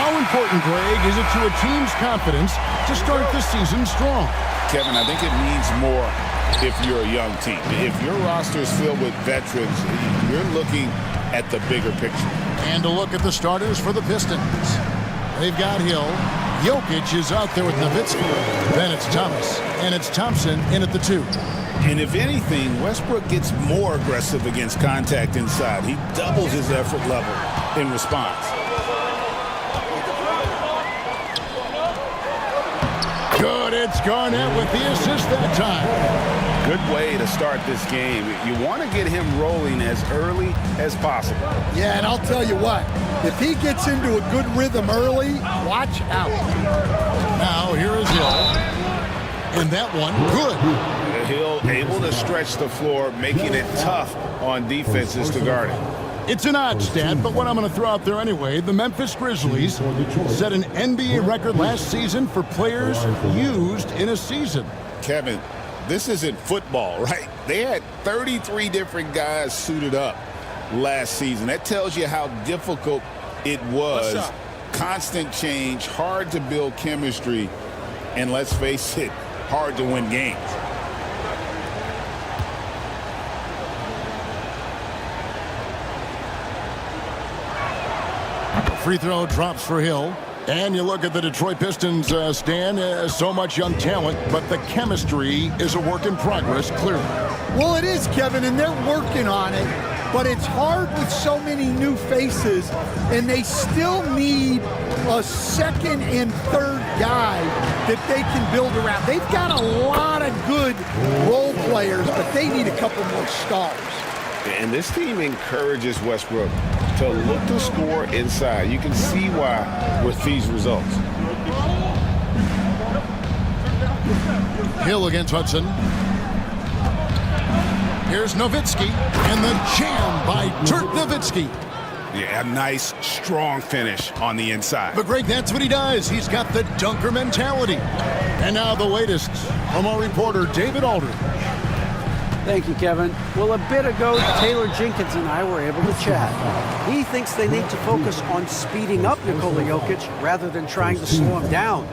How important, Greg, is it to a team's confidence to start the season strong? Kevin, I think it means more if you're a young team. If your roster is filled with veterans, you're looking at the bigger picture. And a look at the starters for the Pistons. They've got Hill. Jokic is out there with Nowitzki. Then it's Thomas. And it's Thompson in at the 2. And if anything, Westbrook gets more aggressive against contact inside. He doubles his effort level in response. Good, it's Garnett with the assist that time. Good way to start this game. You want to get him rolling as early as possible. Yeah, and I'll tell you what, if he gets into a good rhythm early, watch out. Now here is Hill. And that one, good. Hill able to stretch the floor, making it tough on defenses to guard it. It's an odd stat, but what I'm going to throw out there anyway, the Memphis Grizzlies set an NBA record last season for players used in a season. Kevin, this isn't football, right? They had 33 different guys suited up last season. That tells you how difficult it was. Constant change, hard to build chemistry, and let's face it, hard to win games. Free throw drops for Hill. And you look at the Detroit Pistons, Stan, so much young talent, but the chemistry is a work in progress, clearly. Well, it is, Kevin, and they're working on it. But it's hard with so many new faces, and they still need a second and third guy that they can build around. They've got a lot of good role players, but they need a couple more stars. And this team encourages Westbrook to look to score inside. You can see why with these results. Hill against Hudson. Here's Nowitzki, and the jam by Dirk Nowitzki. Yeah, a nice, strong finish on the inside. But Greg, that's what he does. He's got the dunker mentality. And now the latest from our reporter, David Aldridge. Thank you, Kevin. Well, a bit ago, Taylor Jenkins and I were able to chat. He thinks they need to focus on speeding up Nikola Jokic rather than trying to slow him down.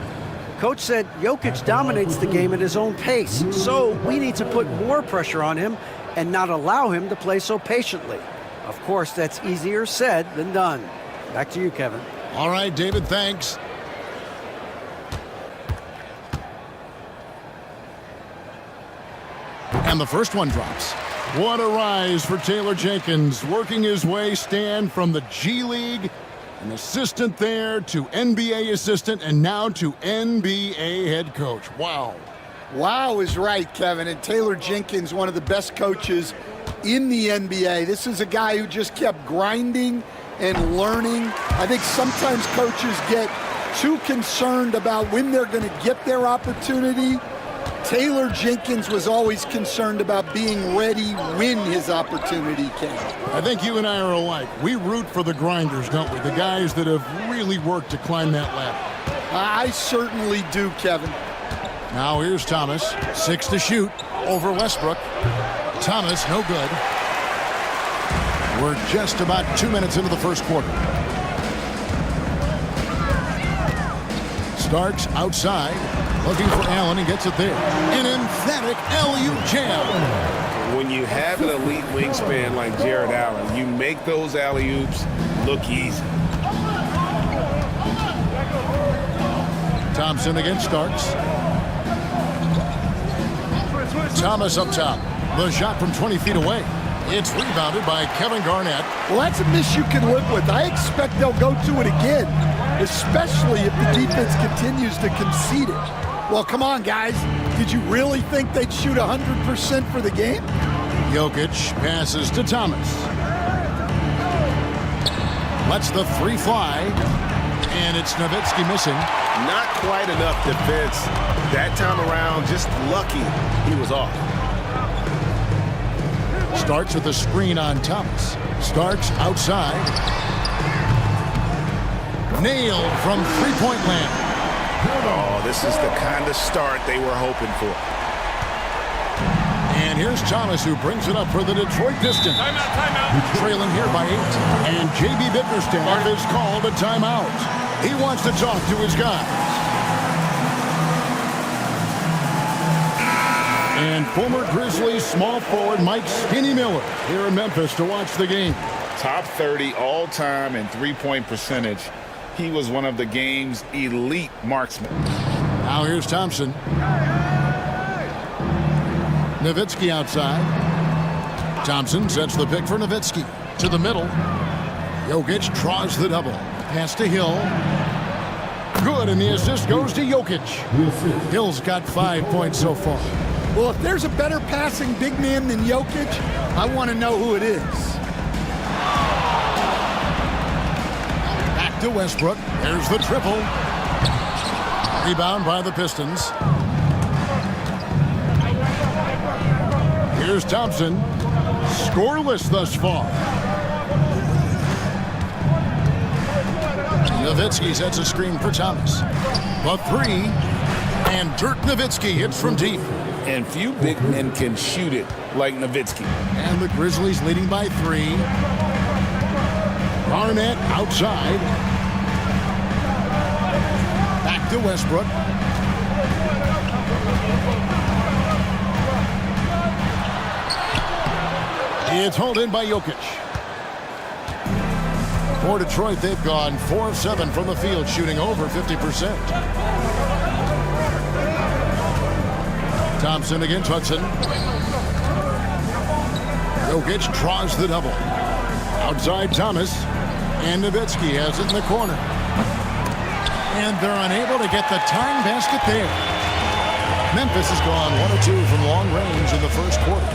Coach said Jokic dominates the game at his own pace, so we need to put more pressure on him and not allow him to play so patiently. Of course, that's easier said than done. Back to you, Kevin. All right, David, thanks. And the first one drops. What a rise for Taylor Jenkins, working his way, Stan, from the G League, an assistant there, to NBA assistant, and now to NBA head coach. Wow. Wow is right, Kevin. And Taylor Jenkins, one of the best coaches in the NBA. This is a guy who just kept grinding and learning. I think sometimes coaches get too concerned about when they're going to get their opportunity. Taylor Jenkins was always concerned about being ready when his opportunity came. I think you and I are alike. We root for the grinders, don't we? The guys that have really worked to climb that ladder. I certainly do, Kevin. Now here's Thomas. 6 to shoot over Westbrook. Thomas, no good. We're just about 2 minutes into the first quarter. Starks outside, looking for Allen, and gets it there. An emphatic alley-oop jam. When you have an elite wingspan like Jared Allen, you make those alley-oops look easy. Thompson against Starks. Thomas up top. The shot from 20 feet away. It's rebounded by Kevin Garnett. Well, that's a miss you can live with. I expect they'll go to it again, especially if the defense continues to concede it. Well, come on, guys. Did you really think they'd shoot 100% for the game? Jokic passes to Thomas. Lets the three fly, and it's Nowitzki missing. Not quite enough defense that time around. Just lucky he was off. Starks with a screen on Thomas. Starks outside. Nailed from three-point land. Oh, this is the kind of start they were hoping for. And here's Thomas, who brings it up for the Detroit Pistons. Timeout. Trailing here by 8. And J.B. Bickerstaff is called a timeout. He wants to talk to his guys. And former Grizzlies small forward Mike Skinny Miller here in Memphis to watch the game. Top 30 all-time in three-point percentage. He was one of the game's elite marksmen. Now here's Thompson. Nowitzki outside. Thompson sets the pick for Nowitzki. To the middle. Jokic draws the double. Pass to Hill. Good, and the assist goes to Jokic. Hill's got 5 points so far. Well, if there's a better passing big man than Jokic, I want to know who it is. Back to Westbrook. There's the triple. Rebound by the Pistons. Here's Thompson. Scoreless thus far. Nowitzki sets a screen for Thomas. The three. And Dirk Nowitzki hits from deep. And few big men can shoot it like Nowitzki. And the Grizzlies leading by 3. Garnett outside. Back to Westbrook. It's hauled in by Jokic. For Detroit, they've gone 4 of 7 from the field, shooting over 50%. Thompson against Hudson. Jokic draws the double. Outside Thomas. And Nowitzki has it in the corner. And they're unable to get the tying basket there. Memphis has gone 1 of 2 from long range in the first quarter.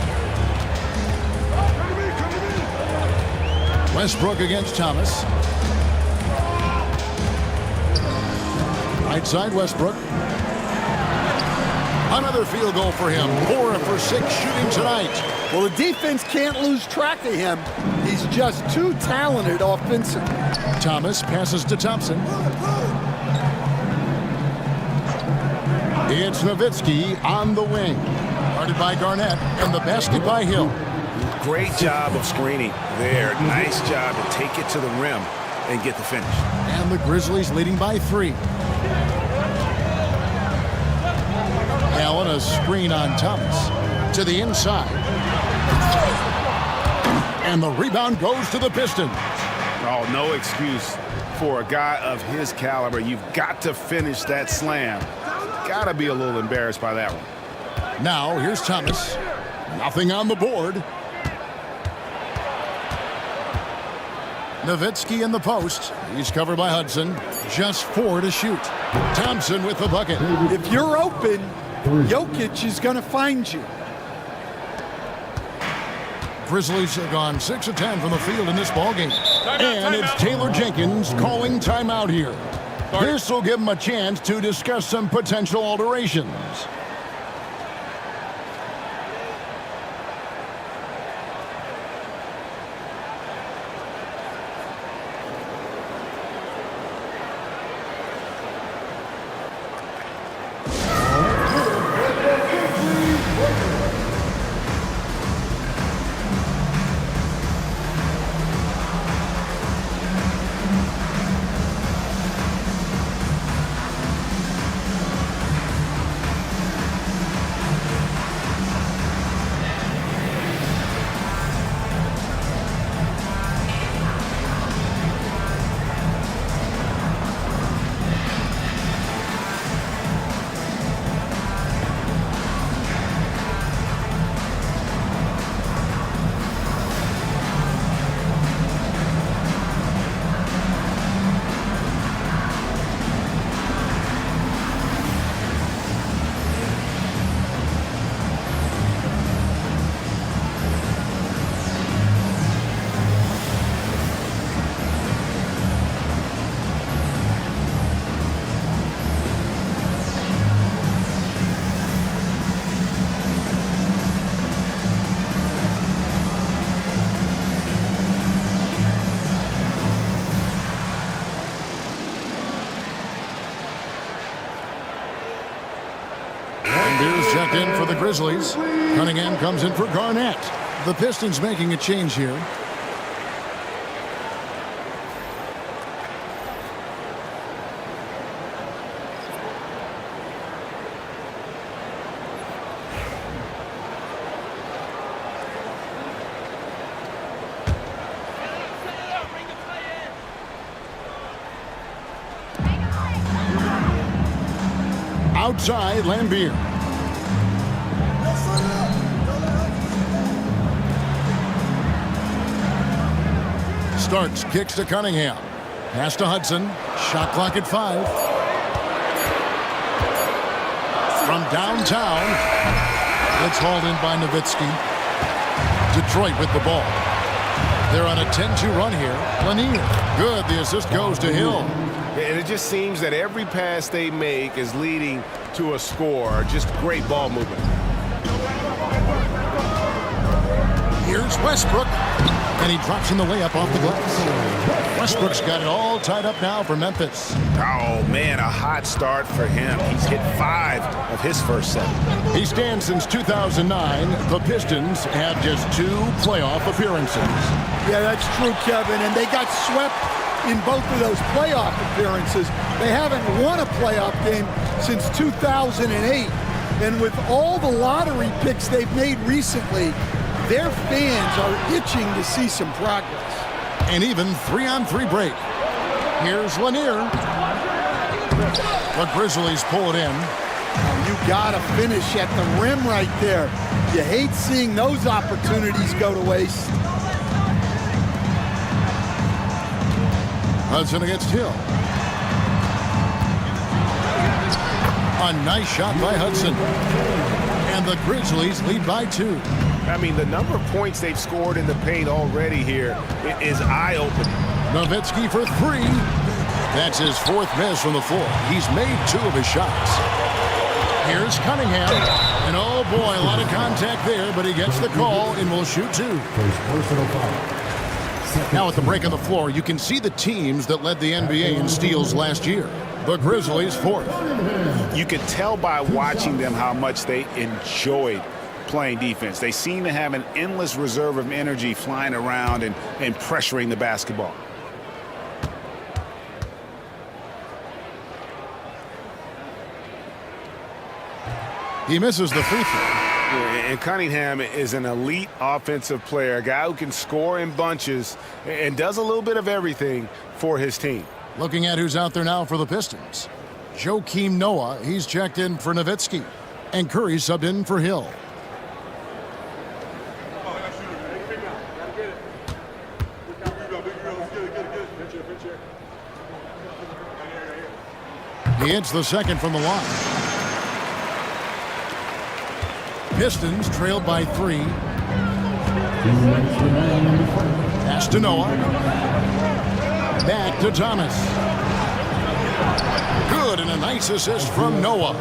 Westbrook against Thomas. Right side Westbrook. Another field goal for him. 4 for 6 shooting tonight. Well, the defense can't lose track of him. He's just too talented offensively. Thomas passes to Thompson. It's Nowitzki on the wing. Guarded by Garnett, and the basket by Hill. Great job of screening there. Nice job to take it to the rim and get the finish. And the Grizzlies leading by 3. Allen, a screen on Thomas. To the inside. And the rebound goes to the Pistons. Oh, no excuse for a guy of his caliber. You've got to finish that slam. Got to be a little embarrassed by that one. Now, here's Thomas. Nothing on the board. Nowitzki in the post. He's covered by Hudson. Just 4 to shoot. Thompson with the bucket. If you're open, Jokic is going to find you. Grizzlies have gone 6 of 10 from the field in this ballgame. And it's Taylor Jenkins calling timeout here. This will give him a chance to discuss some potential alterations. Lambier's checked in for the Grizzlies. Cunningham comes in for Garnett. The Pistons making a change here. Outside, Lambier. Starks, kicks to Cunningham. Pass to Hudson. Shot clock at 5. From downtown, it's hauled in by Nowitzki. Detroit with the ball. They're on a 10-2 run here. Lanier. Good. The assist goes to Hill. And it just seems that every pass they make is leading to a score. Just great ball movement. Here's Westbrook. And he drops in the layup off the glass. Westbrook's got it all tied up now for Memphis. Oh, man, a hot start for him. He's hit 5 of his first 7. He stands since 2009. The Pistons have just 2 playoff appearances. Yeah, that's true, Kevin. And they got swept in both of those playoff appearances. They haven't won a playoff game since 2008. And with all the lottery picks they've made recently, their fans are itching to see some progress. And even 3-on-3 break. Here's Lanier. The Grizzlies pull it in. You gotta finish at the rim right there. You hate seeing those opportunities go to waste. Hudson against Hill. A nice shot by Hudson. And the Grizzlies lead by 2. I mean, the number of points they've scored in the paint already here is eye-opening. Nowitzki for 3. That's his 4th miss from the floor. He's made 2 of his shots. Here's Cunningham. And oh boy, a lot of contact there, but he gets the call and will shoot 2. Now at the break on the floor, you can see the teams that led the NBA in steals last year. The Grizzlies 4th. You can tell by watching them how much they enjoyed playing defense. They seem to have an endless reserve of energy flying around and pressuring the basketball. He misses the free throw. And Cunningham is an elite offensive player, a guy who can score in bunches and does a little bit of everything for his team. Looking at who's out there now for the Pistons. Joakim Noah, he's checked in for Nowitzki. And Curry subbed in for Hill. He hits the second from the line. Pistons trailed by 3. Pass to Noah. Back to Thomas. Good, and a nice assist from Noah.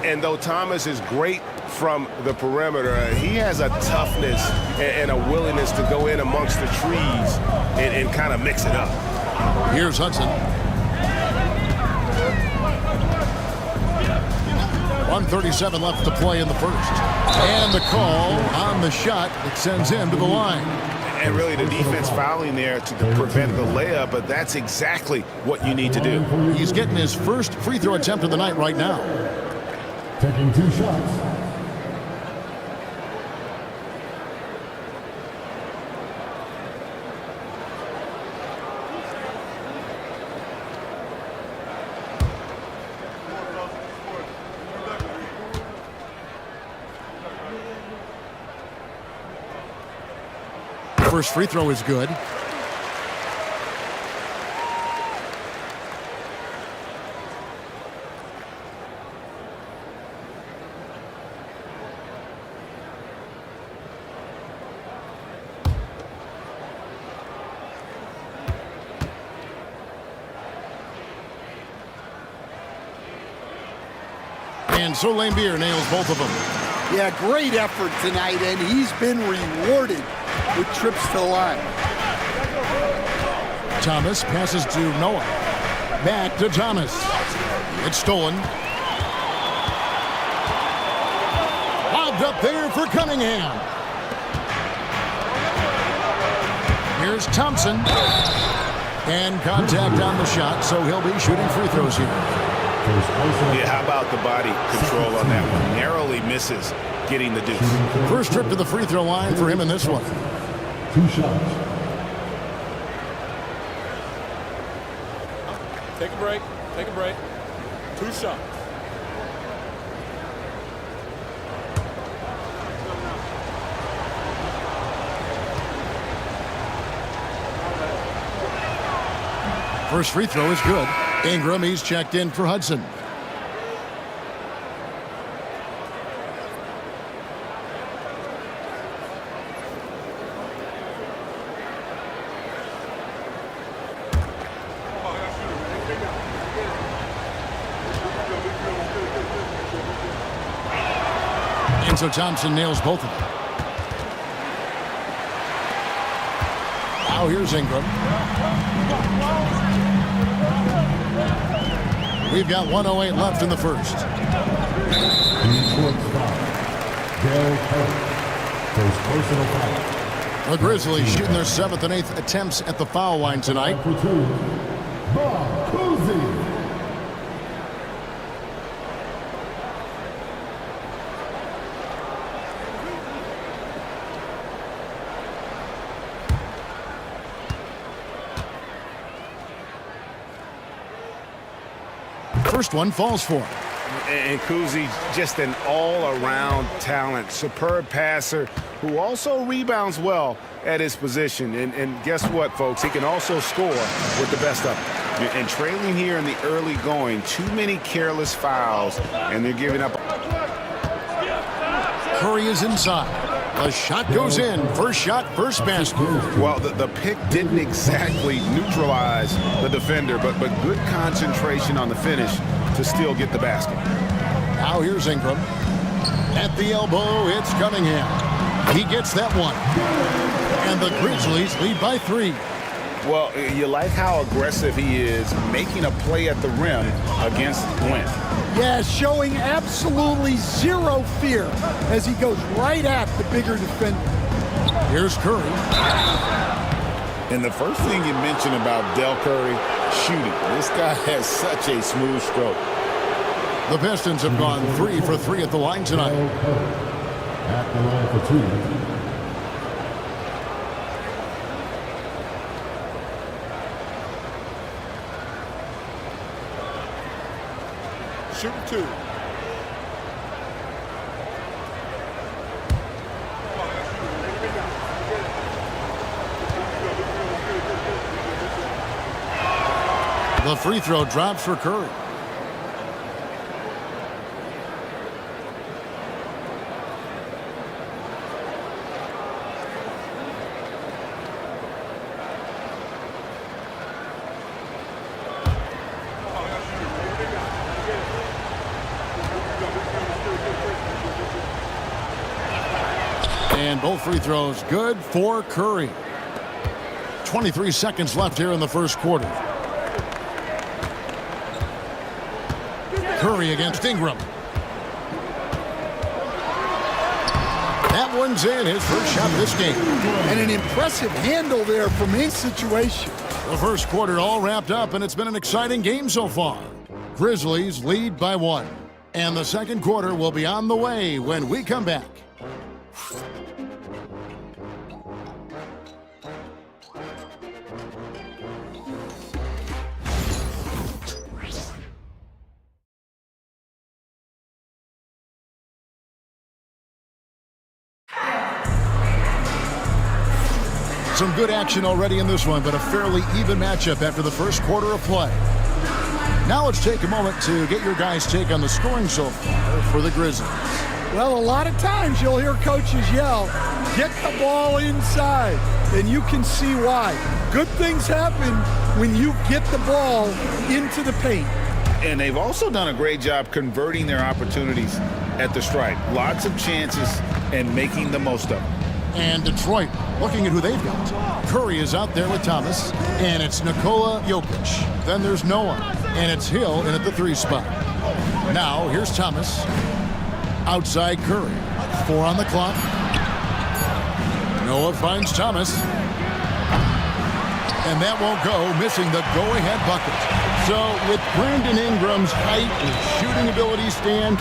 And though Thomas is great from the perimeter, he has a toughness and a willingness to go in amongst the trees and kind of mix it up. Here's Hudson. 1:37 left to play in the first. And the call on the shot that sends him to the line. And really the defense fouling there to prevent the layup, but that's exactly what you need to do. He's getting his first free throw attempt of the night right now. Taking 2 shots. First free throw is good. And so Lambier nails both of them. Yeah, great effort tonight, and he's been rewarded with trips to the line. Thomas passes to Noah. Back to Thomas. It's stolen. Lobbed up there for Cunningham. Here's Thompson. And contact on the shot, so he'll be shooting free throws here. Yeah, how about the body control on that one? Narrowly misses getting the deuce. First trip to the free throw line for him in this one. 2 shots. Take a break. Take a break. 2 shots. First free throw is good. Ingram, he's checked in for Hudson. And so Thompson nails both of them. Now here's Ingram. We've got 1:08 left in the first. Del Curry. First personal foul. The Grizzlies shooting their 7th and 8th attempts at the foul line tonight. For 2. Bob Cousy. First one falls for him. And Cousy, just an all-around talent, superb passer who also rebounds well at his position. And guess what, folks? He can also score with the best of them. And trailing here in the early going, too many careless fouls, and they're giving up. Curry is inside. The shot goes in. First shot, first basket. Well, the pick didn't exactly neutralize the defender, but good concentration on the finish to still get the basket. Now here's Ingram. At the elbow, it's Cunningham. He gets that one. And the Grizzlies lead by 3. Well, you like how aggressive he is making a play at the rim against Glenn. Yeah, showing absolutely zero fear as he goes right at the bigger defender. Here's Curry. And the first thing you mentioned about Del Curry, shooting. This guy has such a smooth stroke. The Pistons have gone 3 for 3 at the line tonight. Del Curry. At the line for 2. Shoot 2. The free throw drops for Curry. And both free throws good for Curry. 23 seconds left here in the first quarter. Curry against Ingram. That one's in, his first shot this game. And an impressive handle there from his situation. The first quarter all wrapped up, and it's been an exciting game so far. Grizzlies lead by 1. And the second quarter will be on the way when we come back. Some good action already in this one, but a fairly even matchup after the first quarter of play. Now let's take a moment to get your guys' take on the scoring so far for the Grizzlies. Well, a lot of times you'll hear coaches yell, get the ball inside, and you can see why. Good things happen when you get the ball into the paint. And they've also done a great job converting their opportunities at the stripe. Lots of chances and making the most of them. And Detroit, looking at who they've got. Curry is out there with Thomas, and it's Nikola Jokic. Then there's Noah, and it's Hill in at the 3 spot. Now, here's Thomas. Outside Curry. 4 on the clock. Noah finds Thomas. And that won't go, missing the go-ahead bucket. So with Brandon Ingram's height and shooting ability, Stan,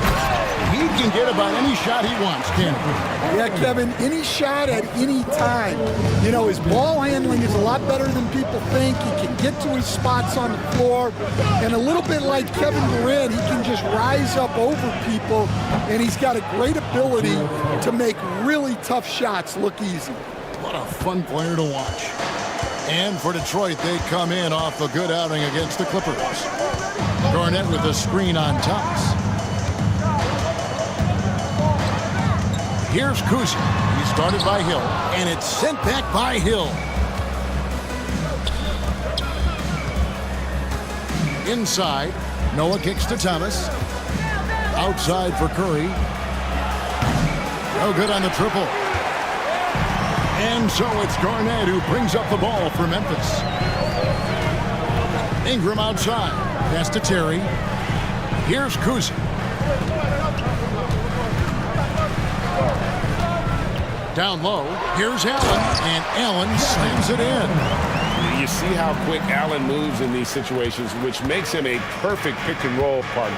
he can get about any shot he wants, can't he? Yeah, Kevin, any shot at any time. You know, his ball handling is a lot better than people think. He can get to his spots on the floor. And a little bit like Kevin Durant, he can just rise up over people. And he's got a great ability to make really tough shots look easy. What a fun player to watch. And for Detroit, they come in off a good outing against the Clippers. Garnett with the screen on Thomas. Here's Kuzi. He started by Hill, and it's sent back by Hill. Inside, Noah kicks to Thomas. Outside for Curry. No good on the triple. And so it's Garnett who brings up the ball for Memphis. Ingram outside. Pass to Terry. Here's Kuzi. Down low. Here's Allen. And Allen slams it in. You see how quick Allen moves in these situations, which makes him a perfect pick-and-roll partner.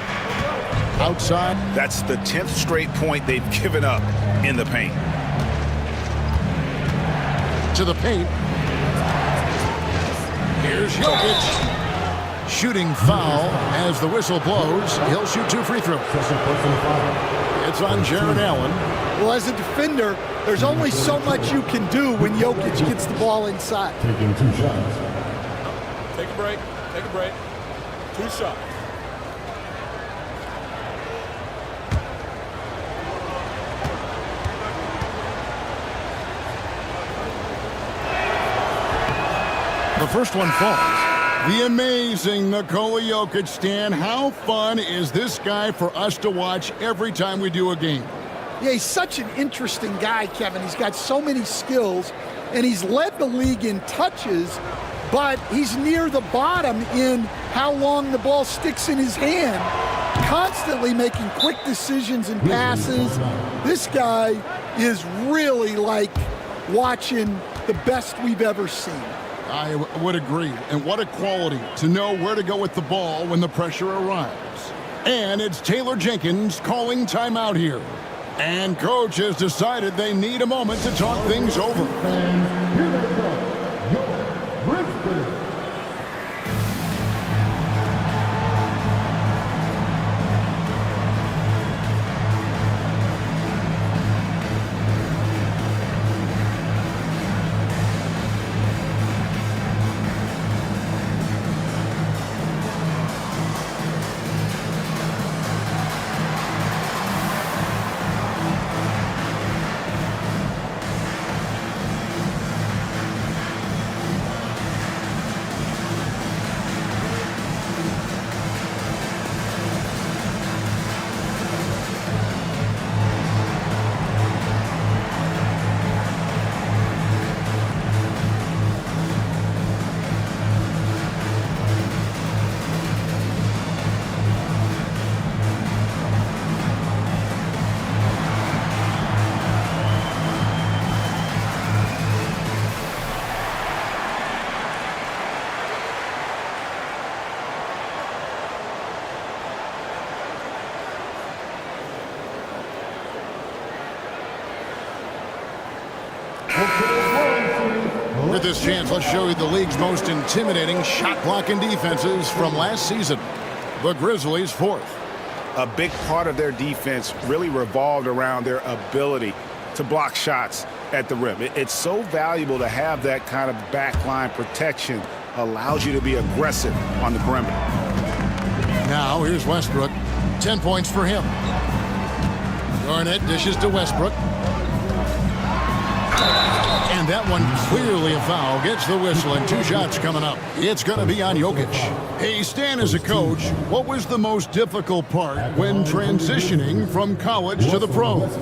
Outside. That's the 10th straight point they've given up in the paint. To the paint. Here's Jokic. Shooting foul as the whistle blows. He'll shoot 2 free throws. It's on Jarrett Allen. Well, as a defender, there's only so much you can do when Jokic gets the ball inside. Taking 2 shots. Take a break. Take a break. 2 shots. The first one falls. The amazing Nikola Jokic, Stan. How fun is this guy for us to watch every time we do a game? Yeah, he's such an interesting guy, Kevin. He's got so many skills, and he's led the league in touches, but he's near the bottom in how long the ball sticks in his hand, constantly making quick decisions and passes. This guy is really like watching the best we've ever seen. I would agree. And what a quality to know where to go with the ball when the pressure arrives. And it's Taylor Jenkins calling timeout here. And coach has decided they need a moment to talk things over. And here they go. Your Brisbane. With this chance, let's show you the league's most intimidating shot blocking defenses from last season. The Grizzlies 4th. A big part of their defense really revolved around their ability to block shots at the rim. It's so valuable to have that kind of backline protection. Allows you to be aggressive on the perimeter. Now here's Westbrook. 10 points for him. Garnett dishes to Westbrook. And that one clearly a foul. Gets the whistle and 2 shots coming up. It's going to be on Jokic. Hey, Stan, as a coach, what was the most difficult part when transitioning from college to the pros?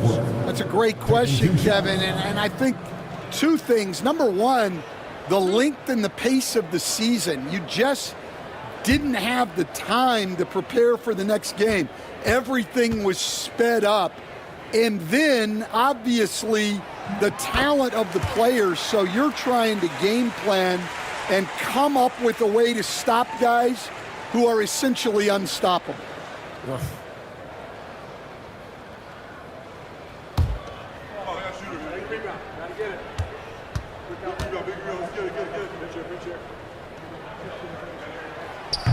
That's a great question, Kevin, and I think 2 things. Number one, the length and the pace of the season. You just didn't have the time to prepare for the next game. Everything was sped up. and then obviously the talent of the players. So you're trying to game plan and come up with a way to stop guys who are essentially unstoppable.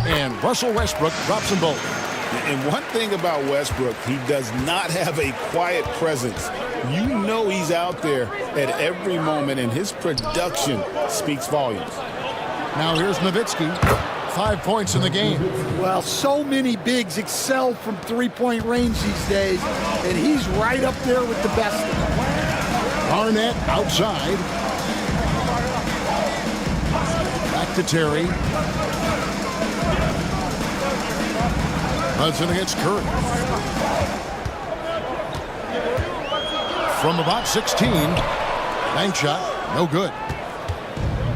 And Russell Westbrook drops them both. And one thing about Westbrook, he does not have a quiet presence. You know he's out there at every moment, and his production speaks volumes. Now here's Nowitzki. 5 points in the game. Well, so many bigs excel from three-point range these days, and he's right up there with the best of them. Garnett outside. Back to Terry. Hudson against Curry. From about 16. Bank shot, no good.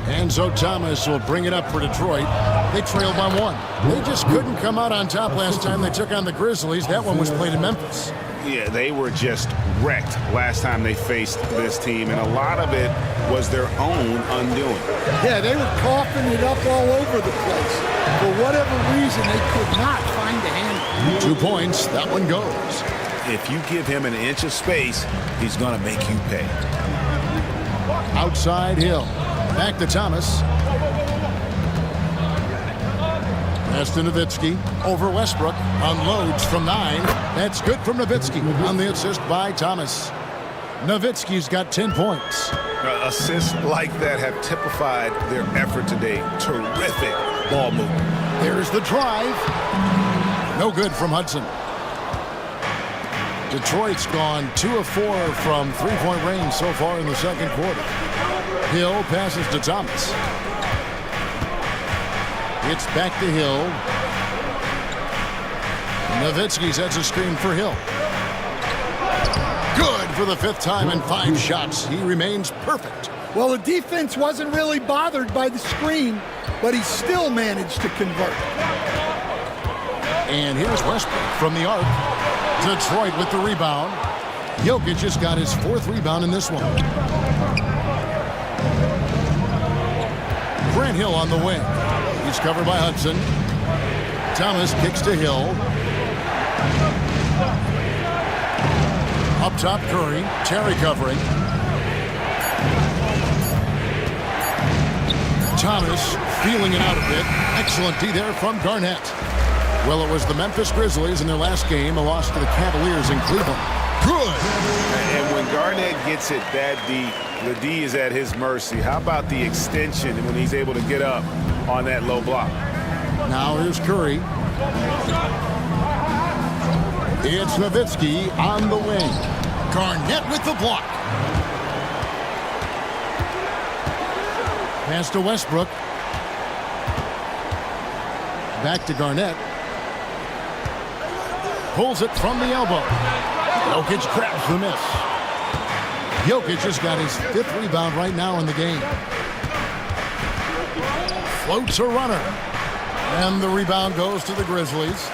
Enzo Thomas will bring it up for Detroit. They trailed by 1. They just couldn't come out on top last time they took on the Grizzlies. That one was played in Memphis. Yeah, they were just wrecked last time they faced this team, and a lot of it was their own undoing. Yeah, they were coughing it up all over the place. For whatever reason, they could not find a handle. 2 points, that one goes. If you give him an inch of space, he's going to make you pay. Outside Hill. Back to Thomas. Pass to Nowitzki. Over Westbrook. Unloads from 9. That's good from Nowitzki on the assist by Thomas. Nowitzki's got 10 points. Assists like that have typified their effort today. Terrific ball movement. There's the drive. No good from Hudson. Detroit's gone 2 of 4 from three-point range so far in the second quarter. Hill passes to Thomas. It's back to Hill. Nowitzki sets a screen for Hill. Good for the 5th time in 5 shots. He remains perfect. Well, the defense wasn't really bothered by the screen, but he still managed to convert. And here's Westbrook from the arc. Detroit with the rebound. Jokic just got his 4th rebound in this one. Grant Hill on the wing. He's covered by Hudson. Thomas kicks to Hill. Up top, Curry. Terry covering. Thomas feeling it out a bit. Excellent D there from Garnett. Well, it was the Memphis Grizzlies in their last game, a loss to the Cavaliers in Cleveland. Good. And when Garnett gets it that deep, the D is at his mercy. How about the extension when he's able to get up on that low block? Now here's Curry. It's Nowitzki on the wing. Garnett with the block. Pass to Westbrook. Back to Garnett. Pulls it from the elbow. Jokic grabs the miss. Jokic just got his 5th rebound right now in the game. Floats a runner. And the rebound goes to the Grizzlies.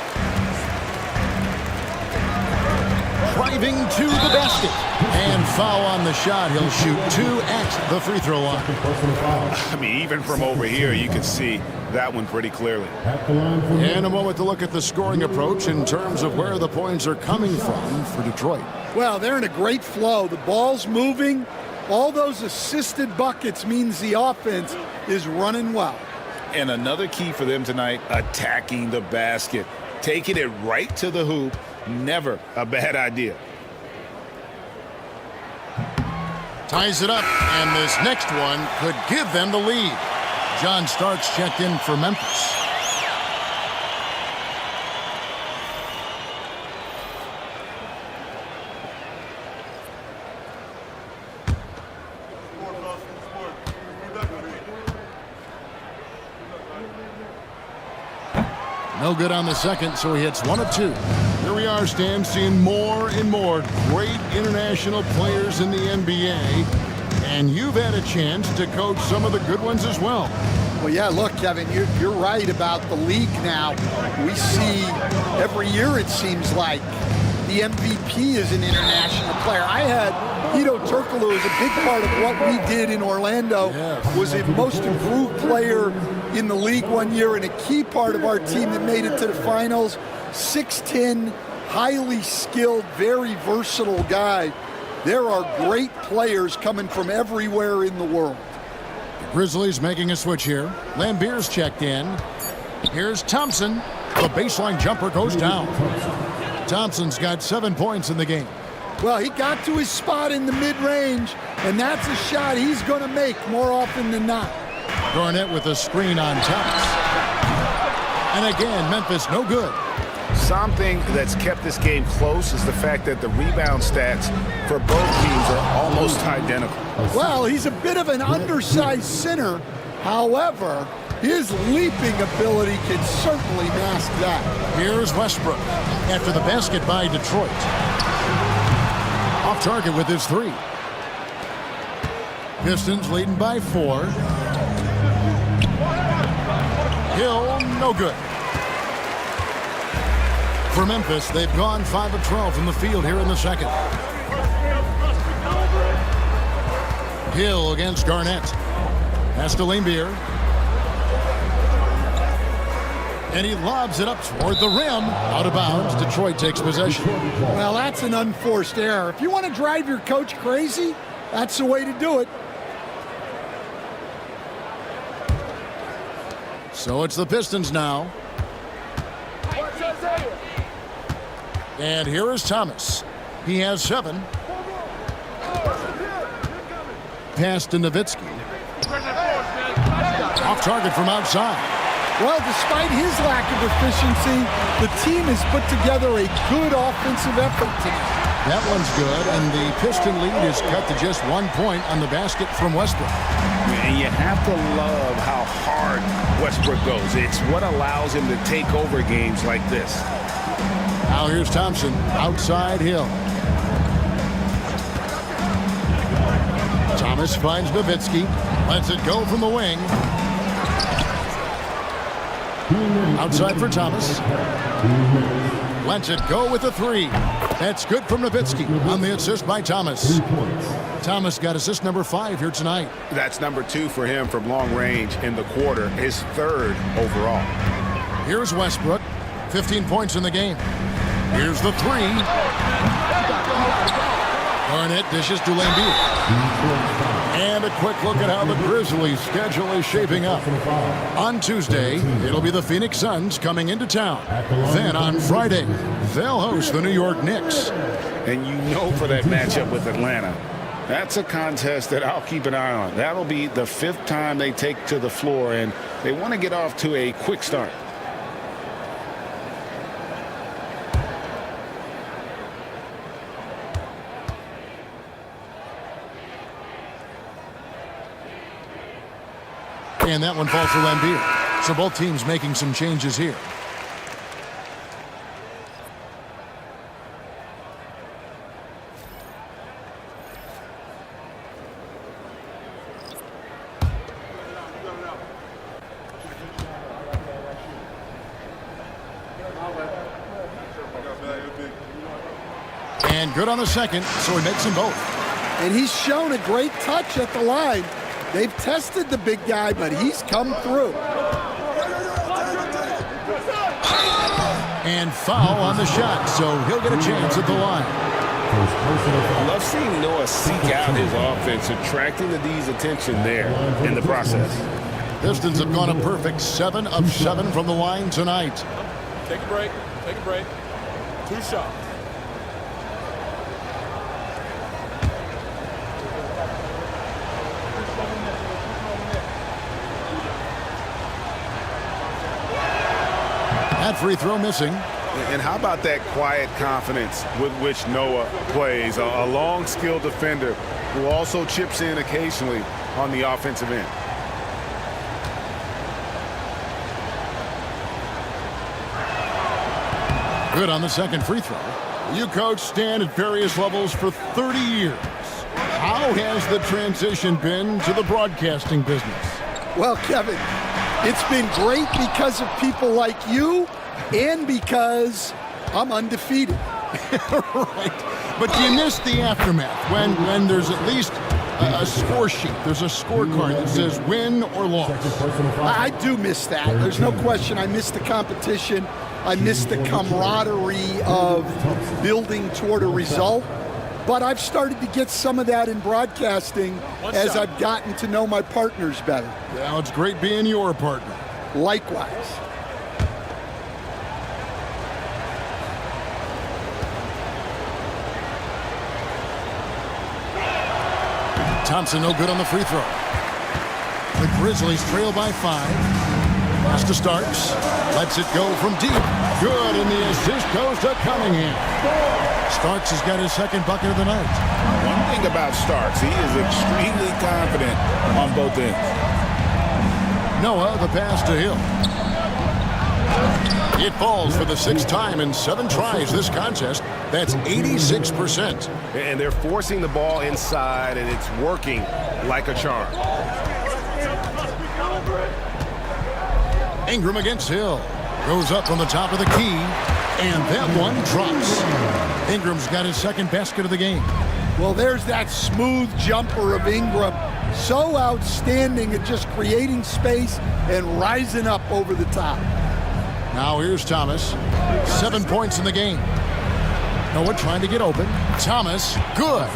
Driving to the basket. And foul on the shot. He'll shoot 2 at the free throw line. I mean, even from over here, you can see that one pretty clearly. In a moment to look at the scoring approach in terms of where the points are coming from for Detroit. Well, they're in a great flow. The ball's moving. All those assisted buckets means the offense is running well. And another key for them tonight, attacking the basket. Taking it right to the hoop. Never a bad idea. Ties it up, and this next one could give them the lead. John Starks checked in for Memphis. No good on the second, so he hits 1 of 2. Here we are, Stan, seeing more and more great international players in the NBA. And you've had a chance to coach some of the good ones as well. Well, yeah, look, Kevin, you're right about the league now. We see every year, it seems like, the MVP is an international player. I had Hedo Turkoglu as a big part of what we did in Orlando. Yes. Was a most improved player in the league one year and a key part of our team that made it to the finals. 6'10", highly skilled, very versatile guy. There are great players coming from everywhere in the world. Grizzlies making a switch here. Lambier's checked in. Here's Thompson. The baseline jumper goes down. Thompson's got 7 points in the game. Well, he got to his spot in the mid-range, and that's a shot he's going to make more often than not. Garnett with a screen on Thomas. And again, Memphis no good. Something that's kept this game close is the fact that the rebound stats for both teams are almost identical. Well, he's a bit of an undersized center. However, his leaping ability can certainly mask that. Here's Westbrook after the basket by Detroit. Off target with his 3. Pistons leading by 4. Hill, no good. For Memphis, they've gone 5 of 12 from the field here in the second. Hill against Garnett. Pass to Lambier. And he lobs it up toward the rim. Out of bounds. Detroit takes possession. Well, that's an unforced error. If you want to drive your coach crazy, that's the way to do it. So it's the Pistons now. And here is Thomas. He has 7. Pass to Nowitzki. Off target from outside. Well, despite his lack of efficiency, the team has put together a good offensive effort tonight. That one's good, and the Piston lead is cut to just 1 point on the basket from Westbrook. And you have to love how hard Westbrook goes. It's what allows him to take over games like this. Now here's Thompson, outside Hill. Thomas finds Nowitzki, lets it go from the wing. Outside for Thomas. Lets it go with a 3. That's good from Nowitzki on the assist by Thomas. Thomas got assist number 5 here tonight. That's number 2 for him from long range in the quarter, his 3rd overall. Here's Westbrook, 15 points in the game. Here's the 3. Garnett dishes to Lambier. And a quick look at how the Grizzlies' schedule is shaping up. On Tuesday, it'll be the Phoenix Suns coming into town. Then on Friday, they'll host the New York Knicks. And you know for that matchup with Atlanta, that's a contest that I'll keep an eye on. That'll be the 5th time they take to the floor, and they want to get off to a quick start. And that one falls for Lambier. So both teams making some changes here. And good on the second, so he makes them both. And he's shown a great touch at the line. They've tested the big guy, but he's come through. And foul on the shot, so he'll get a chance at the line. I love seeing Noah seek out his offense, attracting the D's attention there in the process. Pistons have gone a perfect 7 of 7 from the line tonight. Take a break. Take a break. 2 shots. That free throw missing. And how about that quiet confidence with which Noah plays? A long, skilled defender who also chips in occasionally on the offensive end. Good on the second free throw. You coach Stan at various levels for 30 years. How has the transition been to the broadcasting business? Well, Kevin, it's been great because of people like you and because I'm undefeated. Right. But you miss the aftermath when there's at least a score sheet. There's a scorecard that says win or loss. I do miss that. There's no question. I miss the competition. I miss the camaraderie of building toward a result. But I've started to get some of that in broadcasting as I've gotten to know my partners better. Well, it's great being your partner. Likewise. Thompson no good on the free throw. The Grizzlies trail by 5. Pass to Starks. Lets it go from deep. Good, and the assist goes to Cunningham. Starks has got his second bucket of the night. One thing about Starks, he is extremely confident on both ends. Noah, the pass to Hill. It falls for the 6th time in 7 tries this contest. That's 86%. And they're forcing the ball inside, and it's working like a charm. Ingram against Hill. Goes up on the top of the key, and that one drops. Ingram's got his second basket of the game. Well, there's that smooth jumper of Ingram. So outstanding at just creating space and rising up over the top. Now here's Thomas. 7 points in the game. Noah trying to get open. Thomas, good.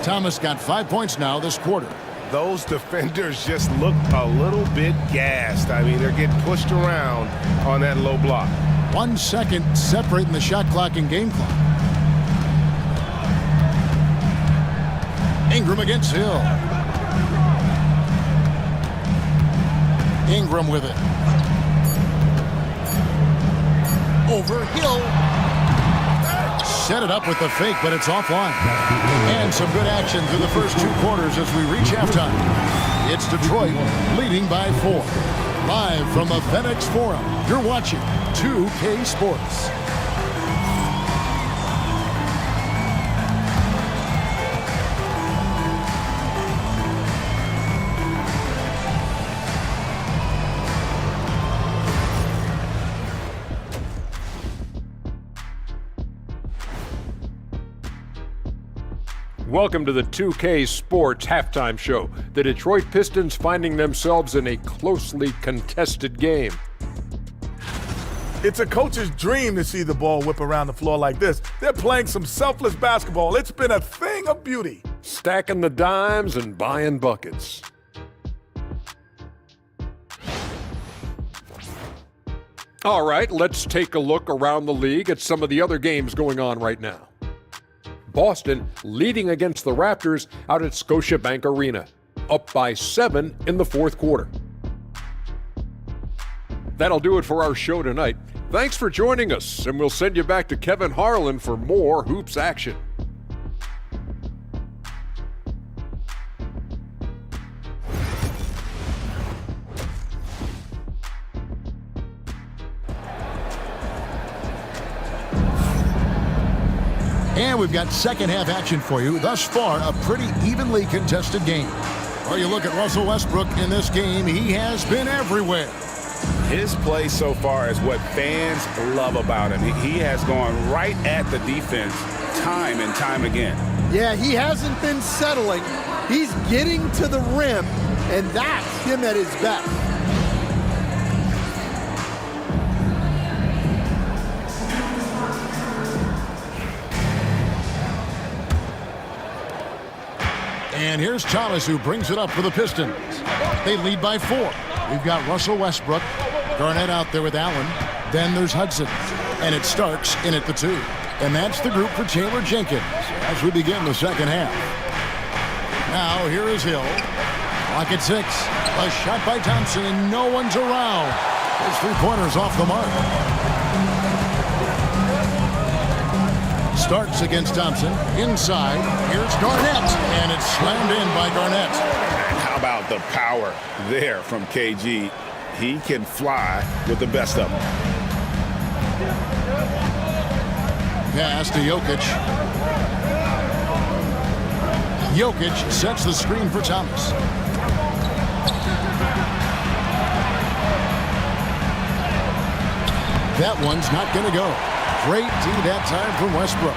Thomas got 5 points now this quarter. Those defenders just look a little bit gassed. I mean, they're getting pushed around on that low block. 1 second separating the shot clock and game clock. Ingram against Hill. Ingram with it. Over Hill. Set it up with the fake, but it's offline. And some good action through the first 2 quarters as we reach halftime. It's Detroit leading by 4. Live from the FedEx Forum, you're watching 2K Sports. Welcome to the 2K Sports Halftime Show. The Detroit Pistons finding themselves in a closely contested game. It's a coach's dream to see the ball whip around the floor like this. They're playing some selfless basketball. It's been a thing of beauty. Stacking the dimes and buying buckets. All right, let's take a look around the league at some of the other games going on right now. Boston leading against the Raptors out at Scotiabank Arena, up by 7 in the 4th quarter. That'll do it for our show tonight. Thanks for joining us, and we'll send you back to Kevin Harlan for more hoops action. And we've got second half action for you. Thus far, a pretty evenly contested game. Well, you look at Russell Westbrook in this game, he has been everywhere. His play so far is what fans love about him. He has gone right at the defense time and time again. Yeah, he hasn't been settling. He's getting to the rim, and that's him at his best. And here's Thomas, who brings it up for the Pistons. They lead by 4. We've got Russell Westbrook, Garnett out there with Allen. Then there's Hudson, and it Starks in at the 2. And that's the group for Taylor Jenkins as we begin the second half. Now here is Hill. Clock at 6. A shot by Thompson, and no one's around. His 3-pointer's off the mark. Starks against Thompson. Inside, here's Garnett, and it's slammed in by Garnett. And how about the power there from KG? He can fly with the best of them. Pass to Jokic. Jokic sets the screen for Thomas. That one's not going to go. Great D that time from Westbrook.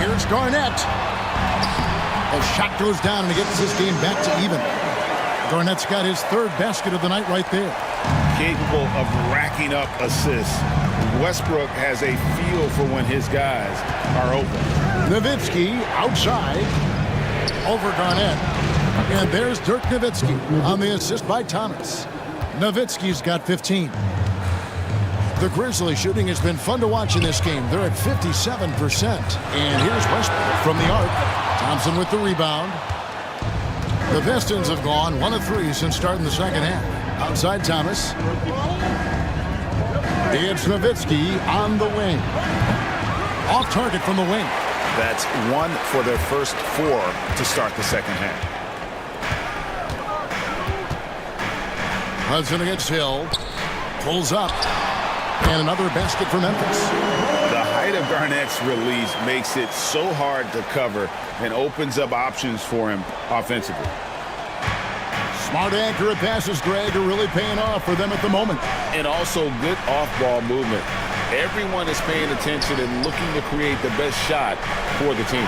Here's Garnett. The shot goes down and he gets this game back to even. Garnett's got his third basket of the night right there. Capable of racking up assists. Westbrook has a feel for when his guys are open. Nowitzki outside over Garnett. And there's Dirk Nowitzki on the assist by Thomas. Nowitzki's got 15. The Grizzlies shooting has been fun to watch in this game. They're at 57%. And here's Westbrook from the arc. Thompson with the rebound. The Pistons have gone 1 of 3 since starting the second half. Outside Thomas. It's Nowitzki on the wing. Off target from the wing. That's 1 for their first 4 to start the second half. Hudson against Hill. Pulls up. And another basket for Memphis. The height of Garnett's release makes it so hard to cover and opens up options for him offensively. Smart, accurate passes, Greg, are really paying off for them at the moment. And also good off-ball movement. Everyone is paying attention and looking to create the best shot for the team.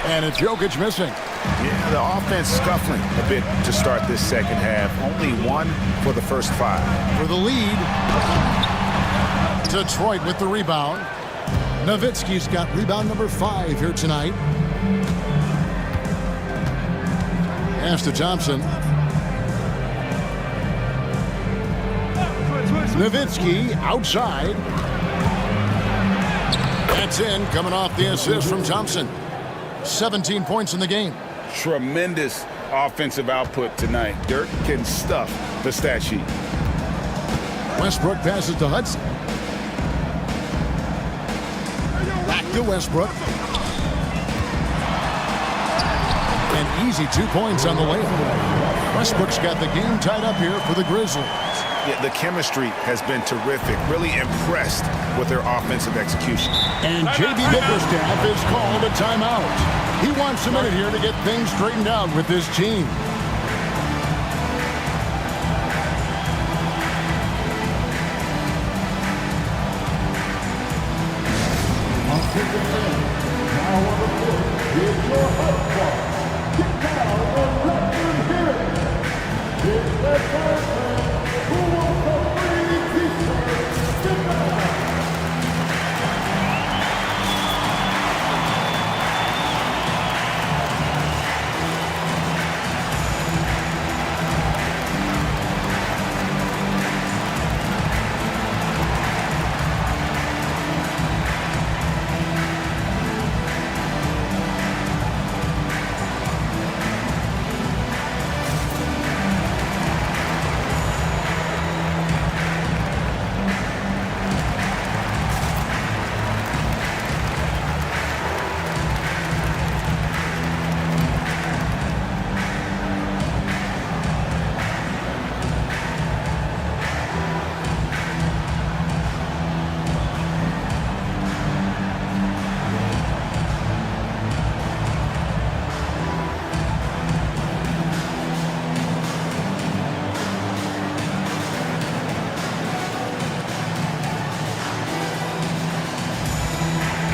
And it's Jokic missing. Yeah, the offense scuffling a bit to start this second half. Only 1 for the first 5. For the lead. Detroit with the rebound. Nowitzki's got rebound number 5 here tonight. Pass to Thompson. Nowitzki outside. That's in, coming off the assist from Thompson. 17 points in the game. Tremendous offensive output tonight. Dirk can stuff the stat sheet. Westbrook passes to Hudson. Back to Westbrook. An easy 2 points on the layup. Westbrook's got the game tied up here for the Grizzlies. Yeah, the chemistry has been terrific. Really impressed with their offensive execution. And J.B. Bickerstaff is called a timeout. He wants a minute here to get things straightened out with his team.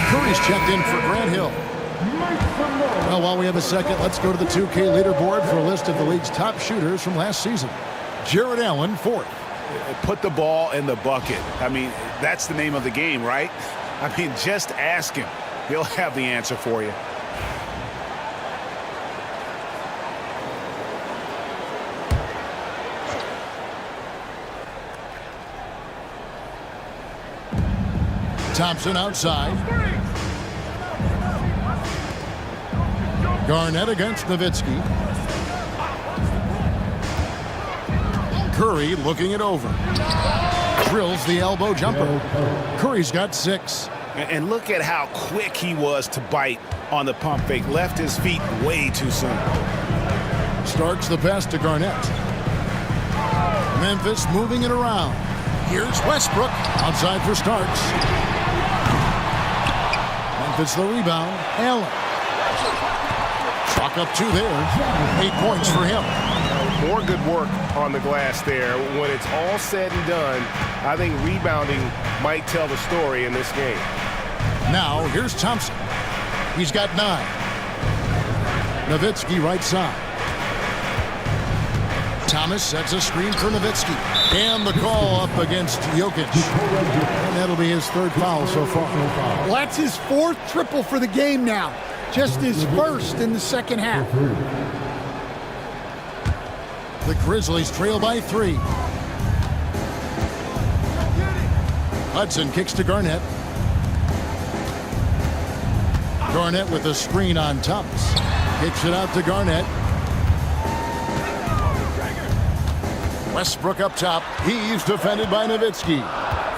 Curry's checked in for Grant Hill. Well, while we have a second, let's go to the 2K leaderboard for a list of the league's top shooters from last season. Jared Allen, 4th. Put the ball in the bucket. I mean, that's the name of the game, right? I mean, just ask him. He'll have the answer for you. Thompson outside. Garnett against Nowitzki. Curry looking it over. Drills the elbow jumper. Curry's got 6. And look at how quick he was to bite on the pump fake. Left his feet way too soon. Starks the pass to Garnett. Memphis moving it around. Here's Westbrook outside for Starks. Memphis the rebound. Allen. Chalk up 2 there. 8 points for him. more good work on the glass there. When it's all said and done, I think rebounding might tell the story in this game. Now, here's Thompson. He's got 9. Nowitzki right side. Thomas sets a screen for Nowitzki. And the call up against Jokic. And that'll be his 3rd foul so far. Well, that's his 4th triple for the game now. Just his 1st in the second half. The Grizzlies trail by 3. Hudson kicks to Garnett. Garnett with a screen on Thomas. Kicks it out to Garnett. Westbrook up top. He's defended by Nowitzki.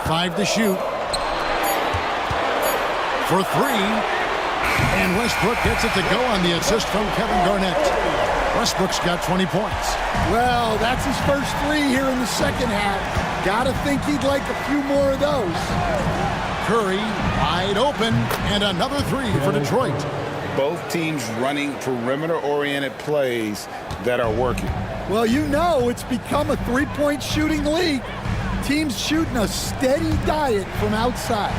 5 to shoot. For 3. And Westbrook gets it to go on the assist from Kevin Garnett. Westbrook's got 20 points. Well, that's his first 3 here in the second half. Gotta think he'd like a few more of those. Curry wide open, and another 3 for Detroit. Both teams running perimeter-oriented plays that are working. Well, you know it's become a 3-point shooting league. Teams shooting a steady diet from outside.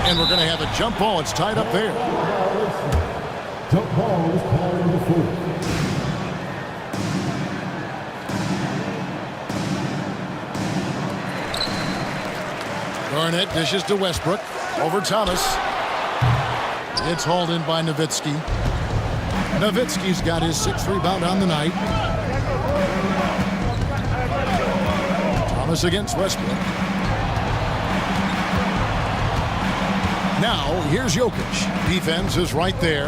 And we're going to have a jump ball. It's tied up there. Jump ball is called on the floor. Garnett dishes to Westbrook. Over Thomas. It's hauled in by Nowitzki. Nowitzki's got his 6th rebound on the night. Thomas against Westbrook. Now, here's Jokic. Defense is right there.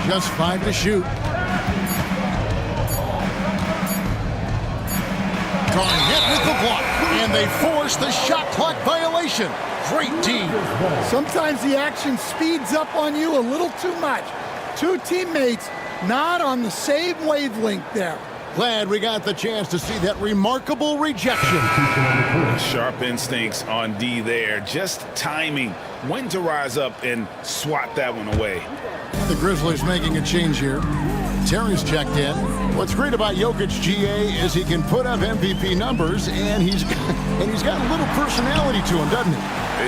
Just 5 to shoot. Garnett with the block. And they force the shot clock violation. Great team. Sometimes the action speeds up on you a little too much. 2 teammates not on the same wavelength there. Glad we got the chance to see that remarkable rejection. Sharp instincts on D there. Just timing when to rise up and swat that one away. The Grizzlies making a change here. Terry's checked in. What's great about Jokic, GA, is he can put up MVP numbers, and he's got a little personality to him, doesn't he?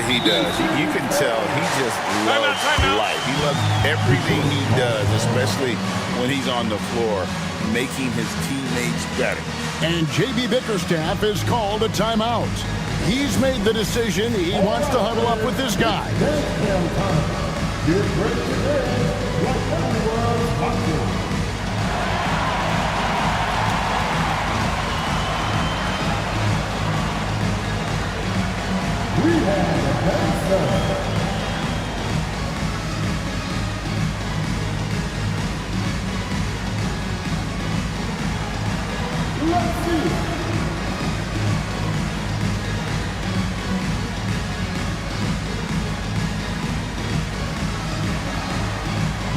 He does. You can tell he just loves life. He loves everything he does, especially when he's on the floor, making his teammates better. And J.B. Bickerstaff is called a timeout. He's made the decision. He wants to huddle up with his guy. We have a let's see.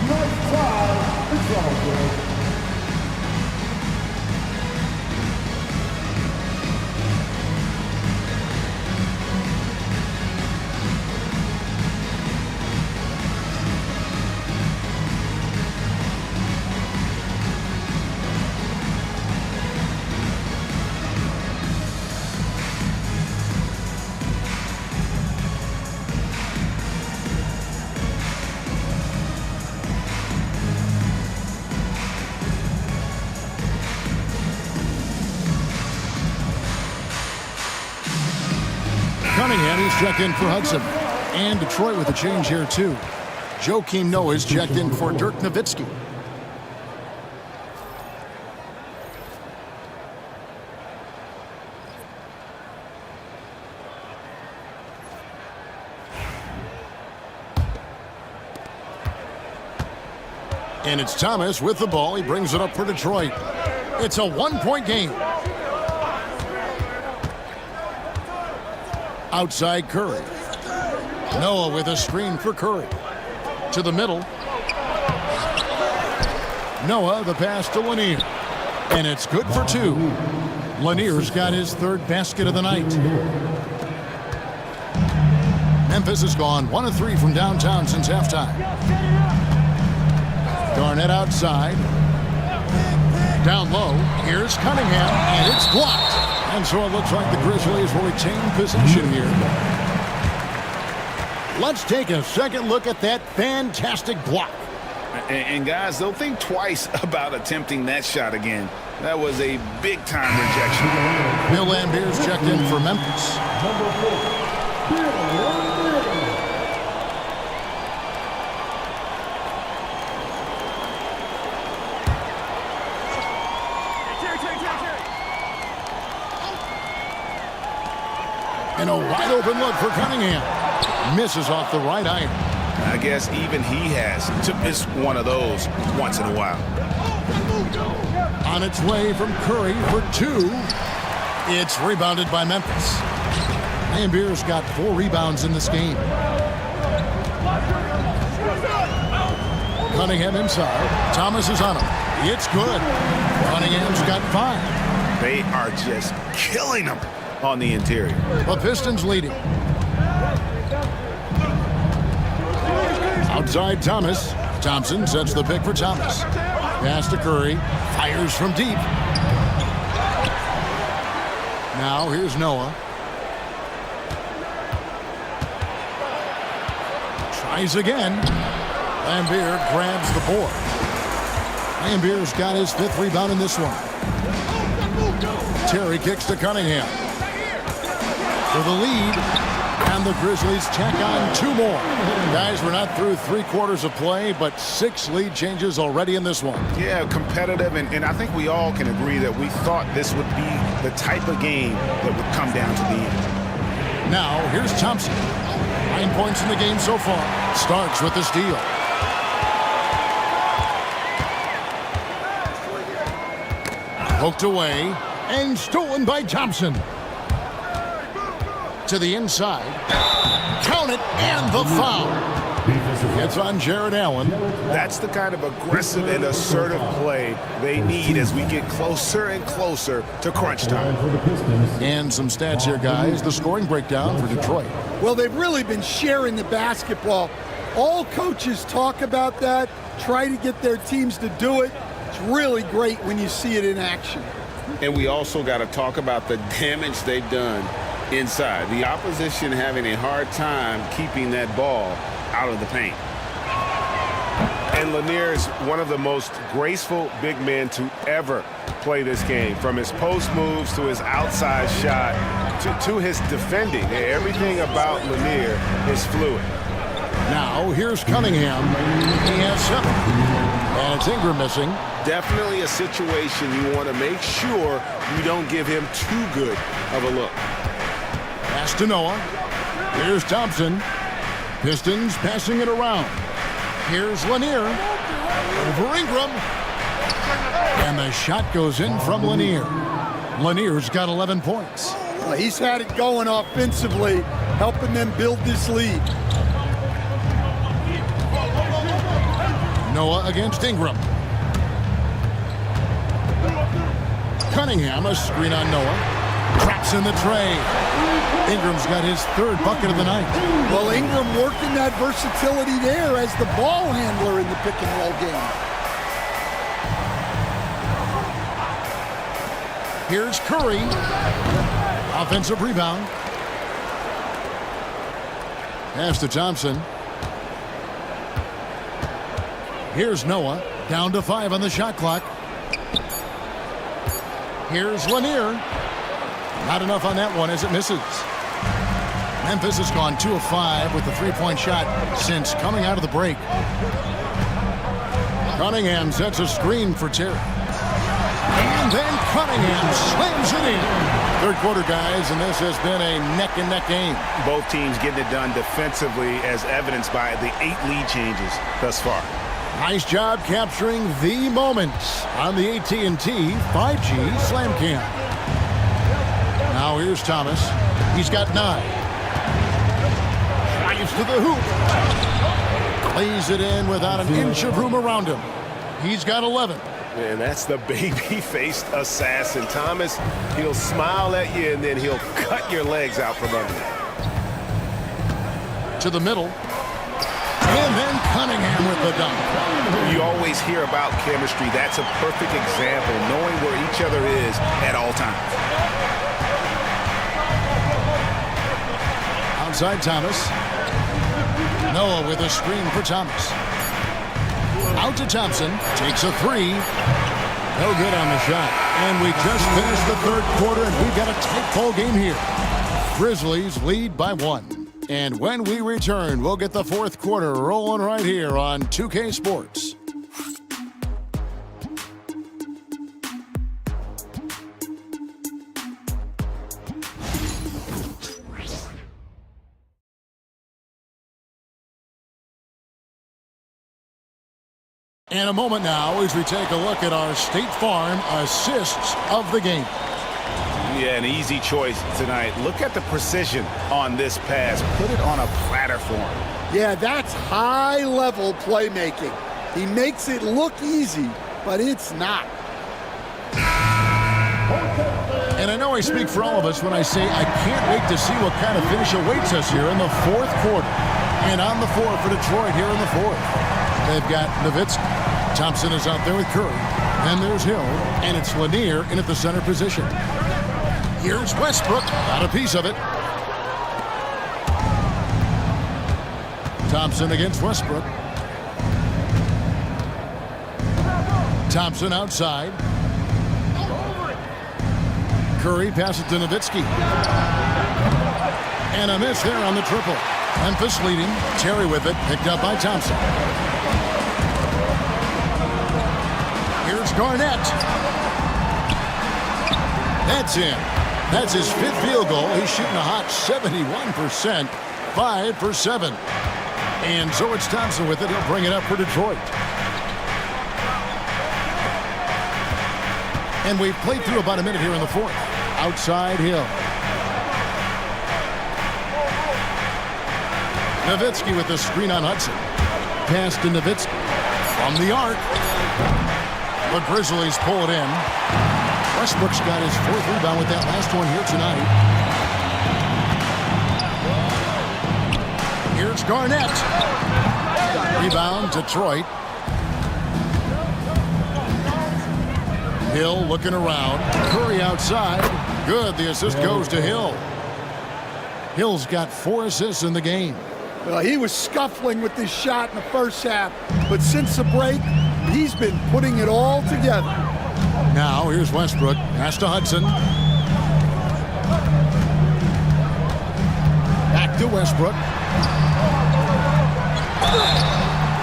Nice try. It's all good. Cunningham, he's checked in for Hudson. And Detroit with a change here, too. Joakim Noah's checked in for Dirk Nowitzki. And it's Thomas with the ball. He brings it up for Detroit. It's a 1-point game. Outside Curry. Noah with a screen for Curry. To the middle. Noah, the pass to Lanier. And it's good for 2. Lanier's got his 3rd basket of the night. Memphis has gone 1 of 3 from downtown since halftime. Garnett outside. Down low, here's Cunningham, and it's blocked. And so it looks like the Grizzlies will retain possession here. Let's take a second look at that fantastic block. And guys, they'll think twice about attempting that shot again. That was a big-time rejection. Bill Laimbeer's checked in for Memphis. Number 4, Bill Laimbeer. And a wide open look for Cunningham. Misses off the right iron. I guess even he has to miss one of those once in a while. On its way from Curry for 2. It's rebounded by Memphis. Laimbeer's got 4 rebounds in this game. Cunningham inside. Thomas is on him. It's good. Cunningham's got 5. They are just killing them on the interior. The Pistons leading. Outside Thomas. Thompson sets the pick for Thomas. Pass to Curry. Fires from deep. Now here's Noah. Tries again. Laimbeer grabs the board. Laimbeer's got his 5th rebound in this one. Terry kicks to Cunningham. For the lead, and the Grizzlies tack on 2 more. Guys, we're not through 3 quarters of play, but 6 lead changes already in this one. Yeah, competitive, and I think we all can agree that we thought this would be the type of game that would come down to the end. Now, here's Thompson. 9 points in the game so far. Starks with the steal. Poked away, and stolen by Thompson. To the inside. Count it, and the foul. It's on Jared Allen. That's the kind of aggressive and assertive play they need as we get closer and closer to crunch time. And some stats here, guys. The scoring breakdown for Detroit. Well, they've really been sharing the basketball. All coaches talk about that, try to get their teams to do it. It's really great when you see it in action. And we also got to talk about the damage they've done inside. The opposition having a hard time keeping that ball out of the paint. And Lanier is one of the most graceful big men to ever play this game. From his post moves to his outside shot to his defending. Everything about Lanier is fluid. Now, here's Cunningham. He has 7. And it's Ingram missing. Definitely a situation you want to make sure you don't give him too good of a look. Pass to Noah. Here's Thompson. Pistons passing it around. Here's Lanier. Over Ingram. And the shot goes in from Lanier. Lanier's got 11 points. Well, he's had it going offensively, helping them build this lead. Noah against Ingram. Cunningham, a screen on Noah. Traps in the tray. Ingram's got his 3rd bucket of the night. Well, Ingram working that versatility there as the ball handler in the pick and roll game. Here's Curry. Offensive rebound. Pass to Thompson. Here's Noah. Down to 5 on the shot clock. Here's Lanier. Not enough on that one as it misses. Memphis has gone 2 of 5 with the 3-point shot since coming out of the break. Cunningham sets a screen for Terry. And then Cunningham slams it in. 3rd quarter, guys, and this has been a neck-and-neck game. Both teams getting it done defensively as evidenced by the 8 lead changes thus far. Nice job capturing the moments on the AT&T 5G Slam Cam. Now here's Thomas. He's got 9. Drives to the hoop. Plays it in without an inch of room around him. He's got 11. Man, that's the baby-faced assassin. Thomas, he'll smile at you, and then he'll cut your legs out from under you. To the middle. And then Cunningham with the dunk. You always hear about chemistry. That's a perfect example, knowing where each other is at all times. Outside Thomas. Noah with a screen for Thomas. Out to Thompson. Takes a three. No good on the shot. And we just finished the third quarter, and we've got a tight ball game here. Grizzlies lead by 1. And when we return, we'll get the fourth quarter rolling right here on 2K Sports. In a moment now, as we take a look at our State Farm assists of the game. Yeah, an easy choice tonight. Look at the precision on this pass. Put it on a platter for him. Yeah, that's high-level playmaking. He makes it look easy, but it's not. And I know I speak for all of us when I say I can't wait to see what kind of finish awaits us here in the fourth quarter. And on the floor for Detroit here in the fourth. They've got Nowitzki. Thompson is out there with Curry. Then there's Hill, and it's Lanier in at the center position. Here's Westbrook. Got a piece of it. Thompson against Westbrook. Thompson outside. Curry passes to Nowitzki. And a miss there on the triple. Memphis leading. Terry with it. Picked up by Thompson. Here's Garnett. That's in. That's his fifth field goal. He's shooting a hot 71%. 5 for 7. And so it's Thompson with it. He'll bring it up for Detroit. And we've played through about a minute here in the fourth. Outside Hill. Nowitzki with the screen on Hudson. Pass to Nowitzki. From the arc. The Grizzlies pull it in. Westbrook's got his fourth rebound with that last one here tonight. Here's Garnett. Rebound, Detroit. Hill looking around. Curry outside. Good. The assist goes to Hill. Hill's got 4 assists in the game. Well, he was scuffling with this shot in the first half, but since the break, he's been putting it all together. Now, here's Westbrook. Pass to Hudson. Back to Westbrook.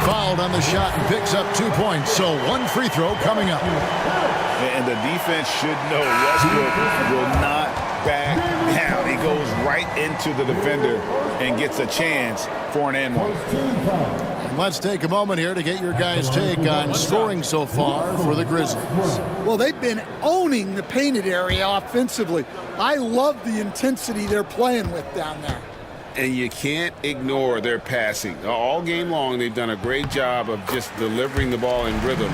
Fouled on the shot and picks up 2 points. So 1 free throw coming up. And the defense should know Westbrook will not back down. He goes right into the defender and gets a chance for an and one. And let's take a moment here to get your guys' take on scoring so far for the Grizzlies. Well, they've been owning the painted area offensively. I love the intensity they're playing with down there. And you can't ignore their passing. All game long, they've done a great job of just delivering the ball in rhythm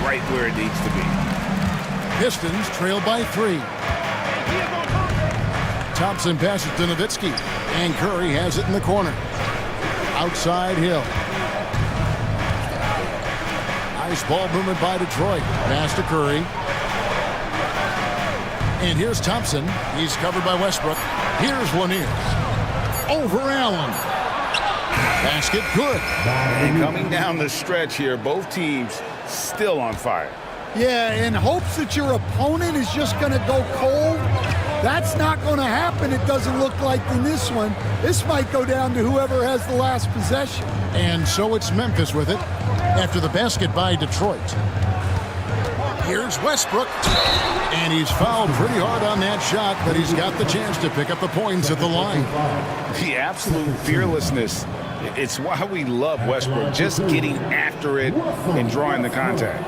right where it needs to be. Pistons trail by 3. Thompson passes to Nowitzki, and Curry has it in the corner. Outside Hill. Nice ball movement by Detroit. Pass to Curry. And here's Thompson. He's covered by Westbrook. Here's Lanier. Over Allen. Basket good. And coming down the stretch here, both teams still on fire. Yeah, in hopes that your opponent is just going to go cold. That's not going to happen, it doesn't look like, in this one. This might go down to whoever has the last possession. And so it's Memphis with it after the basket by Detroit. Here's Westbrook. And he's fouled pretty hard on that shot, but he's got the chance to pick up the points at the line. The absolute fearlessness. It's why we love Westbrook, just getting after it and drawing the contact.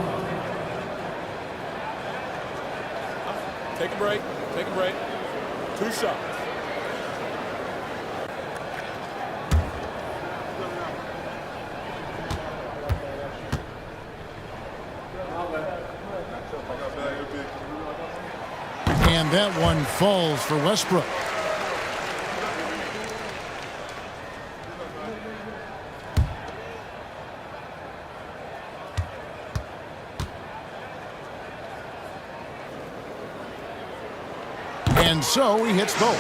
Take a break. Take a break. 2 shots. And that one falls for Westbrook. And so he hits both.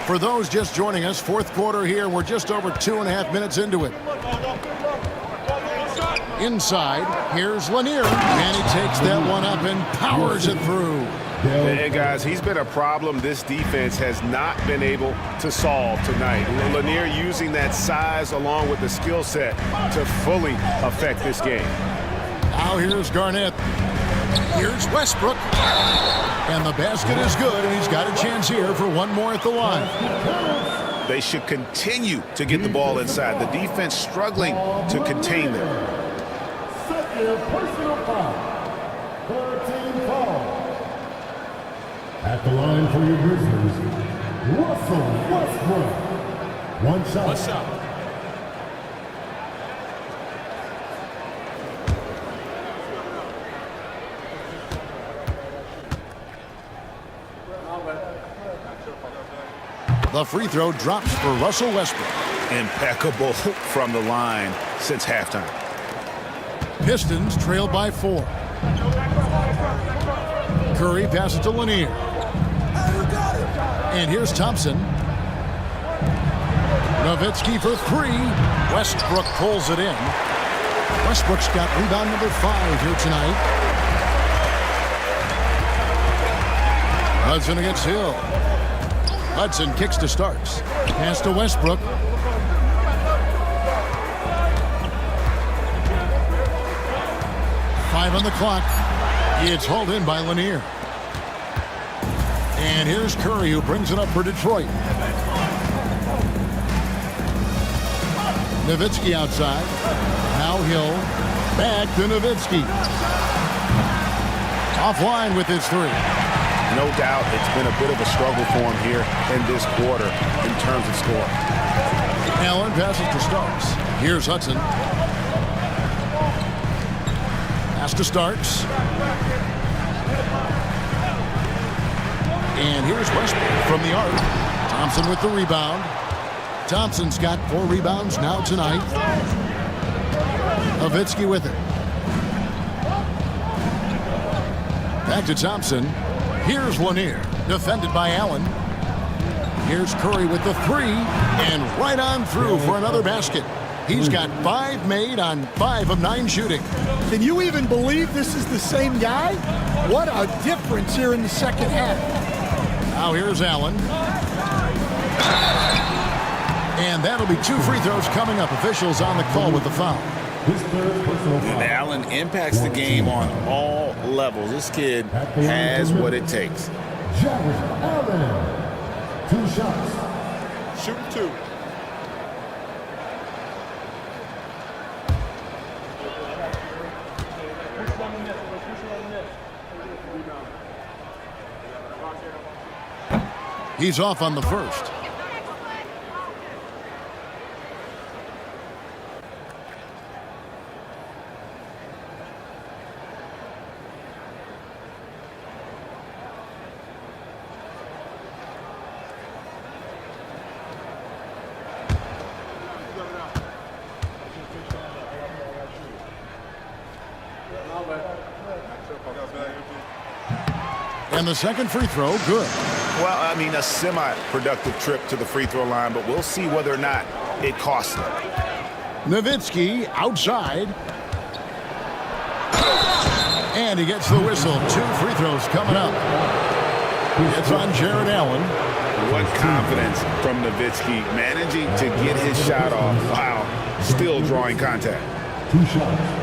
For those just joining us, fourth quarter here. We're just over 2.5 minutes into it. Inside, here's Lanier, and he takes that one up and powers it through. Hey, guys, he's been a problem this defense has not been able to solve tonight. Lanier using that size along with the skill set to fully affect this game. Now here's Garnett. Here's Westbrook. And the basket is good, and he's got a chance here for one more at the line. They should continue to get the ball inside. The defense struggling to contain them. Second personal foul. 13 foul. At the line for your Grizzlies, Russell Westbrook. One shot. One shot. The free throw drops for Russell Westbrook. Impeccable from the line since halftime. Pistons trail by 4. Curry passes to Lanier. And here's Thompson. Nowitzki for 3. Westbrook pulls it in. Westbrook's got rebound number 5 here tonight. Hudson against Hill. Hudson kicks to Starks. Pass to Westbrook. Five on the clock. It's hauled in by Lanier. And here's Curry, who brings it up for Detroit. Nowitzki outside. Now Hill. Back to Nowitzki. Offline with his 3. No doubt it's been a bit of a struggle for him here in this quarter in terms of score. Allen passes to Starks. Here's Hudson. Pass to Starks. And here's Westbrook from the arc. Thompson with the rebound. Thompson's got 4 rebounds now tonight. Nowitzki with it. Back to Thompson. Here's Lanier, defended by Allen. Here's Curry with the 3, and right on through for another basket. He's got 5 made on 5 of 9 shooting. Can you even believe this is the same guy? What a difference here in the second half. Now here's Allen. And that'll be 2 free throws coming up. Officials on the call with the foul. And Allen impacts the game on all levels. This kid has what it takes. Jarrett Allen. 2 shots. Shooting 2. He's off on the first. And the second free throw, good. Well, I mean, a semi-productive trip to the free throw line, but we'll see whether or not it costs him. Nowitzki outside. And he gets the whistle. 2 free throws coming up. It's on Jarrett Allen. What confidence from Nowitzki, managing to get his shot off while still drawing contact. 2 shots.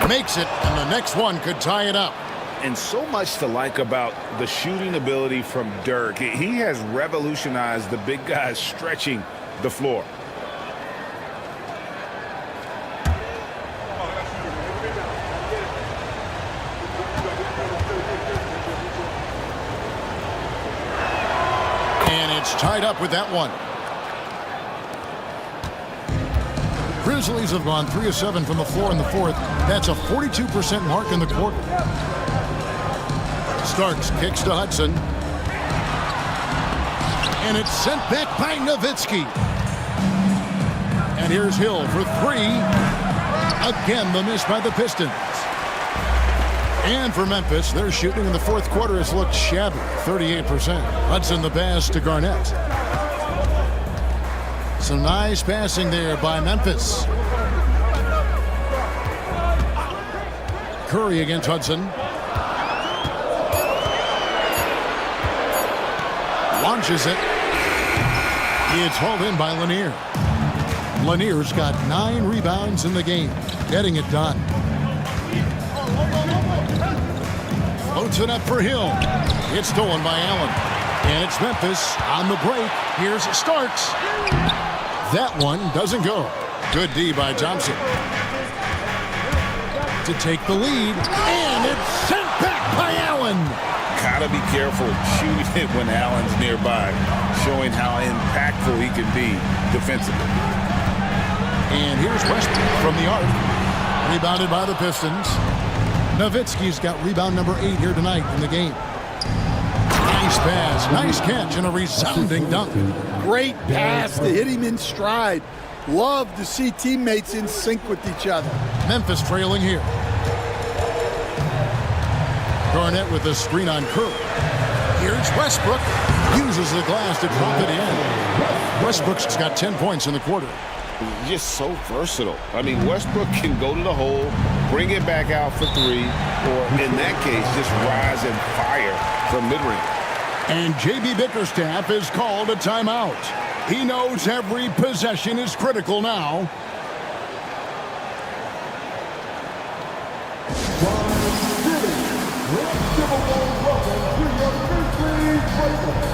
Makes it, and the next one could tie it up. And so much to like about the shooting ability from Dirk. He has revolutionized the big guys stretching the floor. And it's tied up with that one. Grizzlies have gone 3 of 7 from the floor in the fourth. That's a 42% mark in the quarter. Starks kicks to Hudson. And it's sent back by Nowitzki. And here's Hill for three. Again, the miss by the Pistons. And for Memphis, their shooting in the fourth quarter has looked shabby, 38%. Hudson the pass to Garnett. Some nice passing there by Memphis. Curry against Hudson. Launches it. It's hauled in by Lanier. Lanier's got 9 rebounds in the game, getting it done. Loads it up for Hill. It's stolen by Allen. And it's Memphis on the break. Here's Starks. That one doesn't go. Good D by Thompson. To take the lead. And it's sent back by Allen. Gotta be careful shooting it when Allen's nearby, showing how impactful he can be defensively. And here's Westbrook from the arc. Rebounded by the Pistons. Nowitzki's got rebound number 8 here tonight in the game. Nice pass, nice catch, and a resounding dunk. Great pass to hit him in stride. Love to see teammates in sync with each other. Memphis trailing here. Garnett with the screen on Curry. Here's Westbrook. Uses the glass to drop it in. Westbrook's got 10 points in the quarter. He's just so versatile. I mean, Westbrook can go to the hole, bring it back out for 3, or in that case, just rise and fire from mid-range. And J.B. Bickerstaff is called a timeout. He knows every possession is critical now. Let's give a warm welcome to your Grizzlies Breakers.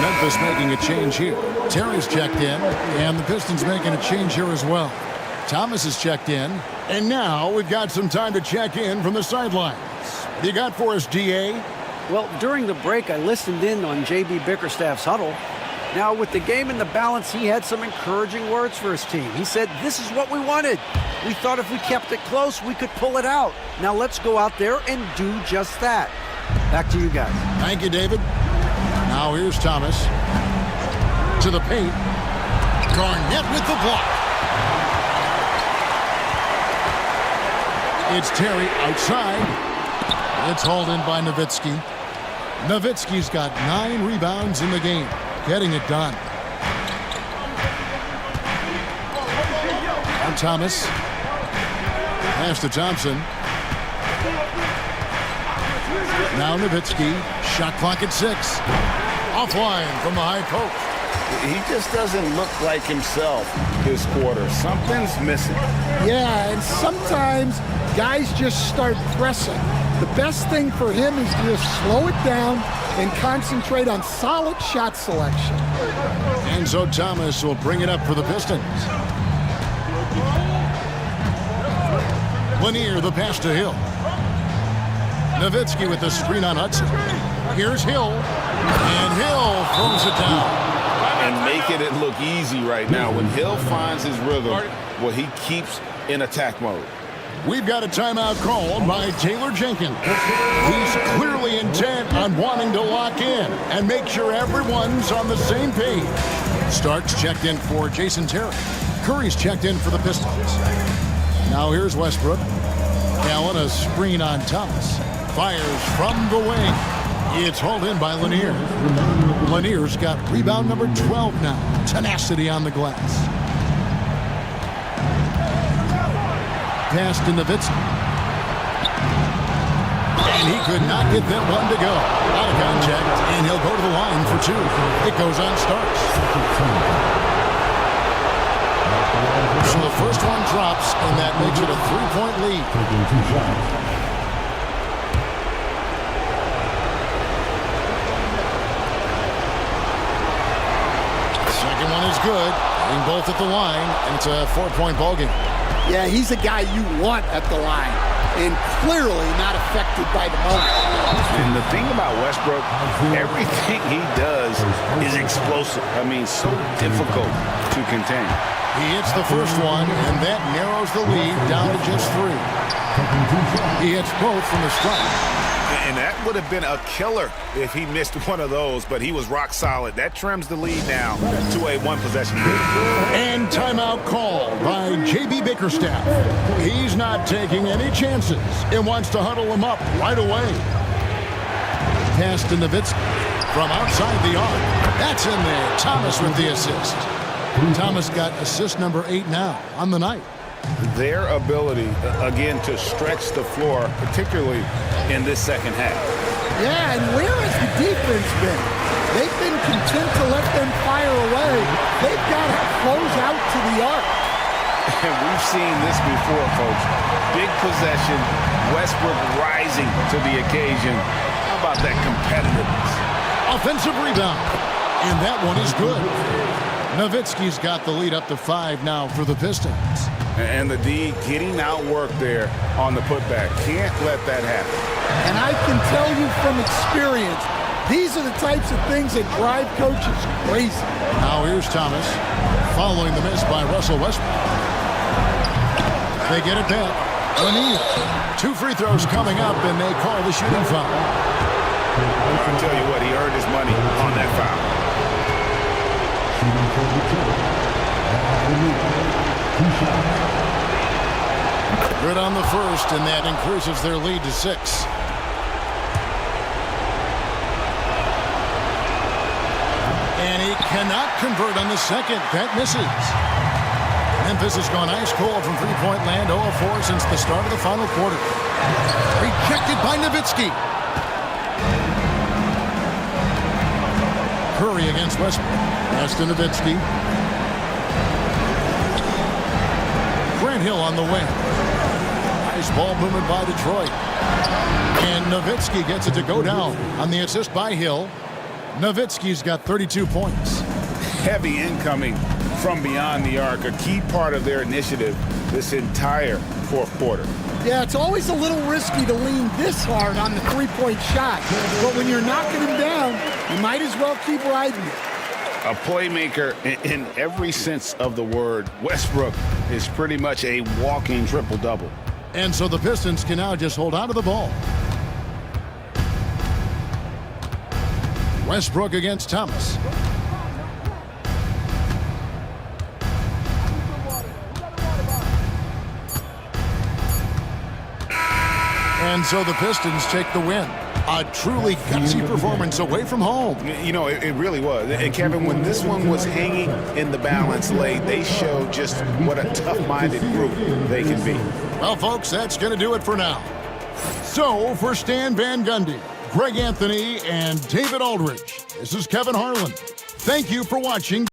Memphis making a change here. Terry's checked in, and the Pistons making a change here as well. Thomas is checked in, and now we've got some time to check in from the sidelines. You got for us, DA? Well, during the break, I listened in on J.B. Bickerstaff's huddle. Now, with the game in the balance, he had some encouraging words for his team. He said, this is what we wanted. We thought if we kept it close, we could pull it out. Now let's go out there and do just that. Back to you guys. Thank you, David. Now here's Thomas. To the paint. Garnett with the block. It's Terry outside. It's hauled in by Nowitzki. Nowitzki's got 9 rebounds in the game, getting it done. On Thomas. Pass to Thompson. Now Nowitzki. Shot clock at 6. Offline from the high post. He just doesn't look like himself this quarter. Something's missing. Yeah, and sometimes guys just start pressing. The best thing for him is to just slow it down and concentrate on solid shot selection. And so Thomas will bring it up for the Pistons. Lanier, the pass to Hill. Nowitzki with the screen on Hudson. Here's Hill. And Hill throws it down. And making it look easy right now. When Hill finds his rhythm, well, he keeps in attack mode. We've got a timeout called by Taylor Jenkins. He's clearly intent on wanting to lock in and make sure everyone's on the same page. Starks checked in for Jason Terry. Curry's checked in for the Pistons. Now here's Westbrook. Allen, a screen on Thomas. Fires from the wing. It's hauled in by Lanier. Lanier's got rebound number 12 now. Tenacity on the glass. Pass to Nowitzki. And he could not get that one to go. Out of contact, and he'll go to the line for 2. It goes on Starks. So the first one drops, and that makes it a 3-point lead. Taking 2 shots. Second one is good. Hitting both at the line, and it's a 4-point ball game. Yeah, he's a guy you want at the line, and clearly not affected by the moment. And the thing about Westbrook, everything he does is explosive. I mean, so difficult to contain. He hits the first one, and that narrows the lead down to just 3. He hits both from the stripe. And that would have been a killer if he missed one of those, but he was rock solid. That trims the lead now to a 1-possession game. And timeout called by J.B. Bickerstaff. He's not taking any chances and wants to huddle him up right away. Pass to Nowitzki from outside the arc. That's in there. Thomas with the assist. Thomas got assist number 8 now on the night. Their ability, again, to stretch the floor, particularly in this second half. Yeah, and where has the defense been? They've been content to let them fire away. They've got to close out to the arc. And we've seen this before, folks. Big possession, Westbrook rising to the occasion. How about that competitiveness? Offensive rebound. And that one is good. Nowitzki's got the lead up to 5 now for the Pistons. And the D getting outworked there on the putback. Can't let that happen. And I can tell you from experience, these are the types of things that drive coaches crazy. Now here's Thomas following the miss by Russell Westbrook. They get it back. O'Neal. 2 free throws coming up, and they call the shooting foul. I tell you what, he earned his money on that foul. Good on the first, and that increases their lead to 6. And he cannot convert on the second. That misses. Memphis has gone ice cold from three-point land, 0 of 4 since the start of the final quarter. Rejected by Nowitzki. Curry against Westbrook. Pass to Nowitzki. Grant Hill on the wing. Nice ball movement by Detroit. And Nowitzki gets it to go down on the assist by Hill. Nowitzki's got 32 points. Heavy incoming from beyond the arc, a key part of their initiative this entire fourth quarter. Yeah, it's always a little risky to lean this hard on the three-point shot. But when you're knocking him down, you might as well keep riding it. A playmaker in every sense of the word. Westbrook is pretty much a walking triple-double. And so the Pistons can now just hold on to the ball. Westbrook against Thomas. And so the Pistons take the win. A truly gutsy performance away from home. You know, it really was. And Kevin, when this one was hanging in the balance late, they showed just what a tough-minded group they can be. Well, folks, that's going to do it for now. So, for Stan Van Gundy, Greg Anthony, and David Aldridge, this is Kevin Harlan. Thank you for watching.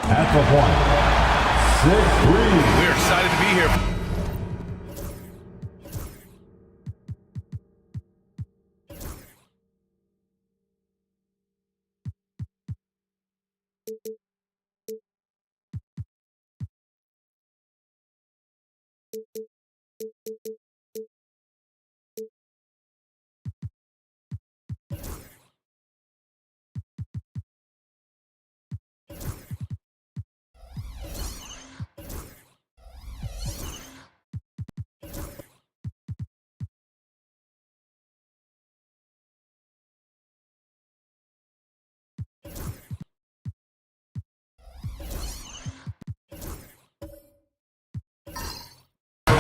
At the point, 6-3. We're excited to be here.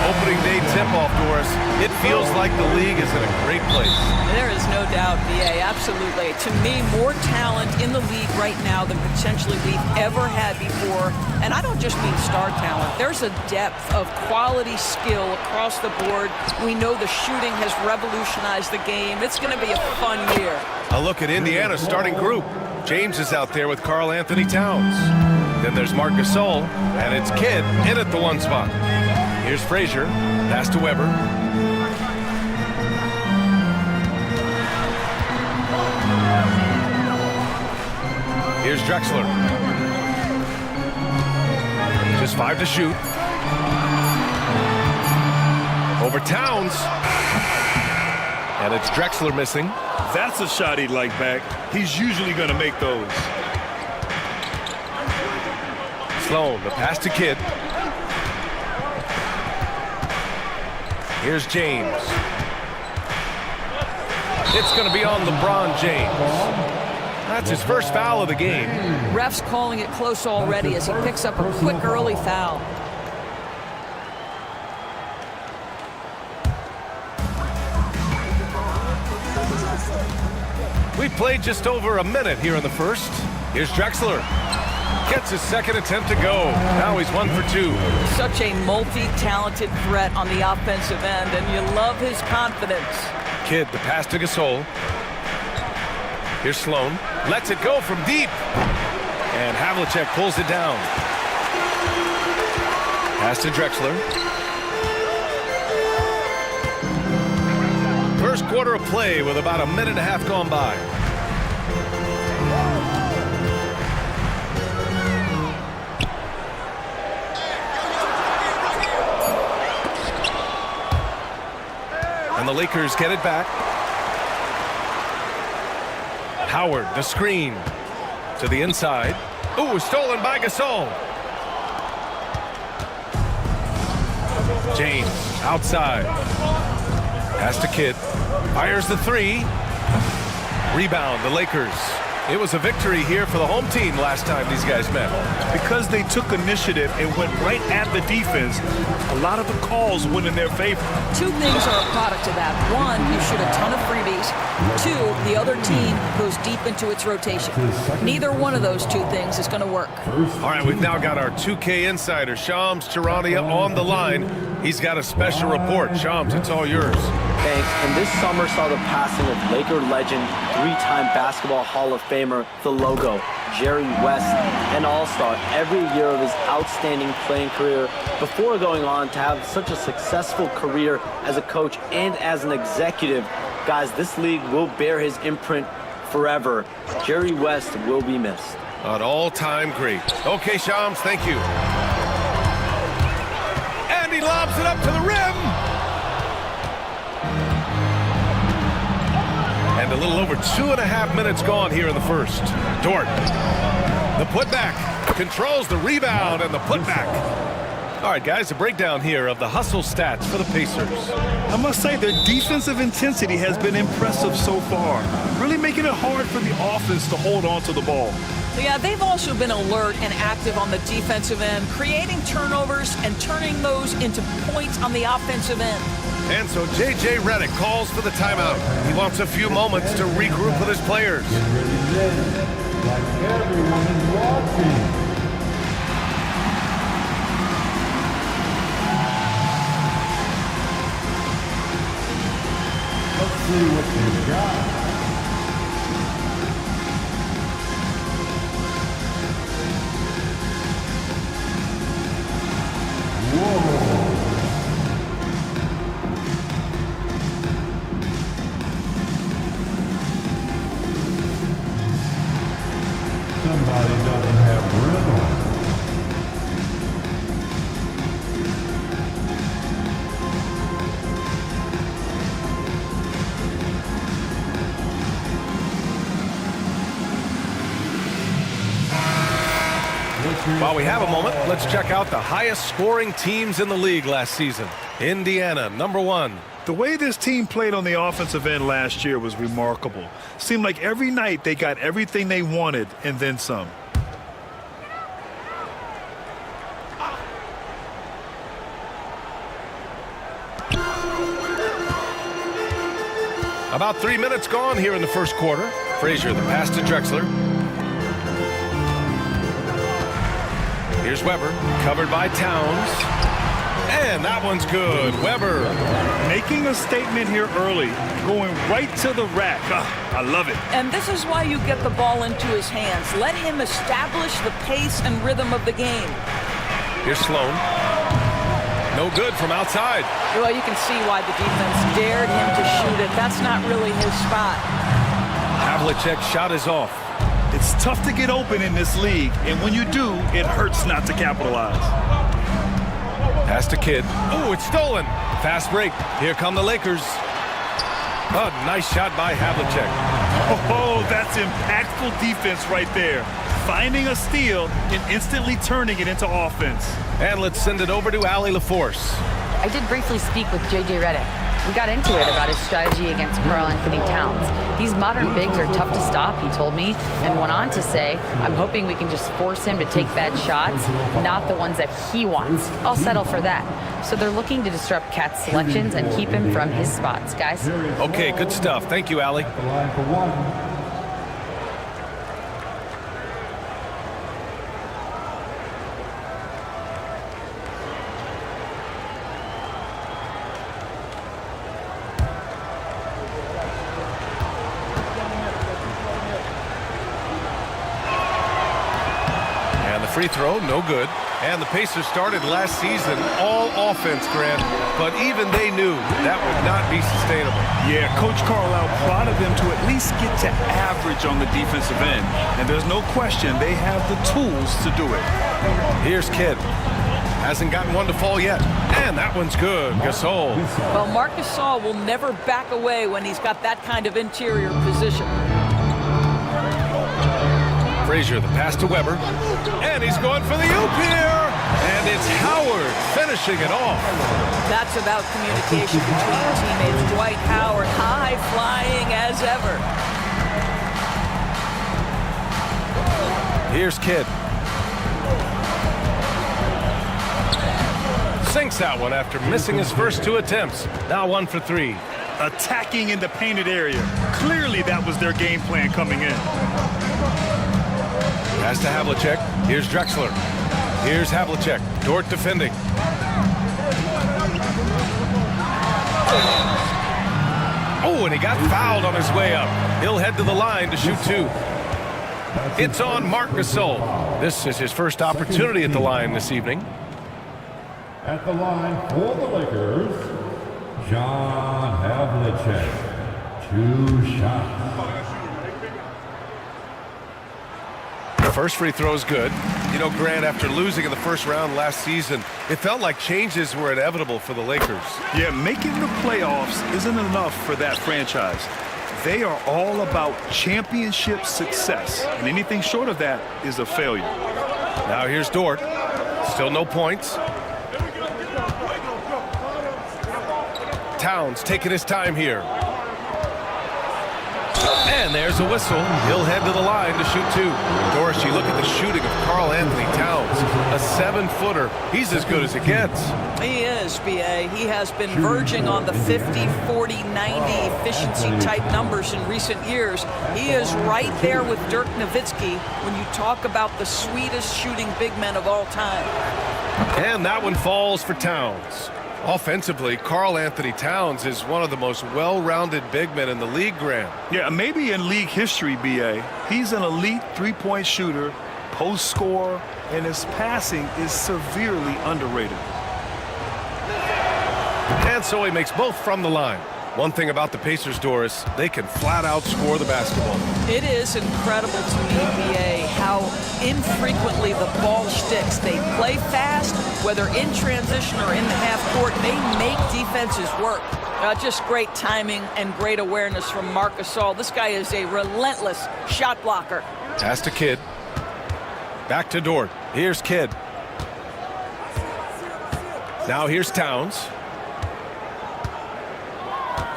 Opening day tip-off, Doris. It feels like the league is in a great place. There is no doubt, VA, absolutely. To me, more talent in the league right now than potentially we've ever had before. And I don't just mean star talent. There's a depth of quality skill across the board. We know the shooting has revolutionized the game. It's going to be a fun year. A look at Indiana's starting group. James is out there with Karl Anthony Towns. Then there's Marc Gasol, and it's Kidd in at the 1 spot. Here's Frazier, pass to Weber. Here's Drexler. Just 5 to shoot. Over Towns. And it's Drexler missing. That's a shot he'd like back. He's usually going to make those. Sloan, the pass to Kidd. Here's James. It's going to be on LeBron James. That's his first foul of the game. Refs calling it close already as he picks up a quick early foul. We played just over a minute here in the first. Here's Drexler. Gets his second attempt to go. Now he's 1 for 2. Such a multi-talented threat on the offensive end, and you love his confidence. Kidd, the pass to Gasol. Here's Sloan. Lets it go from deep. And Havlicek pulls it down. Pass to Drexler. First quarter of play with about a minute and a half gone by. And the Lakers get it back. Howard, the screen to the inside. Ooh, stolen by Gasol. James outside. Pass to Kidd. Fires the 3. Rebound, the Lakers. It was a victory here for the home team last time these guys met. Because they took initiative and went right at the defense, a lot of the calls went in their favor. Two things are a product of that. One, you shoot a ton of freebies. Two, the other team goes deep into its rotation. Neither one of those two things is going to work. All right, we've now got our 2K insider, Shams Charania, on the line. He's got a special report. Shams, it's all yours. Thanks. And this summer saw the passing of Laker legend, three-time Basketball Hall of Famer, the logo, Jerry West, an all-star every year of his outstanding playing career before going on to have such a successful career as a coach and as an executive. Guys, this league will bear his imprint forever. Jerry West will be missed. An all-time great. Okay, Shams, thank you. And he lobs it up to the rim. And a little over 2.5 minutes gone here in the first. Dort, the putback, controls the rebound and the putback. All right, guys, a breakdown here of the hustle stats for the Pacers. I must say their defensive intensity has been impressive so far, really making it hard for the offense to hold on to the ball. Yeah, they've also been alert and active on the defensive end, creating turnovers and turning those into points on the offensive end. And so J.J. Redick calls for the timeout. He wants a few moments to regroup with his players. Like everyone is watching. Let's see what they've got. Whoa. Somebody doesn't have rhythm. While we have a moment, let's check out the highest scoring teams in the league last season. Indiana, number 1. The way this team played on the offensive end last year was remarkable. Seemed like every night they got everything they wanted and then some. About 3 minutes gone here in the first quarter. Frazier, the pass to Drexler. Here's Weber, covered by Towns. And that one's good. Weber. Making a statement here early, going right to the rack. I love it. And this is why you get the ball into his hands. Let him establish the pace and rhythm of the game. Here's Sloan. No good from outside. Well, you can see why the defense dared him to shoot it. That's not really his spot. Havlicek's shot is off. It's tough to get open in this league, and when you do, it hurts not to capitalize. Pass to Kidd. Oh, it's stolen. Fast break. Here come the Lakers. A nice shot by Havlicek. Oh, that's impactful defense right there. Finding a steal and instantly turning it into offense. And let's send it over to Allie LaForce. I did briefly speak with J.J. Redick. We got into it about his strategy against Karl Anthony Towns. These modern bigs are tough to stop, he told me, and went on to say, I'm hoping we can just force him to take bad shots, not the ones that he wants. I'll settle for that. So they're looking to disrupt Cat's selections and keep him from his spots, guys. Okay, good stuff. Thank you, Allie. Free throw, no good. And the Pacers started last season all offense, Grant, but even they knew that would not be sustainable. Yeah, Coach Carlisle prodded them to at least get to average on the defensive end. And there's no question they have the tools to do it. Here's Kidd. Hasn't gotten one to fall yet. And that one's good. Gasol. Well, Marc Gasol will never back away when he's got that kind of interior position. Frazier, the pass to Weber. And he's going for the oop here. And it's Howard finishing it off. That's about communication between the teammates. Dwight Howard, high flying as ever. Here's Kidd. Sinks that one after missing his first 2 attempts. Now 1 for 3. Attacking in the painted area. Clearly that was their game plan coming in. Pass to Havlicek. Here's Drexler. Here's Havlicek. Dort defending. Oh, and he got fouled on his way up. He'll head to the line to shoot 2. It's on Marc Gasol. This is his first opportunity at the line this evening. At the line for the Lakers, John Havlicek. 2 shots. The first free throw is good. You know, Grant, after losing in the first round last season, it felt like changes were inevitable for the Lakers. Yeah, making the playoffs isn't enough for that franchise. They are all about championship success, and anything short of that is a failure. Now here's Dort. Still no points. Towns taking his time here. And there's a whistle. He'll head to the line to shoot 2. Doris, you look at the shooting of Karl Anthony Towns. A 7-footer. He's as good as it gets. He is, B.A. He has been verging on the 50, 40, 90 efficiency type numbers in recent years. He is right there with Dirk Nowitzki when you talk about the sweetest shooting big men of all time. And that one falls for Towns. Offensively, Karl Anthony Towns is one of the most well-rounded big men in the league, Graham. Yeah, maybe in league history, B.A. He's an elite three-point shooter, post scorer, and his passing is severely underrated. And so he makes both from the line. One thing about the Pacers, Doris, they can flat out score the basketball. It is incredible to me, B.A., how infrequently the ball sticks. They play fast, whether in transition or in the half court. They make defenses work. Just great timing and great awareness from Marc Gasol. This guy is a relentless shot blocker. Pass to Kidd. Back to Dort. Here's Kidd. Now here's Towns.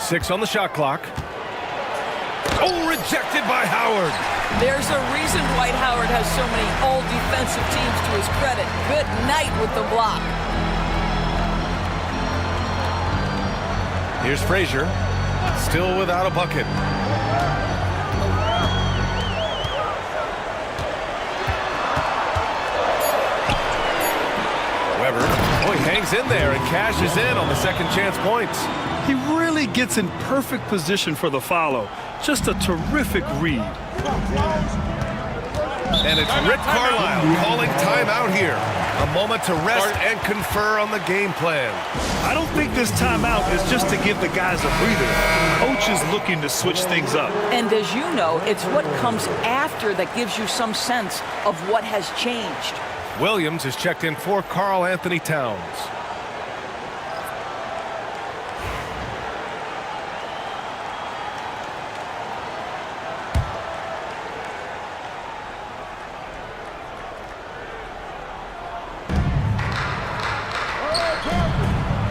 6 on the shot clock. Oh, rejected by Howard. There's a reason Dwight Howard has so many all-defensive teams to his credit. Good night with the block. Here's Frazier. Still without a bucket. Weber. Oh, he hangs in there and cashes in on the second chance points. He really gets in perfect position for the follow. Just a terrific read. And it's Rick Carlisle calling timeout here. A moment to rest and confer on the game plan. I don't think this timeout is just to give the guys a breather. Coach is looking to switch things up. And as you know, it's what comes after that gives you some sense of what has changed. Williams is checked in for Karl Anthony Towns.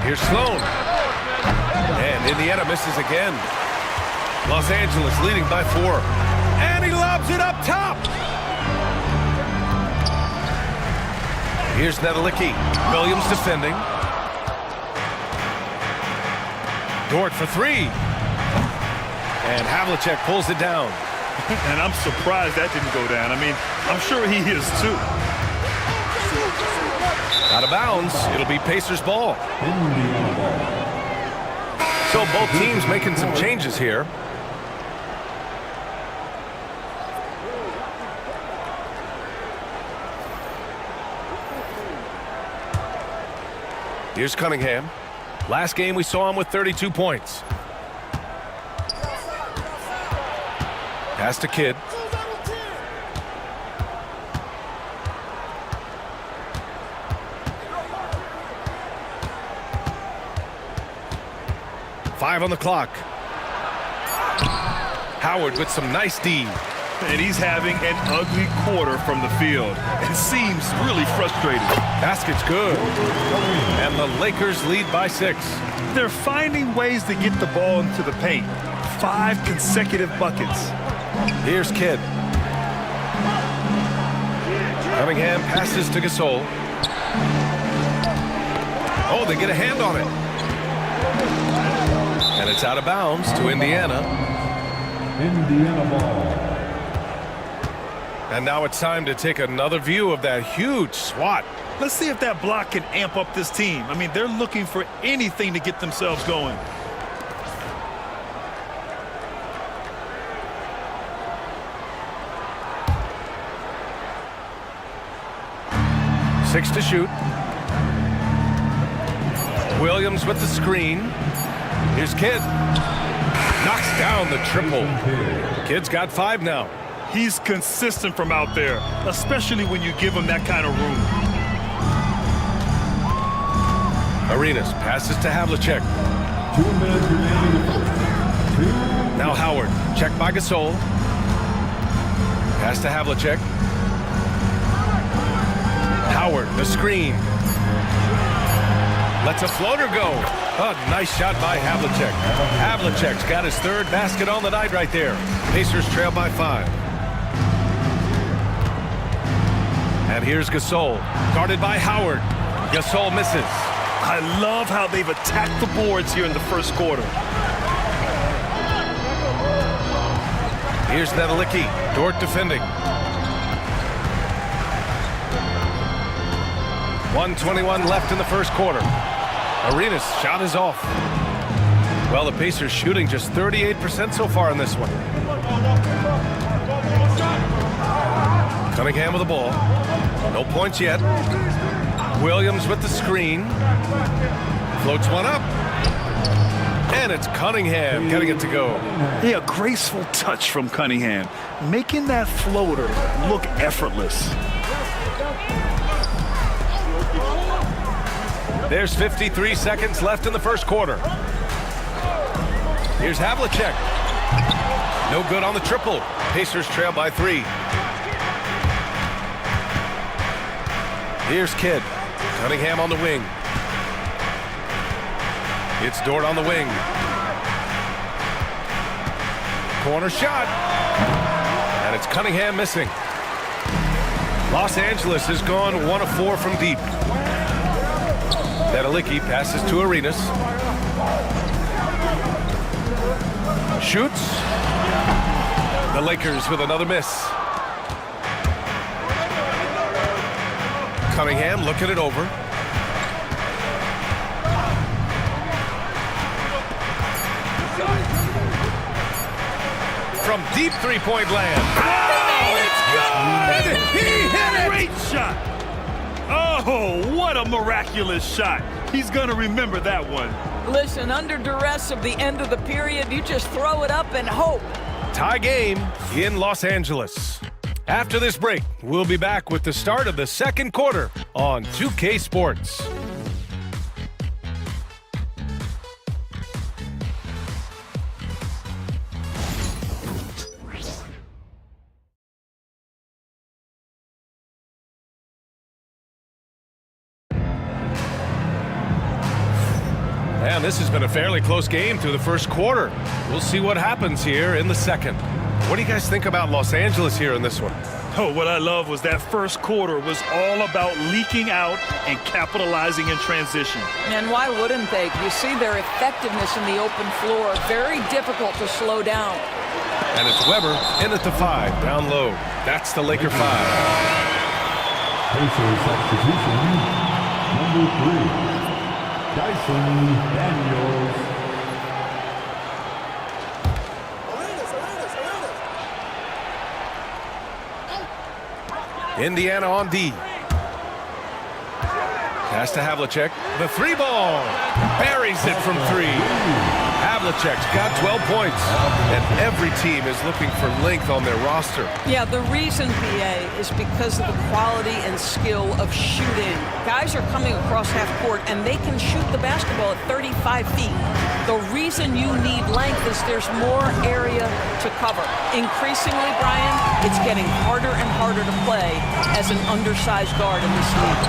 Here's Sloan. And Indiana misses again. Los Angeles leading by 4. And he lobs it up top. Here's Nedelicki. Williams defending. Dort for 3. And Havlicek pulls it down. And I'm surprised that didn't go down. I mean, I'm sure he is too. Out of bounds. It'll be Pacers ball. So both teams making some changes here. Here's Cunningham. Last game we saw him with 32 points. Pass to Kidd. Five on the clock. Howard with some nice D. And he's having an ugly quarter from the field. It seems really frustrated. Basket's good. And the Lakers lead by 6. They're finding ways to get the ball into the paint. 5 consecutive buckets. Here's Kidd. Cunningham passes to Gasol. Oh, they get a hand on it. And it's out of bounds to Indiana. Indiana ball. And now it's time to take another view of that huge swat. Let's see if that block can amp up this team. I mean, they're looking for anything to get themselves going. Six to shoot. Williams with the screen. Here's Kidd. Knocks down the triple. Kidd's got 5 now. He's consistent from out there, especially when you give him that kind of room. Arenas passes to Havlicek. 2 minutes remaining in the first. Now Howard. Check by Gasol. Pass to Havlicek. Howard, the screen. Lets a floater go. Oh, nice shot by Havlicek. Havlicek's got his 3rd basket on the night right there. Pacers trail by 5. And here's Gasol, guarded by Howard. Gasol misses. I love how they've attacked the boards here in the first quarter. Here's Nedelicki. Dort defending. 1:21 left in the first quarter. Arenas' shot is off. Well, the Pacers shooting just 38% so far in this one. Cunningham with the ball. No points yet. Williams with the screen. Floats one up. And it's Cunningham getting it to go. Yeah, a graceful touch from Cunningham, making that floater look effortless. There's 53 seconds left in the first quarter. Here's Havlicek. No good on the triple. Pacers trail by 3. Here's Kidd. Cunningham on the wing. It's Dort on the wing. Corner shot. And it's Cunningham missing. Los Angeles has gone 1 of 4 from deep. Nedelicki passes to Arenas. Shoots. The Lakers with another miss. Cunningham looking it over. From deep 3-point land. Oh, it's good! He hit it! Great shot! Oh, what a miraculous shot. He's going to remember that one. Listen, under duress of the end of the period, you just throw it up and hope. Tie game in Los Angeles. After this break, we'll be back with the start of the second quarter on 2K Sports. And this has been a fairly close game through the first quarter. We'll see what happens here in the second. What do you guys think about Los Angeles here in this one? Oh, what I love was that first quarter was all about leaking out and capitalizing in transition. And why wouldn't they? You see their effectiveness in the open floor. Very difficult to slow down. And it's Weber in at the 5, down low. That's the Laker 5. Pacers substitution, number 3. Dyson Daniels. Indiana on D. Pass to Havlicek. The 3-ball. Buries it from 3. Havlicek's got 12 points. And every team is looking for length on their roster. Yeah, the reason, BA, is because of the quality and skill of shooting. Guys are coming across half court, and they can shoot the basketball at 35 feet. The reason you need length is there's more area to cover. Increasingly, Brian, it's getting harder and harder to play as an undersized guard in this league.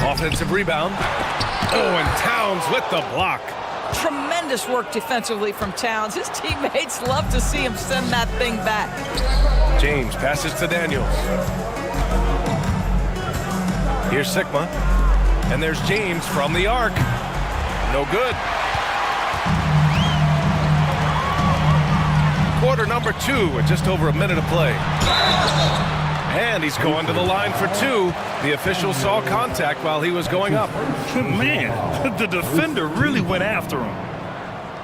Offensive rebound. Oh, and Towns with the block. Tremendous work defensively from Towns. His teammates love to see him send that thing back. James passes to Daniels. Here's Sikma. And there's James from the arc. No good. Quarter number 2 with just over a minute of play. And he's going to the line for 2. The official saw contact while he was going up. Man, the defender really went after him.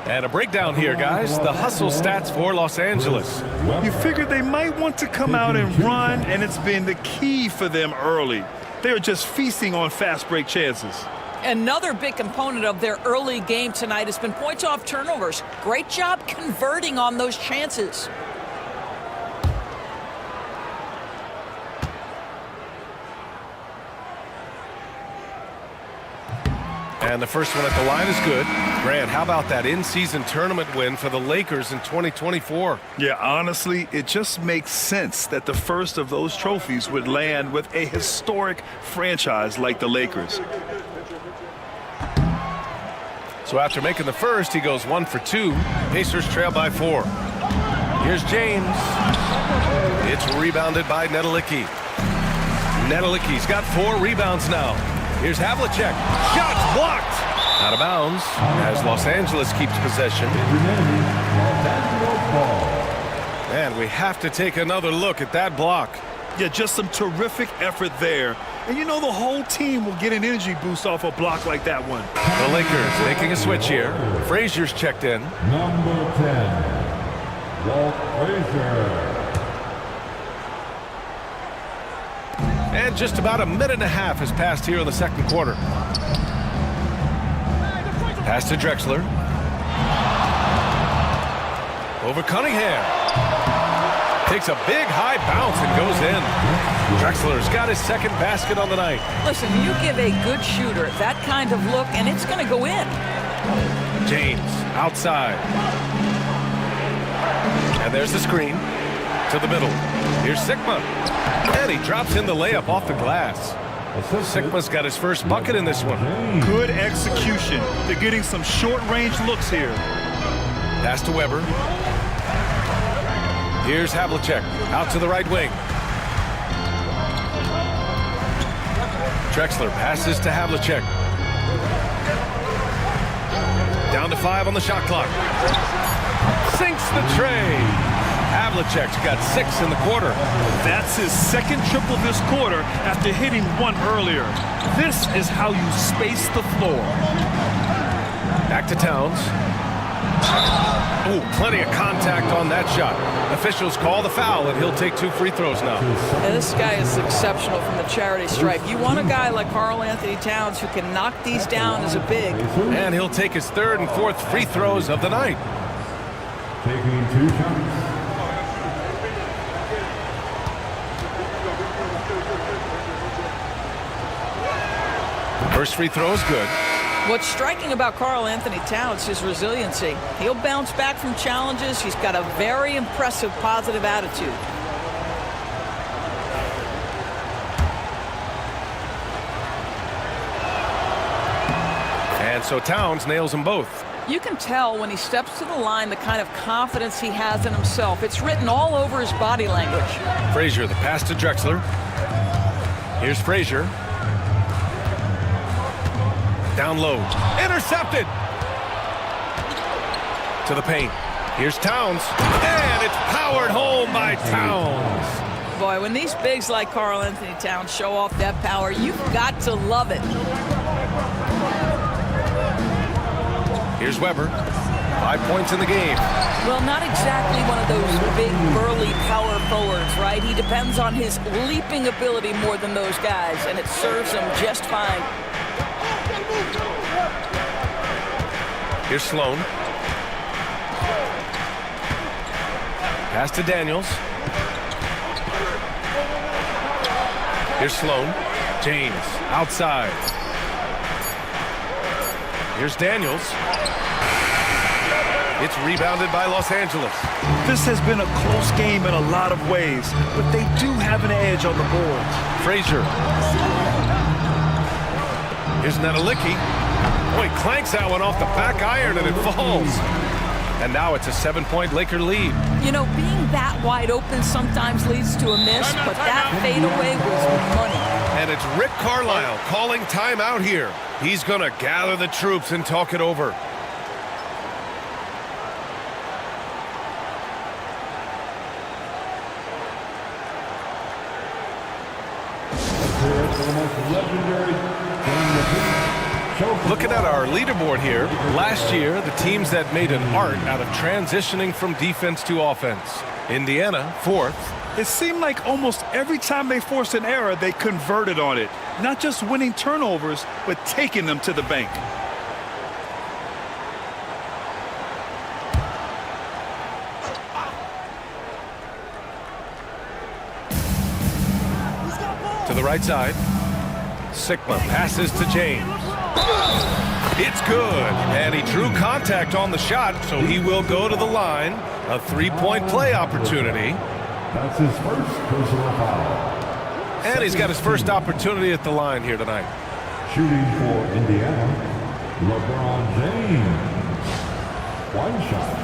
And a breakdown here, guys. The hustle stats for Los Angeles. You figured they might want to come out and run, and it's been the key for them early. They're just feasting on fast break chances. Another big component of their early game tonight has been points off turnovers. Great job converting on those chances. And the first one at the line is good. Grant, how about that in-season tournament win for the Lakers in 2024? Yeah, honestly, it just makes sense that the first of those trophies would land with a historic franchise like the Lakers. So after making the first, he goes 1 for 2. Pacers trail by 4. Here's James. It's rebounded by Nedelicki. Nedelicki's got 4 rebounds now. Here's Havlicek. Shots blocked. Out of bounds as Los Angeles keeps possession. And we have to take another look at that block. Yeah, just some terrific effort there. And you know the whole team will get an energy boost off a block like that one. The Lakers making a switch here. Frazier's checked in. Number 10, Walt Frazier. And just about a minute and a half has passed here in the second quarter. Pass to Drexler. Over Cunningham. Takes a big high bounce and goes in. Drexler's got his second basket on the night. Listen, you give a good shooter that kind of look, and it's going to go in. James outside. And there's the screen to the middle. Here's Sikma. And he drops in the layup off the glass. Sikma's got his first bucket in this one. Good execution. They're getting some short-range looks here. Pass to Weber. Here's Havlicek out to the right wing. Drexler passes to Havlicek. Down to 5 on the shot clock. Sinks the tray. Havlicek's got 6 in the quarter. That's his second triple this quarter after hitting 1 earlier. This is how you space the floor. Back to Towns. Oh, plenty of contact on that shot. Officials call the foul, and he'll take 2 free throws now. And this guy is exceptional from the charity stripe. You want a guy like Karl-Anthony Towns who can knock these down as a big. And he'll take his 3rd and 4th free throws of the night. Taking 2 shots. First free throw is good. What's striking about Karl-Anthony Towns is his resiliency. He'll bounce back from challenges. He's got a very impressive positive attitude. And so Towns nails them both. You can tell when he steps to the line the kind of confidence he has in himself. It's written all over his body language. Frazier, the pass to Drexler. Here's Frazier. Down low. Intercepted. To the paint. Here's Towns. And it's powered home by Towns. Boy, when these bigs like Karl-Anthony Towns show off that power, you've got to love it. Here's Weber. 5 points in the game. Well, not exactly one of those big, burly power forwards, right? He depends on his leaping ability more than those guys, and it serves him just fine. Here's Sloan. Pass to Daniels. Here's Sloan. James outside. Here's Daniels. It's rebounded by Los Angeles. This has been a close game in a lot of ways, but they do have an edge on the board. Frazier. Here's Nedelicki. Oh, he clanks that one off the back iron and it falls. And now it's a 7-point Laker lead. You know, being that wide open sometimes leads to a miss, but that fadeaway was money. And it's Rick Carlisle calling timeout here. He's going to gather the troops and talk it over. Looking at our leaderboard here, last year, the teams that made an art out of transitioning from defense to offense. Indiana, 4th. It seemed like almost every time they forced an error, they converted on it. Not just winning turnovers, but taking them to the bank. To the right side. Sigma passes to James. It's good. And he drew contact on the shot, so he will go to the line. A three-point play opportunity. That's his first personal foul. And he's got his first opportunity at the line here tonight. Shooting for Indiana, LeBron James. One shot.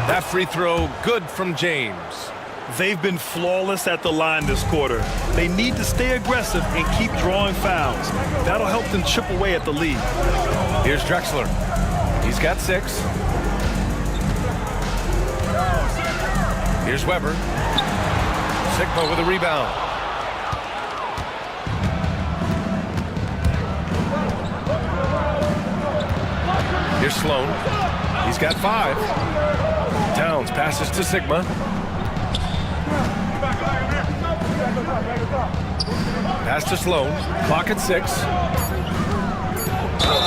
That free throw, good from James. They've been flawless at the line this quarter. They need to stay aggressive and keep drawing fouls. That'll help them chip away at the lead. Here's Drexler. He's got 6. Here's Weber. Sigma with a rebound. Here's Sloan. He's got 5. Towns passes to Sigma. Pass to Sloan. Clock at 6.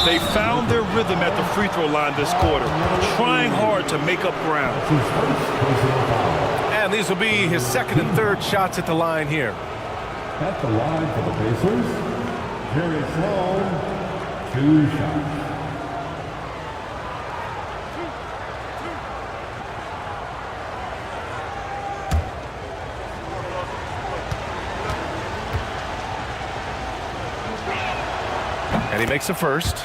They found their rhythm at the free throw line this quarter, trying hard to make up ground. And these will be his second and third shots at the line here. At the line for the Pacers, Jerry Sloan, 2 shots. And he makes the first.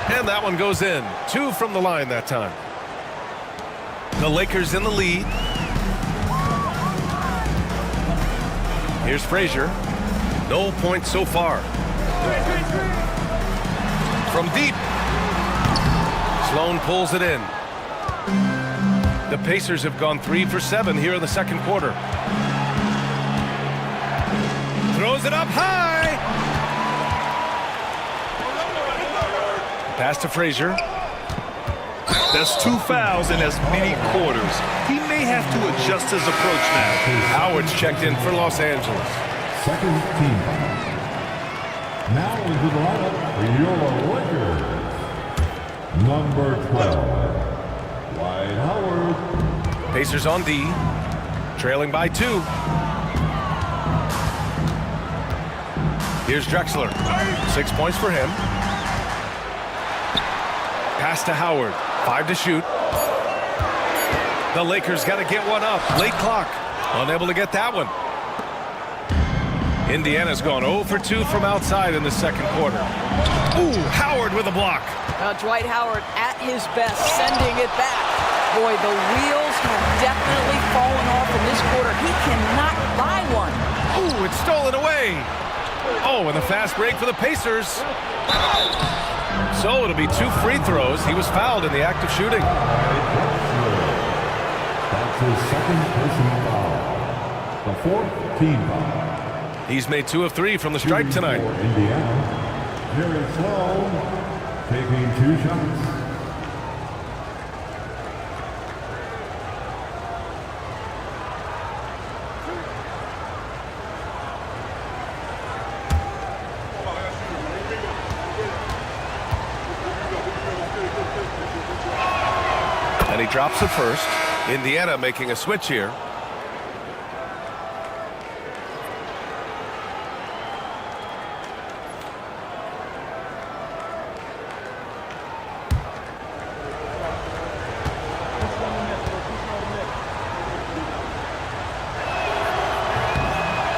And that one goes in. 2 from the line that time. The Lakers in the lead. Here's Frazier. No points so far. From deep. Sloan pulls it in. The Pacers have gone 3 for 7 here in the second quarter. Throws it up high. Pass to Frazier. That's 2 fouls in as many quarters. He may have to adjust his approach now. Howard's checked in for Los Angeles. Second team foul. Now into the lineup for your Lakers. Number 12, Dwight Howard. Pacers on D, trailing by 2. Here's Drexler. 6 points for him. Pass to Howard. 5 to shoot. The Lakers got to get one up. Late clock. Unable to get that one. Indiana's gone 0 for 2 from outside in the second quarter. Ooh, Howard with a block. Dwight Howard at his best, sending it back. Boy, the wheels have definitely fallen off in this quarter. He cannot buy one. Ooh, it's stolen away. Oh, and the fast break for the Pacers. So it'll be 2 free throws. He was fouled in the act of shooting. That's his second personal foul. The 4th team foul. He's made 2 of 3 from the stripe tonight. For Indiana, Jerry Sloan taking 2 shots. And he drops it first. Indiana making a switch here.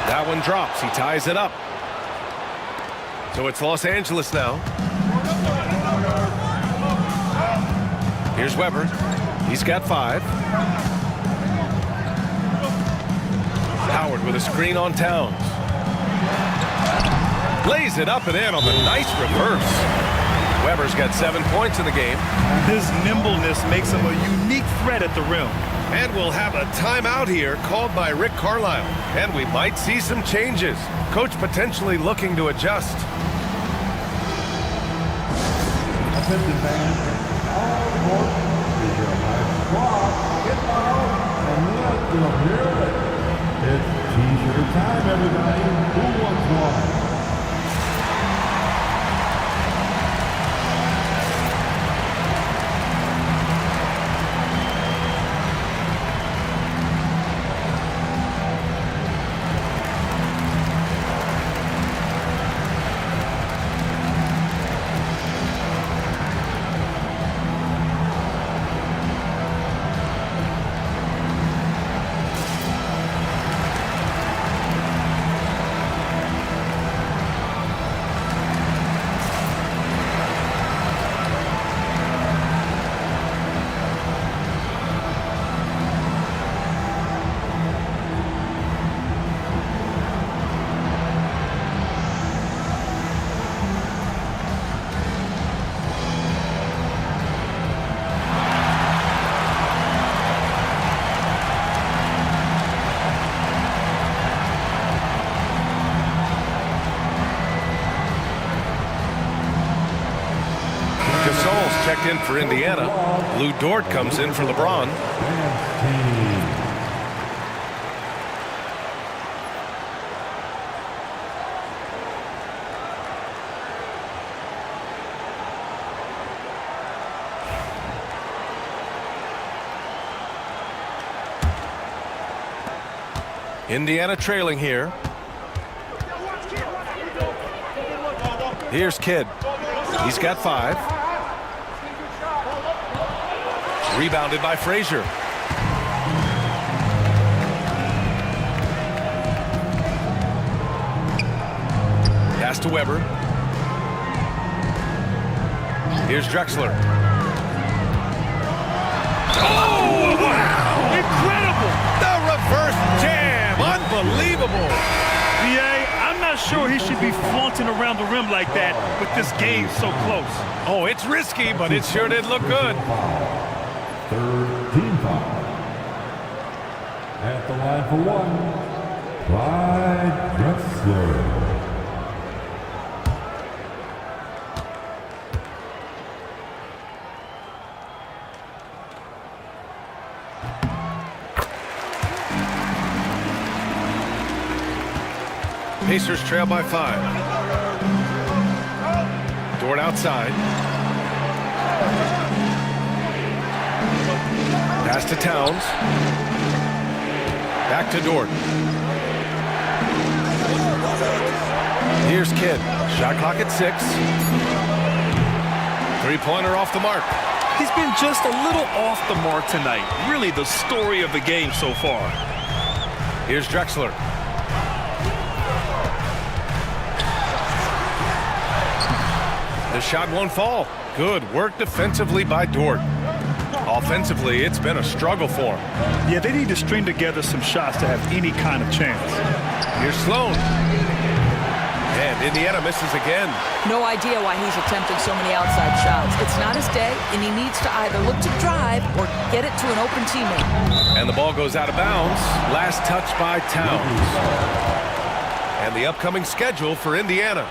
That one drops. He ties it up. So it's Los Angeles now. Here's Weber. He's got 5. Howard with a screen on Towns. Lays it up and in on the nice reverse. Weber's got 7 points in the game. His nimbleness makes him a unique threat at the rim. And we'll have a timeout here called by Rick Carlisle. And we might see some changes. Coach potentially looking to adjust. Attention fans, all aboard is your high squad. Get out and let them hear it. It's T-shirt time, everybody. Who wants one? Gasol's checked in for Indiana. Lou Dort comes in for LeBron. Indiana trailing here. Here's Kidd. He's got 5. Rebounded by Frazier. Pass to Weber. Here's Drexler. Oh, wow! Incredible! The reverse jam! Unbelievable! B.A., I'm not sure he should be flaunting around the rim like that with this game so close. Oh, it's risky, but it sure did look good. Third team foul. At the line for 1, Clyde Drexler. Pacers trail by 5. Dort outside. Pass to Towns. Back to Dort. Here's Kidd. Shot clock at 6. 3-pointer off the mark. He's been just a little off the mark tonight. Really the story of the game so far. Here's Drexler. The shot won't fall. Good work defensively by Dort. Offensively, it's been a struggle for him. Yeah, they need to string together some shots to have any kind of chance. Here's Sloan. And Indiana misses again. No idea why he's attempting so many outside shots. It's not his day, and he needs to either look to drive or get it to an open teammate. And the ball goes out of bounds. Last touch by Towns. And the upcoming schedule for Indiana.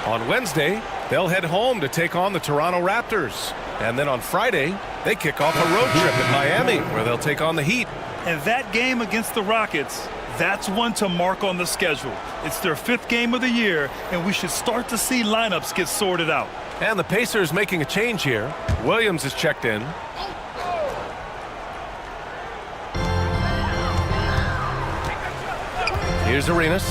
On Wednesday, they'll head home to take on the Toronto Raptors. And then on Friday, they kick off a road trip in Miami, where they'll take on the Heat. And that game against the Rockets, that's one to mark on the schedule. It's their 5th game of the year, and we should start to see lineups get sorted out. And the Pacers making a change here. Williams is checked in. Here's Arenas.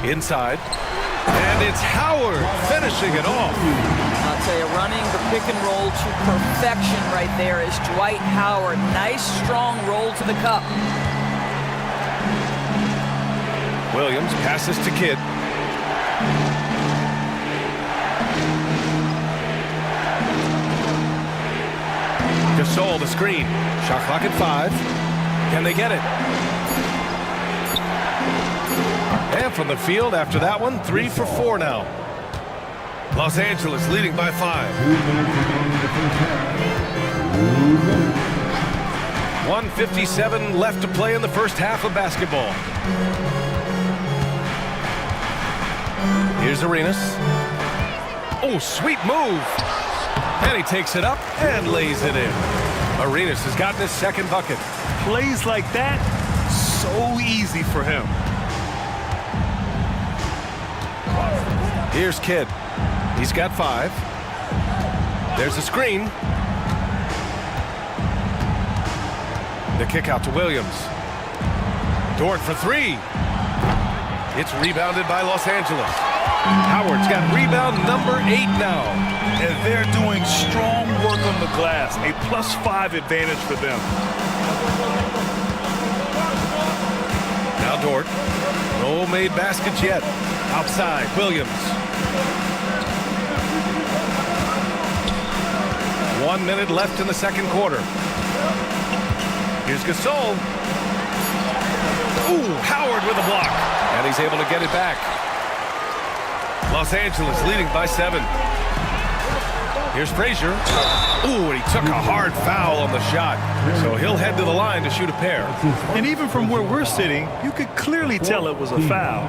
Inside. And it's Howard finishing it off. I'll tell you, running the pick and roll to perfection right there is Dwight Howard. Nice, strong roll to the cup. Williams passes to Kidd. Gasol, the screen. Shot clock at 5. Can they get it? And from the field after that one, 3 for 4 now. Los Angeles leading by 5. 1:57 left to play in the first half of basketball. Here's Arenas. Oh, sweet move. And he takes it up and lays it in. Arenas has gotten his second bucket. Plays like that, so easy for him. Here's Kidd. He's got 5. There's a screen. The kick out to Williams. Dort for 3. It's rebounded by Los Angeles. Howard's got rebound number 8 now. And they're doing strong work on the glass. A +5 advantage for them. Now Dort. No made baskets yet. Outside, Williams. 1 minute left in the second quarter. Here's Gasol. Ooh, Howard with a block. And he's able to get it back. Los Angeles leading by 7. Here's Frazier. Ooh, and he took a hard foul on the shot. So he'll head to the line to shoot a pair. And even from where we're sitting, you could clearly tell it was a foul.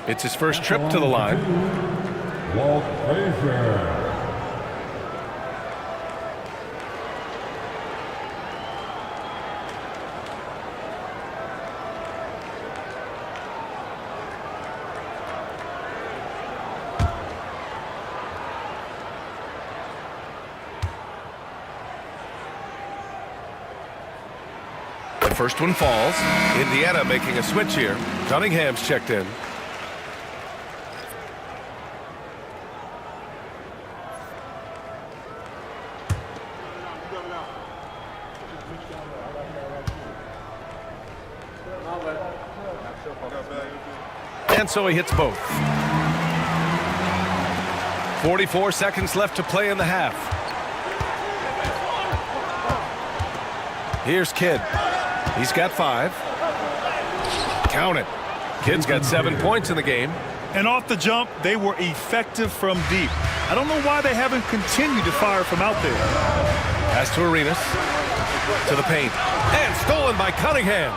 It's his first trip to the line. Walt Frazier. The first one falls. Indiana making a switch here. Cunningham's checked in. And so he hits both. 44 seconds left to play in the half. Here's Kidd. He's got 5. Count it. Kidd's got 7 points in the game. And off the jump, they were effective from deep. I don't know why they haven't continued to fire from out there. Pass to Arenas. To the paint. And stolen by Cunningham.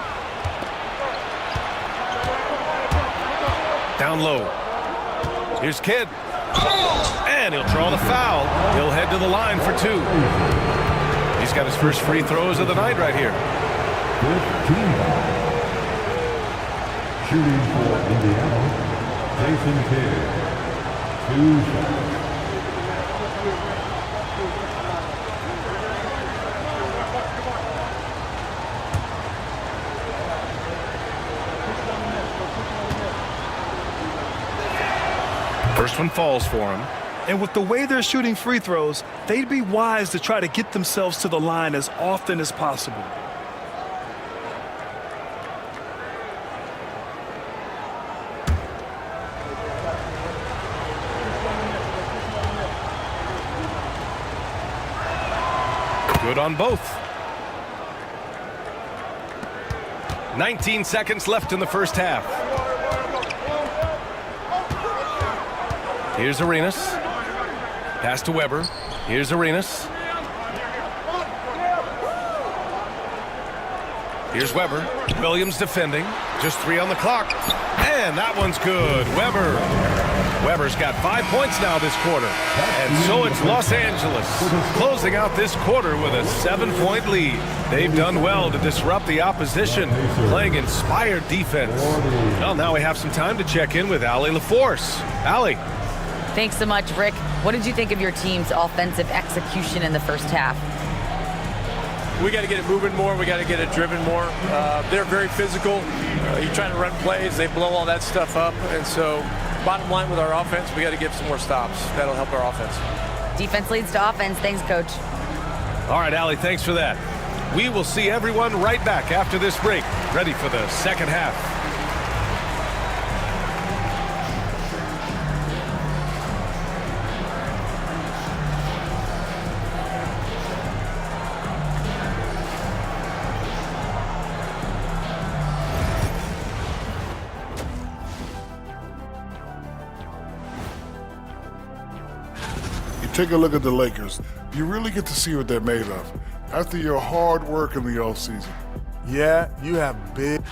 Down low. Here's Kidd. And he'll draw the foul. He'll head to the line for 2. He's got his first free throws of the night right here. 15. Shooting for Indiana, Jason Kidd. 2 shots. First one falls for him. And with the way they're shooting free throws, they'd be wise to try to get themselves to the line as often as possible. Good on both. 19 seconds left in the first half. Here's Arenas. Pass to Weber. Here's Arenas. Here's Weber. Williams defending. Just 3 on the clock. And that one's good. Weber's got 5 points now this quarter. And so it's Los Angeles closing out this quarter with a 7-point lead. They've done well to disrupt the opposition, playing inspired defense. Well, now we have some time to check in with Allie LaForce. Allie. Thanks so much, Rick. What did you think of your team's offensive execution in the first half? We got to get it moving more. We got to get it driven more. They're very physical. You try to run plays, they blow all that stuff up. And so, bottom line with our offense, we got to get some more stops. That'll help our offense. Defense leads to offense. Thanks, Coach. All right, Allie, thanks for that. We will see everyone right back after this break, ready for the second half. Take a look at the Lakers. You really get to see what they're made of after your hard work in the offseason. Yeah, you have big.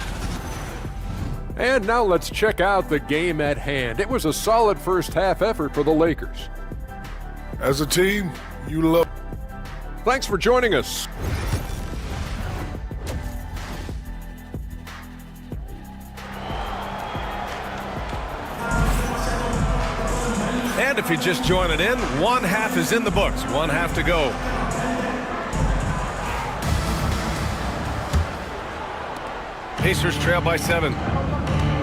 And now let's check out the game at hand. It was a solid first half effort for the Lakers. As a team, you love. Thanks for joining us. And if you're just joining in, one half is in the books. One half to go. Pacers trail by 7.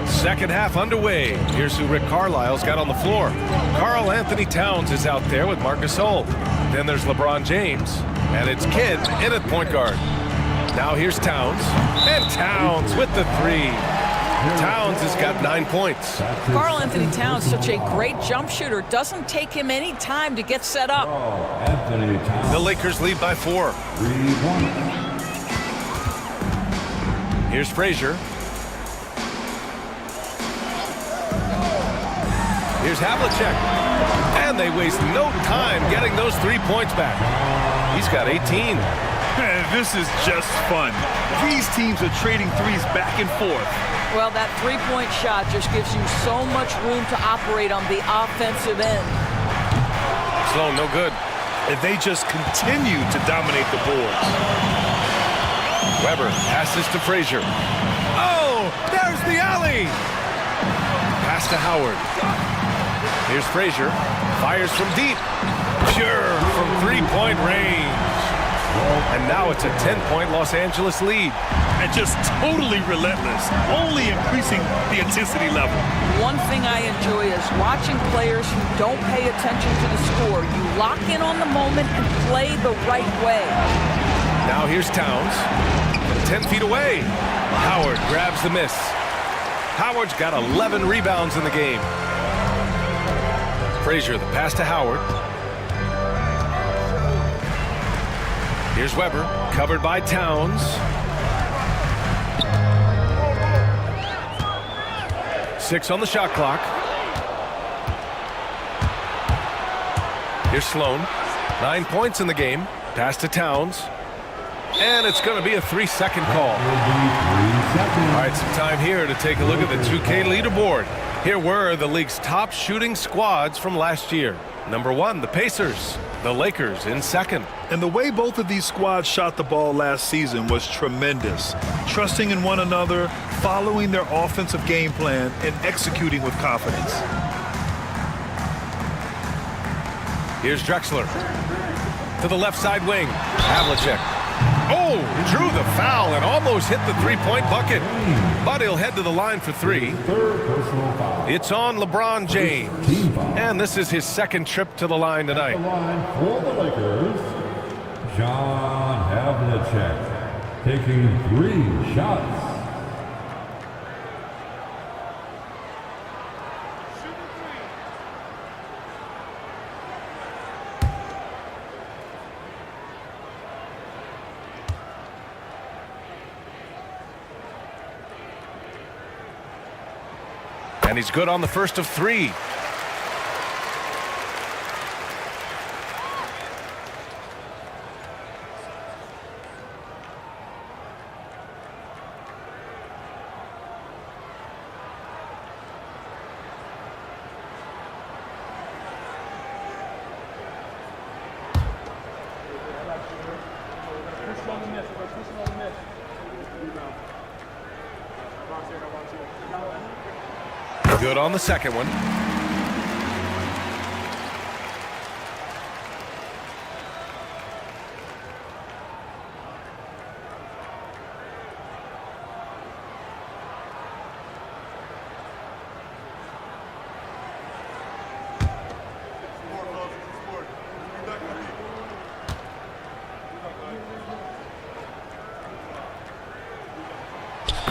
Second half underway. Here's who Rick Carlisle's got on the floor. Karl Anthony Towns is out there with Marc Gasol. Then there's LeBron James. And it's Kidd in at point guard. Now here's Towns. And Towns with the 3. Towns has got 9 points. Karl Anthony Towns, such a great jump shooter. Doesn't take him any time to get set up. The Lakers lead by 4. Here's Frazier. Here's Havlicek. And they waste no time getting those 3 points back. He's got 18. This is just fun. These teams are trading threes back and forth. Well, that three-point shot just gives you so much room to operate on the offensive end. Sloan, no good. And they just continue to dominate the boards. Weber passes to Frazier. Oh, there's the alley. Pass to Howard. Here's Frazier. Fires from deep. Pure from three-point range. And now it's a 10-point Los Angeles lead. And just totally relentless, only increasing the intensity level. One thing I enjoy is watching players who don't pay attention to the score. You lock in on the moment and play the right way. Now here's Towns. 10 feet away. Howard grabs the miss. Howard's got 11 rebounds in the game. Frazier, the pass to Howard. Here's Weber, covered by Towns. 6 on the shot clock. Here's Sloan. 9 points in the game. Pass to Towns. And it's going to be a 3-second call. All right, some time here to take a look at the 2K leaderboard. Here were the league's top shooting squads from last year. Number 1, the Pacers. The Lakers in second. And the way both of these squads shot the ball last season was tremendous. Trusting in one another, following their offensive game plan, and executing with confidence. Here's Drexler. To the left side wing. Havlicek. Oh, drew the foul and almost hit the three-point bucket. But he'll head to the line for 3. It's on LeBron James. And this is his second trip to the line tonight. For the Lakers, John Havlicek taking 3 shots. And he's good on the first of 3. Good on the second one.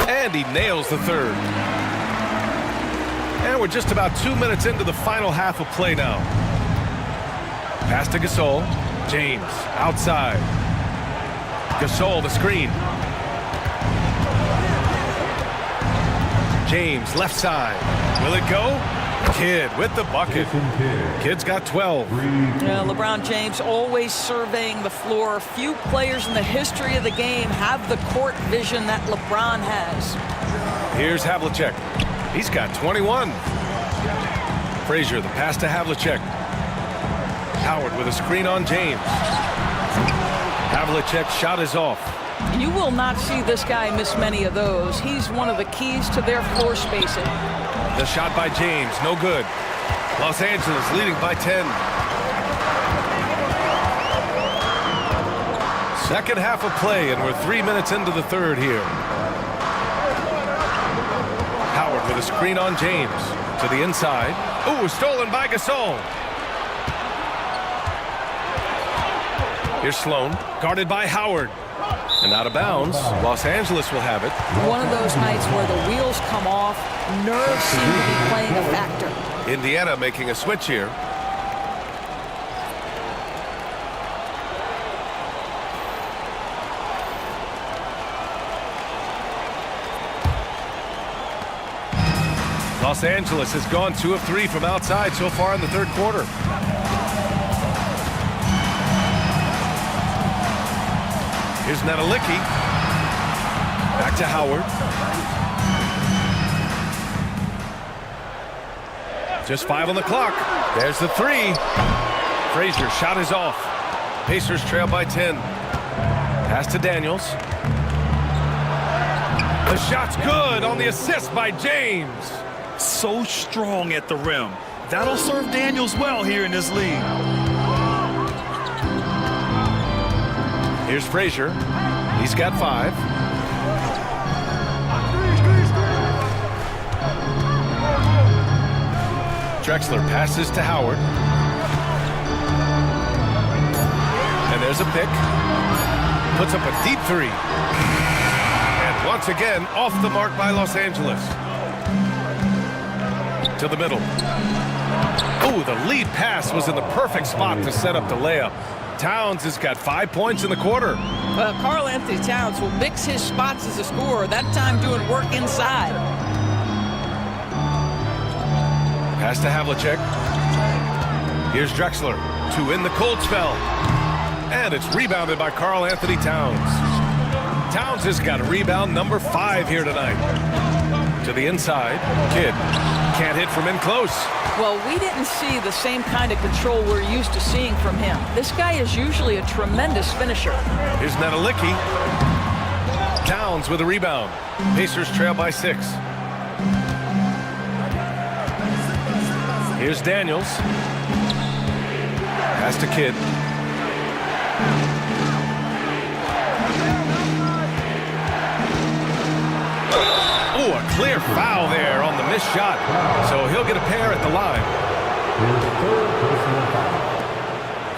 And he nails the third. And we're just about 2 minutes into the final half of play now. Pass to Gasol. James outside. Gasol the screen. James left side. Will it go? Kidd with the bucket. Kidd's got 12. Yeah, LeBron James always surveying the floor. Few players in the history of the game have the court vision that LeBron has. Here's Havlicek. He's got 21. Frazier, the pass to Havlicek. Howard with a screen on James. Havlicek's shot is off. You will not see this guy miss many of those. He's one of the keys to their floor spacing. The shot by James, no good. Los Angeles leading by 10. Second half of play, and we're 3 minutes into the third here. Howard with a screen on James. To the inside. Ooh, stolen by Gasol. Here's Sloan, guarded by Howard. And out of bounds, Los Angeles will have it. One of those nights where the wheels come off, nerves seem to be playing a factor. Indiana making a switch here. Los Angeles has gone 2 of 3 from outside so far in the third quarter. Here's Nedelicki. Back to Howard. Just 5 on the clock. There's the 3. Frazier shot is off. Pacers trail by 10. Pass to Daniels. The shot's good on the assist by James. So strong at the rim. That'll serve Daniels well here in this league. Here's Frazier. He's got 5. Drexler passes to Howard. And there's a pick. Puts up a deep 3. And once again, off the mark by Los Angeles. To the middle. Ooh, the lead pass was in the perfect spot to set up the layup. Towns has got 5 points in the quarter. Karl Anthony Towns will mix his spots as a scorer, that time doing work inside. Pass to Havlicek. Here's Drexler to in the cold spell. And it's rebounded by Karl Anthony Towns. Towns has got rebound number 5 here tonight. To the inside. Kidd can't hit from in close. Well, we didn't see the same kind of control we're used to seeing from him. This guy is usually a tremendous finisher. Here's Nedelicki. Towns with a rebound. Pacers trail by 6. Here's Daniels. Pass to Kidd. Oh, a clear foul there on the missed shot. So he'll get a pair at the line.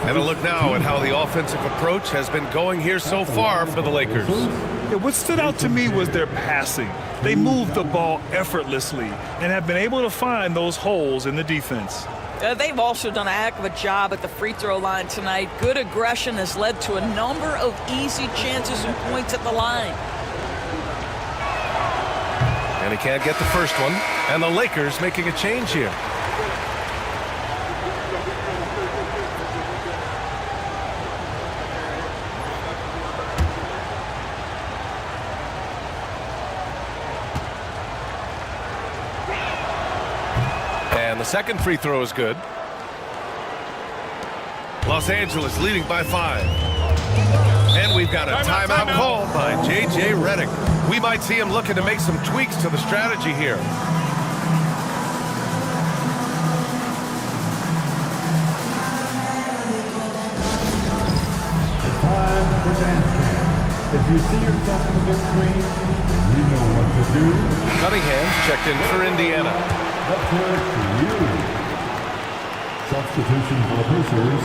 And a look now at how the offensive approach has been going here so far for the Lakers. Yeah, what stood out to me was their passing. They moved the ball effortlessly and have been able to find those holes in the defense. They've also done a heck of a job at the free throw line tonight. Good aggression has led to a number of easy chances and points at the line. And he can't get the first one. And the Lakers making a change here. And the second free throw is good. Los Angeles leading by 5. And we've got a timeout called by J.J. Redick. We might see him looking to make some tweaks to the strategy here. Time for dance camp. If you see yourself in the big screen, you know what to do. Cunningham checked in for Indiana. Let's hear it for you. Substitution for the Pacers,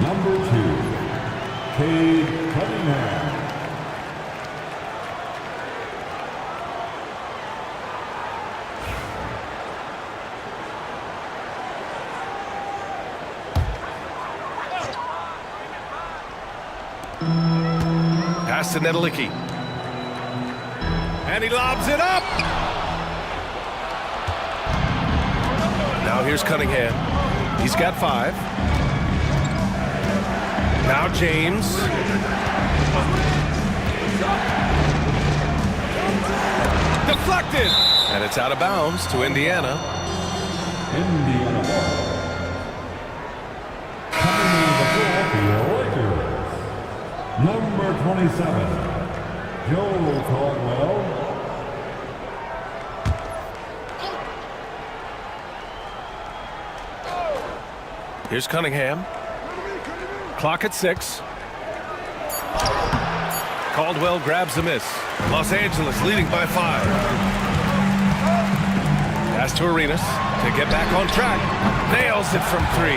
number 2, Cade Cunningham. Pass to Nedelicki. And he lobs it up. Now here's Cunningham. He's got 5. Now James. Deflected. And it's out of bounds to Indiana. Indiana ball. Coming in the Philadelphia Lakers. Number 27, Joe Caldwell. Here's Cunningham. Clock at 6. Caldwell grabs the miss. Los Angeles leading by 5. Pass to Arenas to get back on track. Nails it from 3.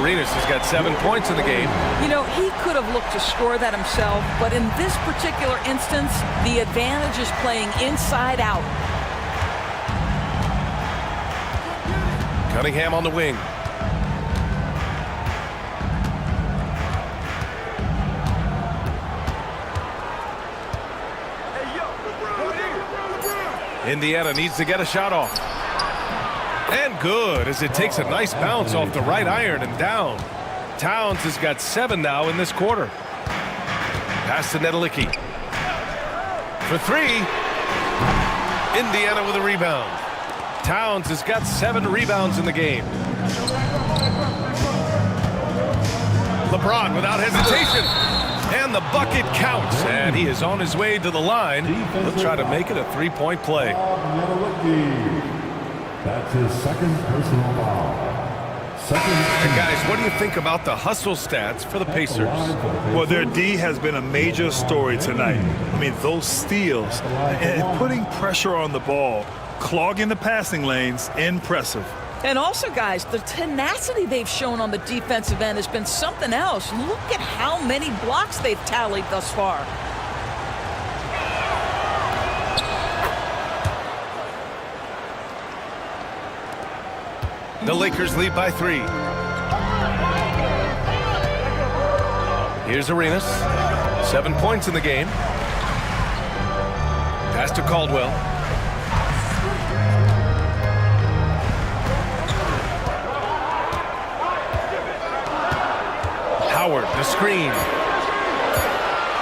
Arenas has got 7 points in the game. You know, he could have looked to score that himself, but in this particular instance, the advantage is playing inside out. Cunningham on the wing. Indiana needs to get a shot off. And good, as it takes a nice bounce off the right iron and down. Towns has got 7 now in this quarter. Pass to Nedelicki. For 3. Indiana with a rebound. Towns has got 7 rebounds in the game. LeBron without hesitation. And the bucket counts. And he is on his way to the line. He'll try to make it a 3-point play. That's his second personal foul. And guys, what do you think about the hustle stats for the Pacers? Well, their D has been a major story tonight. I mean, those steals and putting pressure on the ball, clogging the passing lanes, impressive. And also, guys, the tenacity they've shown on the defensive end has been something else. Look at how many blocks they've tallied thus far. The Lakers lead by 3. Here's Arenas. 7 points in the game. Pass to Caldwell. Howard, the screen.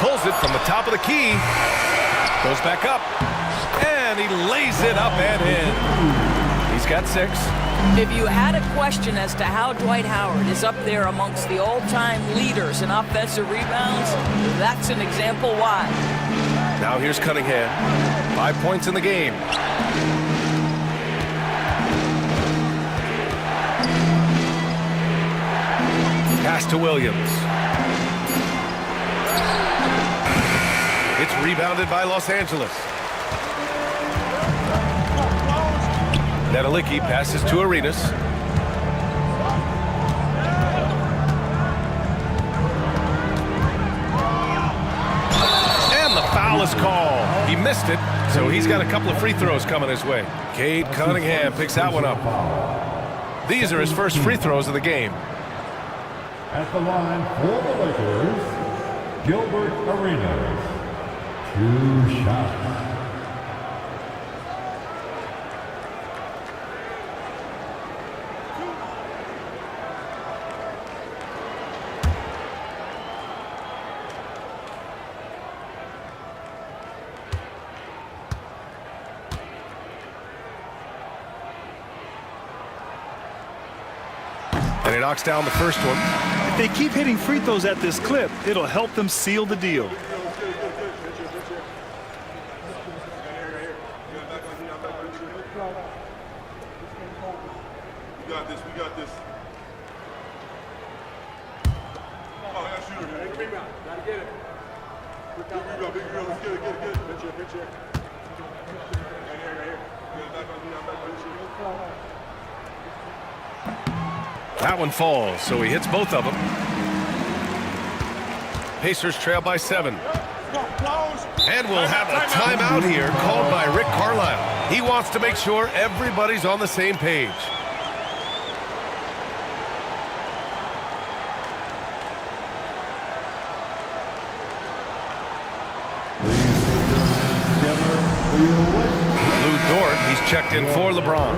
Pulls it from the top of the key. Goes back up. And he lays it up and in. He's got 6. If you had a question as to how Dwight Howard is up there amongst the all-time leaders in offensive rebounds, that's an example why. Now here's Cunningham. 5 points in the game. Pass to Williams. It's rebounded by Los Angeles. Nedelicki passes to Arenas. And the foul is called. He missed it, so he's got a couple of free throws coming his way. Cade Cunningham picks that one up. These are his first free throws of the game. At the line for the Lakers, Gilbert Arenas. 2 shots. And he knocks down the first one. If they keep hitting free throws at this clip, it'll help them seal the deal. We got this. Oh, that's shooter, man. Big rebound. Gotta get it. Big rebound. Let's get it. Picture. Right here. That one falls, so he hits both of them. Pacers trail by 7. And we'll have a timeout here called by Rick Carlisle. He wants to make sure everybody's on the same page. Lou Dort, he's checked in for LeBron.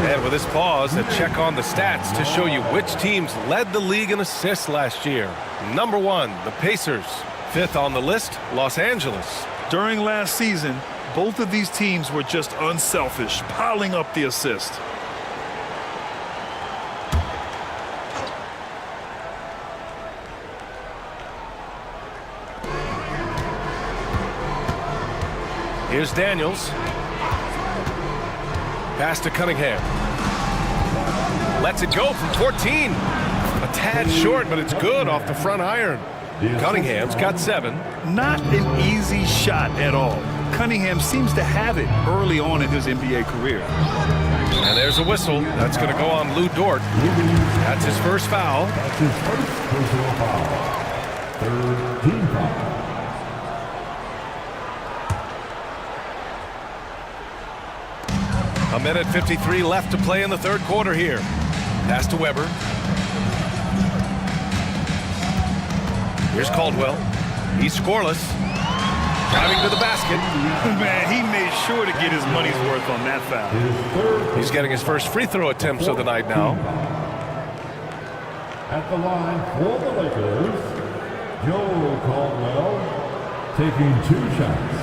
And with this pause, a check on the stats to show you which teams led the league in assists last year. Number 1, the Pacers. 5th on the list, Los Angeles. During last season, both of these teams were just unselfish, piling up the assist. Here's Daniels. Pass to Cunningham. Lets it go from 14. A tad short, but it's good off the front iron. Cunningham's got 7. Not an easy shot at all. Cunningham seems to have it early on in his NBA career. And there's a whistle. That's going to go on Lou Dort. That's his first foul. That's his first personal foul. 3rd team foul. A minute 53 left to play in the 3rd quarter here. Pass to Weber. Here's Caldwell. He's scoreless. Driving to the basket. Man, he made sure to get his money's worth on that foul. He's getting his first free throw attempts of the night now. At the line for the Lakers, Joe Caldwell taking 2 shots.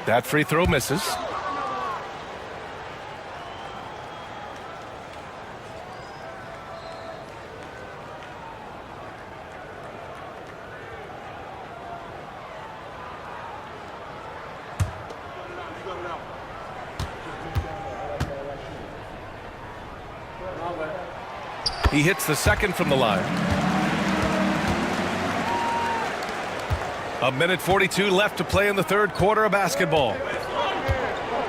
That free throw misses. He hits the second from the line. A minute 42 left to play in the 3rd quarter of basketball.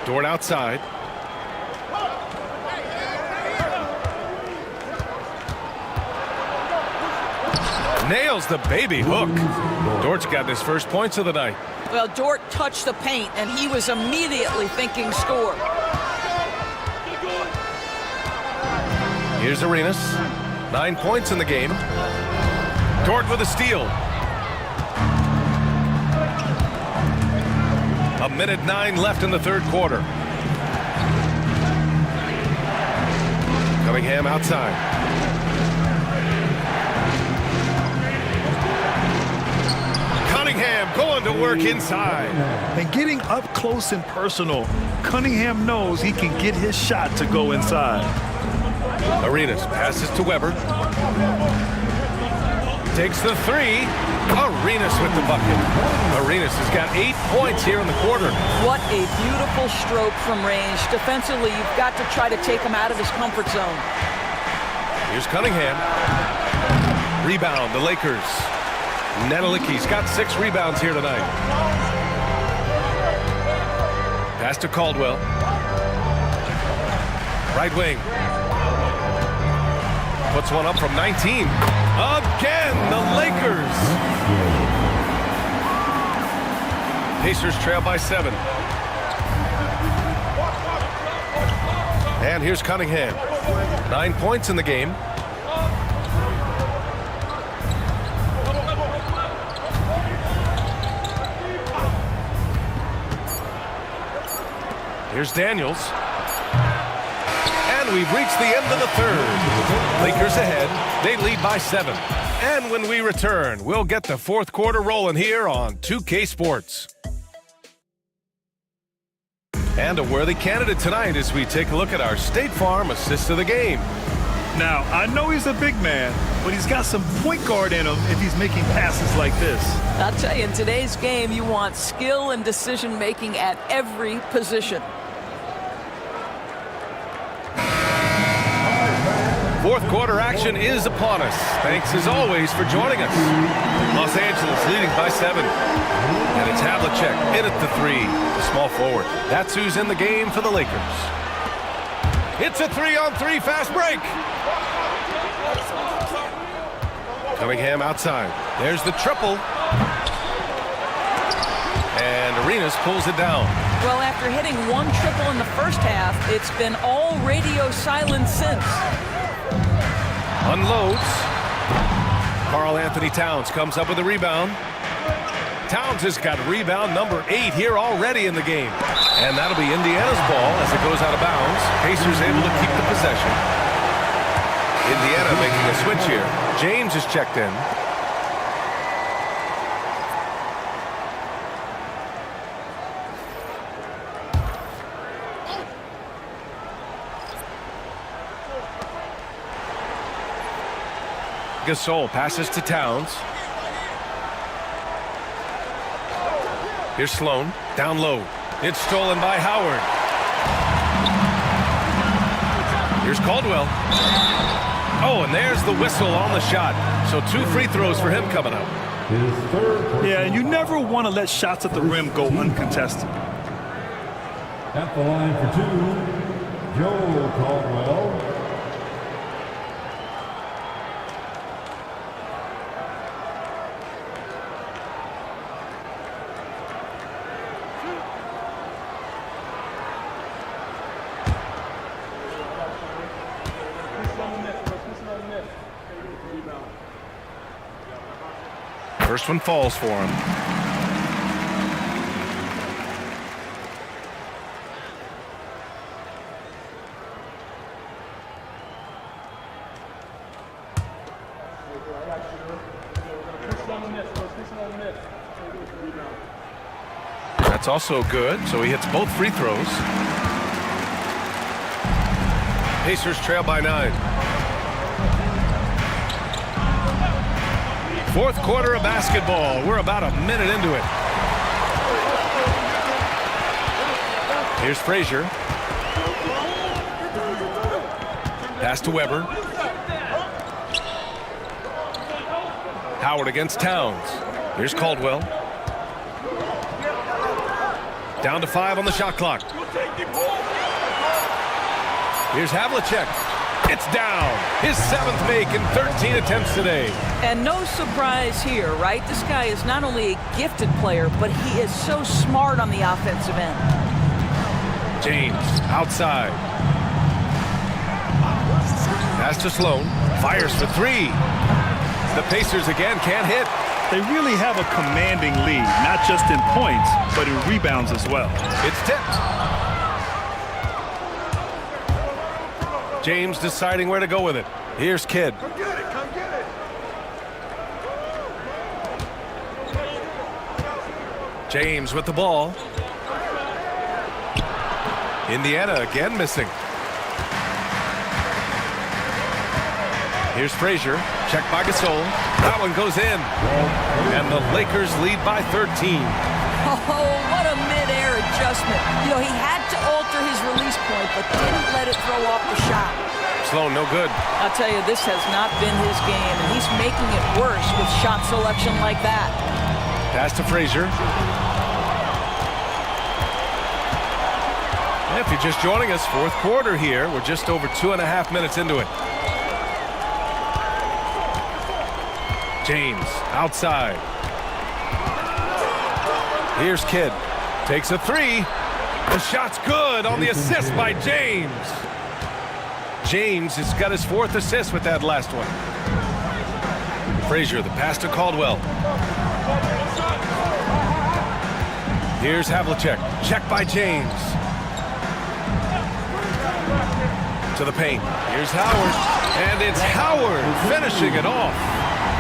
Dort outside. Nails the baby hook. Dort's got his first points of the night. Well, Dort touched the paint, and he was immediately thinking score. Here's Arenas. 9 points in the game. Dort with a steal. A minute 9 left in the 3rd quarter. Cunningham outside. Cunningham going to work inside. And getting up close and personal, Cunningham knows he can get his shot to go inside. Arenas passes to Weber. Takes the 3. Arenas with the bucket. Arenas has got 8 points here in the quarter. What a beautiful stroke from range. Defensively, you've got to try to take him out of his comfort zone. Here's Cunningham. Rebound, the Lakers. Nedelicki's got 6 rebounds here tonight. Pass to Caldwell. Right wing. Puts one up from 19. Again, the Lakers. Pacers trail by 7. And here's Cunningham. 9 points in the game. Here's Daniels. And we've reached the end of the 3rd. Lakers ahead. They lead by 7. And when we return, we'll get the 4th quarter rolling here on 2K Sports. And a worthy candidate tonight as we take a look at our State Farm assist of the game. Now, I know he's a big man, but he's got some point guard in him if he's making passes like this. I'll tell you, in today's game, you want skill and decision-making at every position. 4th quarter action is upon us. Thanks as always for joining us. Los Angeles leading by 7. And it's Havlicek in at the 3, the small forward. That's who's in the game for the Lakers. It's a 3-on-3 fast break. Cunningham outside. There's the triple. And Arenas pulls it down. Well, after hitting one triple in the first half, it's been all radio silence since. Unloads. Karl Anthony Towns comes up with a rebound. Towns has got rebound number 8 here already in the game. And that'll be Indiana's ball as it goes out of bounds. Pacers able to keep the possession. Indiana making a switch here. James is checked in. Gasol passes to Towns. Here's Sloan, down low. It's stolen by Howard. Here's Caldwell. Oh, and there's the whistle on the shot. So 2 free throws for him coming up. Yeah, and you never want to let shots at the rim go uncontested. At the line for 2, Joe Caldwell. First one falls for him. That's also good, so he hits both free throws. Pacers trail by 9. Fourth quarter of basketball. We're about a minute into it. Here's Frazier. Pass to Weber. Howard against Towns. Here's Caldwell. Down to 5 on the shot clock. Here's Havlicek. It's down. His 7th make in 13 attempts today. And no surprise here, right? This guy is not only a gifted player, but he is so smart on the offensive end. James outside. Pass to Sloan. Fires for 3. The Pacers again can't hit. They really have a commanding lead, not just in points, but in rebounds as well. It's tipped. James deciding where to go with it. Here's Kidd. Come get it, come get it. James with the ball. Indiana again missing. Here's Frazier. Check by Gasol. That one goes in. And the Lakers lead by 13. Oh, what a mid-air adjustment. You know, he had to alter his release point, but didn't let it throw off the shot. Sloan, no good. I'll tell you, this has not been his game, and he's making it worse with shot selection like that. Pass to Frazier. If you're just joining us, fourth quarter here. We're just over 2.5 minutes into it. James outside. Here's Kidd. Takes a 3. The shot's good on the assist by James. James has got his 4th assist with that last one. Frazier, the pass to Caldwell. Here's Havlicek. Check by James. To the paint. Here's Howard. And it's Howard finishing it off.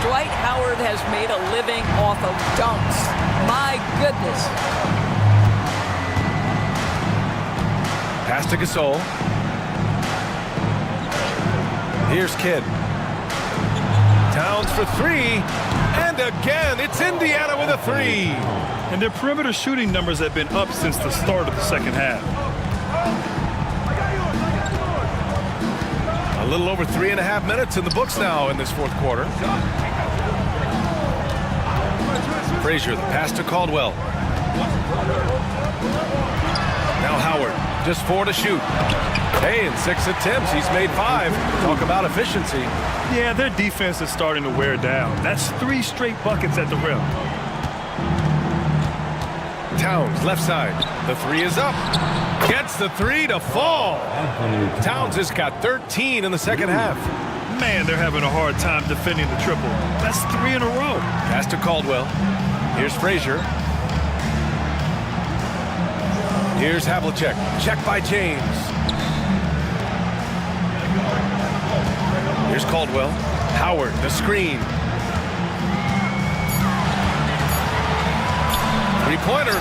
Dwight Howard has made a living off of dunks. My goodness. Pass to Gasol. Here's Kidd. Towns for 3. And again, it's Indiana with a 3. And their perimeter shooting numbers have been up since the start of the second half. A little over 3.5 minutes in the books now in this fourth quarter. Frazier, the pass to Caldwell. Now Howard, just 4 to shoot. Hey, in 6 attempts, he's made 5. Talk about efficiency. Yeah, their defense is starting to wear down. That's 3 straight buckets at the rim. Towns, left side. The three is up. Gets the three to fall. Towns has got 13 in the second half. Man, they're having a hard time defending the triple. That's 3 in a row. Pass to Caldwell. Here's Frazier. Here's Havlicek. Check by James. Here's Caldwell. Howard, the screen. Three-pointer.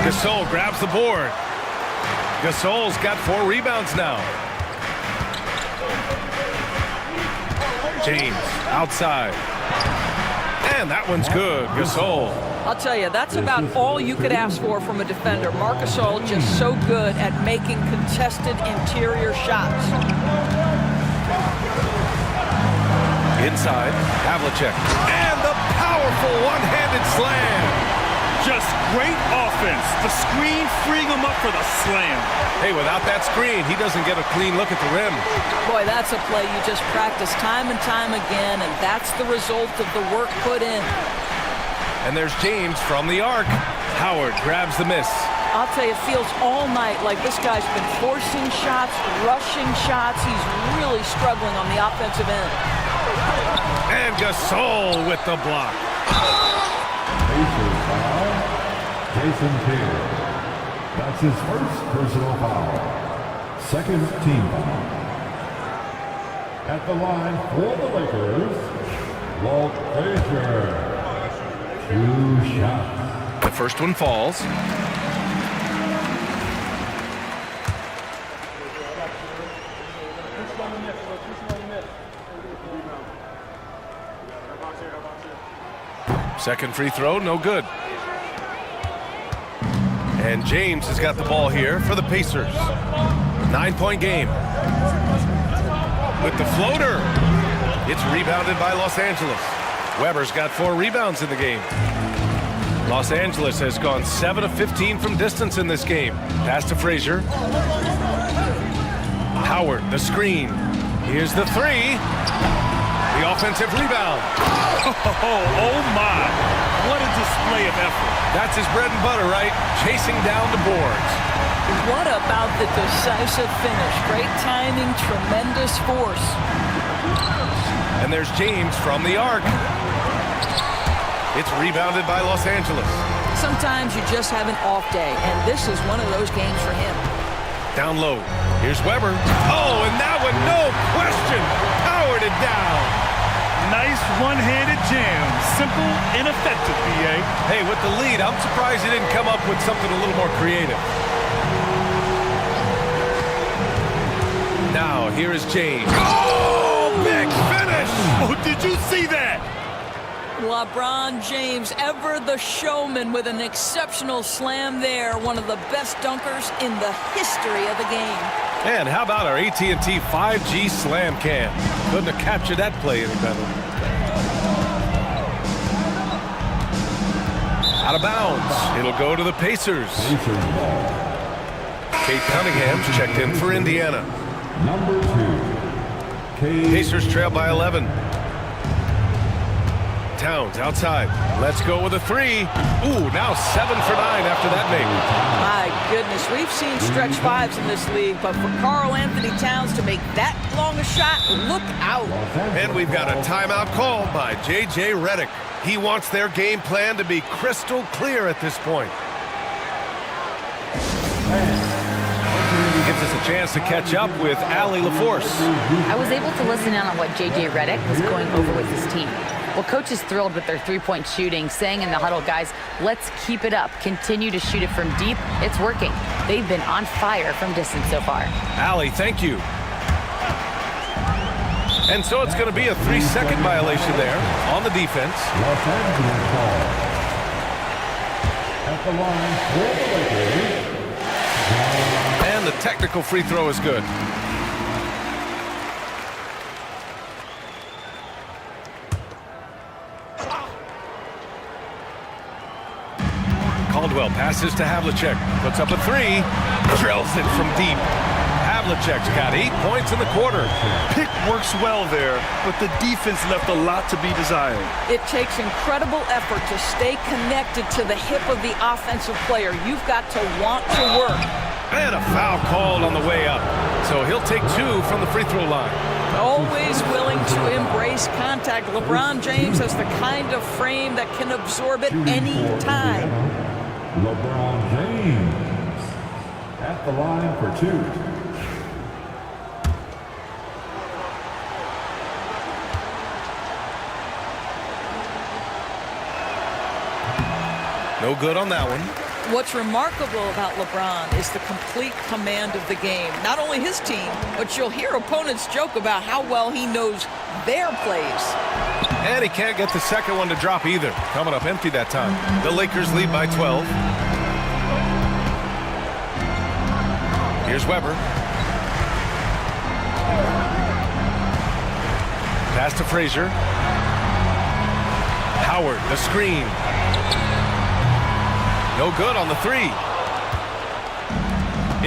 Gasol grabs the board. Gasol's got 4 rebounds now. James outside. And that one's good. Gasol. I'll tell you, that's about all you could ask for from a defender. Marc Gasol just so good at making contested interior shots. Inside, Havlicek. And the powerful one-handed slam. Just great offense. The screen freeing him up for the slam. Hey, without that screen, he doesn't get a clean look at the rim. Boy, that's a play you just practice time and time again, and that's the result of the work put in. And there's James from the arc. Howard grabs the miss. I'll tell you, it feels all night like this guy's been forcing shots, rushing shots. He's really struggling on the offensive end. And Gasol with the block. Pacers foul. Jason Kidd. That's his first personal foul. Second team foul. At the line for the Lakers, Walt Frazier. 2 shots. The first one falls. Second free throw, no good. And James has got the ball here for the Pacers. 9-point game. With the floater. It's rebounded by Los Angeles. Weber's got 4 rebounds in the game. Los Angeles has gone 7 of 15 from distance in this game. Pass to Frazier. Howard, the screen. Here's the three. The offensive rebound. Oh my. What a display of effort. That's his bread and butter, right? Chasing down the boards. What about the decisive finish? Great timing, tremendous force. And there's James from the arc. It's rebounded by Los Angeles. Sometimes you just have an off day, and this is one of those games for him. Down low. Here's Weber. Oh, and that one, no question, powered it down. Nice one-handed jam. Simple and effective, B.A. Hey, with the lead, I'm surprised he didn't come up with something a little more creative. Now, here is James. Oh, big finish! Oh, did you see that? LeBron James, ever the showman, with an exceptional slam there. One of the best dunkers in the history of the game. And how about our AT&T 5G slam cam? Couldn't have captured that play any better. Out of bounds. It'll go to the Pacers. Kate Cunningham's checked in for Indiana. Number 2. Pacers trail by 11. Towns outside. Let's go with a three. Ooh, now 7 for 9 after that make. My goodness, we've seen stretch 5s in this league, but for Karl Anthony Towns to make that long a shot, look out. And we've got a timeout called by J.J. Redick. He wants their game plan to be crystal clear at this point. Gives us a chance to catch up with Allie LaForce. I was able to listen in on what J.J. Redick was going over with his team. Well, coach is thrilled with their three-point shooting, saying in the huddle, guys, let's keep it up. Continue to shoot it from deep. It's working. They've been on fire from distance so far. Allie, thank you. And so it's going to be a 3-second violation there on the defense. Los Angeles ball. At the line for the Lakers. And the technical free throw is good. Caldwell passes to Havlicek. Puts up a three. Drills it from deep. Havlicek's got 8 points in the quarter. Pick works well there, but the defense left a lot to be desired. It takes incredible effort to stay connected to the hip of the offensive player. You've got to want to work. And a foul called on the way up. So he'll take 2 from the free throw line. Always willing to embrace contact. LeBron James has the kind of frame that can absorb it any time. LeBron James at the line for 2. No good on that one. What's remarkable about LeBron is the complete command of the game. Not only his team, but you'll hear opponents joke about how well he knows their plays. And he can't get the second one to drop either. Coming up empty that time. The Lakers lead by 12. Here's Weber. Pass to Frazier. Howard, the screen. No good on the 3.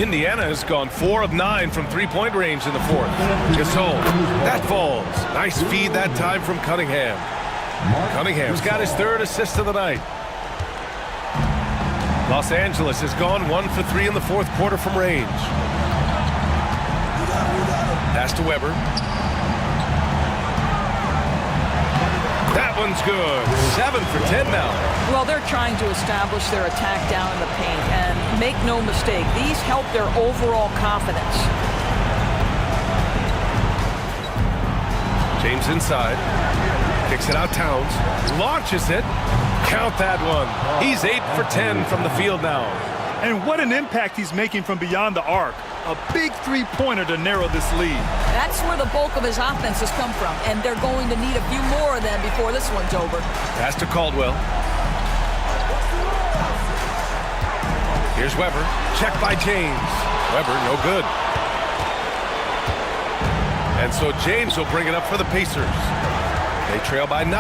Indiana has gone 4 of 9 from three-point range in the 4th. Gasol, that falls. Nice feed that time from Cunningham. Cunningham's got his 3rd assist of the night. Los Angeles has gone 1 for 3 in the 4th quarter from range. Pass to Weber. That one's good. 7 for 10 now. Well, they're trying to establish their attack down in the paint, and make no mistake, these help their overall confidence. James inside. Kicks it out Towns. Launches it. Count that one. He's 8 for 10 from the field now. And what an impact he's making from beyond the arc. A big three-pointer to narrow this lead. That's where the bulk of his offense has come from, and they're going to need a few more of them before this one's over. Pass to Caldwell. Here's Weber. Check by James. Weber, no good. And so James will bring it up for the Pacers. They trail by 9.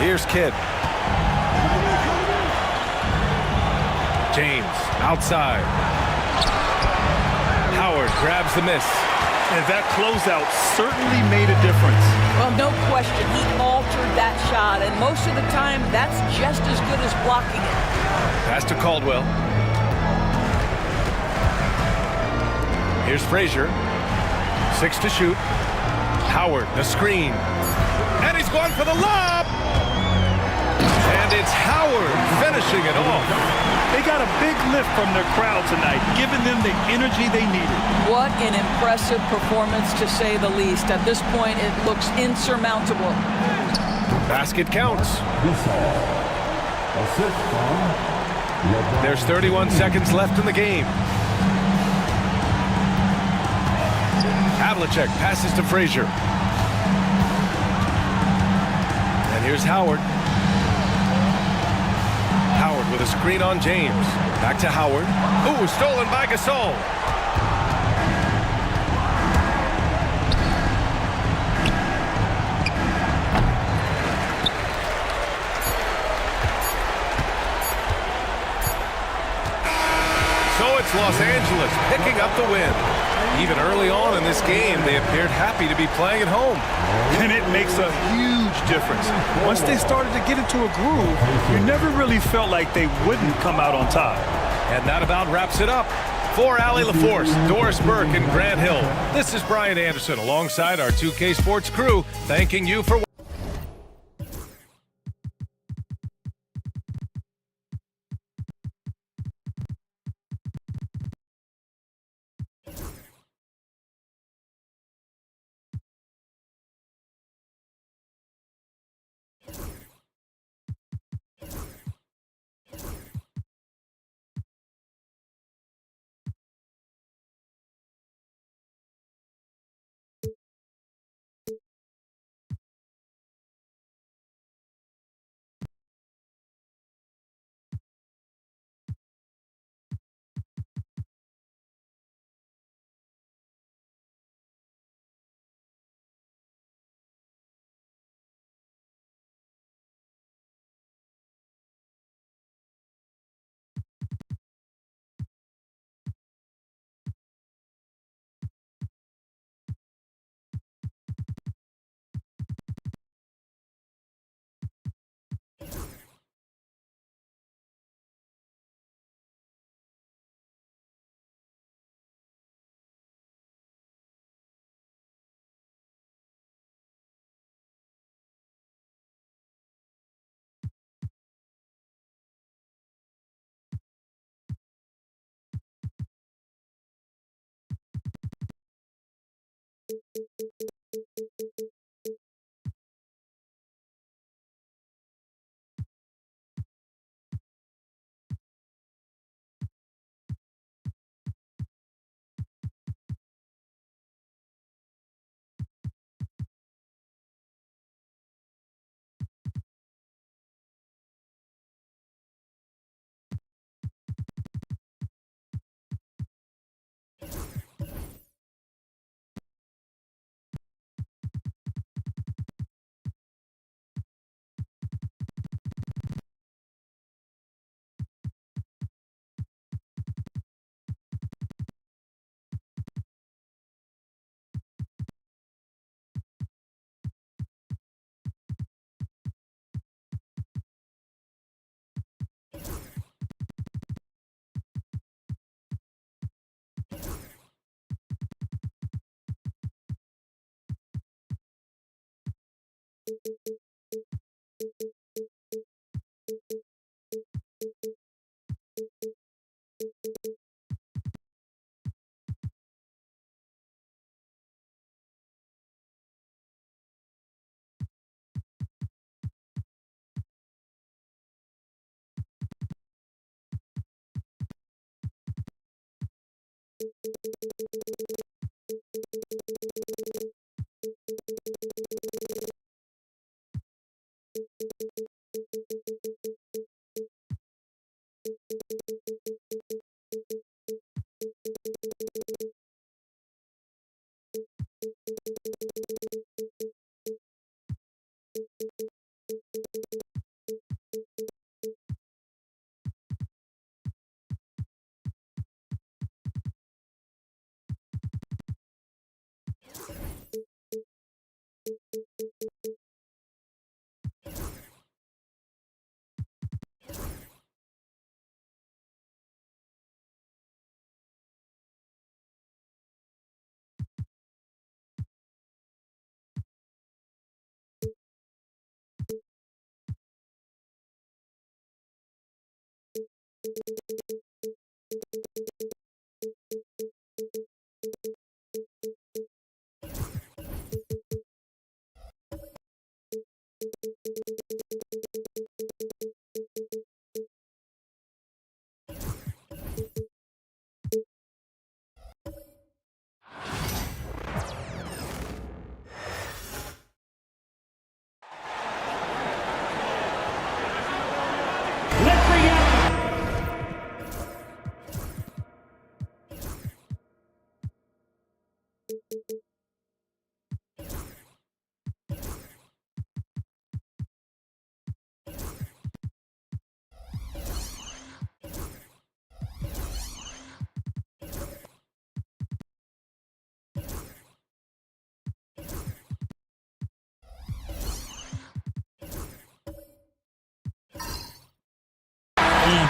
Here's Kidd. James outside. Howard grabs the miss. And that closeout certainly made a difference. Well, no question, he altered that shot, and most of the time, that's just as good as blocking it. Pass to Caldwell. Here's Frazier. 6 to shoot. Howard, the screen. And he's going for the lob! And it's Howard finishing it off. They got a big lift from their crowd tonight, giving them the energy they needed. What an impressive performance, to say the least. At this point, it looks insurmountable. Basket counts. Assist from There's 31 seconds left in the game. Havlicek passes to Frazier. And here's Howard. Howard with a screen on James. Back to Howard. Ooh, stolen by Gasol. So it's Los Angeles picking up the win. Even early on in this game, they appeared happy to be playing at home. And it makes a huge difference. Once they started to get into a groove, you never really felt like they wouldn't come out on top. And that about wraps it up. For Allie LaForce, Doris Burke, and Grant Hill, this is Brian Anderson alongside our 2K Sports crew, thanking you for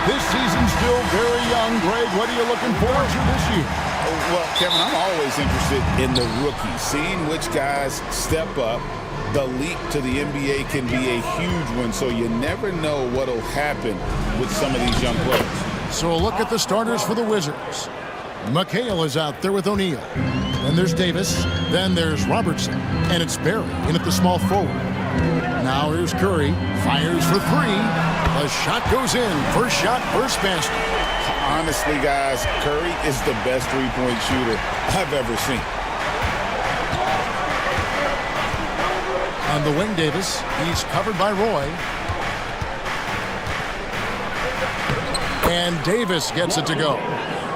This season's still very young. Greg, what are you looking forward to this year? Well, Kevin, I'm always interested in the rookies, seeing which guys step up. The leap to the NBA can be a huge one, so you never know what will happen with some of these young players. So a look at the starters for the Wizards. McHale is out there with O'Neal. Then there's Davis. Then there's Robertson. And it's Barry in at the small forward. Now here's Curry. Fires for three. The shot goes in. First shot, first basket. Honestly, guys, Curry is the best three-point shooter I've ever seen. On the wing, Davis. He's covered by Roy. And Davis gets it to go.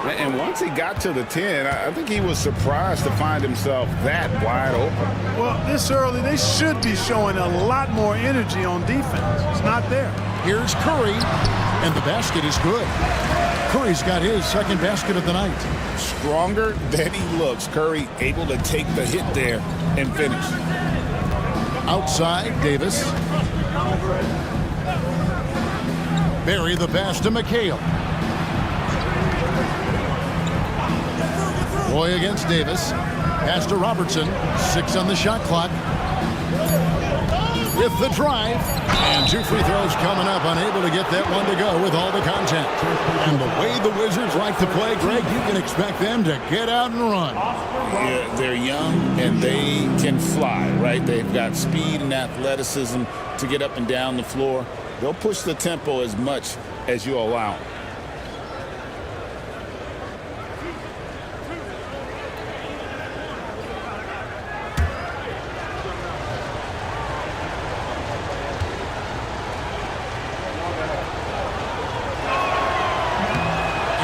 And once he got to the 10, I think he was surprised to find himself that wide open. Well, this early, they should be showing a lot more energy on defense. It's not there. Here's Curry, and the basket is good. Curry's got his second basket of the night. Stronger than he looks. Curry able to take the hit there and finish. Outside, Davis. Barry the pass to McHale. Roy against Davis. Pass to Robertson. 6 on the shot clock. With the drive. And 2 free throws coming up. Unable to get that one to go with all the contact. And the way the Wizards like to play, Greg, you can expect them to get out and run. Yeah, they're young and they can fly, right? They've got speed and athleticism to get up and down the floor. They'll push the tempo as much as you allow them.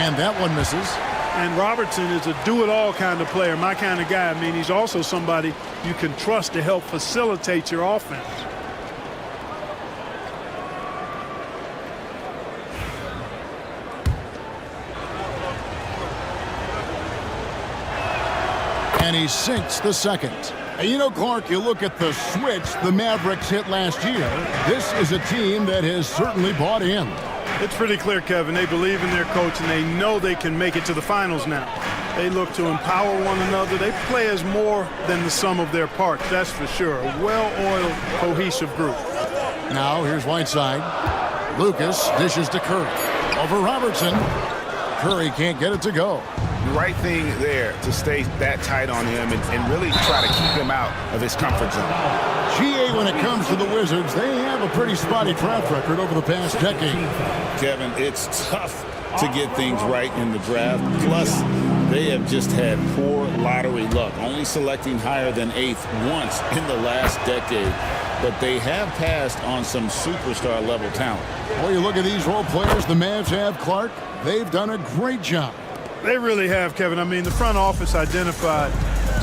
And that one misses. And Robertson is a do-it-all kind of player, my kind of guy. I mean, he's also somebody you can trust to help facilitate your offense. And he sinks the second. And you know, Clark, you look at the switch the Mavericks hit last year. This is a team that has certainly bought in. It's pretty clear, Kevin. They believe in their coach, and they know they can make it to the finals now. They look to empower one another. They play as more than the sum of their parts, that's for sure. A well-oiled, cohesive group. Now here's Whiteside. Lucas dishes to Curry. Over Robertson. Curry can't get it to go. The right thing there to stay that tight on him and really try to keep him out of his comfort zone. GA, when it comes to the Wizards, they have a pretty spotty draft record over the past decade. Kevin, it's tough to get things right in the draft. Plus, they have just had poor lottery luck, only selecting higher than 8th once in the last decade. But they have passed on some superstar-level talent. Well, you look at these role players the Mavs have, Clark. They've done a great job. They really have, Kevin. I mean, the front office identified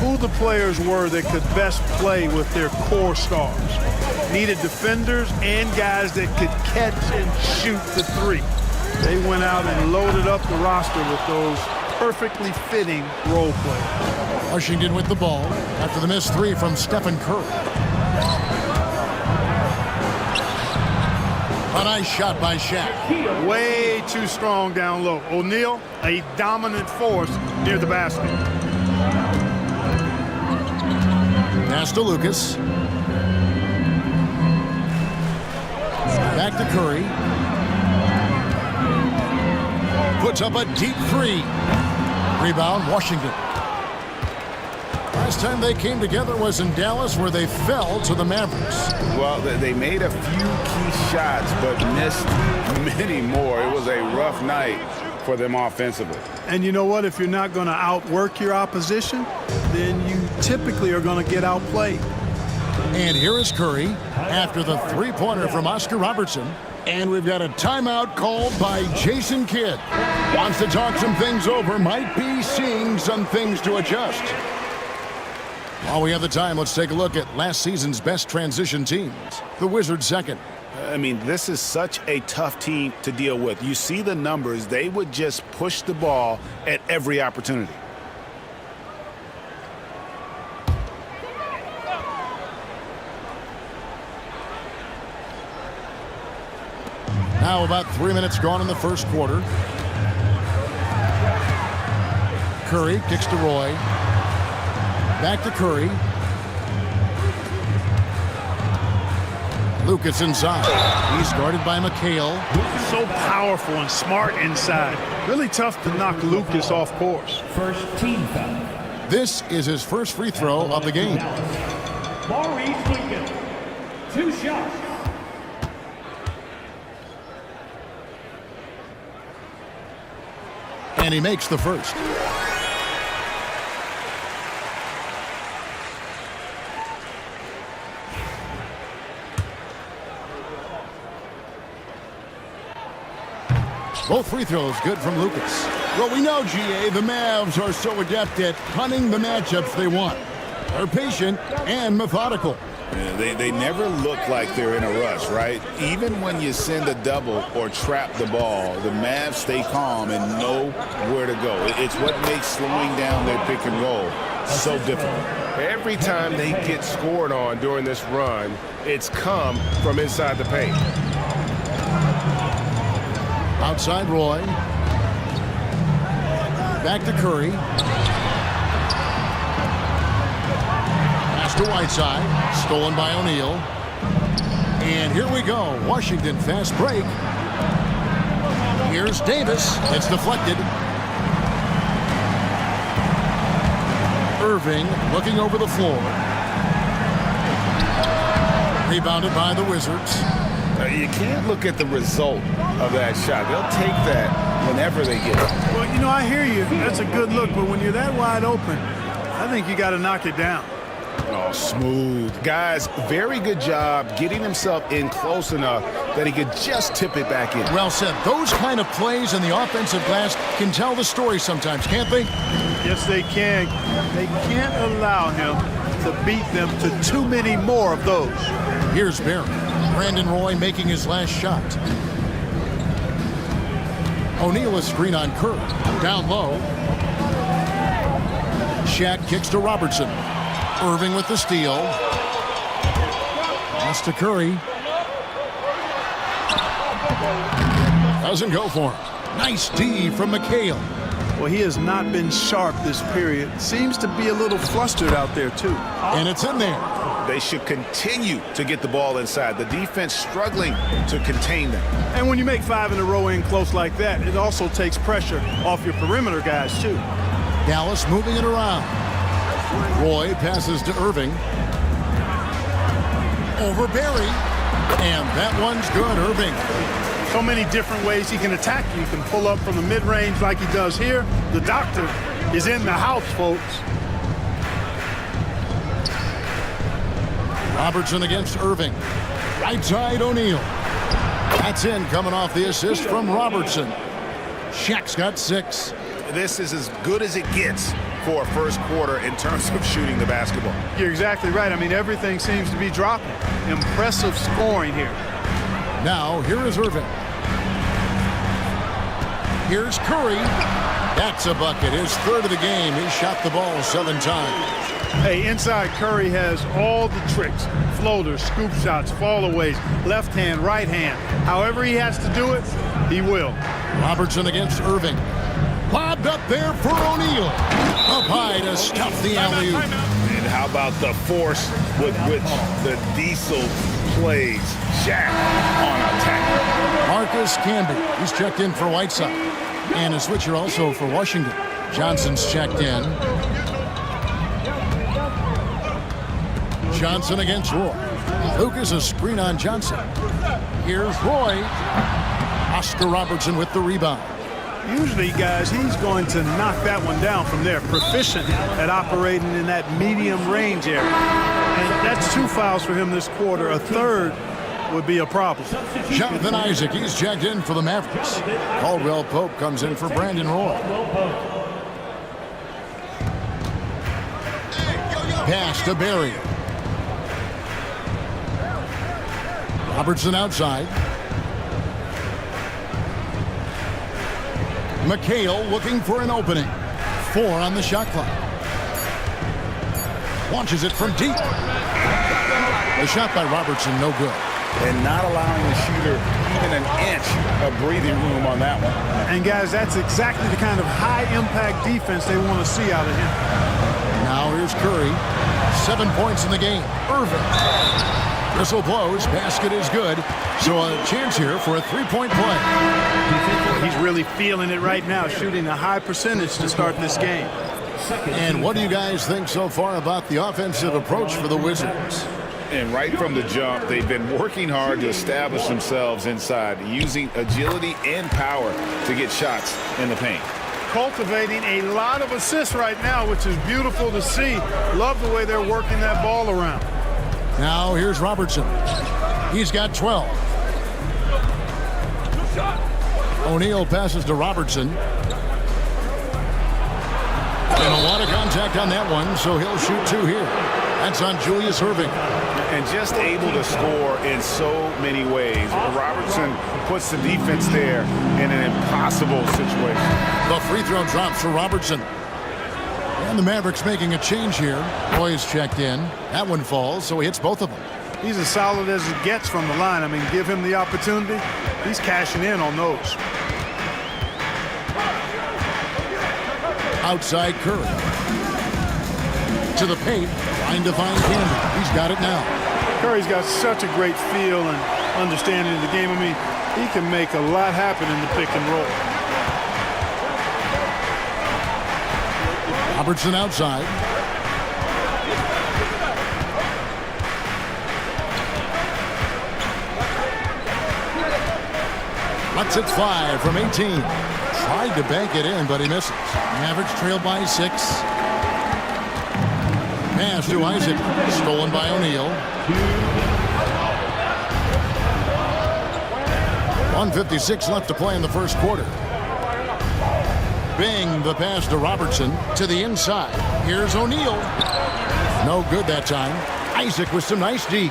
who the players were that could best play with their core stars. Needed defenders and guys that could catch and shoot the three. They went out and loaded up the roster with those perfectly fitting role players. Washington with the ball after the missed three from Stephen Curry. A nice shot by Shaq. Way too strong down low. O'Neal, a dominant force near the basket. Pass to Lucas. Back to Curry. Puts up a deep three. Rebound, Washington. Last time they came together was in Dallas, where they fell to the Mavericks. Well, they made a few key shots, but missed many more. It was a rough night for them offensively. And you know what? If you're not going to outwork your opposition, then you typically are going to get outplayed. And here is Curry after the three-pointer from Oscar Robertson. And we've got a timeout called by Jason Kidd. Wants to talk some things over, might be seeing some things to adjust. While we have the time, let's take a look at last season's best transition teams. The Wizards second. I mean, this is such a tough team to deal with. You see the numbers. They would just push the ball at every opportunity. Now about 3 minutes gone in the first quarter. Curry kicks to Roy. Back to Curry. Lucas inside. He's guarded by McHale. So powerful and smart inside. Really tough to knock Lucas off course. First team foul. This is his first free throw of the game. Maurice Lincoln. 2 shots. And he makes the first. Both free throws good from Lucas. Well, we know, GA, the Mavs are so adept at punting the matchups they want. They're patient and methodical. Yeah, they never look like they're in a rush, right? Even when you send a double or trap the ball, the Mavs stay calm and know where to go. It's what makes slowing down their pick and roll so difficult. Every time they get scored on during this run, it's come from inside the paint. Outside Roy. Back to Curry. Pass to Whiteside. Stolen by O'Neal. And here we go. Washington fast break. Here's Davis. It's deflected. Irving looking over the floor. Rebounded by the Wizards. You can't look at the result of that shot. They'll take that whenever they get it. Well, you know, I hear you. That's a good look, but when you're that wide open, I think you got to knock it down. Oh, smooth. Guys, very good job getting himself in close enough that he could just tip it back in. Well said. Those kind of plays in the offensive glass can tell the story sometimes, can't they? Yes, they can. They can't allow him to beat them to too many more of those. Here's Barry. Brandon Roy making his last shot. O'Neal is screen on Curry. Down low. Shaq kicks to Robertson. Irving with the steal. Pass to Curry. Doesn't go for him. Nice D from McHale. Well, he has not been sharp this period. Seems to be a little flustered out there, too. And it's in there. They should continue to get the ball inside. The defense struggling to contain them. And when you make 5 in a row in close like that, it also takes pressure off your perimeter guys, too. Dallas moving it around. Roy passes to Irving. Over Barry. And that one's good, Irving. So many different ways he can attack you. You can pull up from the mid-range like he does here. The doctor is in the house, folks. Robertson against Irving. Right side, O'Neal. That's in, coming off the assist from Robertson. Shaq's got 6. This is as good as it gets for a first quarter in terms of shooting the basketball. You're exactly right. I mean, everything seems to be dropping. Impressive scoring here. Now, here is Irving. Here's Curry. That's a bucket. His 3rd of the game. He shot the ball 7 times. Hey, inside Curry has all the tricks. Floaters, scoop shots, fallaways, left hand, right hand. However he has to do it, he will. Robertson against Irving. Lobbed up there for O'Neal. Up high to stop the alley-oop. And how about the force with which the Diesel plays Shaq on attack? Marcus Camby. He's checked in for Whiteside. And a switcher also for Washington. Johnson's checked in. Johnson against Roy. Lucas a screen on Johnson. Here's Roy. Oscar Robertson with the rebound. Usually, guys, he's going to knock that one down from there. Proficient at operating in that medium range area. And that's 2 fouls for him this quarter. A 3rd would be a problem. Jonathan Isaac, he's checked in for the Mavericks. Caldwell Pope comes in for Brandon Roy. Pass to Barry. Robertson outside. McHale looking for an opening. 4 on the shot clock. Launches it from deep. The shot by Robertson, no good. And not allowing the shooter even an inch of breathing room on that one. And, guys, that's exactly the kind of high-impact defense they want to see out of him. Now here's Curry. 7 points in the game. Irving. Whistle blows. Basket is good. So a chance here for a 3-point play. He's really feeling it right now, shooting a high percentage to start this game. And what do you guys think so far about the offensive approach for the Wizards? And right from the jump, they've been working hard to establish themselves inside, using agility and power to get shots in the paint. Cultivating a lot of assists right now, which is beautiful to see. Love the way they're working that ball around. Now here's Robertson. He's got 12. O'Neal passes to Robertson. And a lot of contact on that one, so he'll shoot 2 here. That's on Julius Irving. And just able to score in so many ways. Robertson puts the defense there in an impossible situation. The free throw drops for Robertson. And the Mavericks making a change here. Roy's checked in. That one falls, so he hits both of them. He's as solid as it gets from the line. I mean, give him the opportunity. He's cashing in on those. Outside Curry. To the paint. Trying to find Camby. He's got it now. Curry's got such a great feel and understanding of the game. I mean, he can make a lot happen in the pick and roll. Robertson outside. Lets it fly from 18. Tried to bank it in, but he misses. Mavericks trail by 6. Pass to Isaac. Stolen by O'Neal. 1:56 left to play in the first quarter. Bing, the pass to Robertson to the inside. Here's O'Neal. No good that time. Isaac with some nice D.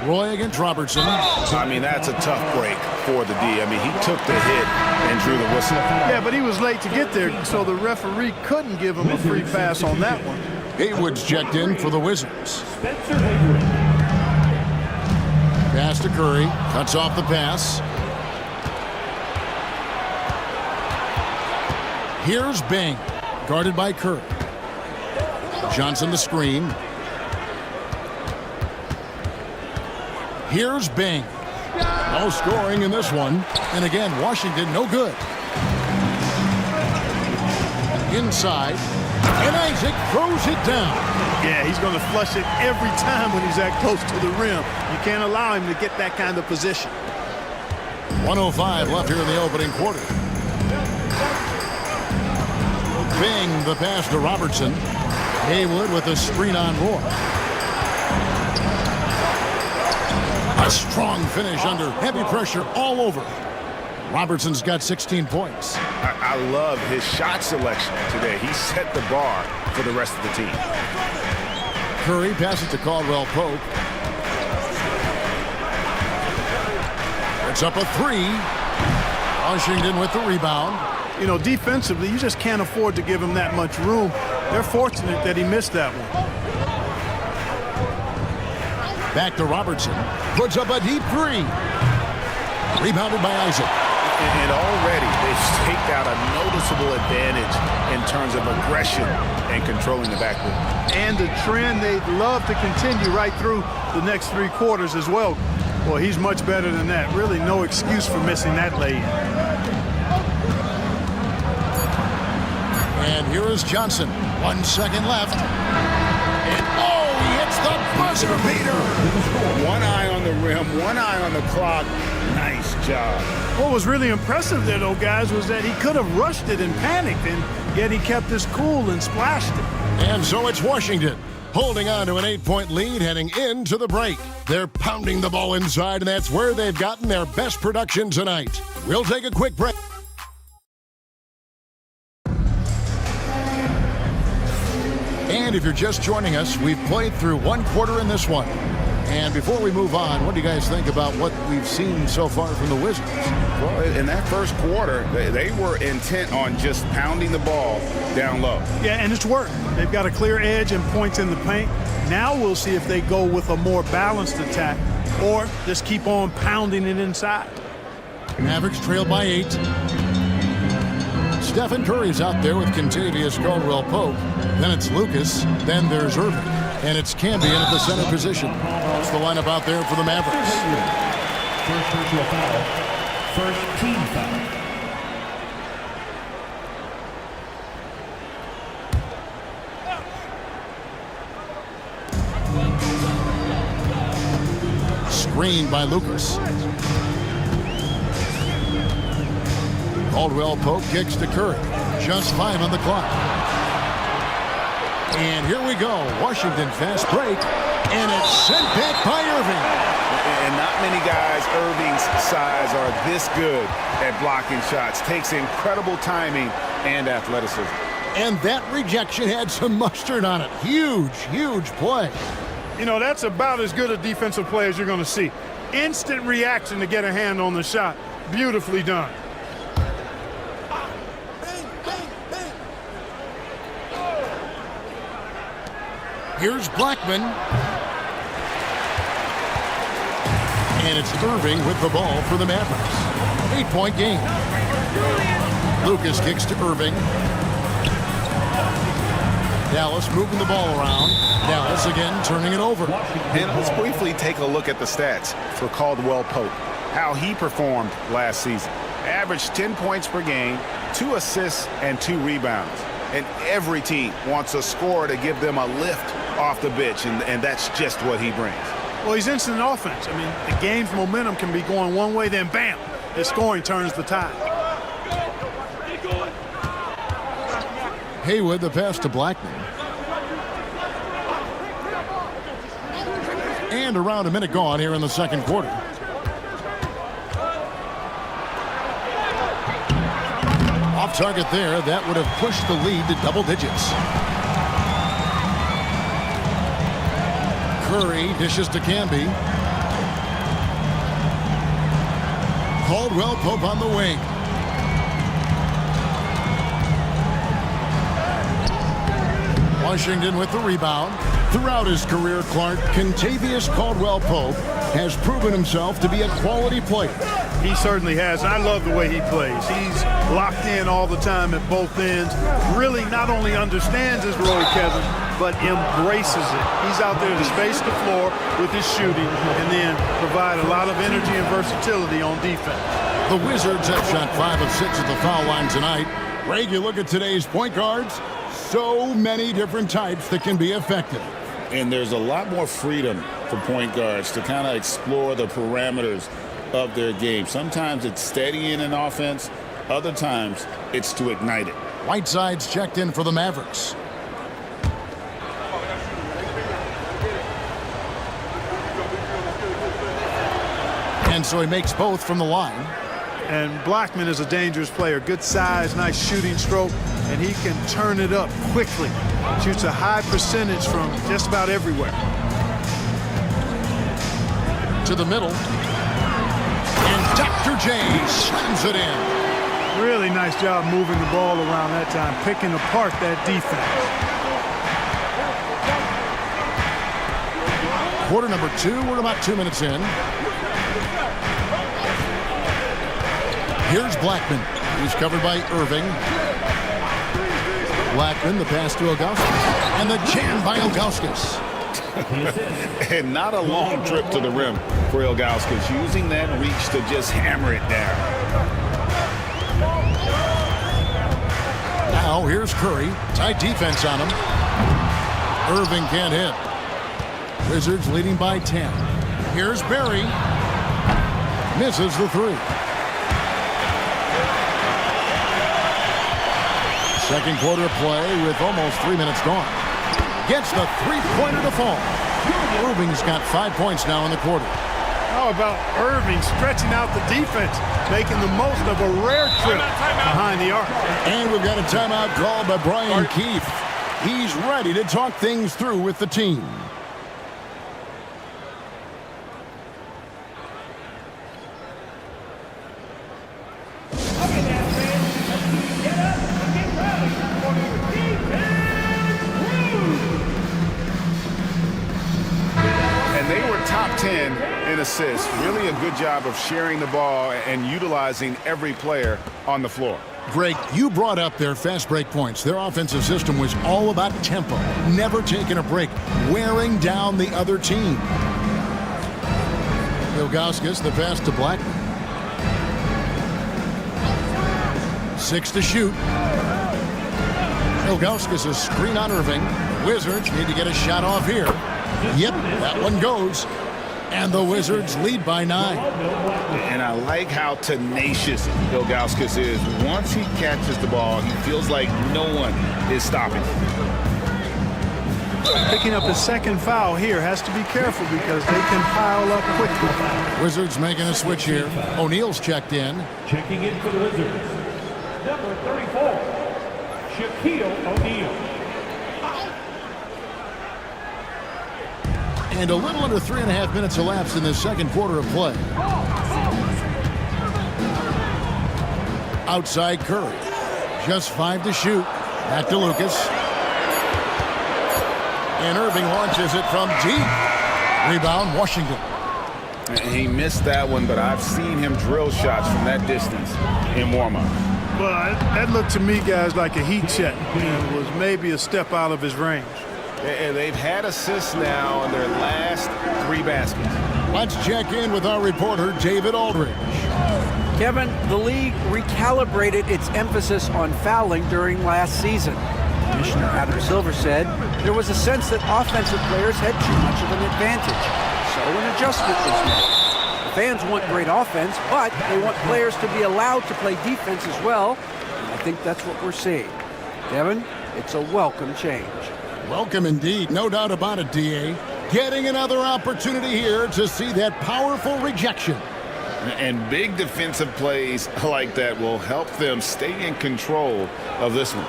Roy against Robertson. I mean, that's a tough break for the D. I mean, he took the hit and drew the whistle. Yeah, but he was late to get there, so the referee couldn't give him a free pass on that one. Haywood's checked in for the Wizards. Pass to Curry. Cuts off the pass. Here's Bing. Guarded by Curry. Johnson the screen. Here's Bing. No scoring in this one. And again, Washington no good. Inside. And Isaac throws it down. Yeah, he's going to flush it every time when he's that close to the rim. You can't allow him to get that kind of position. 1:05 left here in the opening quarter. Bing the pass to Robertson. Haywood with a screen on Roy. A strong finish under heavy pressure all over. Robertson's got 16 points. I love his shot selection today. He set the bar for the rest of the team. Curry passes to Caldwell Pope. It's up a three. Washington with the rebound. You know, defensively, you just can't afford to give him that much room. They're fortunate that he missed that one. Back to Robertson. Puts up a deep three. Rebounded by Isaac. And already they've staked out a noticeable advantage in terms of aggression and controlling the backcourt. And the trend they'd love to continue right through the next 3 quarters as well. Well, he's much better than that. Really no excuse for missing that lay-in. And here is Johnson. 1 second left. And oh, he hits the buzzer beater. One eye on the rim, one eye on the clock. Nice job. What was really impressive there, though, guys, was that he could have rushed it and panicked, and yet he kept his cool and splashed it. And so it's Washington holding on to an 8-point lead heading into the break. They're pounding the ball inside, and that's where they've gotten their best production tonight. We'll take a quick break. And if you're just joining us, we've played through 1 quarter in this one. And before we move on, what do you guys think about what we've seen so far from the Wizards? Well, in that first quarter, they were intent on just pounding the ball down low. Yeah, and it's worked. They've got a clear edge and points in the paint. Now we'll see if they go with a more balanced attack or just keep on pounding it inside. Mavericks trail by 8. Stephen Curry's out there with Kentavious Caldwell-Pope. Then it's Lucas. Then there's Irving. And it's Cambion at the center position. That's the lineup out there for the Mavericks. First personal foul. First team foul. Screened by Lucas. Caldwell-Pope kicks to Curry. Just 5 on the clock. And here we go. Washington fast break. And it's sent back by Irving. And not many guys Irving's size are this good at blocking shots. Takes incredible timing and athleticism. And that rejection had some mustard on it. Huge, huge play. You know, that's about as good a defensive play as you're going to see. Instant reaction to get a hand on the shot. Beautifully done. Here's Blackman. And it's Irving with the ball for the Mavericks. 8-point game. Lucas kicks to Irving. Dallas moving the ball around. Dallas again turning it over. And let's briefly take a look at the stats for Caldwell-Pope. How he performed last season. Averaged 10 points per game, 2 assists, and 2 rebounds. And every team wants a scorer to give them a lift off the bench, and that's just what he brings. Well, he's instant offense. I mean, the game's momentum can be going one way, then bam, his scoring turns the tide. Haywood, the pass to Blackman. And around a minute gone here in the second quarter. Off target there, that would have pushed the lead to double digits. Curry dishes to Camby. Caldwell-Pope on the wing. Washington with the rebound. Throughout his career, Clark, Kentavious Caldwell-Pope has proven himself to be a quality player. He certainly has. I love the way he plays. He's locked in all the time at both ends. Really not only understands his role, Kevin, but embraces it. He's out there to space the floor with his shooting and then provide a lot of energy and versatility on defense. The Wizards have shot 5 of 6 at the foul line tonight. Greg, you look at today's point guards, so many different types that can be effective. And there's a lot more freedom for point guards to kind of explore the parameters of their game. Sometimes it's steadying an offense. Other times it's to ignite it. Whiteside's checked in for the Mavericks. And so he makes both from the line. And Blackman is a dangerous player. Good size, nice shooting stroke, and he can turn it up quickly. Shoots a high percentage from just about everywhere. To the middle. And Dr. J slams it in. Really nice job moving the ball around that time, picking apart that defense. Quarter number 2, we're about 2 minutes in. Here's Blackman. He's covered by Irving. Blackman, the pass to Ilgauskas. And the jam by Ilgauskas. And not a long trip to the rim for Ilgauskas, using that reach to just hammer it down. Now here's Curry. Tight defense on him. Irving can't hit. Wizards leading by 10. Here's Barry. Misses the 3. Second quarter of play with almost 3 minutes gone. Gets the three-pointer to fall. Irving's got 5 points now in the quarter. How about Irving stretching out the defense, making the most of a rare trip behind the arc. And we've got a timeout called by Brian Keefe. He's ready to talk things through with the team. Top 10 in assists. Really a good job of sharing the ball and utilizing every player on the floor. Greg, you brought up their fast break points. Their offensive system was all about tempo, never taking a break, wearing down the other team. Ilgauskas, the pass to Blackman. 6 to shoot. Ilgauskas a screen on Irving. Wizards need to get a shot off here. Yep, that one goes. And the Wizards lead by 9. And I like how tenacious Ilgauskas is. Once he catches the ball, he feels like no one is stopping him. Picking up his second foul here. Has to be careful because they can pile up quickly. Wizards making a switch here. O'Neal's checked in. Checking in for the Wizards, number 34, Shaquille O'Neal. And a little under 3.5 minutes elapsed in this second quarter of play. Outside Curry. Just 5 to shoot. Back to Lucas. And Irving launches it from deep. Rebound, Washington. He missed that one, but I've seen him drill shots from that distance in warm-up. Well, that looked to me, guys, like a heat check. It was maybe a step out of his range. And they've had assists now in their last 3 baskets. Let's check in with our reporter, David Aldridge. Kevin, the league recalibrated its emphasis on fouling during last season. Commissioner Adam Silver said there was a sense that offensive players had too much of an advantage. So an adjustment was made. The fans want great offense, but they want players to be allowed to play defense as well. And I think that's what we're seeing. Kevin, it's a welcome change. Welcome indeed, no doubt about it, D.A. Getting another opportunity here to see that powerful rejection. And big defensive plays like that will help them stay in control of this one.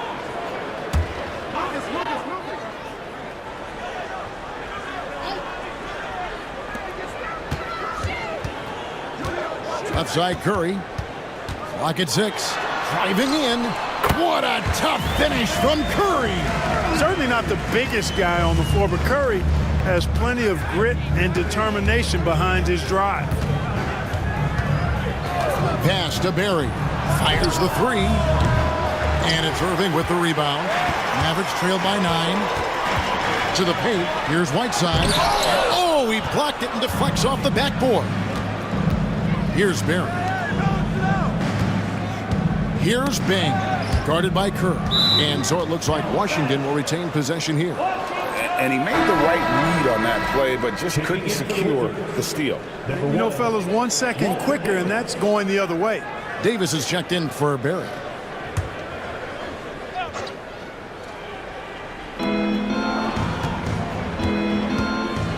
Outside Curry. Clock at 6. Driving in. What a tough finish from Curry. certainly not the biggest guy on the floor, but Curry has plenty of grit and determination behind his drive. Pass to Barry. Fires the three. And it's Irving with the rebound. Mavericks trailed by 9. To the paint. Here's Whiteside. Oh, he blocked it and deflects off the backboard. Here's Barry. Here's Bing. Guarded by Kerr. And so it looks like Washington will retain possession here. And he made the right read on that play, but just couldn't secure the steal. You know, fellas, 1 second quicker, and that's going the other way. Davis is checked in for Barry.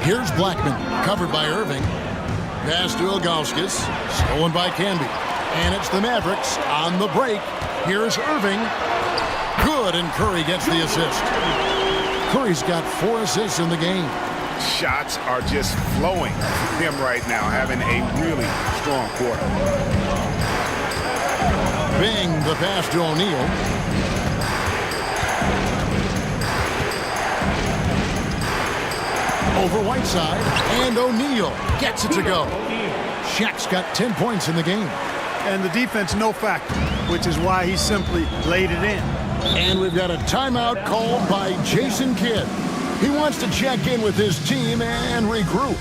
Here's Blackman, covered by Irving. Pass to Ilgauskas, stolen by Canby. And it's the Mavericks on the break. Here's Irving. Good, and Curry gets the assist. Curry's got 4 assists in the game. Shots are just flowing from him right now, having a really strong quarter. Bing, the pass to O'Neal. Over Whiteside, and O'Neal gets it to go. Shaq's got 10 points in the game. And the defense no factor, which is why he simply laid it in. And we've got a timeout called by Jason Kidd. He wants to check in with his team and regroup.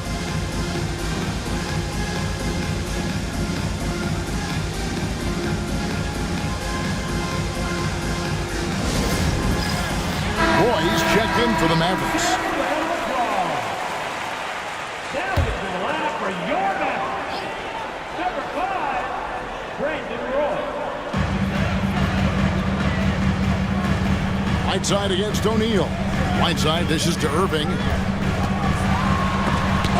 Roy's checked in for the Mavericks. Now into the lineup for your Mavericks. Number 5, Brandon Roy. Whiteside against O'Neal. Whiteside dishes to Irving.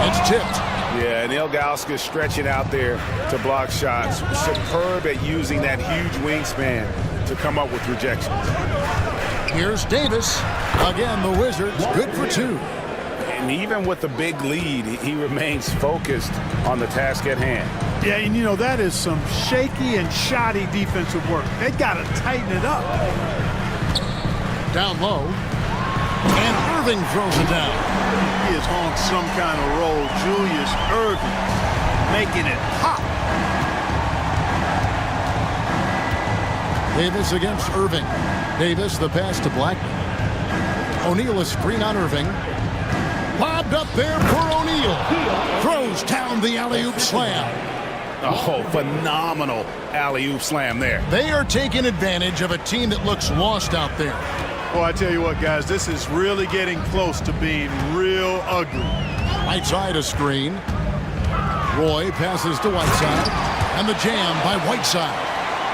It's tipped. Yeah, and Ilgauskas stretching out there to block shots. Superb at using that huge wingspan to come up with rejections. Here's Davis. Again, the Wizards good for 2. And even with the big lead, he remains focused on the task at hand. Yeah, and you know, that is some shaky and shoddy defensive work. They got to tighten it up. Down low. And Irving throws it down. He is on some kind of roll. Julius Irving making it pop. Davis against Irving. Davis, the pass to Blackman. O'Neal, a screen on Irving. Lobbed up there for O'Neal. Throws down the alley-oop slam. Oh, phenomenal alley-oop slam there. They are taking advantage of a team that looks lost out there. Well, I tell you what, guys, this is really getting close to being real ugly. Whiteside a screen. Roy passes to Whiteside. And the jam by Whiteside.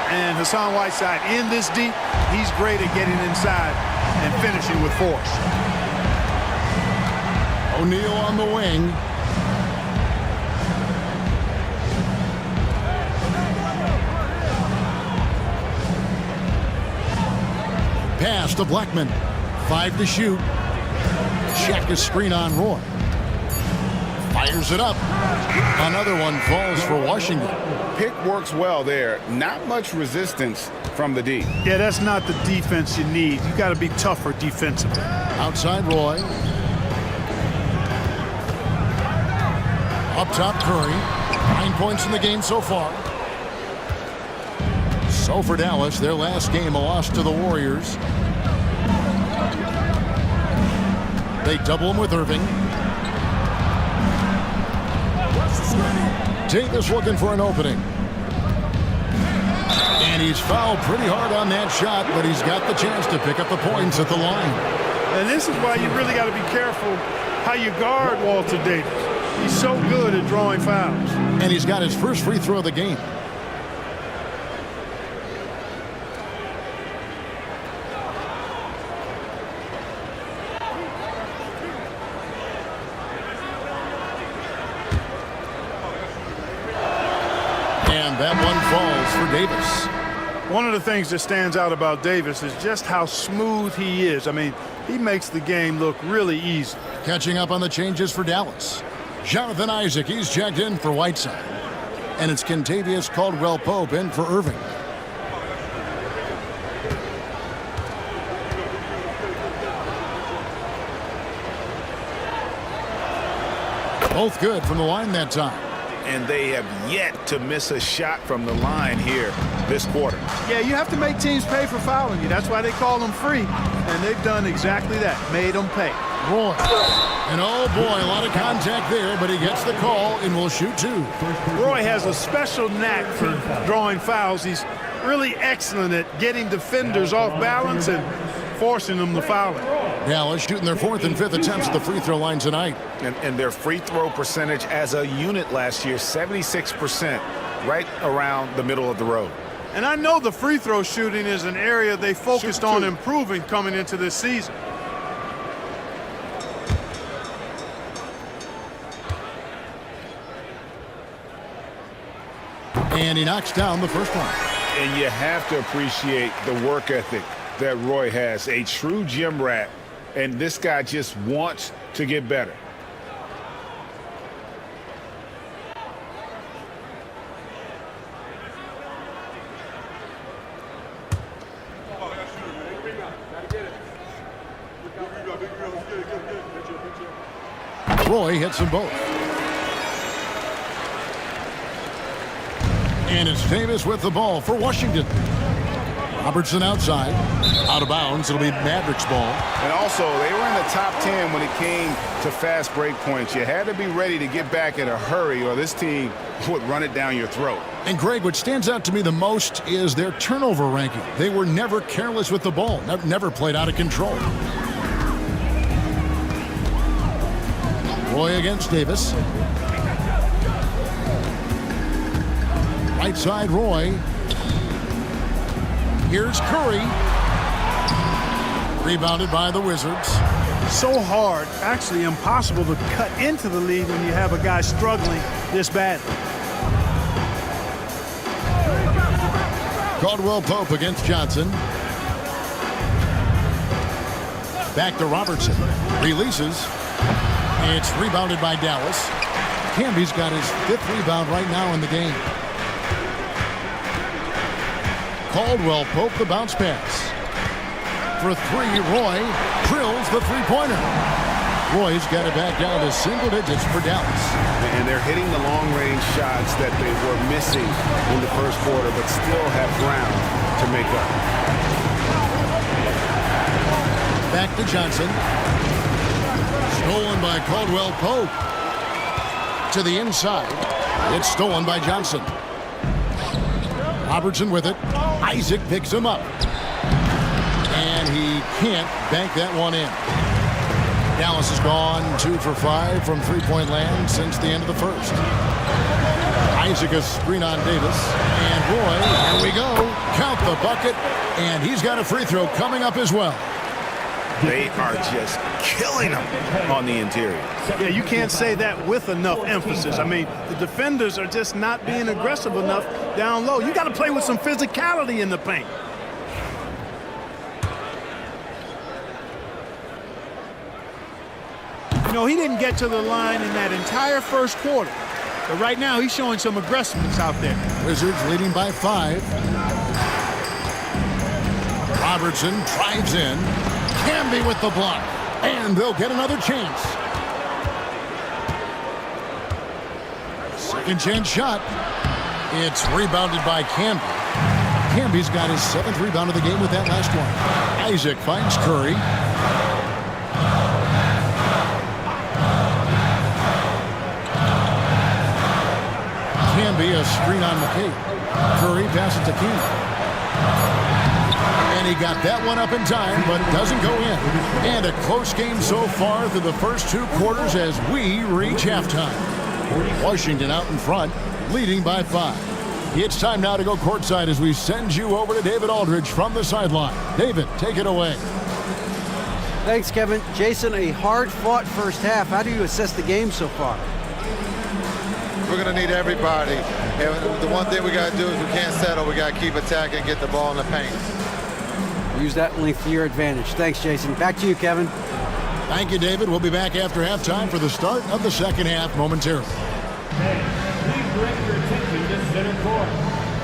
And Hassan Whiteside in this deep, he's great at getting inside and finishing with force. O'Neal on the wing. Pass to Blackman. 5 to shoot. Check a screen on Roy. Fires it up. Another one falls for Washington. Pick works well there. Not much resistance from the D. Yeah, that's not the defense you need. You got to be tougher defensively. Outside Roy. Up top Curry. 9 points in the game so far. So for Dallas, their last game, a loss to the Warriors. They double him with Irving. Davis looking for an opening. And he's fouled pretty hard on that shot, but he's got the chance to pick up the points at the line. And this is why you really got to be careful how you guard Walter Davis. He's so good at drawing fouls. And he's got his first free throw of the game. And that one falls for Davis. One of the things that stands out about Davis is just how smooth he is. I mean, he makes the game look really easy. Catching up on the changes for Dallas. Jonathan Isaac, he's checked in for Whiteside. And it's Kentavious Caldwell-Pope in for Irving. Both good from the line that time. And they have yet to miss a shot from the line here this quarter. Yeah, you have to make teams pay for fouling you. That's why they call them free. And they've done exactly that, made them pay. Roy. And oh boy, a lot of contact there, but he gets the call and will shoot 2. Roy has a special knack for drawing fouls. He's really excellent at getting defenders off balance and forcing them to foul it. Dallas shooting their 4th and 5th attempts at the free throw line tonight. And their free throw percentage as a unit last year, 76%, right around the middle of the road. And I know the free throw shooting is an area they focused on improving coming into this season. And he knocks down the first one. And you have to appreciate the work ethic that Roy has. A true gym rat. And this guy just wants to get better. Roy hits them both. And it's Davis with the ball for Washington. Robertson outside. Out of bounds. It'll be Mavericks ball. And also, they were in the top 10 when it came to fast break points. You had to be ready to get back in a hurry or this team would run it down your throat. And Greg, what stands out to me the most is their turnover ranking. They were never careless with the ball. Never played out of control. Roy against Davis. Right side, Roy. Here's Curry. Rebounded by the Wizards. So hard, actually impossible to cut into the lead when you have a guy struggling this badly. Caldwell Pope against Johnson. Back to Robertson. Releases. It's rebounded by Dallas. Camby's got his 5th rebound right now in the game. Caldwell Pope the bounce pass. For 3, Roy drills the three-pointer. Roy's got it back down to single digits for Dallas. And they're hitting the long-range shots that they were missing in the first quarter, but still have ground to make up. Back to Johnson. Stolen by Caldwell Pope. To the inside. It's stolen by Johnson. Robertson with it. Isaac picks him up. And he can't bank that one in. Dallas has gone 2 for 5 from three-point land since the end of the first. Isaac a screen on Davis. And Roy, here we go. Count the bucket. And he's got a free throw coming up as well. They are just killing them on the interior. Yeah, you can't say that with enough emphasis. I mean, the defenders are just not being aggressive enough down low. You got to play with some physicality in the paint. You know, he didn't get to the line in that entire first quarter. But right now, he's showing some aggressiveness out there. Wizards leading by 5. Robertson drives in. Camby with the block. And they'll get another chance. Second chance shot. It's rebounded by Camby. Camby's got his 7th rebound of the game with that last one. Isaac finds Curry. Camby a screen on McCabe. Curry passes to Camby. And he got that one up in time, but it doesn't go in. And a close game so far through the first 2 quarters as we reach halftime. Washington out in front, leading by 5. It's time now to go courtside as we send you over to David Aldridge from the sideline. David, take it away. Thanks, Kevin. Jason, a hard-fought first half. How do you assess the game so far? We're going to need everybody. And the one thing we got to do is we can't settle. We got to keep attacking and get the ball in the paint. Use that length to your advantage. Thanks, Jason. Back to you, Kevin. Thank you, David. We'll be back after halftime for the start of the second half momentarily. Please direct your attention to center court.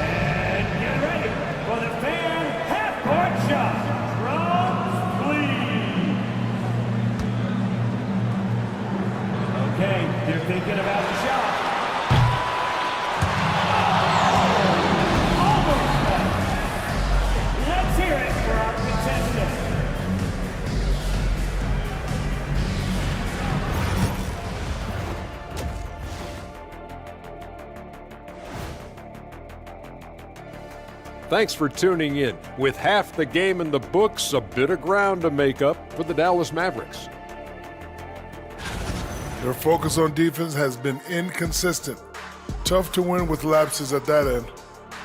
And get ready for the fan half-court shot from Fleet. Okay, they're thinking Thanks for tuning in. With half the game in the books, a bit of ground to make up for the Dallas Mavericks. Their focus on defense has been inconsistent. Tough to win with lapses at that end.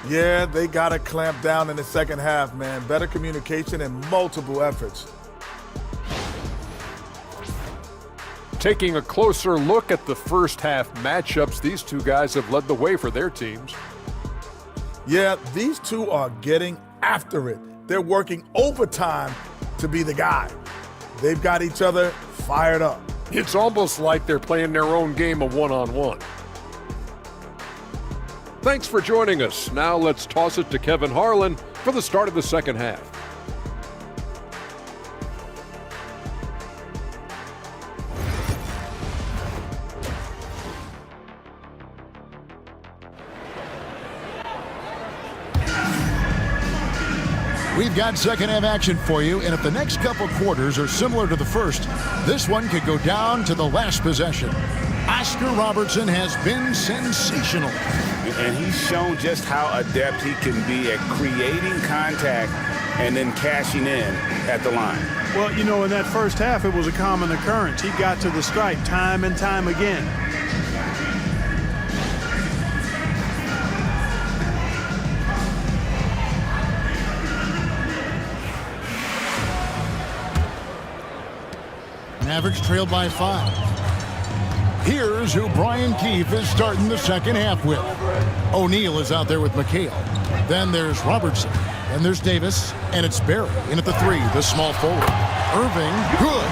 Yeah, they got to clamp down in the second half, man. Better communication and multiple efforts. Taking a closer look at the first half matchups, these two guys have led the way for their teams. Yeah, these two are getting after it. They're working overtime to be the guy. They've got each other fired up. It's almost like they're playing their own game of one-on-one. Thanks for joining us. Now let's toss it to Kevin Harlan for the start of the second half. We've got second half action for you, and if the next couple quarters are similar to the first, this one could go down to the last possession. Oscar Robertson has been sensational. And he's shown just how adept he can be at creating contact and then cashing in at the line. Well, you know, in that first half, it was a common occurrence. He got to the stripe time and time again. Mavericks trailed by 5. Here's who Brian Keefe is starting the second half with. O'Neal is out there with McHale. Then there's Robertson. Then there's Davis. And it's Barry in at the 3, the small forward. Irving, good.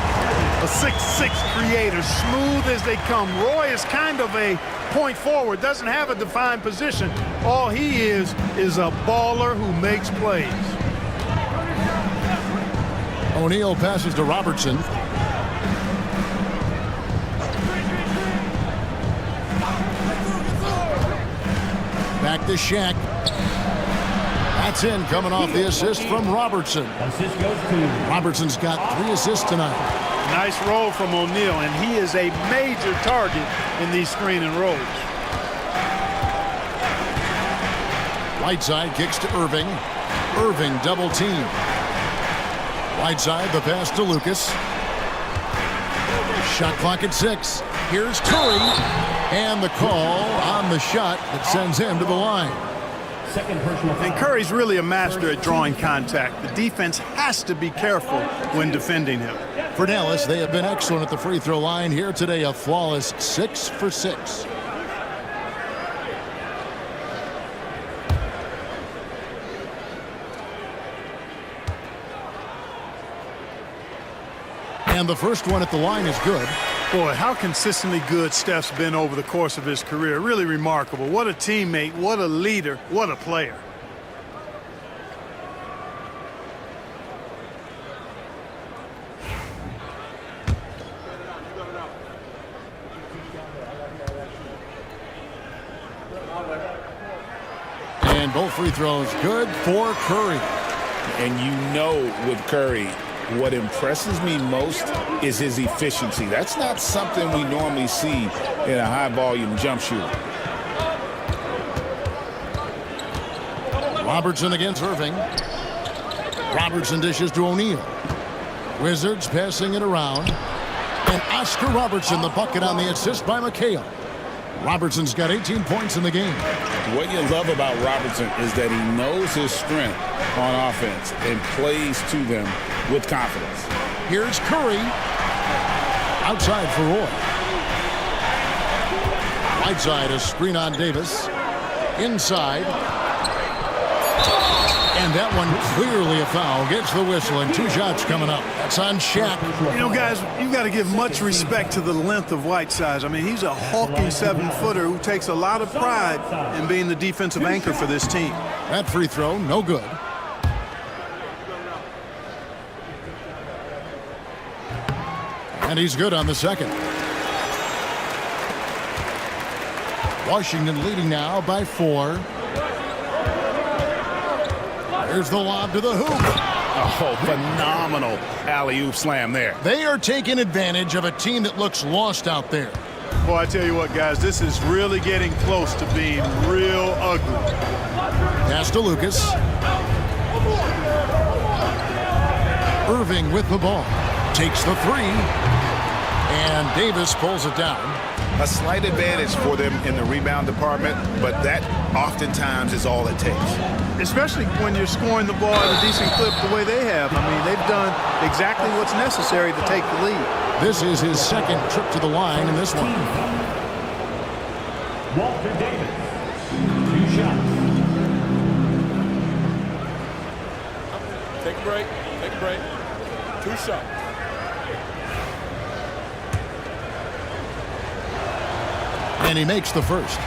A 6'6" creator, smooth as they come. Roy is kind of a point forward, doesn't have a defined position. All he is a baller who makes plays. O'Neal passes to Robertson. Back to Shaq. That's in, coming off the assist from Robertson. Assist goes to Robertson's got 3 assists tonight. Nice roll from O'Neal, and he is a major target in these screen and rolls. Whiteside kicks to Irving. Irving double team. Whiteside, the pass to Lucas. Shot clock at 6. Here's Curry. And the call on the shot that sends him to the line. And Curry's really a master at drawing contact. The defense has to be careful when defending him. For Dallas, they have been excellent at the free throw line here today, a flawless 6 for 6. And the first one at the line is good. Boy, how consistently good Steph's been over the course of his career. Really remarkable. What a teammate, what a leader, what a player. And both free throws good for Curry. And you know with Curry, what impresses me most is his efficiency. That's not something we normally see in a high-volume jump shooter. Robertson against Irving. Robertson dishes to O'Neal. Wizards passing it around. And Oscar Robertson, the bucket on the assist by McHale. Robertson's got 18 points in the game. What you love about Robertson is that he knows his strength on offense and plays to them with confidence. Here's Curry. Outside for Roy. Whiteside, a screen on Davis. Inside. And that one clearly a foul. Gets the whistle, and 2 shots coming up. That's on Shaq. You know, guys, you've got to give much respect to the length of Whiteside. I mean, he's a hulking 7-footer who takes a lot of pride in being the defensive anchor for this team. That free throw, no good. And he's good on the second. Washington leading now by 4. There's the lob to the hoop. Oh, phenomenal alley-oop slam there. They are taking advantage of a team that looks lost out there. Boy, I tell you what, guys, this is really getting close to being real ugly. Pass to Lucas. Irving with the ball. Takes the three. And Davis pulls it down. A slight advantage for them in the rebound department, but that oftentimes is all it takes. Especially when you're scoring the ball at a decent clip the way they have. I mean, they've done exactly what's necessary to take the lead. This is his second trip to the line in this one. Walter Davis, 2 shots. Take a break. Take a break. 2 shots. And he makes the first.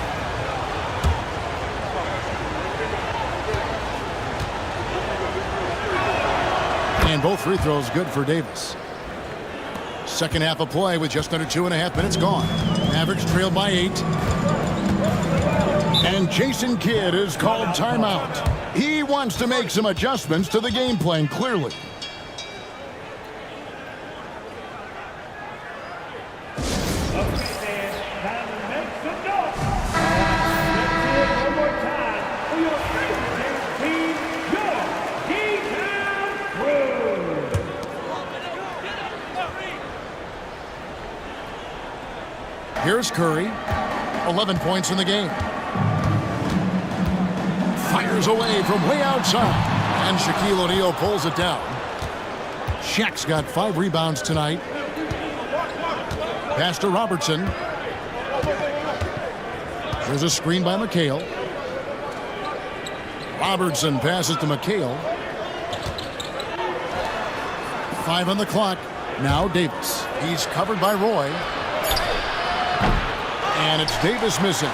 And both free throws good for Davis. Second half of play with just under 2.5 minutes gone. Mavericks trailed by 8. And Jason Kidd is called timeout. He wants to make some adjustments to the game plan, clearly. Here's Curry, 11 points in the game. Fires away from way outside, and Shaquille O'Neal pulls it down. Shaq's got 5 rebounds tonight. Pass to Robertson. There's a screen by McHale. Robertson passes to McHale. 5 on the clock. Now Davis. He's covered by Roy. And it's Davis missing.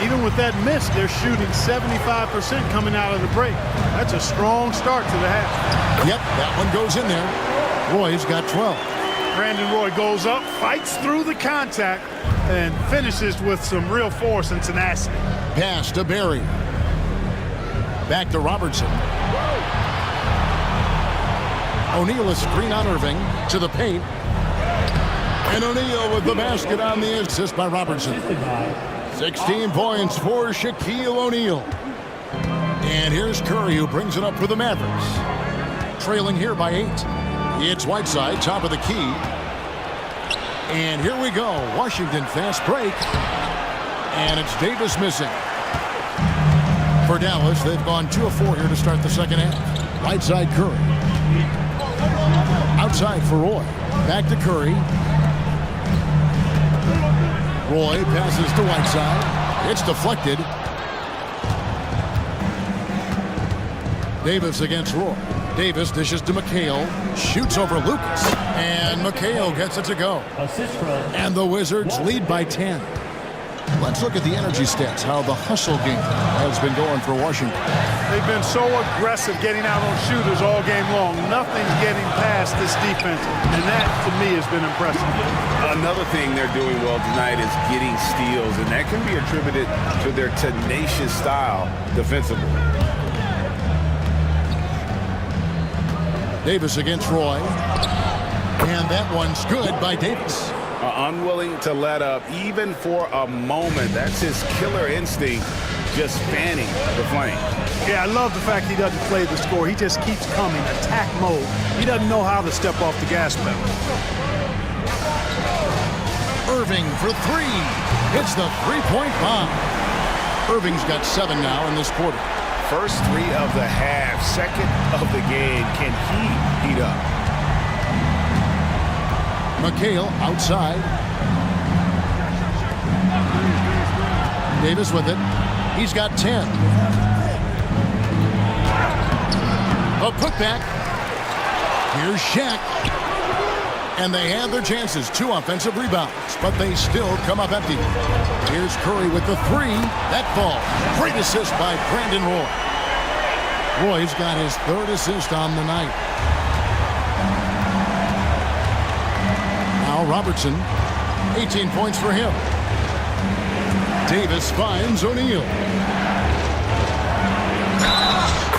Even with that miss, they're shooting 75% coming out of the break. That's a strong start to the half. Yep, that one goes in there. Roy's got 12. Brandon Roy goes up, fights through the contact, and finishes with some real force and tenacity. Pass to Barry. Back to Robertson. O'Neal is screen on Irving to the paint. And O'Neal with the basket on the assist by Robertson. 16 points for Shaquille O'Neal. And here's Curry, who brings it up for the Mavericks. Trailing here by 8. It's Whiteside, top of the key. And here we go. Washington fast break. And it's Davis missing. For Dallas, they've gone 2 of 4 here to start the second half. Right side, Curry. Outside for Roy. Back to Curry. Roy passes to Whiteside. It's deflected. Davis against Roy. Davis dishes to McHale. Shoots over Lucas. And McHale gets it to go. And the Wizards lead by 10. Let's look at the energy stats, how the hustle game has been going for Washington. They've been so aggressive getting out on shooters all game long. Nothing's getting past this defense, and that, to me, has been impressive. Another thing they're doing well tonight is getting steals, and that can be attributed to their tenacious style defensively. Davis against Roy. And that one's good by Davis. Unwilling to let up even for a moment. That's his killer instinct, just fanning the flame. Yeah, I love the fact he doesn't play the score. He just keeps coming, attack mode. He doesn't know how to step off the gas pedal. Irving for 3. Hits the three-point bomb. Irving's got 7 now in this quarter. First 3 of the half, second of the game. Can he heat up? McHale outside. Davis with it. He's got 10. A putback. Here's Shaq. And they have their chances. 2 offensive rebounds, but they still come up empty. Here's Curry with the 3. That ball. Great assist by Brandon Roy. Roy's got his 3rd assist on the night. Now Robertson, 18 points for him. Davis finds O'Neal.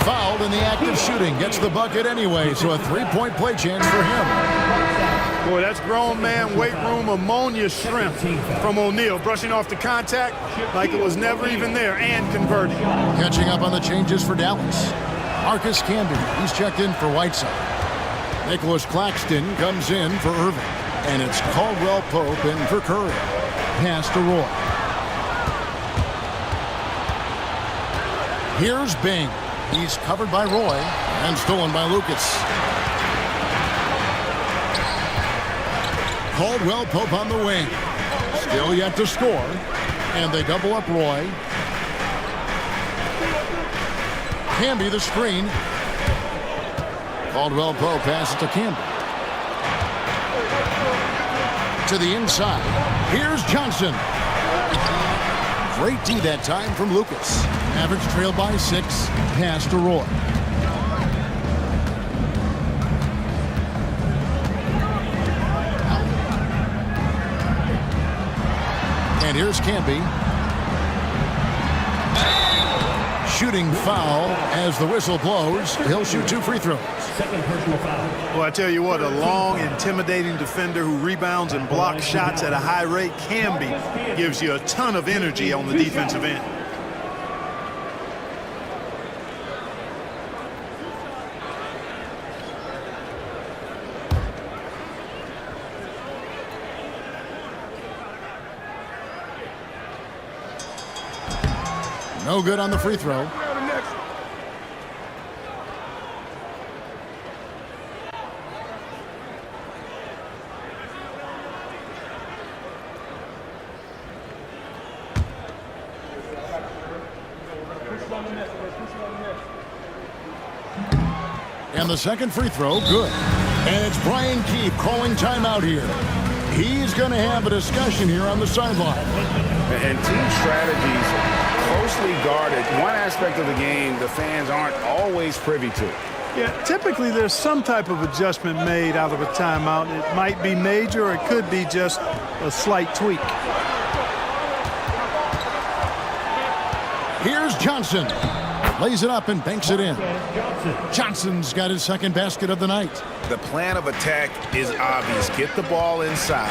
Fouled in the act of shooting. Gets the bucket anyway, so a 3-point play chance for him. Boy, that's grown man weight room ammonia strength from O'Neal, brushing off the contact like it was never even there and converting. Catching up on the changes for Dallas. Marcus Camby, he's checked in for Whiteside. Nicholas Claxton comes in for Irving. And it's Caldwell Pope in for Curry. Pass to Roy. Here's Bing. He's covered by Roy and stolen by Lucas. Caldwell Pope on the wing. Still yet to score. And they double up Roy. Camby the screen. Caldwell Pope passes to Camby. To the inside. Here's Johnson. Great D that time from Lucas. Mavericks trail by 6. Pass to Roy. And here's Camby. Shooting foul as the whistle blows. He'll shoot 2 free throws. Second personal foul. Well, I tell you what, a long, intimidating defender who rebounds and blocks shots at a high rate. Camby gives you a ton of energy on the defensive end. No good on the free throw. And the second free throw, good. And it's Brian Keefe calling timeout here. He's going to have a discussion here on the sideline. And team strategies closely guarded. One aspect of the game the fans aren't always privy to. Yeah, typically there's some type of adjustment made out of a timeout. It might be major, or it could be just a slight tweak. Here's Johnson. Lays it up and banks it in. Johnson's got his second basket of the night. The plan of attack is obvious. Get the ball inside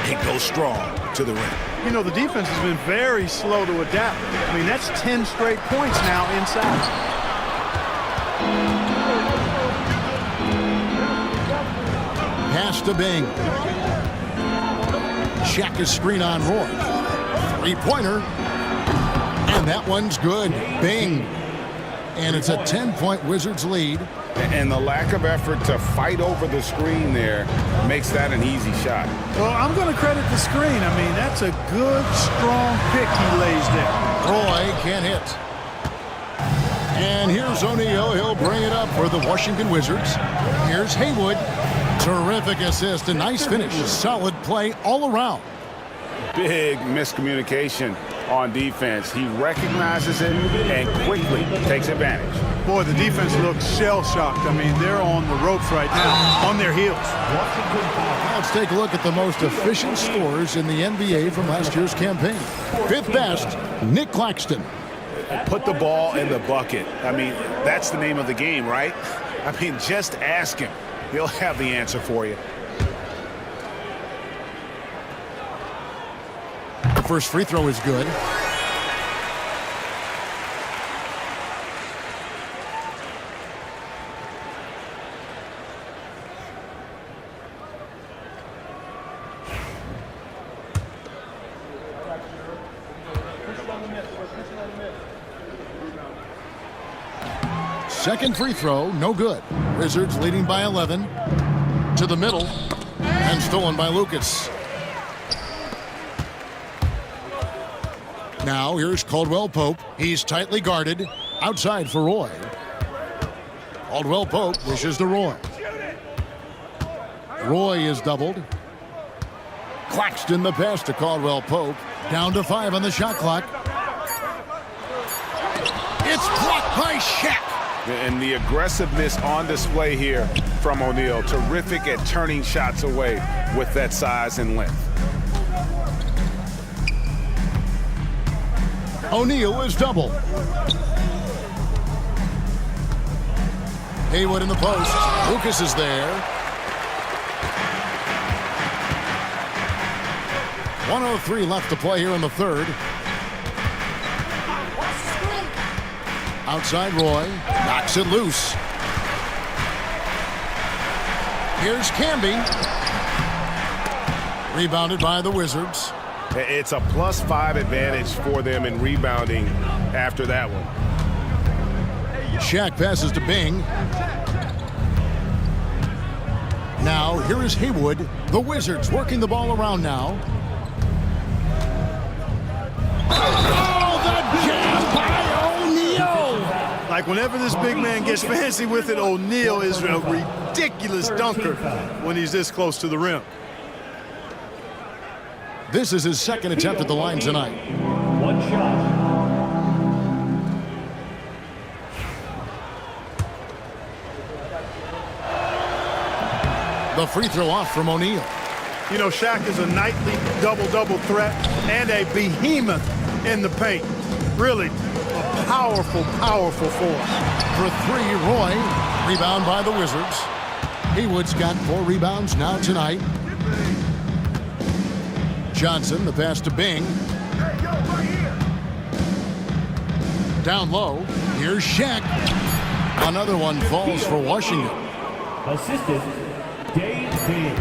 and go strong to the rim. You know, the defense has been very slow to adapt. I mean, that's 10 straight points now inside. Pass to Bing. Check his screen on Roy. Three-pointer. And that one's good. Bing. And it's a 10-point Wizards lead. And the lack of effort to fight over the screen there makes that an easy shot. Well, I'm going to credit the screen. I mean, that's a good, strong pick he lays there. Roy can't hit. And here's O'Neal. He'll bring it up for the Washington Wizards. Here's Haywood. Terrific assist. A nice finish. Solid play all around. Big miscommunication on defense. He recognizes it and quickly takes advantage. Boy, the defense looks shell-shocked. I mean, they're on the ropes right now, on their heels. Let's take a look at the most efficient scorers in the NBA from last year's campaign. Fifth best, Nick Claxton. Put the ball in the bucket. I mean, that's the name of the game, right? I mean, just ask him. He'll have the answer for you. The first free throw is good. Second free throw, no good. Wizards leading by 11. To the middle. And stolen by Lucas. Now here's Caldwell Pope. He's tightly guarded. Outside for Roy. Caldwell Pope dishes to Roy. Roy is doubled. Claxton the pass to Caldwell Pope. Down to 5 on the shot clock. It's blocked by Shaq. And the aggressiveness on display here from O'Neal. Terrific at turning shots away with that size and length. O'Neal is double. Haywood in the post. Lucas is there. 1:03 left to play here in the third. Outside Roy. Knocks it loose. Here's Camby. Rebounded by the Wizards. It's a +5 advantage for them in rebounding after that one. Shaq passes to Bing. Now, here is Haywood. The Wizards working the ball around now. Oh, the jam by O'Neal! Like whenever this big man gets fancy with it, O'Neal is a ridiculous dunker when he's this close to the rim. This is his second attempt at the line tonight. One shot. The free throw off from O'Neal. You know, Shaq is a nightly double-double threat and a behemoth in the paint. Really a powerful, powerful force. For three, Roy. Rebound by the Wizards. Haywood's got 4 rebounds now tonight. Johnson, the pass to Bing. Down low. Here's Shaq. Another one falls for Washington. Assistant, Dave Bing.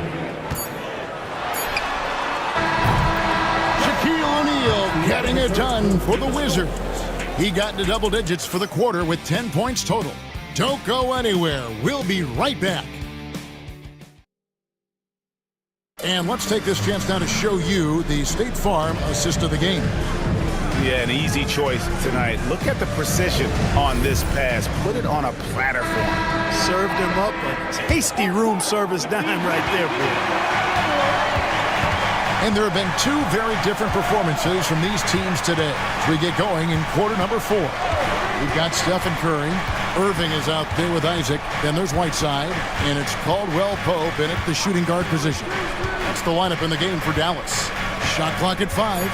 Shaquille O'Neal getting it done for the Wizards. He got into double digits for the quarter with 10 points total. Don't go anywhere. We'll be right back. And let's take this chance now to show you the State Farm assist of the game. Yeah, an easy choice tonight. Look at the precision on this pass. Put it on a platter for him. Served him up a tasty room service dime right there, boy. And there have been 2 very different performances from these teams today as we get going in quarter number 4. We've got Stephen Curry. Irving is out there with Isaac. Then there's Whiteside. And it's Caldwell Pope in at the shooting guard position. That's the lineup in the game for Dallas. Shot clock at 5.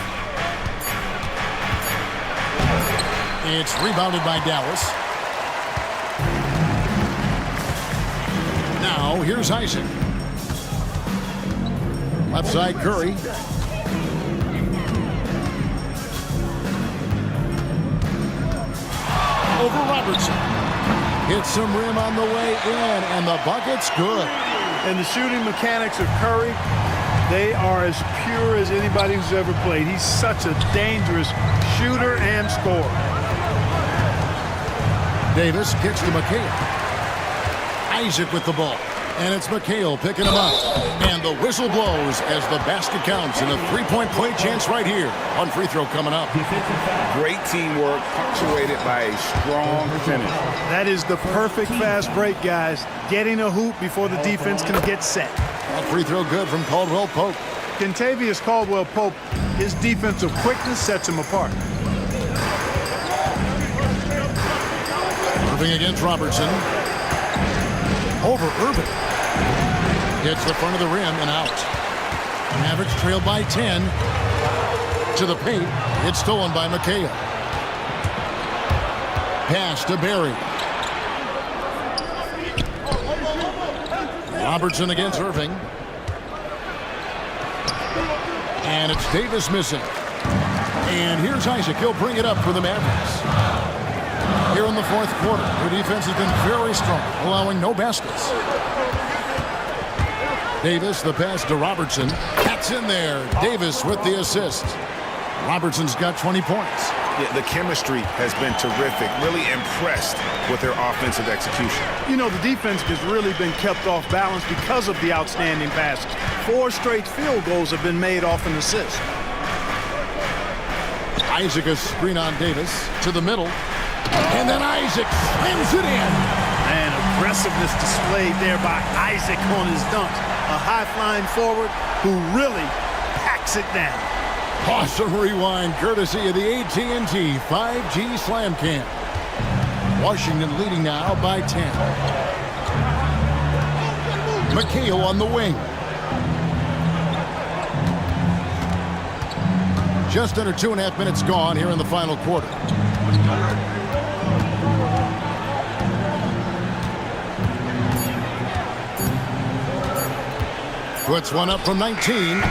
It's rebounded by Dallas. Now, here's Isaac. Left side, Curry. Over Robertson. Hits some rim on the way in, and the bucket's good. And the shooting mechanics of Curry, they are as pure as anybody who's ever played. He's such a dangerous shooter and scorer. Davis kicks to McHale. Isaac with the ball. And it's McHale picking him up. And the whistle blows as the basket counts. And a 3-point play chance right here. One free throw coming up. Great teamwork punctuated by a strong finish. That is the perfect fast break, guys. Getting a hoop before the defense can get set. That free throw good from Caldwell Pope. Kentavious Caldwell Pope, his defensive quickness sets him apart. Irving against Robertson. Over Irving. Hits the front of the rim and out. Mavericks trail by 10. To the paint. It's stolen by McHale. Pass to Barry. Robertson against Irving. And it's Davis missing. And here's Isaac. He'll bring it up for the Mavericks. Here in the fourth quarter, their defense has been very strong, allowing no baskets. Davis, the pass to Robertson. That's in there. Davis with the assist. Robertson's got 20 points. Yeah, the chemistry has been terrific. Really impressed with their offensive execution. You know, the defense has really been kept off balance because of the outstanding passes. 4 straight field goals have been made off an assist. Isaac a screen on Davis to the middle. And then Isaac slams it in. And aggressiveness displayed there by Isaac on his dunks. A high-flying forward who really packs it down. Awesome rewind courtesy of the AT&T 5G Slam Cam. Washington leading now by 10. McHale on the wing. Just under 2.5 minutes gone here in the final quarter. Puts one up from 19.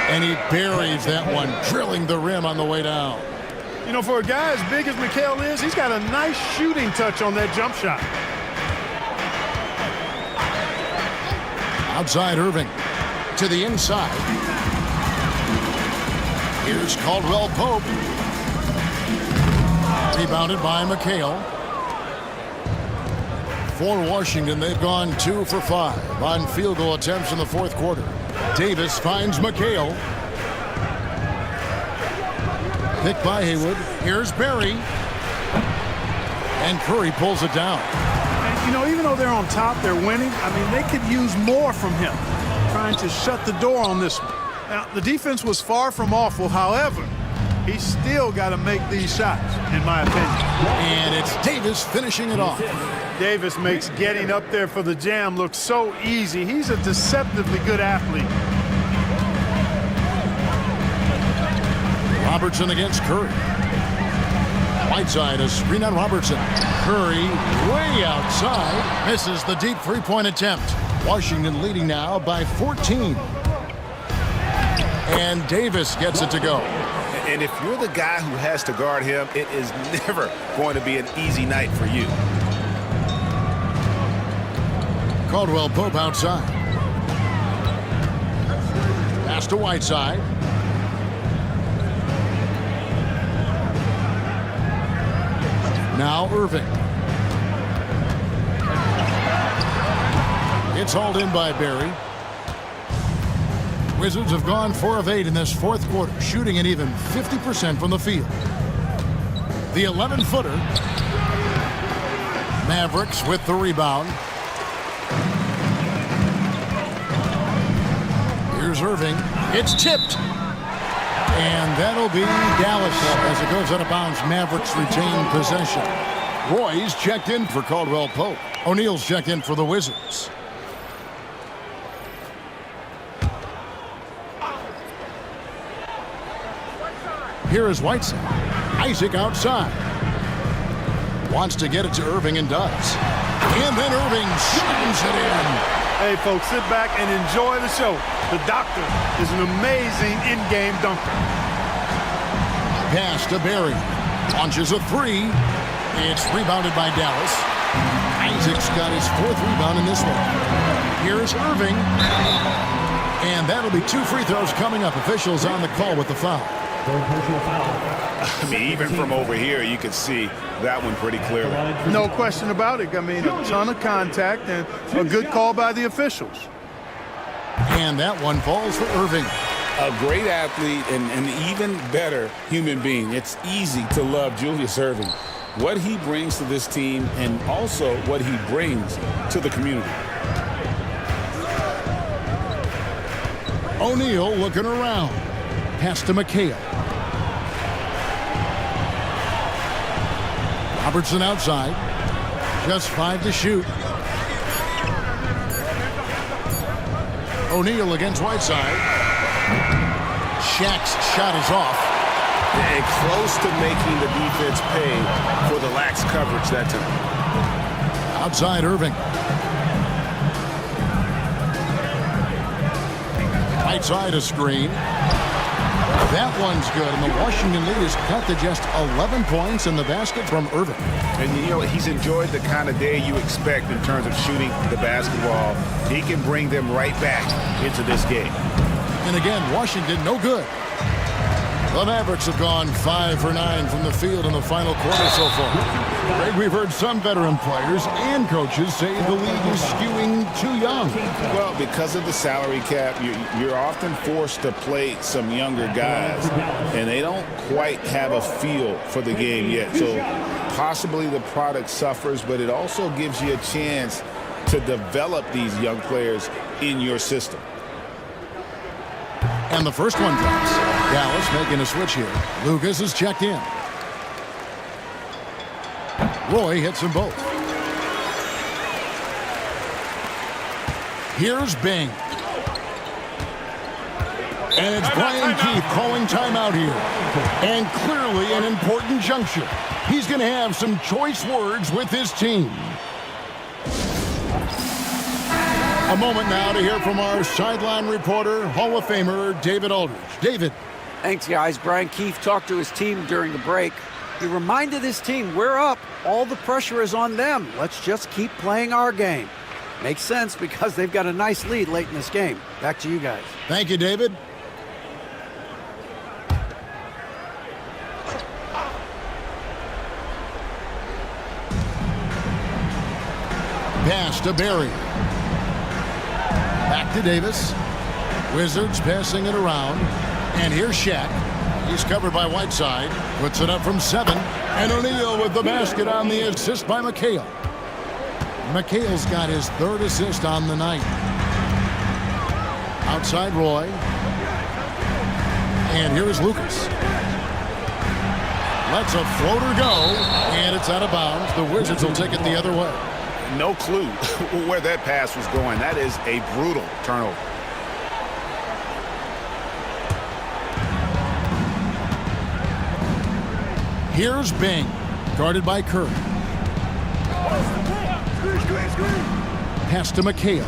And he buries that one, drilling the rim on the way down. You know, for a guy as big as Mikal is, he's got a nice shooting touch on that jump shot. Outside Irving to the inside. Here's Caldwell Pope. Rebounded by Mikal. For Washington, they've gone 2 for 5 on field goal attempts in the fourth quarter. Davis finds Mikal. Picked by Haywood. Here's Barry. And Curry pulls it down. And, you know, even though they're on top, they're winning. I mean, they could use more from him, trying to shut the door on this one. Now, the defense was far from awful. However, he's still got to make these shots, in my opinion. And it's Davis finishing it off. Davis makes getting up there for the jam look so easy. He's a deceptively good athlete. Robertson against Curry. Whiteside, a screen on Robertson. Curry way outside. Misses the deep three-point attempt. Washington leading now by 14. And Davis gets it to go. And if you're the guy who has to guard him, it is never going to be an easy night for you. Caldwell Pope outside. Pass to Whiteside. Now Irving. It's hauled in by Barry. Wizards have gone 4 of 8 in this fourth quarter, shooting an even 50% from the field. The 11-footer. Mavericks with the rebound. Here's Irving. It's tipped. And that'll be Dallas as it goes out of bounds. Mavericks retain possession. Roy's checked in for Caldwell Pope. O'Neal's checked in for the Wizards. Here is Whiteside. Isaac outside. Wants to get it to Irving and does. And then Irving shines it in. Hey, folks, sit back and enjoy the show. The doctor is an amazing in-game dunker. Pass to Barry. Launches a three. It's rebounded by Dallas. Isaac's got his 4th rebound in this one. Here's Irving. And that'll be 2 free throws coming up. Officials on the call with the foul. I mean, even from over here, you can see that one pretty clearly. No question about it. I mean, a ton of contact and a good call by the officials. And that one falls for Irving. A great athlete and an even better human being. It's easy to love Julius Irving. What he brings to this team and also what he brings to the community. O'Neal looking around. Pass to Mikal. Robertson outside. Just 5 to shoot. O'Neal against Whiteside. Shaq's shot is off. And close to making the defense pay for the lax coverage that time. Outside Irving. Whiteside a screen. That one's good, and the Washington lead is cut to just 11 points in the basket from Irving. And, you know, he's enjoyed the kind of day you expect in terms of shooting the basketball. He can bring them right back into this game. And again, Washington no good. The Mavericks have gone 5 for 9 from the field in the final quarter so far. Greg, we've heard some veteran players and coaches say the league is skewing too young. Well, because of the salary cap, you're often forced to play some younger guys, and they don't quite have a feel for the game yet. So possibly the product suffers, but it also gives you a chance to develop these young players in your system. And the first one drops. Dallas making a switch here. Lucas is checked in. Roy hits them both. Here's Bing. And it's Brian Keith calling timeout here. And clearly an important juncture. He's going to have some choice words with his team. A moment now to hear from our sideline reporter, Hall of Famer David Aldridge. David. Thanks, guys. Brian Keefe talked to his team during the break. He reminded his team, we're up. All the pressure is on them. Let's just keep playing our game. Makes sense because they've got a nice lead late in this game. Back to you guys. Thank you, David. Pass to Barry. Back to Davis. Wizards passing it around. And here's Shaq. He's covered by Whiteside. Puts it up from 7. And O'Neal with the basket on the assist by McHale. McHale's got his 3rd assist on the night. Outside Roy. And here is Lucas. Lets a floater go. And it's out of bounds. The Wizards will take it the other way. No clue where that pass was going. That is a brutal turnover. Here's Bing, guarded by Curry. Pass to McHale.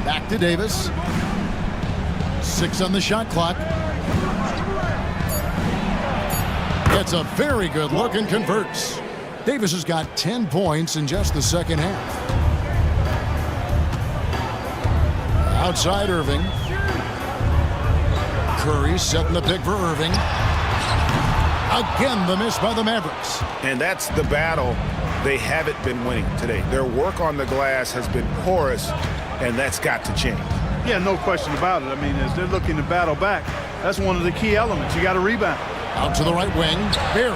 Back to Davis. 6 on the shot clock. Gets a very good look and converts. Davis has got 10 points in just the second half. Outside Irving. Curry setting the pick for Irving. Again, the miss by the Mavericks. And that's the battle they haven't been winning today. Their work on the glass has been porous, and that's got to change. Yeah, no question about it. I mean, as they're looking to battle back, that's one of the key elements. You got to rebound. Out to the right wing. Barry.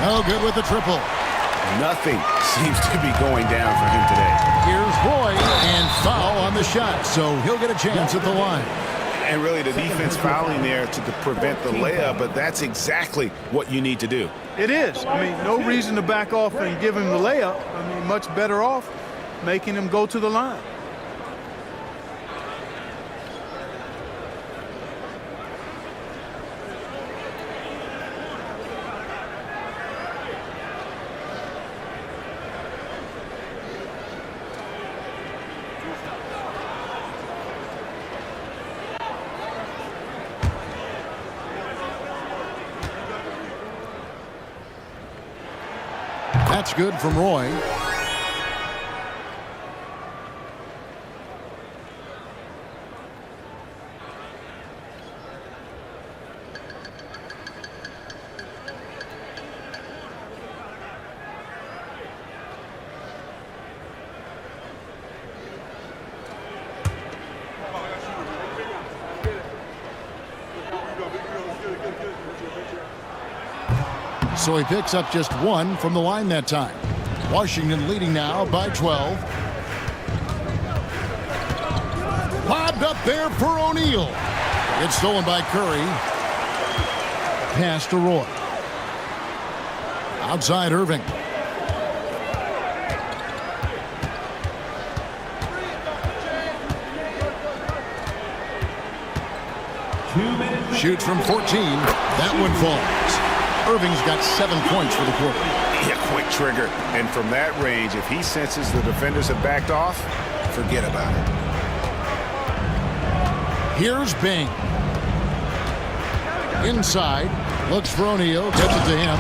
No good with the triple. Nothing seems to be going down for him today. Here's Roy, and foul on the shot, so he'll get a chance at the line. And really the defense fouling there to prevent the layup, but that's exactly what you need to do. It is. I mean, no reason to back off and give him the layup. I mean, much better off making him go to the line. That's good from Roy. So he picks up just 1 from the line that time. Washington leading now by 12. Lobbed up there for O'Neal. It's stolen by Curry. Pass to Roy. Outside Irving. Shoots from 14. That one falls. Irving's got 7 points for the quarter. Yeah, quick trigger. And from that range, if he senses the defenders have backed off, forget about it. Here's Bing. Inside. Looks for O'Neal. Gets it to him.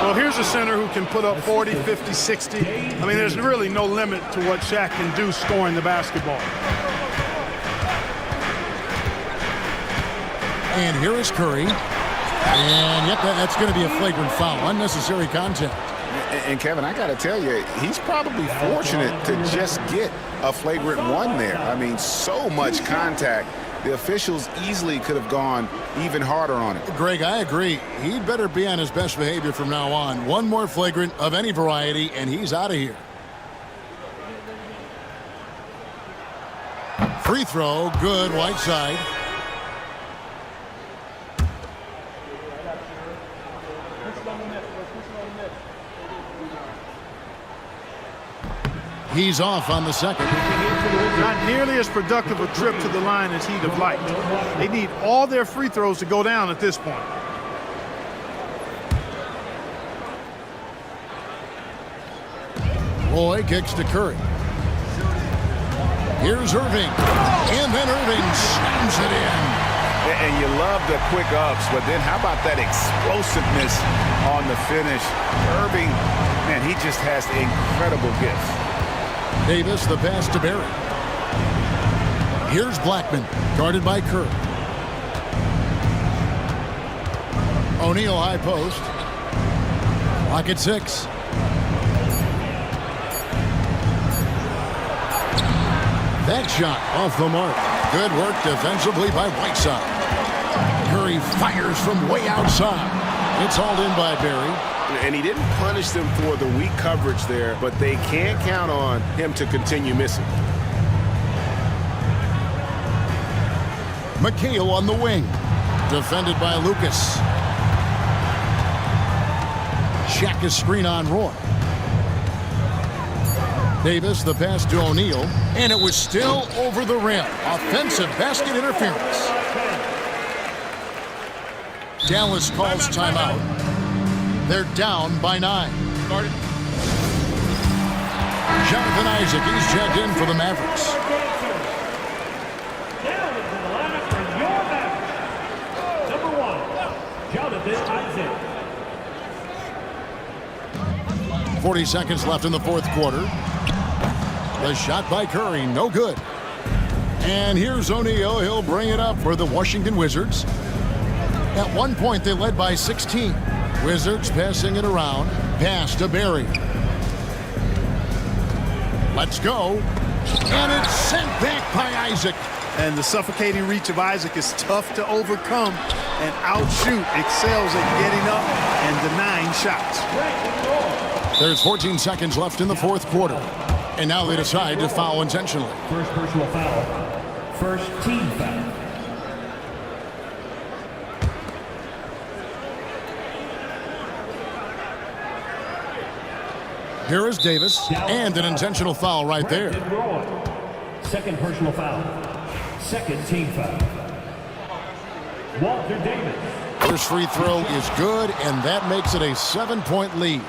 Well, here's a center who can put up 40, 50, 60. I mean, there's really no limit to what Shaq can do scoring the basketball. And here is Curry. And yep, that's going to be a flagrant foul. Unnecessary contact. And Kevin, I got to tell you, he's probably fortunate to just get a flagrant 1 there. I mean, so much contact. The officials easily could have gone even harder on it. Greg, I agree. He'd better be on his best behavior from now on. 1 more flagrant of any variety, and he's out of here. Free throw, good, Whiteside. He's off on the second. Not nearly as productive a trip to the line as he'd have liked. They need all their free throws to go down at this point. Boy kicks to Curry. Here's Irving. And then Irving slams it in. And you love the quick ups, but then how about that explosiveness on the finish? Irving, man, he just has incredible gifts. Davis, the pass to Barry. Here's Blackman, guarded by Curry. O'Neal high post. Clock at 6. That shot off the mark. Good work defensively by Whiteside. Curry fires from way outside. It's hauled in by Barry. And he didn't punish them for the weak coverage there, but they can't count on him to continue missing. McHale on the wing. Defended by Lucas. Shaka's screen on Roy. Davis, the pass to O'Neal, and it was still over the rim. Offensive basket interference. Dallas calls timeout. They're down by 9. Jonathan Isaac, he's checked in for the Mavericks. Down into the lineup for your Mavericks. Number 1, Jonathan Isaac. 40 seconds left in the fourth quarter. The shot by Curry, no good. And here's O'Neal. He'll bring it up for the Washington Wizards. At one point, they led by 16. Wizards passing it around. Pass to Barry. Let's go. And it's sent back by Isaac. And the suffocating reach of Isaac is tough to overcome and outshoot. Excels at getting up and denying shots. There's 14 seconds left in the fourth quarter. And now they decide to foul intentionally. First personal foul. First team foul. Here is Davis, and an intentional foul right there. Second personal foul. Second team foul. Walter Davis. First free throw is good, and that makes it a 7-point lead.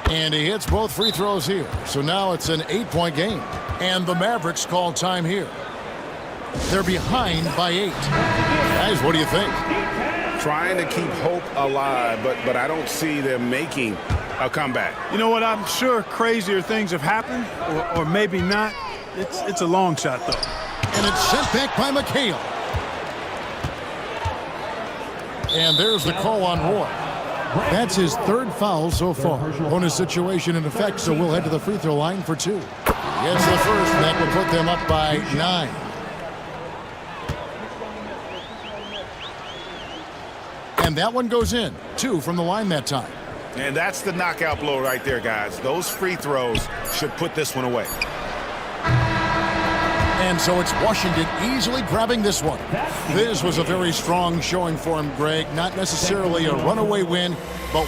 And he hits both free throws here. So now it's an 8-point game. And the Mavericks call time here. They're behind by 8. Guys, what do you think? Trying to keep hope alive, but I don't see them making a comeback. You know what? I'm sure crazier things have happened, or maybe not. It's a long shot, though. And it's sent back by McHale. And there's the call on Roy. That's his third foul so far. Bonus situation in effect, so we'll head to the free throw line for 2. He gets the first, and that will put them up by 9. And that one goes in. 2 from the line that time. And that's the knockout blow right there, guys. Those free throws should put this one away. And so it's Washington easily grabbing this one. This was a very strong showing for him, Greg. Not necessarily a runaway win, but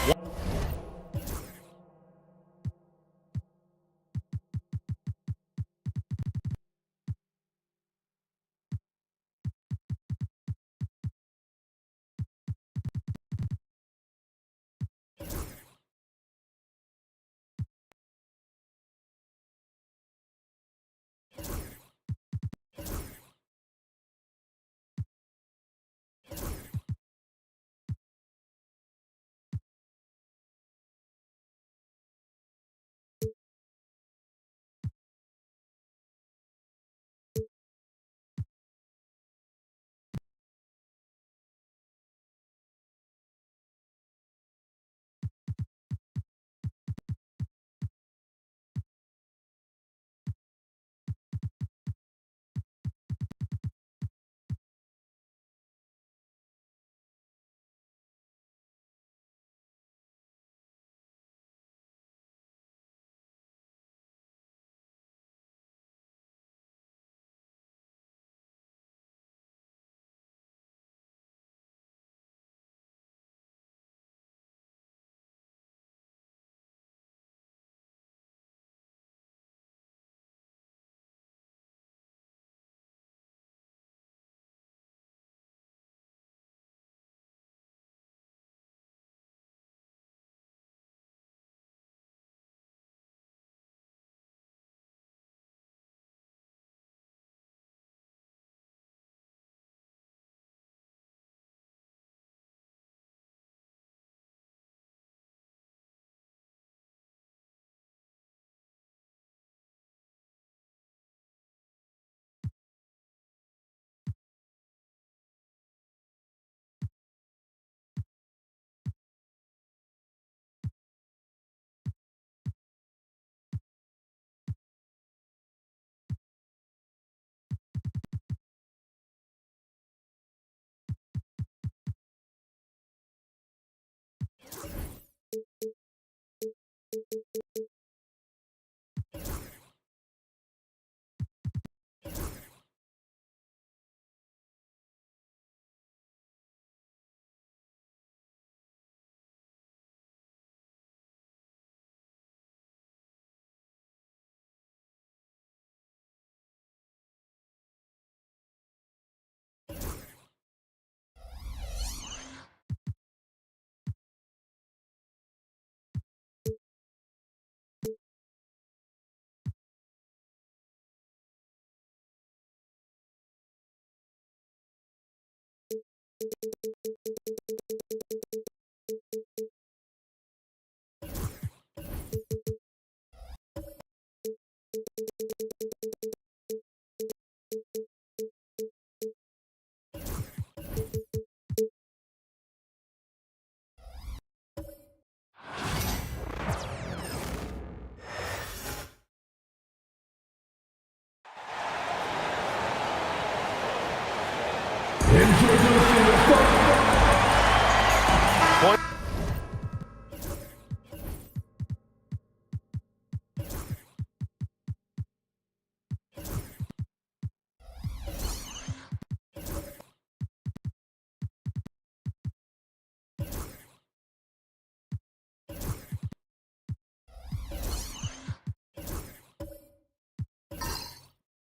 Point.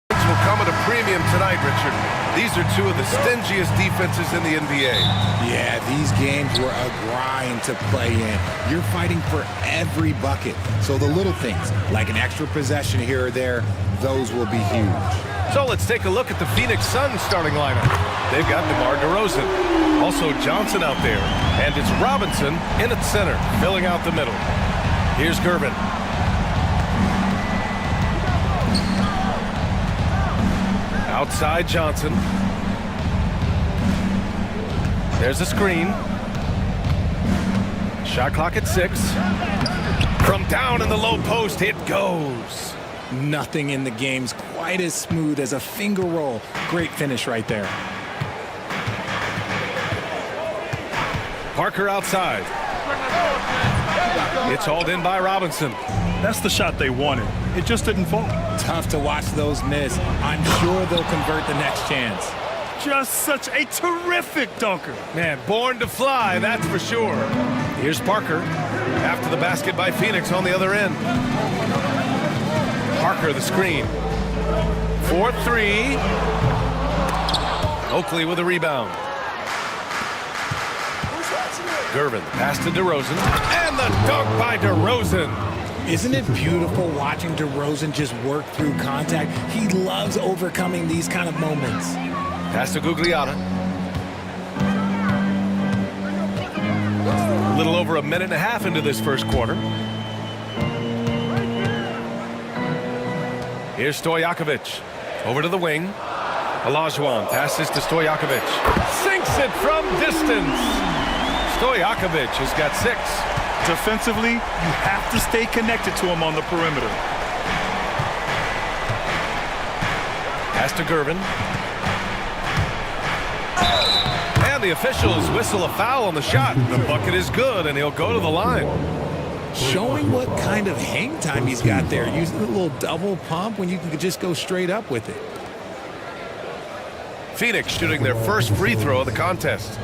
Will come at a premium tonight, Richard. These are two of the stingiest defenses in the NBA. Yeah, these games were a grind to play in. You're fighting for every bucket. So the little things, like an extra possession here or there, those will be huge. So let's take a look at the Phoenix Suns starting lineup. They've got DeMar DeRozan. Also Johnson out there. And it's Robinson in at center, filling out the middle. Here's Gervin. Outside Johnson. There's a screen. Shot clock at 6. From down in the low post, it goes. Nothing in the game's quite as smooth as a finger roll. Great finish right there. Parker outside. It's hauled in by Robinson. That's the shot they wanted. It just didn't fall. Tough to watch those miss. I'm sure they'll convert the next chance. Just such a terrific dunker. Man, born to fly, that's for sure. Here's Parker. After the basket by Phoenix on the other end. Parker the screen. 4-3. Oakley with a rebound. Gervin, pass to DeRozan. And the dunk by DeRozan. Isn't it beautiful watching DeRozan just work through contact? He loves overcoming these kind of moments. Pass to Gugliotta. A little over a minute and a half into this first quarter. Here's Stojakovic. Over to the wing. Olajuwon passes to Stojakovic. Sinks it from distance. Stojakovic has got 6. Defensively, you have to stay connected to him on the perimeter. Pass to Gervin. And the officials whistle a foul on the shot. The bucket is good, and he'll go to the line. Showing what kind of hang time he's got there. Using a little double pump when you can just go straight up with it. Phoenix shooting their first free throw of the contest.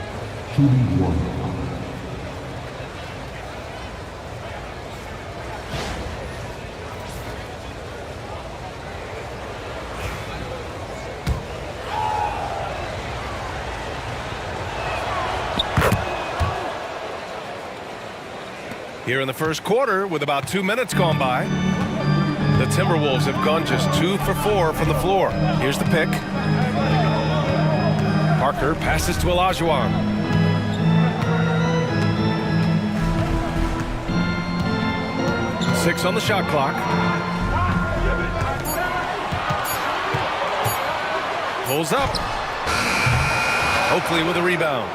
Here in the first quarter, with about 2 minutes gone by, the Timberwolves have gone just 2 for 4 from the floor. Here's the pick. Parker passes to Olajuwon. Six on the shot clock. Pulls up. Oakley with a rebound.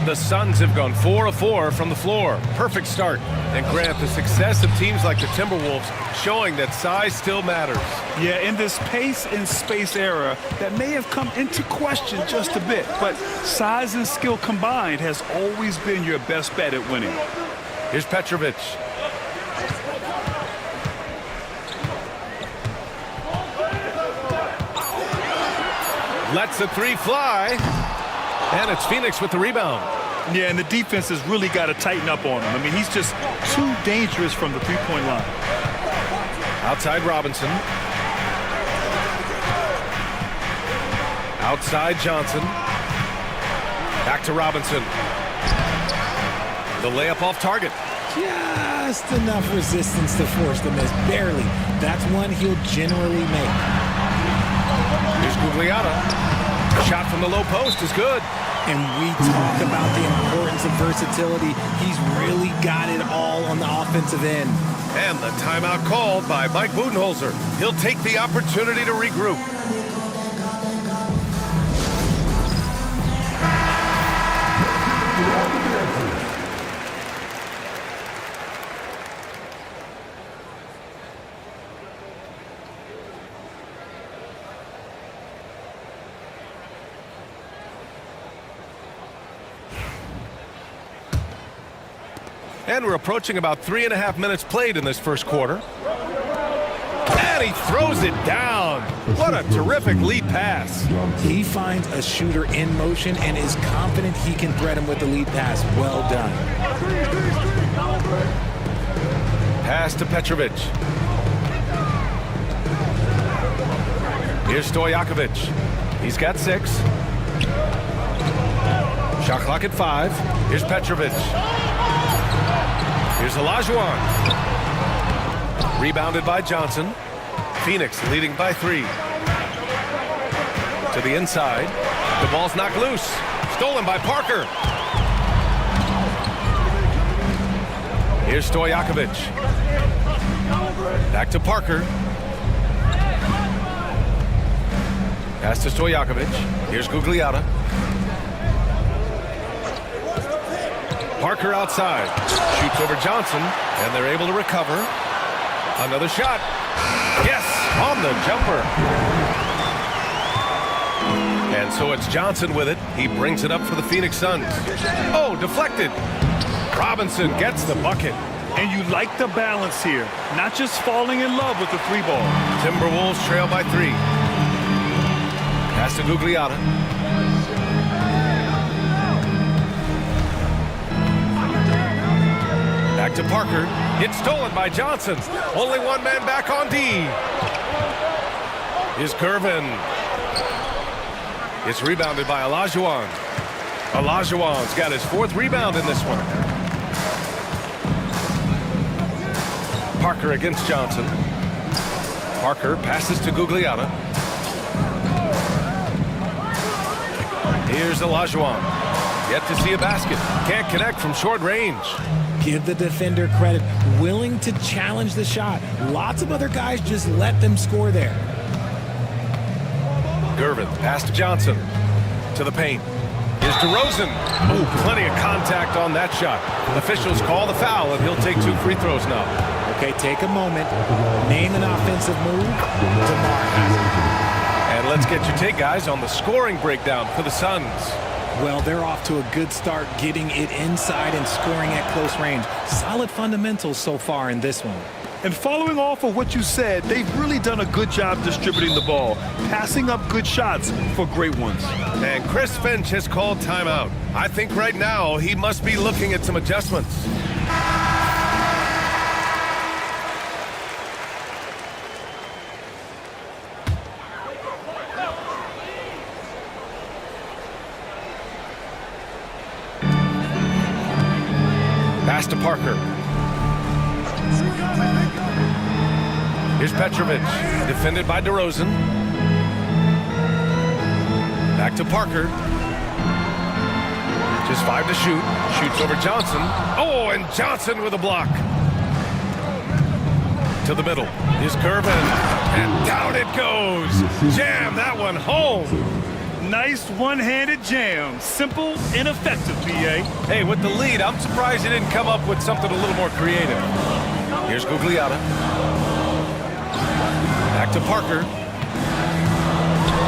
The Suns have gone 4 of 4 from the floor. Perfect start. And Grant, the success of teams like the Timberwolves showing that size still matters. Yeah, in this pace and space era, that may have come into question just a bit, but size and skill combined has always been your best bet at winning. Here's Petrovic. Lets the 3 fly. And it's Phoenix with the rebound. Yeah, and the defense has really got to tighten up on him. I mean, he's just too dangerous from the three-point line. Outside Robinson. Outside Johnson. Back to Robinson. The layup off target. Just enough resistance to force the miss. Barely. That's one he'll generally make. Here's Gugliotta. Shot from the low post is good. And we talk about the importance of versatility. He's really got it all on the offensive end. And the timeout called by Mike Budenholzer. He'll take the opportunity to regroup. And we're approaching about 3.5 minutes played in this first quarter. And he throws it down. What a terrific lead pass. He finds a shooter in motion and is confident he can thread him with the lead pass. Well done. Pass to Petrovic. Here's Stojakovic. He's got 6. Shot clock at 5. Here's Petrovic. Here's Olajuwon. Rebounded by Johnson. Phoenix leading by 3. To the inside. The ball's knocked loose. Stolen by Parker. Here's Stojakovic. Back to Parker. Pass to Stojakovic. Here's Gugliotta. Parker outside. Shoots over Johnson, and they're able to recover. Another shot. Yes, on the jumper. And so it's Johnson with it. He brings it up for the Phoenix Suns. Oh, deflected. Robinson gets the bucket. And you like the balance here. Not just falling in love with the 3 ball. Timberwolves trail by 3. Pass to Gugliotta. Back to Parker. It's stolen by Johnson. Only one man back on D. Here's Gervin. It's rebounded by Olajuwon. Olajuwon's got his 4th rebound in this one. Parker against Johnson. Parker passes to Gugliotta. Here's Olajuwon. Yet to see a basket. Can't connect from short range. Give the defender credit. Willing to challenge the shot. Lots of other guys just let them score there. Gervin, pass to Johnson. To the paint. Here's DeRozan. Ooh, plenty of contact on that shot. Officials call the foul, and he'll take 2 free throws now. Okay, take a moment. Name an offensive move. DeMar has it. And let's get your take, guys, on the scoring breakdown for the Suns. Well, they're off to a good start getting it inside and scoring at close range. Solid fundamentals so far in this one. And following off of what you said, they've really done a good job distributing the ball, passing up good shots for great ones. And Chris Finch has called timeout. I think right now he must be looking at some adjustments. Pass to Parker. Here's Petrovic, defended by DeRozan. Back to Parker. Just 5 to shoot. Shoots over Johnson. Oh, and Johnson with a block. To the middle. Here's Gervin. And down it goes. Jam that one home. Nice one-handed jam. Simple and effective, PA. Hey, with the lead, I'm surprised he didn't come up with something a little more creative. Here's Gugliotta. Back to Parker.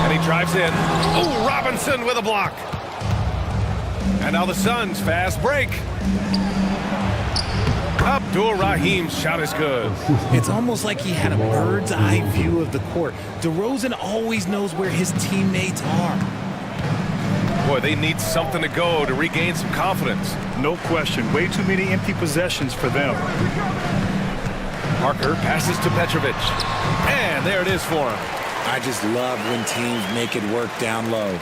And he drives in. Oh, Robinson with a block. And now the Suns fast break. Abdur-Rahim's shot is good. It's almost like he had a bird's eye view of the court. DeRozan always knows where his teammates are. Boy, they need something to go to regain some confidence. No question. Way too many empty possessions for them. Parker passes to Petrovic. And there it is for him. I just love when teams make it work down low.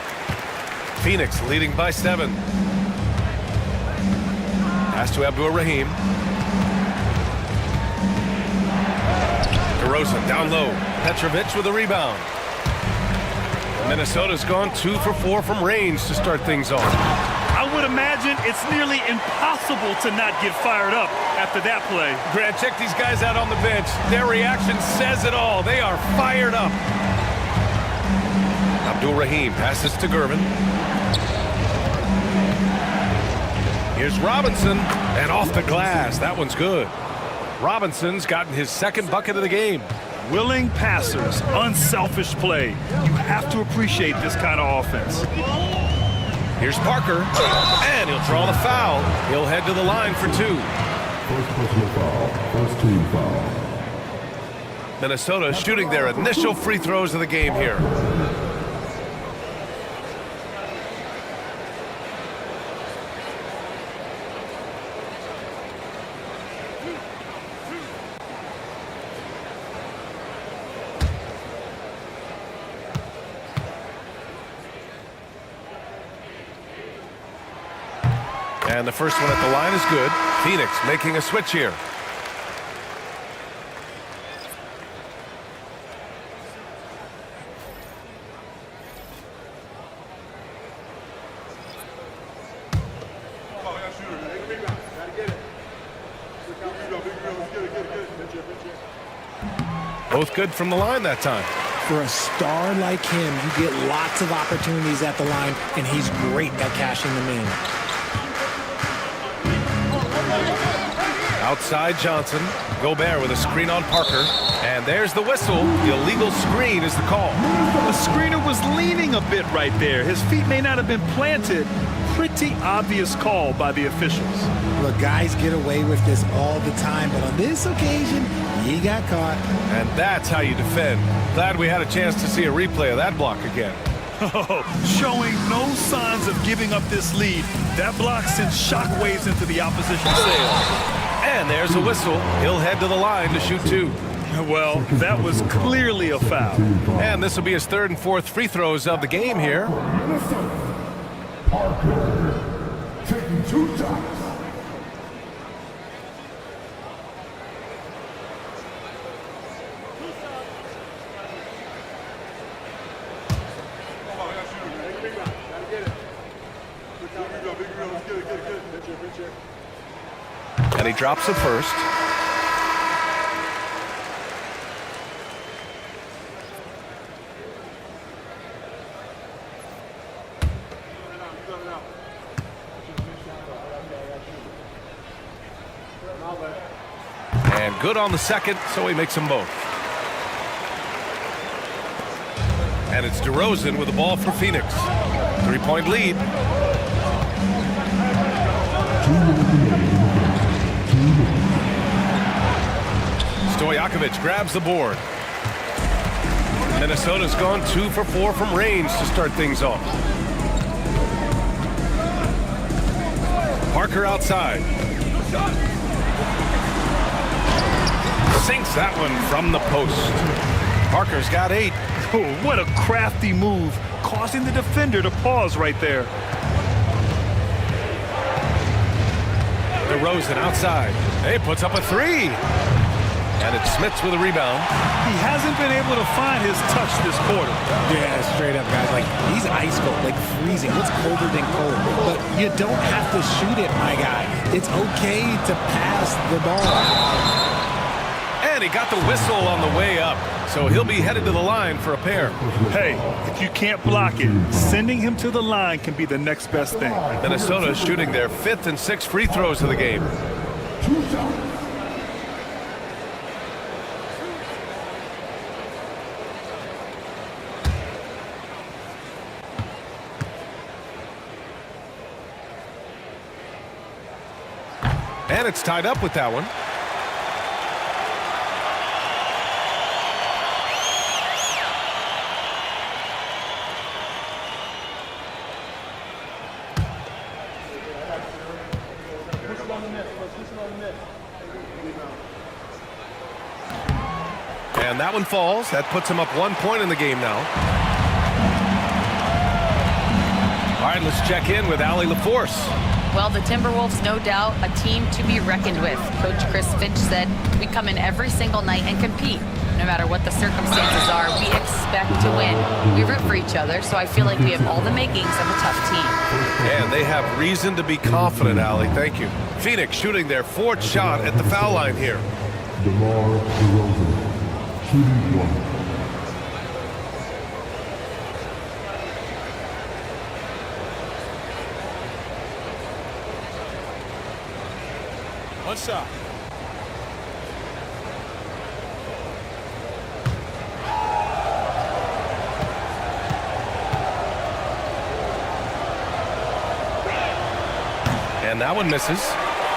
Phoenix leading by 7. Pass to Abdur-Rahim. DeRozan down low. Petrovic with a rebound. Minnesota's gone 2 for 4 from range to start things off. I would imagine it's nearly impossible to not get fired up after that play. Grant, check these guys out on the bench. Their reaction says it all. They are fired up. Abdur-Rahim passes to Gervin. Here's Robinson, and off the glass. That one's good. Robinson's gotten his 2nd bucket of the game. Willing passers, unselfish play. You have to appreciate this kind of offense. Here's Parker, and he'll draw the foul. He'll head to the line for 2. First personal foul. First team foul. Minnesota shooting their initial free throws of the game here. And the first one at the line is good. Phoenix making a switch here. Both good from the line that time. For a star like him, you get lots of opportunities at the line, and he's great at cashing them in. Outside Johnson. Gobert with a screen on Parker. And there's the whistle. The illegal screen is the call. The screener was leaning a bit right there. His feet may not have been planted. Pretty obvious call by the officials. Look, guys get away with this all the time, but on this occasion, he got caught. And that's how you defend. Glad we had a chance to see a replay of that block again. Showing no signs of giving up this lead. That block sends shockwaves into the opposition sail. And there's a whistle. He'll head to the line to shoot two. Well, that was clearly a foul. And this will be his third and fourth free throws of the game here. Parker taking 2 shots. And he drops it first. And good on the second, so he makes them both. And it's DeRozan with the ball for Phoenix. 3-point lead. Stojakovic grabs the board. Minnesota's gone 2 for 4 from range to start things off. Parker outside. Sinks that one from the post. Parker's got 8. Oh, what a crafty move, causing the defender to pause right there. DeRozan outside. He puts up a 3. And it's Smits with a rebound. He hasn't been able to find his touch this quarter. Yeah, straight up, guys. Like, he's ice cold, like freezing. What's colder than cold? But you don't have to shoot it, my guy. It's okay to pass the ball. And he got the whistle on the way up. So he'll be headed to the line for a pair. Hey, if you can't block it, sending him to the line can be the next best thing. Minnesota shooting their 5th and 6th free throws of the game. 2 shots. And it's tied up with that one. And that one falls. That puts him up 1 point in the game now. All right, let's check in with Allie LaForce. Well, the Timberwolves, no doubt, a team to be reckoned with. Coach Chris Finch said, we come in every single night and compete. No matter what the circumstances are, we expect to win. We root for each other, so I feel like we have all the makings of a tough team. And they have reason to be confident, Allie. Thank you. Phoenix shooting their 4th shot at the foul line here. DeMar DeRozan, shooting 1. One shot. And that one misses.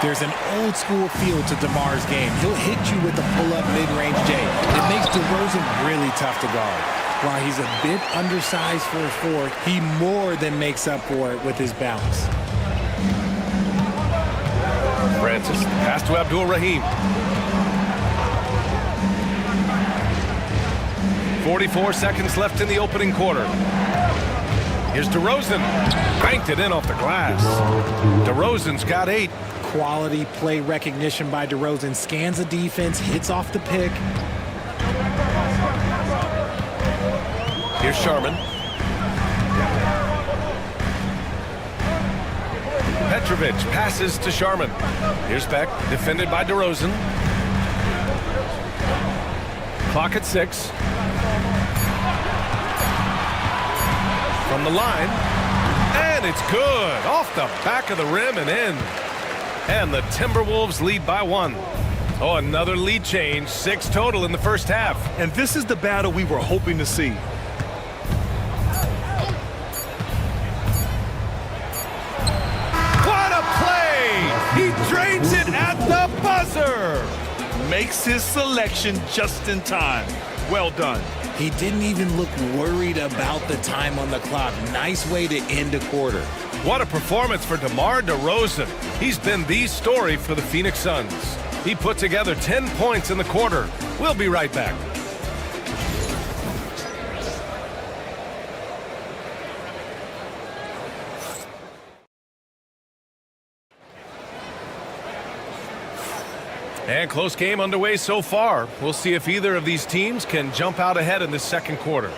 There's an old school feel to DeMar's game. He'll hit you with a pull-up mid-range J. It makes DeRozan really tough to guard. While he's a bit undersized for a 4, he more than makes up for it with his bounce. Francis, pass to Abdul-Rahim. 44 seconds left in the opening quarter. Here's DeRozan. Banked it in off the glass. DeRozan's got 8. Quality play recognition by DeRozan. Scans the defense, hits off the pick. Here's Sharman. Petrovic passes to Sharman. Here's Beck, defended by DeRozan. Clock at 6. From the line. And it's good. Off the back of the rim and in. And the Timberwolves lead by 1. Oh, another lead change. 6 total in the first half. And this is the battle we were hoping to see. What a play! He drains it at the buzzer! Makes his selection just in time. Well done. He didn't even look worried about the time on the clock. Nice way to end a quarter. What a performance for DeMar DeRozan. He's been the story for the Phoenix Suns. He put together 10 points in the quarter. We'll be right back. And close game underway so far. We'll see if either of these teams can jump out ahead in the second quarter.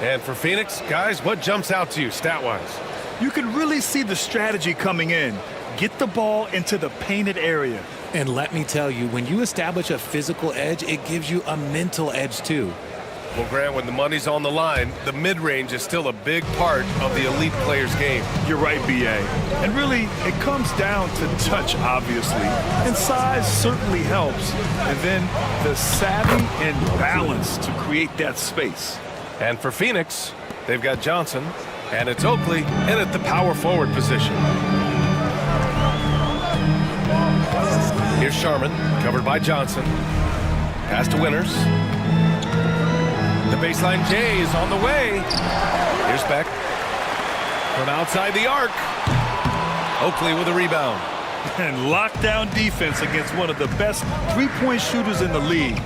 And for Phoenix, guys, what jumps out to you stat-wise? You can really see the strategy coming in. Get the ball into the painted area. And let me tell you, when you establish a physical edge, it gives you a mental edge too. Well, Grant, when the money's on the line, the mid-range is still a big part of the elite player's game. You're right, B.A. And really, it comes down to touch, obviously. And size certainly helps. And then the savvy and balance to create that space. And for Phoenix, they've got Johnson, and it's Oakley in at the power forward position. Here's Sharman, covered by Johnson. Pass to Winters. The baseline J is on the way. Here's Beck. From outside the arc. Oakley with a rebound. And lockdown defense against one of the best three-point shooters in the league.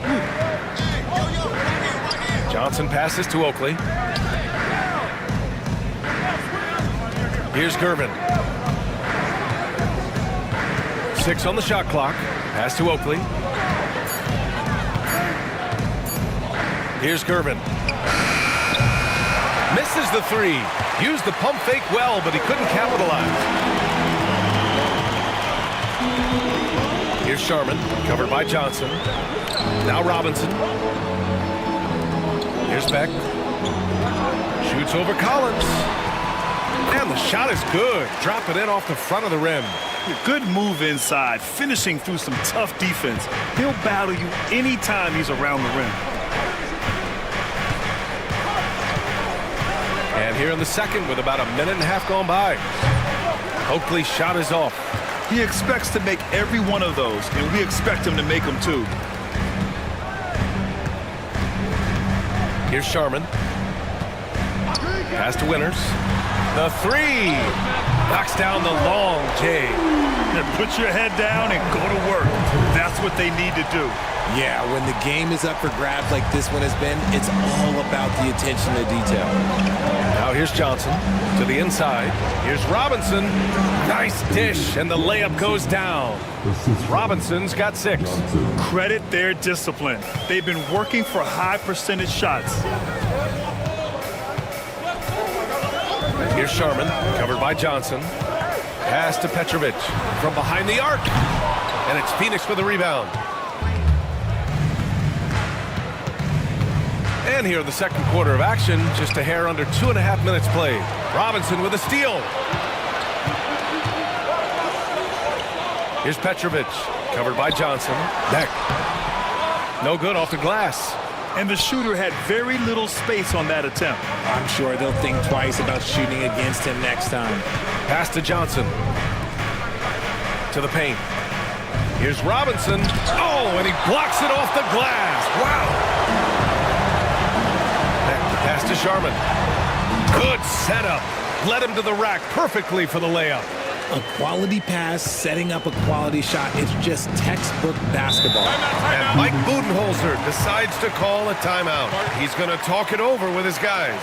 Johnson passes to Oakley. Here's Gervin. 6 on the shot clock. Pass to Oakley. Here's Gervin. Misses the 3. Used the pump fake well, but he couldn't capitalize. Here's Sharman, covered by Johnson. Now Robinson. Here's Beck. Shoots over Collins. And the shot is good. Drop it in off the front of the rim. Good move inside, finishing through some tough defense. He'll battle you anytime he's around the rim. And here in the second with about a minute and a half gone by. Oakley's shot is off. He expects to make every one of those, and we expect him to make them too. Here's Sharman. Pass to Winters. The 3. Knocks down the long J. And put your head down and go to work. That's what they need to do. Yeah, when the game is up for grabs like this one has been, it's all about the attention to detail. Now here's Johnson to the inside. Here's Robinson. Nice dish, and the layup goes down. Robinson's got 6. Credit their discipline. They've been working for high percentage shots. Here's Sharman, covered by Johnson. Pass to Petrovic from behind the arc. And it's Phoenix with the rebound. And here in the second quarter of action, just a hair under 2.5 minutes played. Robinson with a steal. Here's Petrovic, covered by Johnson. Beck. No good off the glass. And the shooter had very little space on that attempt. I'm sure they'll think twice about shooting against him next time. Pass to Johnson. To the paint. Here's Robinson. Oh, and he blocks it off the glass. Wow. Pass to Sharman. Good setup. Led him to the rack perfectly for the layup. A quality pass, setting up a quality shot. It's just textbook basketball. And Mike Budenholzer decides to call a timeout. He's going to talk it over with his guys.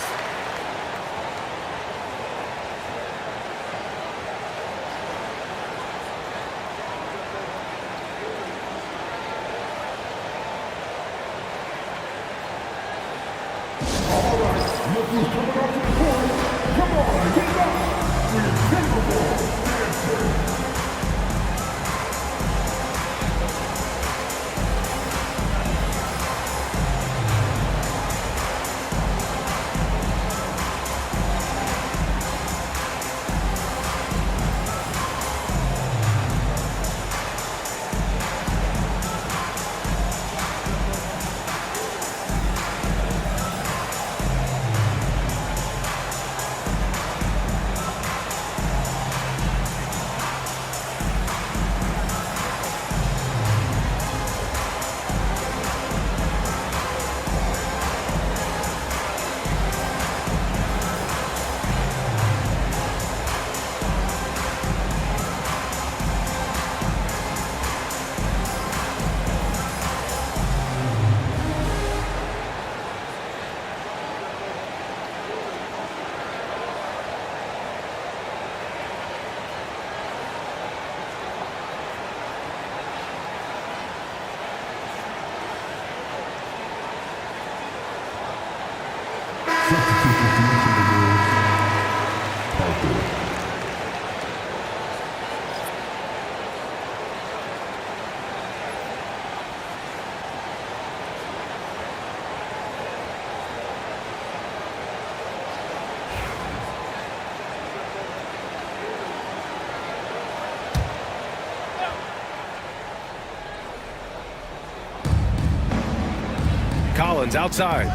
Collins outside.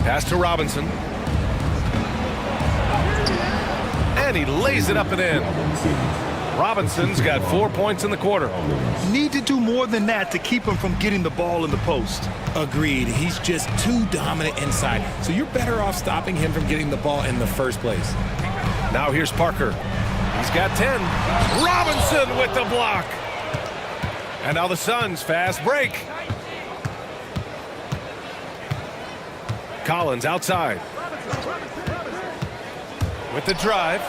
Pass to Robinson. And he lays it up and in. Robinson's got 4 points in the quarter. Need to do more than that to keep him from getting the ball in the post. Agreed. He's just too dominant inside. So you're better off stopping him from getting the ball in the first place. Now here's Parker. He's got 10. Robinson with the block. And now the Suns fast break. Collins outside. With the drive.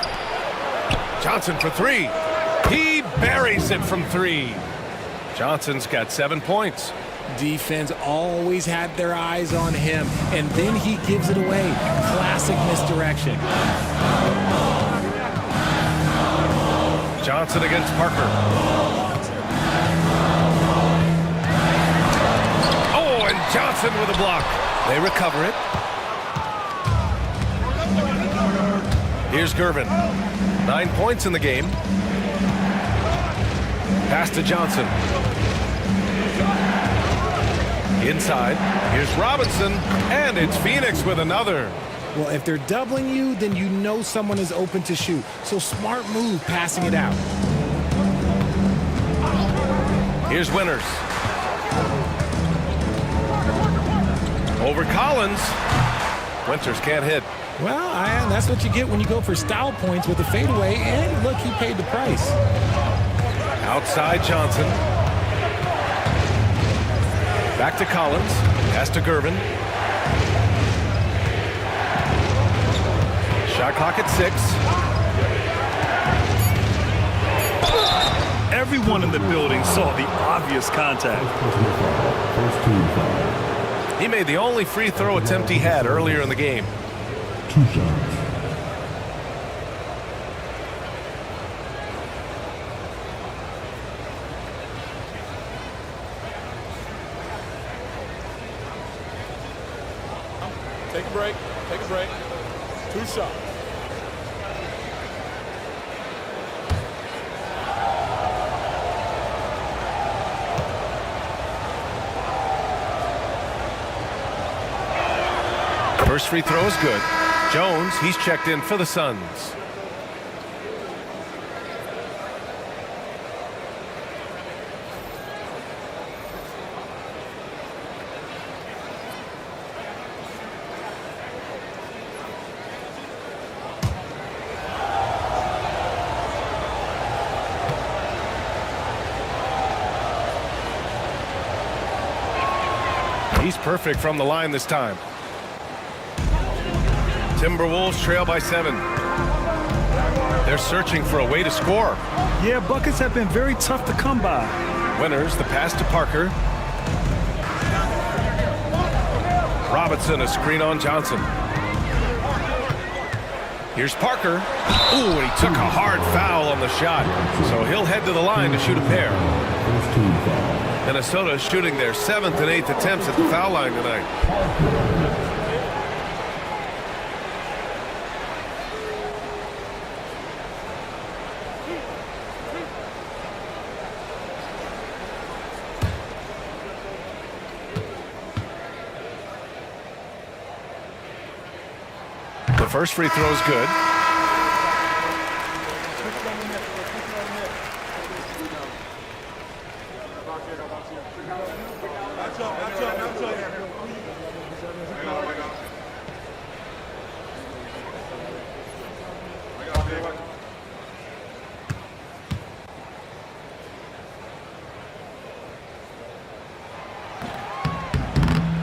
Johnson for three. He buries it from three. Johnson's got 7 points. Defense always had their eyes on him, and then he gives it away. Classic misdirection. Johnson against Parker. Oh, and Johnson with a block. They recover it. Here's Gervin. 9 points in the game. Pass to Johnson. Inside. Here's Robinson. And it's Phoenix with another. Well, if they're doubling you, then you know someone is open to shoot. So smart move passing it out. Here's Winters. Over Collins. Winters can't hit. Well, Ian, that's what you get when you go for style points with a fadeaway. And look, he paid the price. Outside Johnson. Back to Collins. Pass to Gervin. Shot clock at 6. Everyone in the building saw the obvious contact. He made the only free throw attempt he had earlier in the game. 2 shots. Take a break. Take a break. 2 shots. First free throw is good. Jones, he's checked in for the Suns. He's perfect from the line this time. Timberwolves trail by 7. They're searching for a way to score. Yeah, buckets have been very tough to come by. Winners, the pass to Parker. Robinson, a screen on Johnson. Here's Parker. Ooh, and he took a hard foul on the shot. So he'll head to the line to shoot a pair. Minnesota shooting their 7th and 8th attempts at the foul line tonight. The first free throw is good.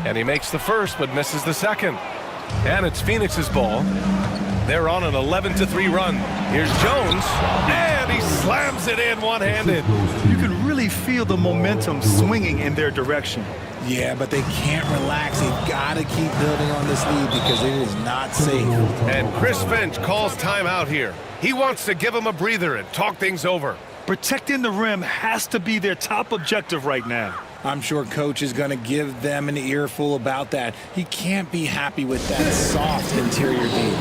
And he makes the first, but misses the second. And it's Phoenix's ball. They're on an 11-3 run. Here's Jones, and he slams it in one-handed. You can really feel the momentum swinging in their direction. Yeah, but they can't relax. They've got to keep building on this lead because it is not safe. And Chris Finch calls timeout here. He wants to give him a breather and talk things over. Protecting the rim has to be their top objective right now. I'm sure Coach is going to give them an earful about that. He can't be happy with that soft interior D.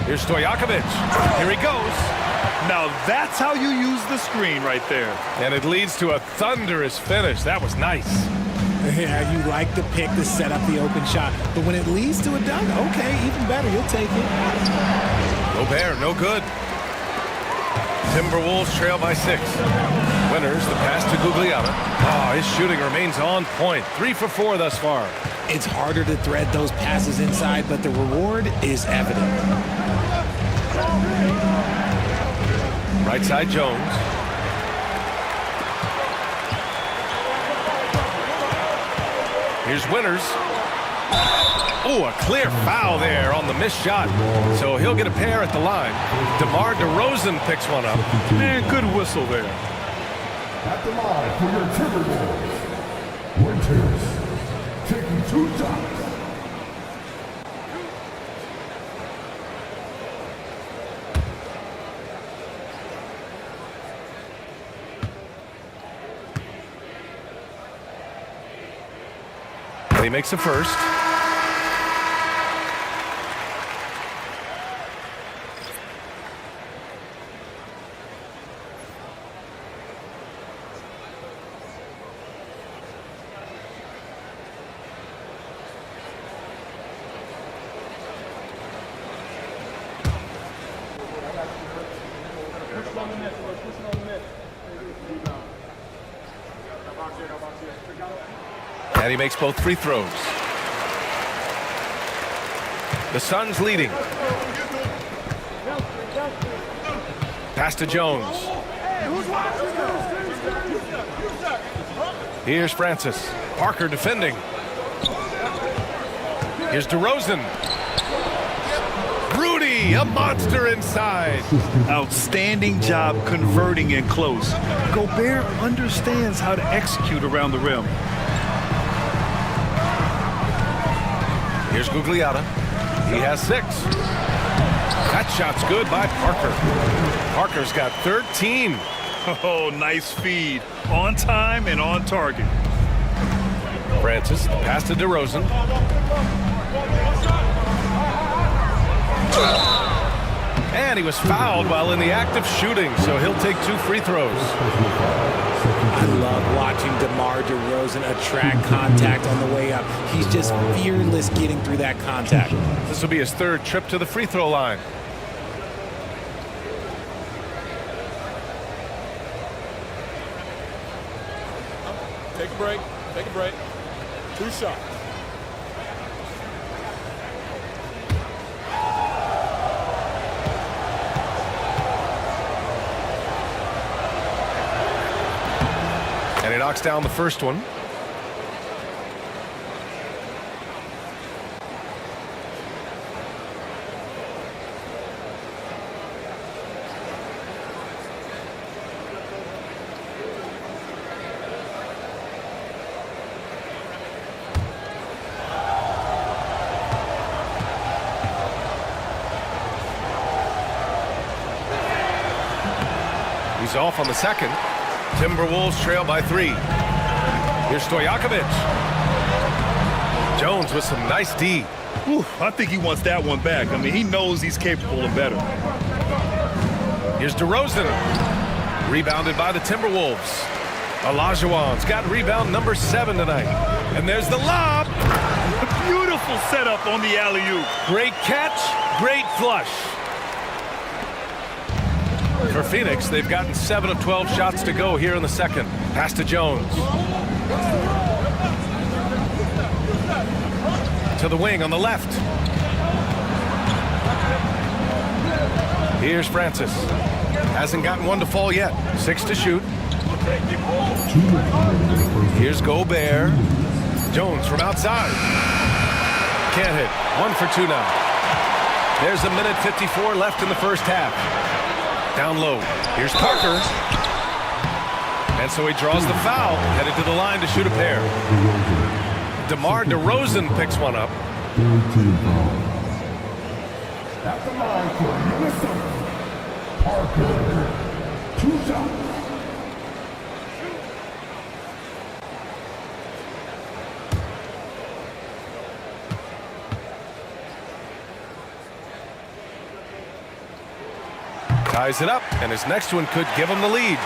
Here's Stojakovic. Here he goes. Now that's how you use the screen right there. And it leads to a thunderous finish. That was nice. Yeah, you like the pick to set up the open shot. But when it leads to a dunk, okay, even better. You'll take it. Gobert, no good. Timberwolves trail by 6. Winners, the pass to Gugliotta. Oh, his shooting remains on point. 3 for 4 thus far. It's harder to thread those passes inside, but the reward is evident. Right side, Jones. Here's Winners. Oh, a clear foul there on the missed shot. So he'll get a pair at the line. DeMar DeRozan picks one up. And good whistle there. At the line for your Timberwolves, Winters, taking 2 shots. And he makes the first. And he makes both free throws. The Suns leading. Pass to Jones. Here's Francis. Parker defending. Here's DeRozan. Rudy, a monster inside. Outstanding job converting in close. Gobert understands how to execute around the rim. Here's Gugliotta. He has 6. That shot's good by Parker. Parker's got 13. Oh, nice feed. On time and on target. Francis, pass to DeRozan. And he was fouled while in the act of shooting, so he'll take 2 free throws. I love watching DeMar DeRozan attract contact on the way up. He's just fearless getting through that contact. This will be his 3rd trip to the free throw line. Take a break. Take a break. 2 shots. And he knocks down the first one. He's off on the second. Timberwolves trail by 3. Here's Stojakovic. Jones with some nice D. Whew, I think he wants that one back. I mean, he knows he's capable of better. Here's DeRozan. Rebounded by the Timberwolves. Olajuwon's got rebound number 7 tonight. And there's the lob. Beautiful setup on the alley-oop. Great catch, great flush. For Phoenix, they've gotten 7 of 12 shots to go here in the second. Pass to Jones. To the wing on the left. Here's Francis. Hasn't gotten one to fall yet. 6 to shoot. Here's Gobert. Jones from outside. Can't hit. 1 for 2 now. There's a minute 54 left in the first half. Down low. Here's Parker. And so he draws the foul, headed to the line to shoot a pair. DeMar DeRozan picks one up. At the line for Minnesota, Parker. 2 shots. Ties it up, and his next one could give him the lead.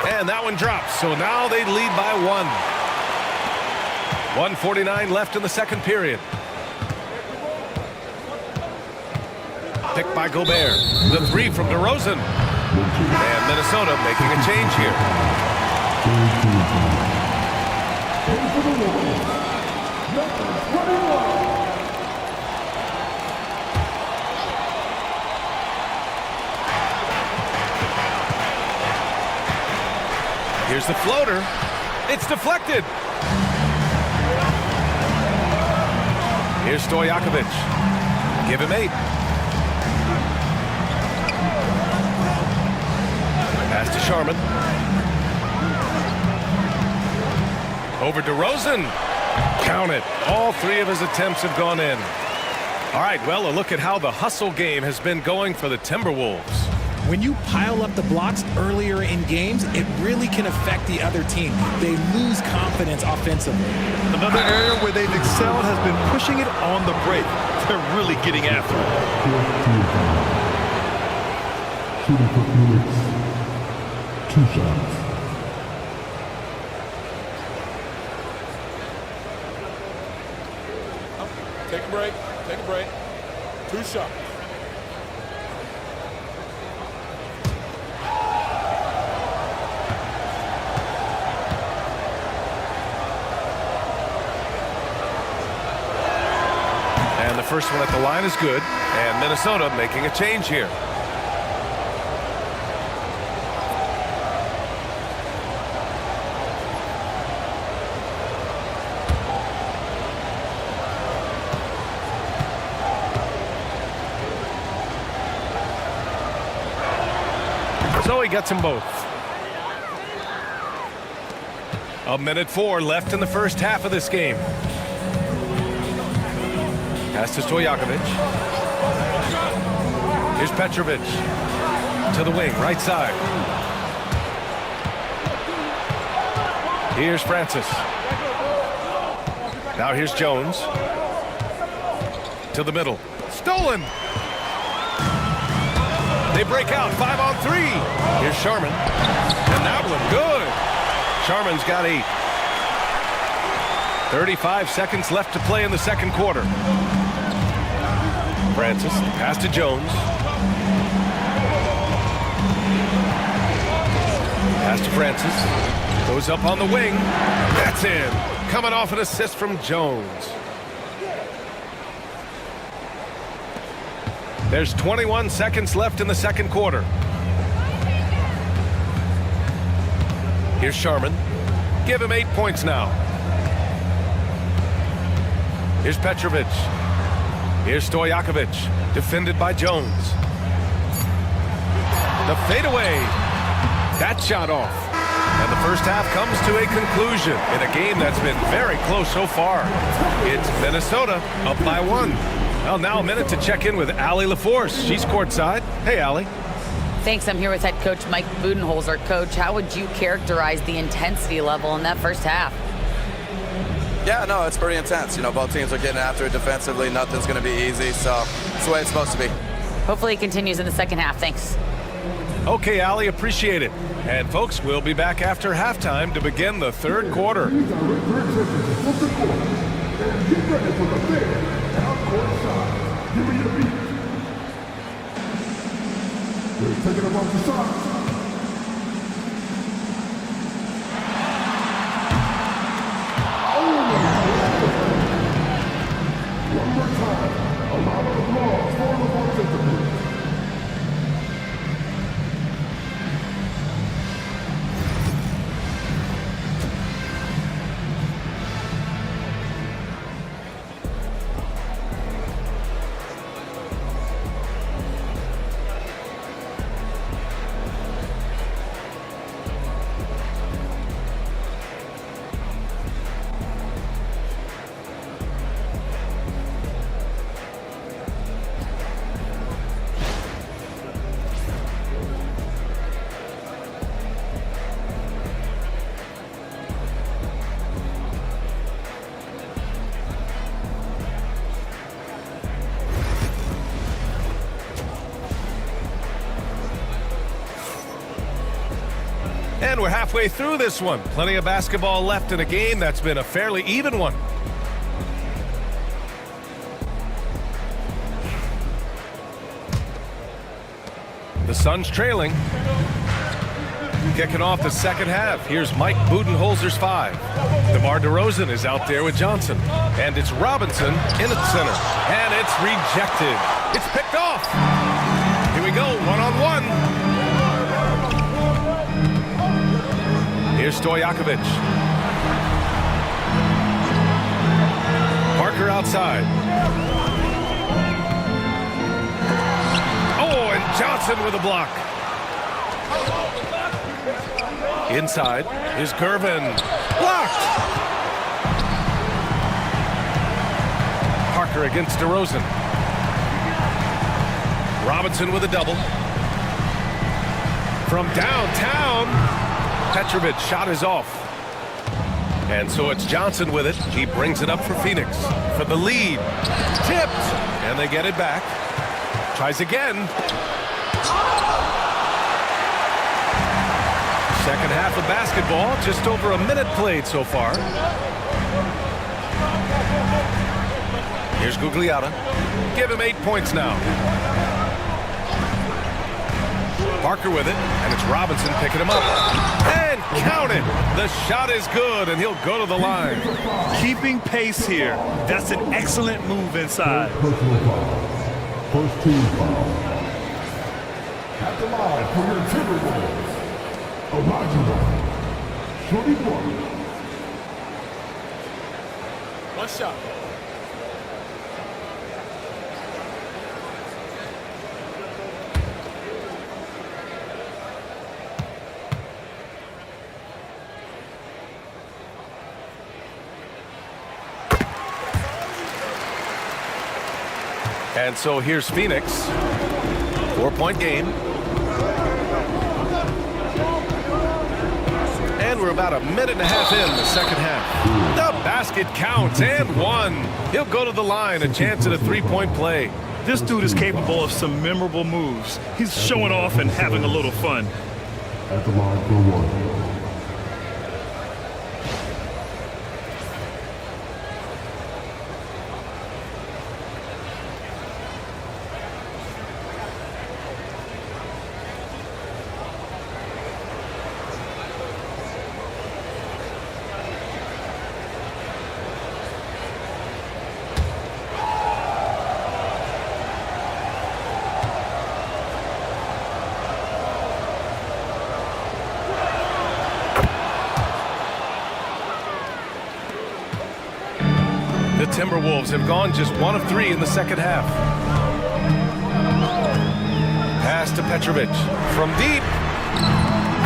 And that one drops, so now they lead by 1. 1:49 left in the second period. Picked by Gobert. The 3 from DeRozan. And Minnesota making a change here. Here's the floater. It's deflected. Here's Stojakovic. Give him 8. Pass to Sharman. Over DeRozan. Count it. All 3 of his attempts have gone in. All right, well, a look at how the hustle game has been going for the Timberwolves. When you pile up the blocks earlier in games, it really can affect the other team. They lose confidence offensively. Another area where they've excelled has been pushing it on the break. They're really getting after it. Shooting for Phoenix. 2 shots. Take a break. Take a break. 2 shots. And the first one at the line is good. And Minnesota making a change here. So he gets them both. 1:04 left in the first half of this game. Pass to Stojakovic. Here's Petrovic to the wing, right side. Here's Francis. Now here's Jones. To the middle. Stolen! They break out, 5-on-3. Here's Sharman. And that one, good. Sharman's got 8. 35 seconds left to play in the second quarter. Francis, pass to Jones. Pass to Francis. Goes up on the wing. That's in. Coming off an assist from Jones. There's 21 seconds left in the second quarter. Here's Sharman. Give him 8 points now. Here's Petrovic. Here's Stojakovic. Defended by Jones. The fadeaway. That shot off. And the first half comes to a conclusion in a game that's been very close so far. It's Minnesota up by 1. Well, now a minute to check in with Allie LaForce. She's courtside. Hey, Allie. Thanks. I'm here with head coach Mike Budenholzer. Coach, how would you characterize the intensity level in that first half? Yeah, no, it's pretty intense. You know, both teams are getting after it defensively. Nothing's going to be easy, so it's the way it's supposed to be. Hopefully it continues in the second half. Thanks. Okay, Allie, appreciate it. And folks, we'll be back after halftime to begin the third quarter. Taking him off the side. One more time. A lot of applause for the participants. And we're halfway through this one. Plenty of basketball left in a game that's been a fairly even one. The Suns trailing. Kicking off the second half. Here's Mike Budenholzer's 5. DeMar DeRozan is out there with Johnson. And it's Robinson in the center. And it's rejected. It's picked off. Here we go, one-on-one. Here's Stojakovic. Parker outside. Oh, and Johnson with a block. Inside is Gervin. Blocked. Parker against DeRozan. Robinson with a double. From downtown. Petrovic shot is off. And so it's Johnson with it. He brings it up for Phoenix for the lead. Tipped. And they get it back. Tries again. Second half of basketball. Just over a minute played so far. Here's Gugliotta. Give him 8 points now. Parker with it, and it's Robinson picking him up. And count it! The shot is good, and he'll go to the line. Keeping pace here. That's an excellent move inside. First team foul. At the line for your Timberwolves, Olajuwon. Shooting one. One shot. And so here's Phoenix. 4-point game. And we're about a minute and a half in the second half. The basket counts and one. He'll go to the line, a chance at a 3-point play. This dude is capable of some memorable moves. He's showing off and having a little fun. At the line for one. The Timberwolves have gone just 1 of 3 in the second half. Pass to Petrovic. From deep.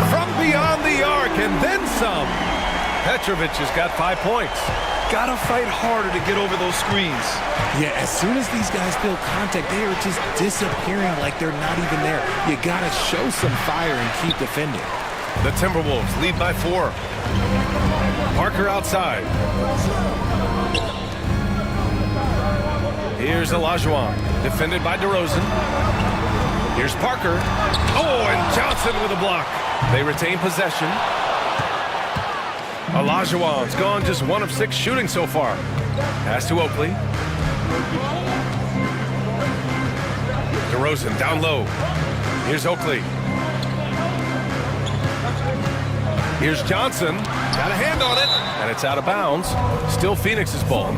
From beyond the arc, and then some. Petrovic has got 5 points. Gotta fight harder to get over those screens. Yeah, as soon as these guys feel contact, they are just disappearing like they're not even there. You gotta show some fire and keep defending. The Timberwolves lead by 4. Parker outside. Here's Olajuwon, defended by DeRozan. Here's Parker. Oh, and Johnson with a block. They retain possession. Olajuwon's gone just 1 of 6 shooting so far. Pass to Oakley. DeRozan down low. Here's Oakley. Here's Johnson. Got a hand on it, and it's out of bounds. Still Phoenix's ball.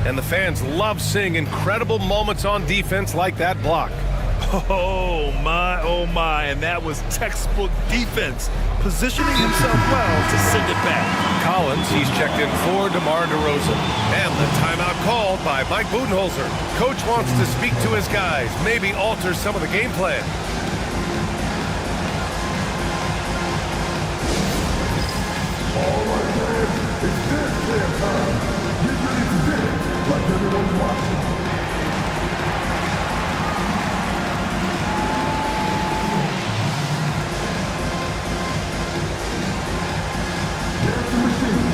And the fans love seeing incredible moments on defense like that block. Oh my, and that was textbook defense. Positioning himself well to send it back. Collins, he's checked in for DeMar DeRozan. And the timeout called by Mike Budenholzer. Coach wants to speak to his guys, maybe alter some of the game plan. All right, man. It's dance jam time. Get ready to dance like everyone's watching. Dance machine.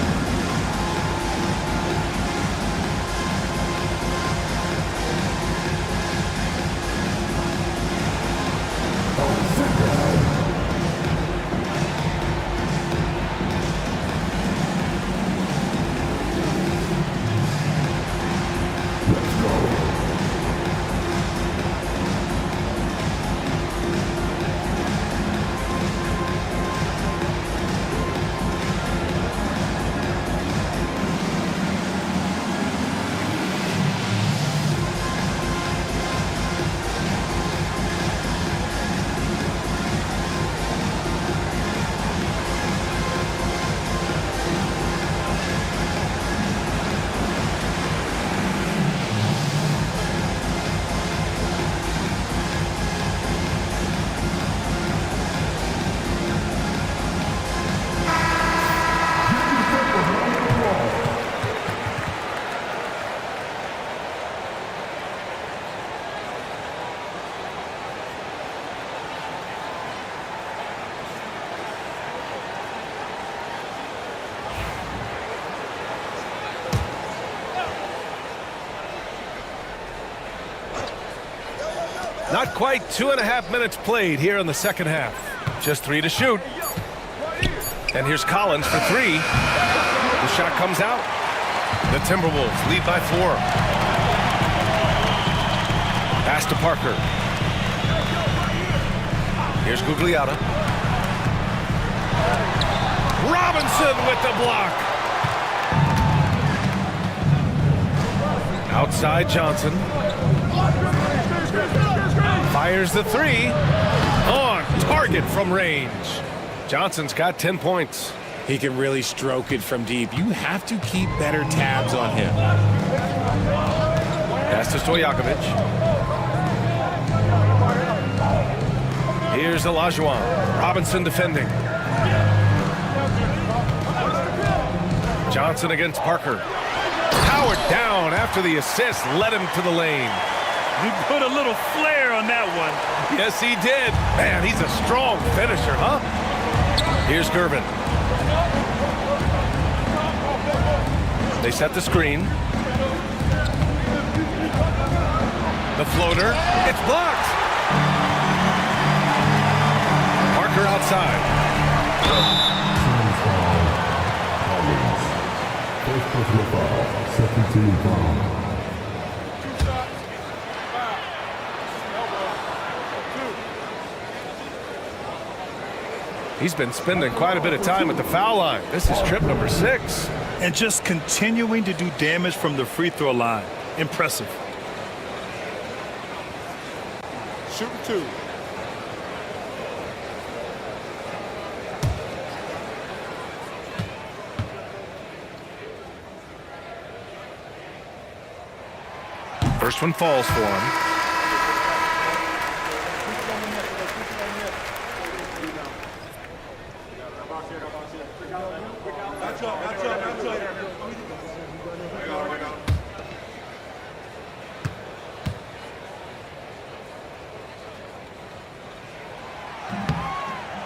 Oh, sit down. Not quite 2.5 minutes played here in the second half. Just 3 to shoot. And here's Collins for 3. The shot comes out. The Timberwolves lead by 4. Pass to Parker. Here's Gugliotta. Robinson with the block. Outside Johnson. Fires the 3. On target from range. Johnson's got 10 points. He can really stroke it from deep. You have to keep better tabs on him. Pass to Stojakovic. Here's Olajuwon. Robinson defending. Johnson against Parker. Powered down after the assist led him to the lane. He put a little flair on that one. Yes, he did. Man, he's a strong finisher, huh? Here's Gervin. They set the screen. The floater. It's blocked. Parker outside. First personal foul, second team foul. He's been spending quite a bit of time at the foul line. This is trip number 6. And just continuing to do damage from the free throw line. Impressive. Shoot 2. First one falls for him.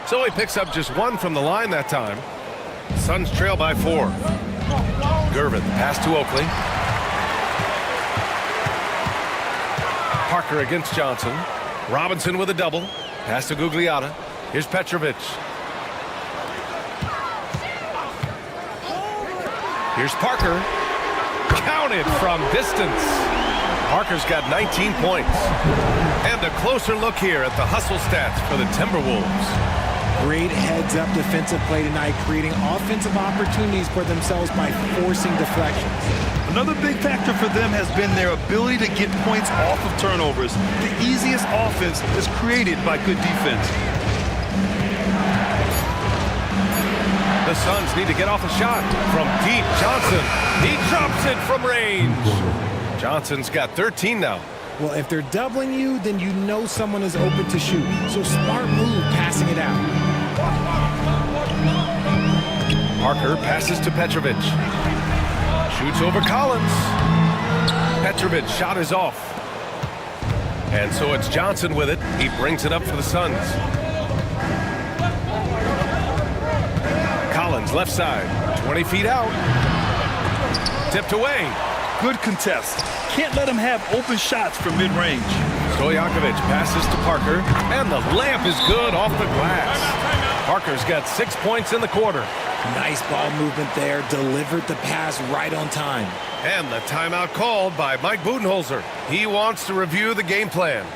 So he picks up just 1 from the line that time. Suns trail by 4. Gervin, pass to Oakley. Parker against Johnson. Robinson with a double. Pass to Gugliotta. Here's Petrovic. Here's Parker. Counted from distance. Parker's got 19 points. And a closer look here at the hustle stats for the Timberwolves. Great heads-up defensive play tonight, creating offensive opportunities for themselves by forcing deflections. Another big factor for them has been their ability to get points off of turnovers. The easiest offense is created by good defense. The Suns need to get off a shot from deep. Johnson, he drops it from range. Johnson's got 13 now. Well, if they're doubling you, then you know someone is open to shoot. So smart move passing it out. Parker passes to Petrovic. Shoots over Collins. Petrovic's shot is off. And so it's Johnson with it. He brings it up for the Suns. Collins left side. 20 feet out. Tipped away. Good contest. Can't let him have open shots from mid-range. Stojakovic passes to Parker. And the layup is good off the glass. Parker's got 6 points in the quarter. Nice ball movement there. Delivered the pass right on time. And the timeout called by Mike Budenholzer. He wants to review the game plan.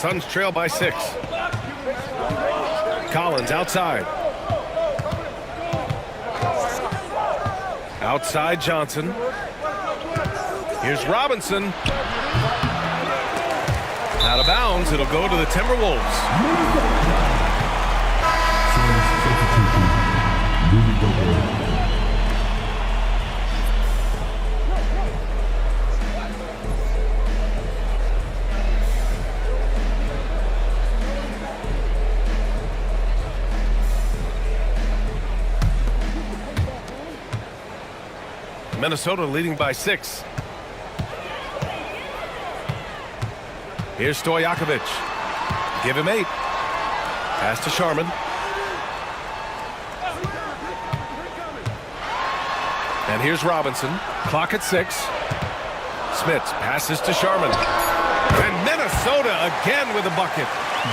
Suns trail by 6. Collins outside. Outside Johnson. Here's Robinson. Out of bounds. It'll go to the Timberwolves. Minnesota leading by 6. Here's Stojakovic. Give him 8. Pass to Sharman. And here's Robinson. Clock at 6. Smits passes to Sharman. And Minnesota again with a bucket.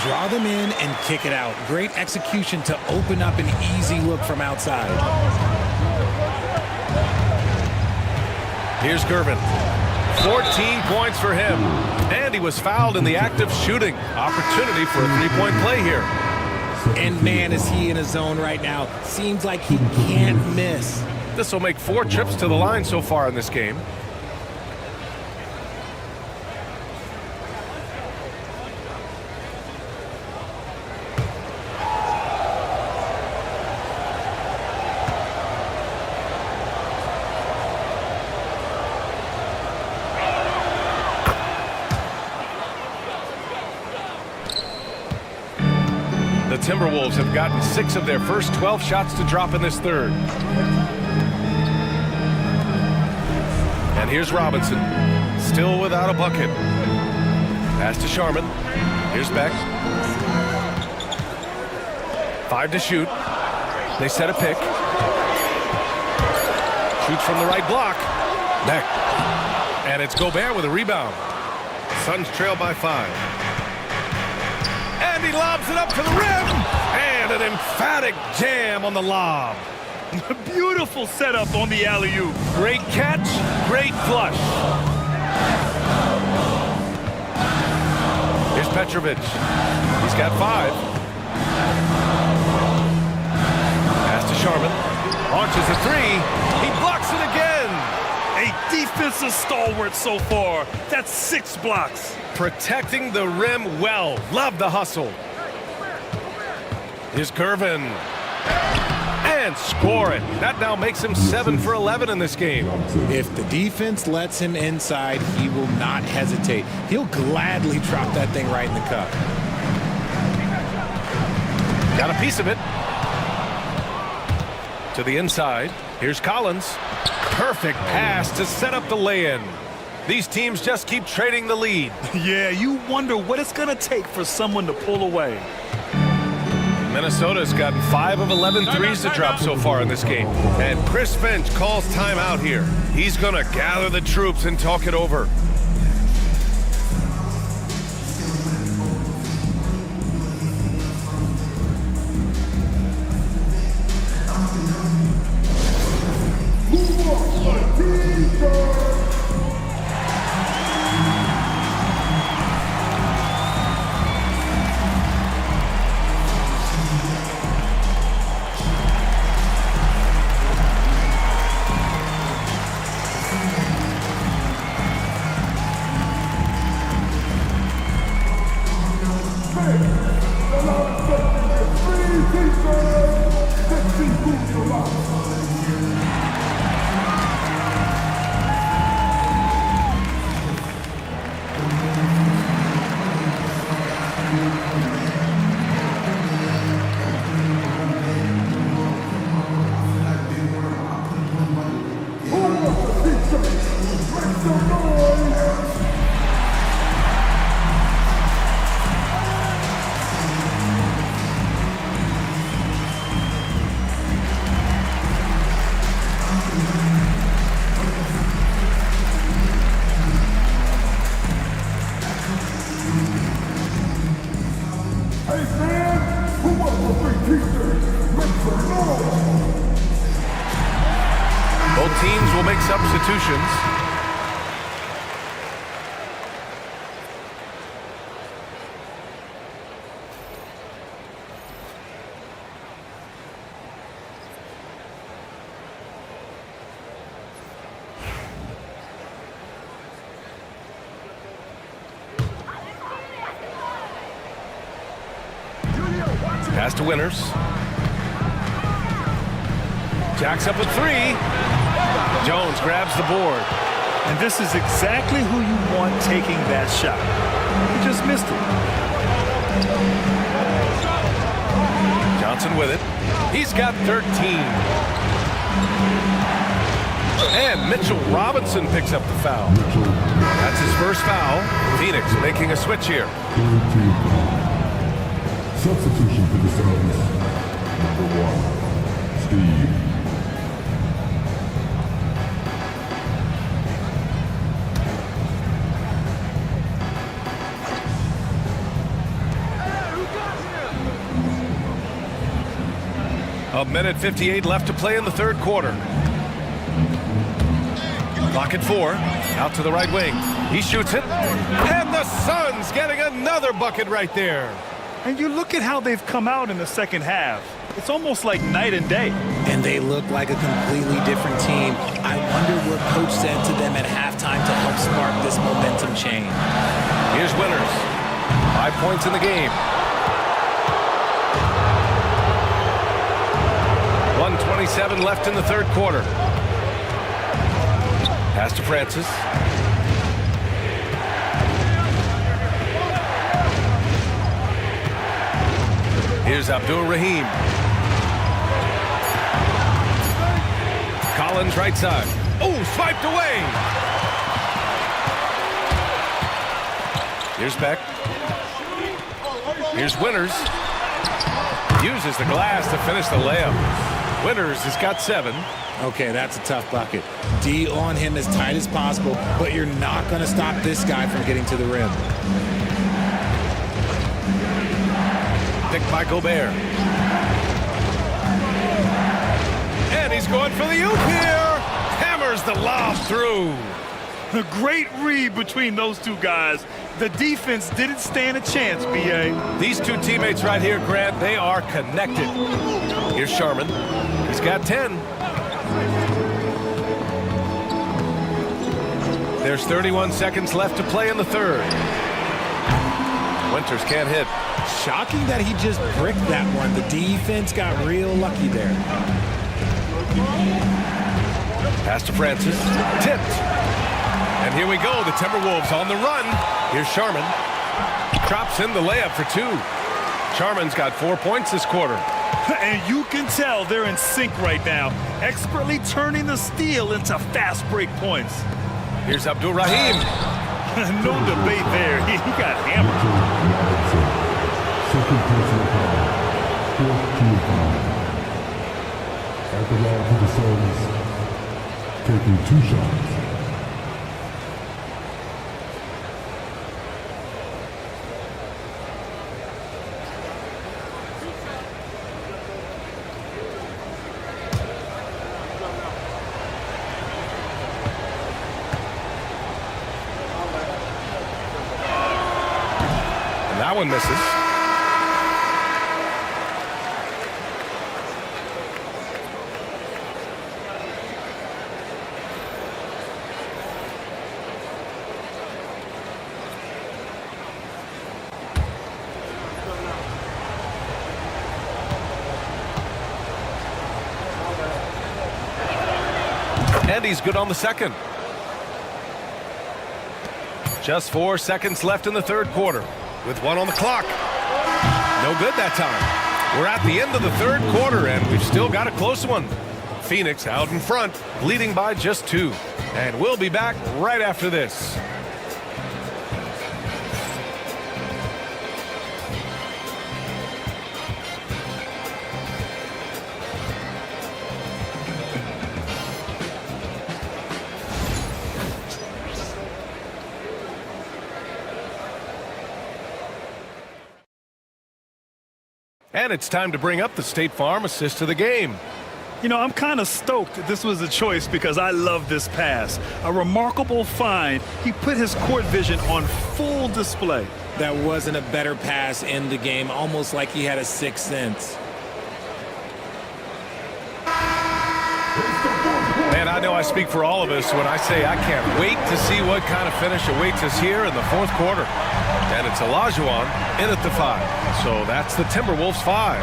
Draw them in and kick it out. Great execution to open up an easy look from outside. Here's Gervin. 14 points for him. And he was fouled in the act of shooting. Opportunity for a three-point play here. And man, is he in a zone right now. Seems like he can't miss. This will make 4 trips to the line so far in this game. The Timberwolves have gotten 6 of their first 12 shots to drop in this third. And here's Robinson, still without a bucket. Pass to Sharman. Here's Beck. 5 to shoot. They set a pick. Shoots from the right block. Beck. And it's Gobert with a rebound. Suns trail by 5. And he lobs it up to the rim. And an emphatic jam on the lob. Beautiful setup on the alley-oop. Great catch, great flush. Here's Petrovic. He's got 5. Pass to Sharman. Launches a 3. He blocks it again. A defensive stalwart so far. That's 6 blocks. Protecting the rim well. Love the hustle. Here's Gervin. And score it. That now makes him 7 for 11 in this game. If the defense lets him inside, he will not hesitate. He'll gladly drop that thing right in the cup. Got a piece of it. To the inside. Here's Collins. Perfect pass to set up the lay-in. These teams just keep trading the lead. Yeah, you wonder what it's going to take for someone to pull away. Minnesota's gotten 5 of 11 threes to drop so far in this game. And Chris Finch calls timeout here. He's going to gather the troops and talk it over. Both teams will make substitutions. Pass to Winters. Jacks up with 3. Jones grabs the board. And this is exactly who you want taking that shot. He just missed it. Johnson with it. He's got 13. And Mitchell Robinson picks up the foul. That's his first foul. Phoenix making a switch here. Substitution for the Suns. Number 1, Steve. A minute 58 left to play in the third quarter. Clock at 4. Out to the right wing. He shoots it. And the Suns getting another bucket right there. And you look at how they've come out in the second half. It's almost like night and day. And they look like a completely different team. I wonder what coach said to them at halftime to help spark this momentum change. Here's Winters. 5 points in the game. 1:27 left in the third quarter. Pass to Francis. Here's Abdul-Rahim. Collins right side. Oh, swiped away. Here's Beck. Here's Winters. Uses the glass to finish the layup. Winters has got 7. Okay, that's a tough bucket. D on him as tight as possible, but you're not going to stop this guy from getting to the rim. Picked by Gobert. And he's going for the oop here. Hammers the lob through. A great read between those two guys. The defense didn't stand a chance, B.A. These two teammates right here, Grant, they are connected. Here's Sharman. He's got 10. There's 31 seconds left to play in the third. Winters can't hit. Shocking that he just bricked that one. The defense got real lucky there. Pass to Francis. Tipped. And here we go. The Timberwolves on the run. Here's Sharman. Drops in the layup for 2. Sharman's got 4 points this quarter. And you can tell they're in sync right now, expertly turning the steal into fast break points. Here's Abdul-Rahim. No debate there. He got hammered. Second personal foul. 4th team foul. At the line for the Suns, taking 2 shots. That one misses. And he's good on the second. Just 4 seconds left in the third quarter. With 1 on the clock. No good that time. We're at the end of the third quarter, and we've still got a close one. Phoenix out in front, leading by just 2. And we'll be back right after this. And it's time to bring up the State Farm assist of the game. You know, I'm kind of stoked that this was a choice because I love this pass. A remarkable find. He put his court vision on full display. That wasn't a better pass in the game, almost like he had a 6th sense. Man, I know I speak for all of us when I say I can't wait to see what kind of finish awaits us here in the fourth quarter. And it's Olajuwon in at the 5. So that's the Timberwolves 5.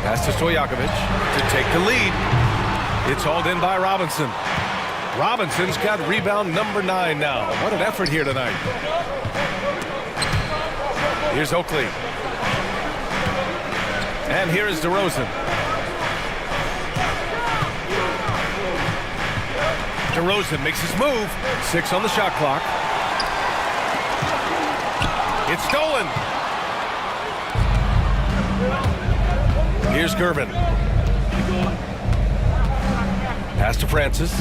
Pass to Stojakovic to take the lead. It's hauled in by Robinson. Robinson's got rebound number 9 now. What an effort here tonight. Here's Oakley. And here is DeRozan. DeRozan makes his move. 6 on the shot clock. It's stolen. Here's Gervin. Pass to Francis.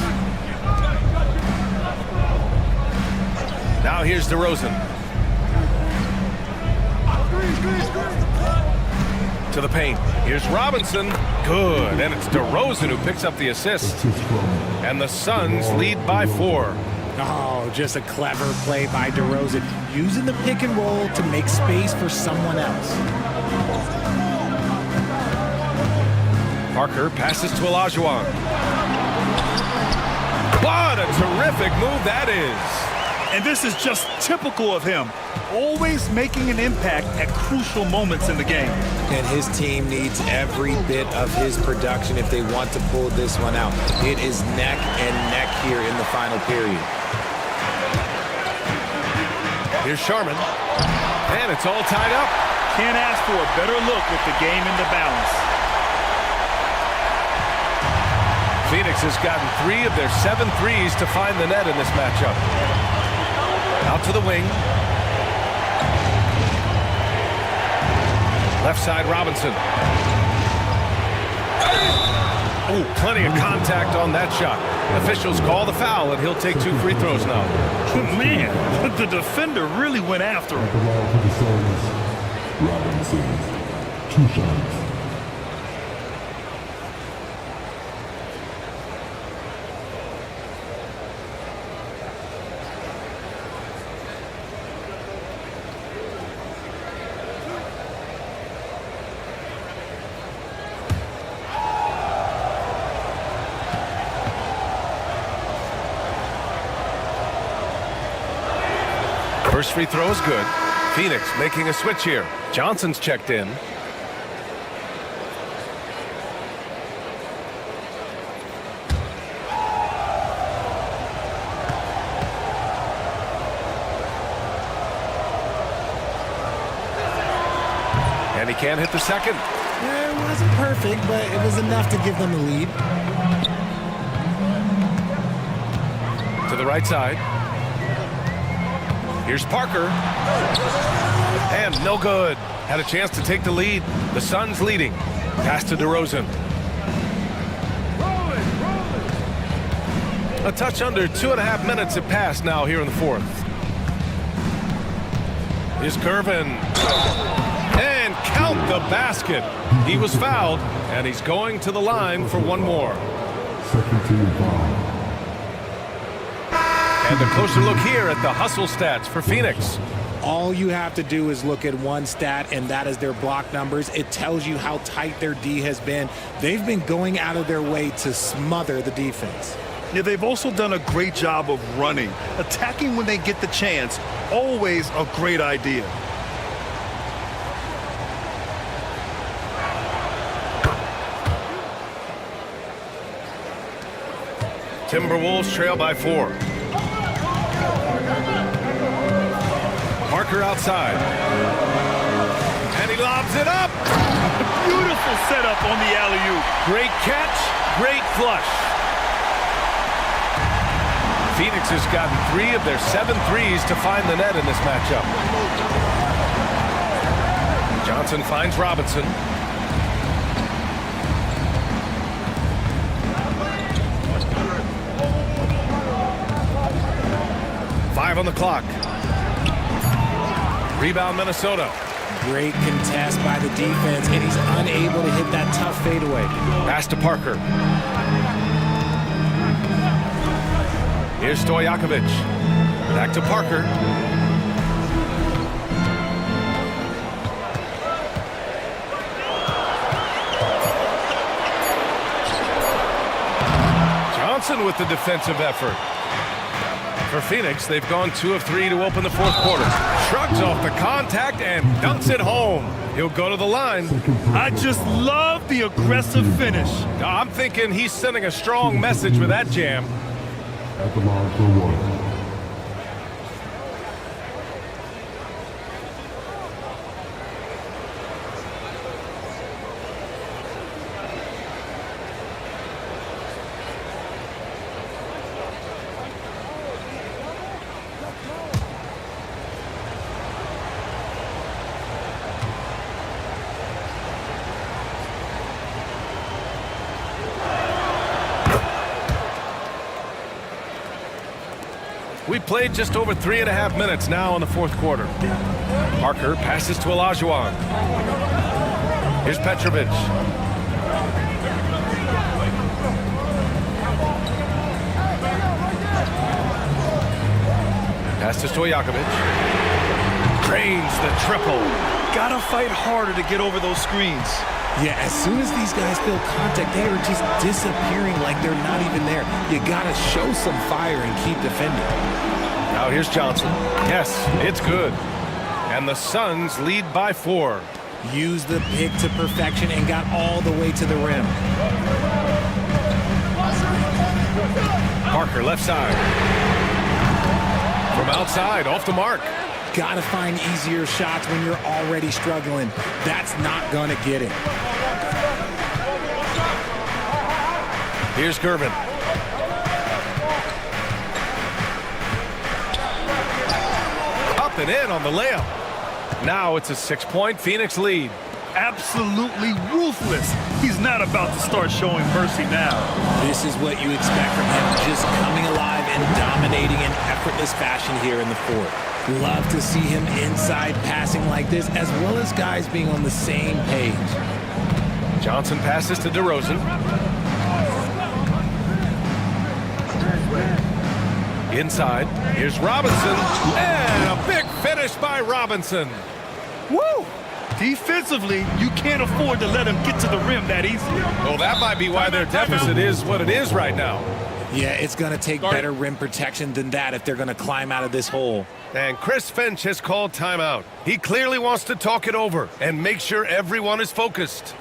Now here's DeRozan. To the paint. Here's Robinson. Good. And it's DeRozan who picks up the assist. And the Suns lead by 4. Oh, just a clever play by DeRozan, using the pick and roll to make space for someone else. Parker passes to Olajuwon. What a terrific move that is. And this is just typical of him. Always making an impact at crucial moments in the game. And his team needs every bit of his production if they want to pull this one out. It is neck and neck here in the final period. Here's Sharman. And it's all tied up. Can't ask for a better look with the game in the balance. Phoenix has gotten 3 of their 7 threes to find the net in this matchup. Out to the wing. Left side, Robinson. Ooh, plenty of contact on that shot. Officials call the foul, and he'll take 2 free throws now. Man, the defender really went after him. Robinson, 2 shots. First free throw is good. Phoenix making a switch here. Johnson's checked in. And he can't hit the second. It wasn't perfect, but it was enough to give them the lead. To the right side. Here's Parker. And no good. Had a chance to take the lead. The Suns leading. Pass to DeRozan. A touch under 2.5 minutes have passed now here in the 4th. Here's Gervin. And count the basket. He was fouled, and he's going to the line for 1 more. Second team foul. And a closer look here at the hustle stats for Phoenix. All you have to do is look at one stat, and that is their block numbers. It tells you how tight their D has been. They've been going out of their way to smother the defense. Yeah, they've also done a great job of running. Attacking when they get the chance, always a great idea. Timberwolves trail by 4. Parker outside. And he lobs it up. Beautiful setup on the alley-oop. Great catch, great flush. Phoenix has gotten 3 of their 7 threes to find the net in this matchup. Johnson finds Robinson. Five on the clock. Rebound, Minnesota. Great contest by the defense, and he's unable to hit that tough fadeaway. Pass to Parker. Here's Stojakovic. Back to Parker. Johnson with the defensive effort. For Phoenix, they've gone 2 of 3 to open the fourth quarter. Shrugs off the contact and dunks it home. He'll go to the line. I just love the aggressive finish. I'm thinking he's sending a strong message with that jam. At the line for one. We played just over 3.5 minutes now in the fourth quarter. Parker passes to Olajuwon. Here's Petrovic. Passes to Stojakovic. Drains the triple. Gotta fight harder to get over those screens. Yeah, as soon as these guys feel contact, they are just disappearing like they're not even there. You gotta show some fire and keep defending. Now here's Johnson. Yes, it's good. And the Suns lead by 4. Used the pick to perfection and got all the way to the rim. Parker left side. From outside, off the mark. Gotta find easier shots when you're already struggling. That's not gonna get it. Here's Gervin. Up and in on the layup. Now it's a 6-point Phoenix lead. Absolutely ruthless. He's not about to start showing mercy now. This is what you expect from him, just coming alive and dominating in effortless fashion here in the fourth. Love to see him inside passing like this, as well as guys being on the same page. Johnson passes to DeRozan. Inside, here's Robinson, and a big finish by Robinson. Woo! Defensively, you can't afford to let him get to the rim that easy. Well, that might be why their deficit is what it is right now. Yeah, it's going to take better rim protection than that if they're going to climb out of this hole. And Chris Finch has called timeout. He clearly wants to talk it over and make sure everyone is focused.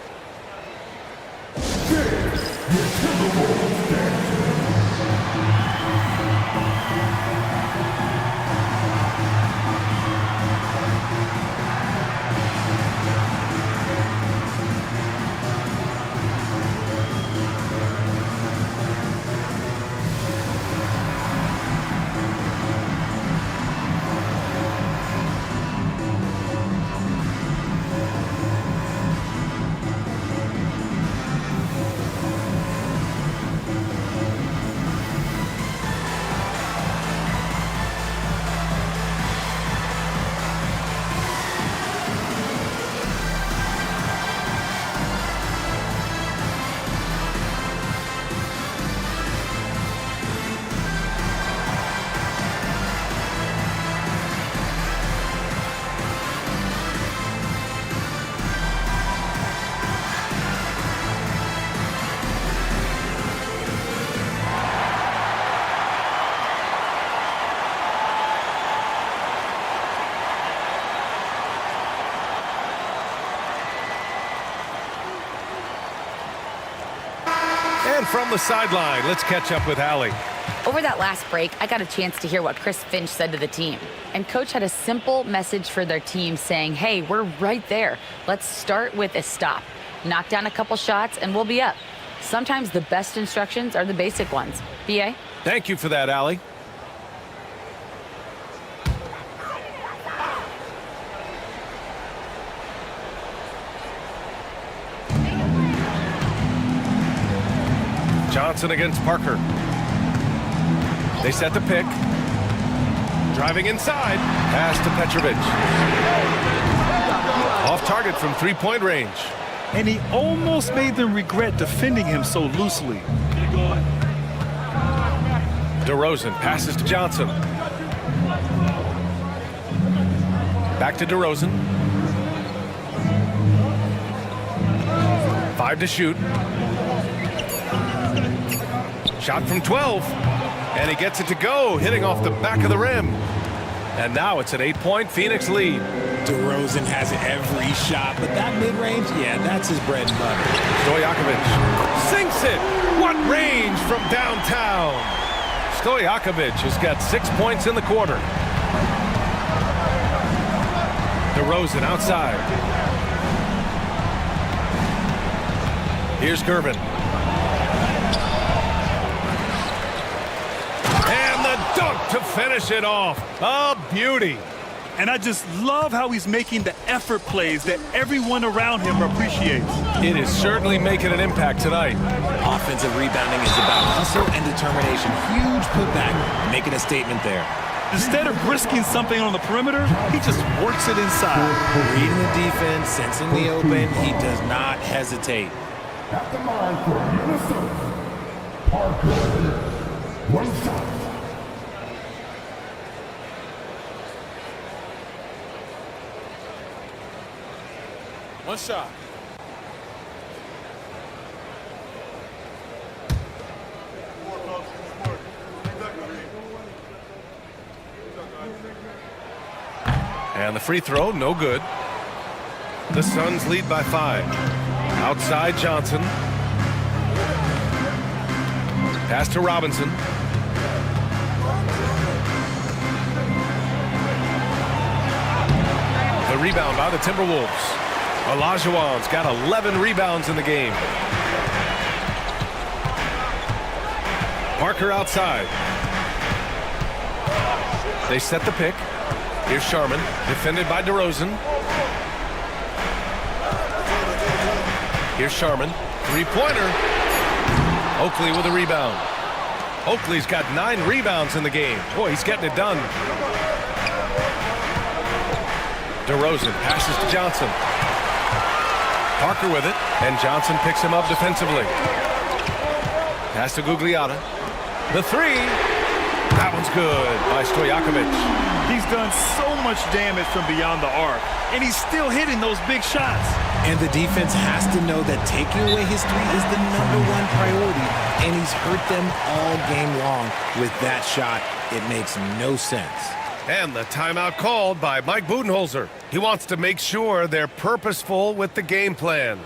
And from the sideline, let's catch up with Allie. Over that last break, I got a chance to hear what Chris Finch said to the team. And Coach had a simple message for their team saying, hey, we're right there. Let's start with a stop. Knock down a couple shots and we'll be up. Sometimes the best instructions are the basic ones. B.A.? Thank you for that, Allie. Johnson against Parker. They set the pick. Driving inside. Pass to Petrovic. Off target from three-point range. And he almost made them regret defending him so loosely. DeRozan passes to Johnson. Back to DeRozan. 5 to shoot. Shot from 12. And he gets it to go, hitting off the back of the rim. And now it's an 8-point Phoenix lead. DeRozan has every shot, but that mid-range, yeah, that's his bread and butter. Stojakovic sinks it. What range from downtown. Stojakovic has got 6 points in the quarter. DeRozan outside. Here's Gervin. And the dunk to finish it off. A beauty. And I just love how he's making the effort plays that everyone around him appreciates. It is certainly making an impact tonight. Offensive rebounding is about hustle and determination. Huge putback, making a statement there. Instead of risking something on the perimeter, he just works it inside. Reading the defense, sensing the open, he does not hesitate. At the line for Minnesota, Parker. One shot. One shot. And the free throw, no good. The Suns lead by 5. Outside Johnson. Pass to Robinson. The rebound by the Timberwolves. Olajuwon's got 11 rebounds in the game. Parker outside. They set the pick. Here's Sharman, defended by DeRozan. Here's Sharman, three-pointer. Oakley with a rebound. Oakley's got 9 rebounds in the game. Boy, he's getting it done. DeRozan passes to Johnson. Parker with it, and Johnson picks him up defensively. Pass to Gugliotta. The three. That one's good by Stojakovic. He's done so much damage from beyond the arc, and he's still hitting those big shots. And the defense has to know that taking away his three is the #1 priority, and he's hurt them all game long. With that shot, it makes no sense. And the timeout called by Mike Budenholzer. He wants to make sure they're purposeful with the game plan.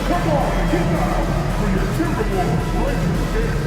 Come on, get down for your Timberwolves Lakers game.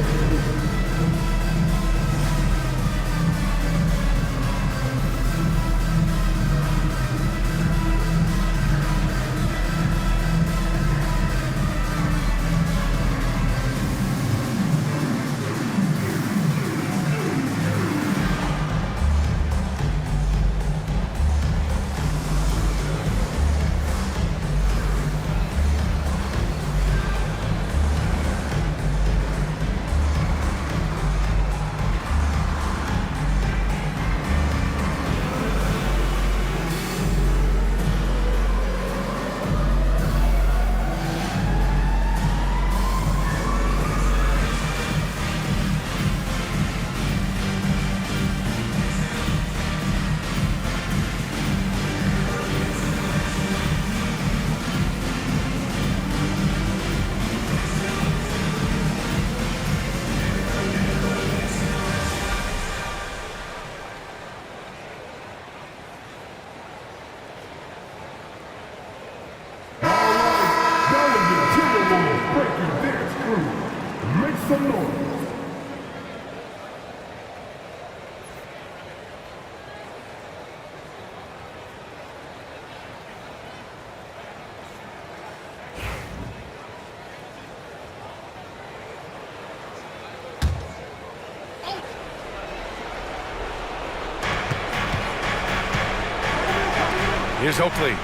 Here's Oakley.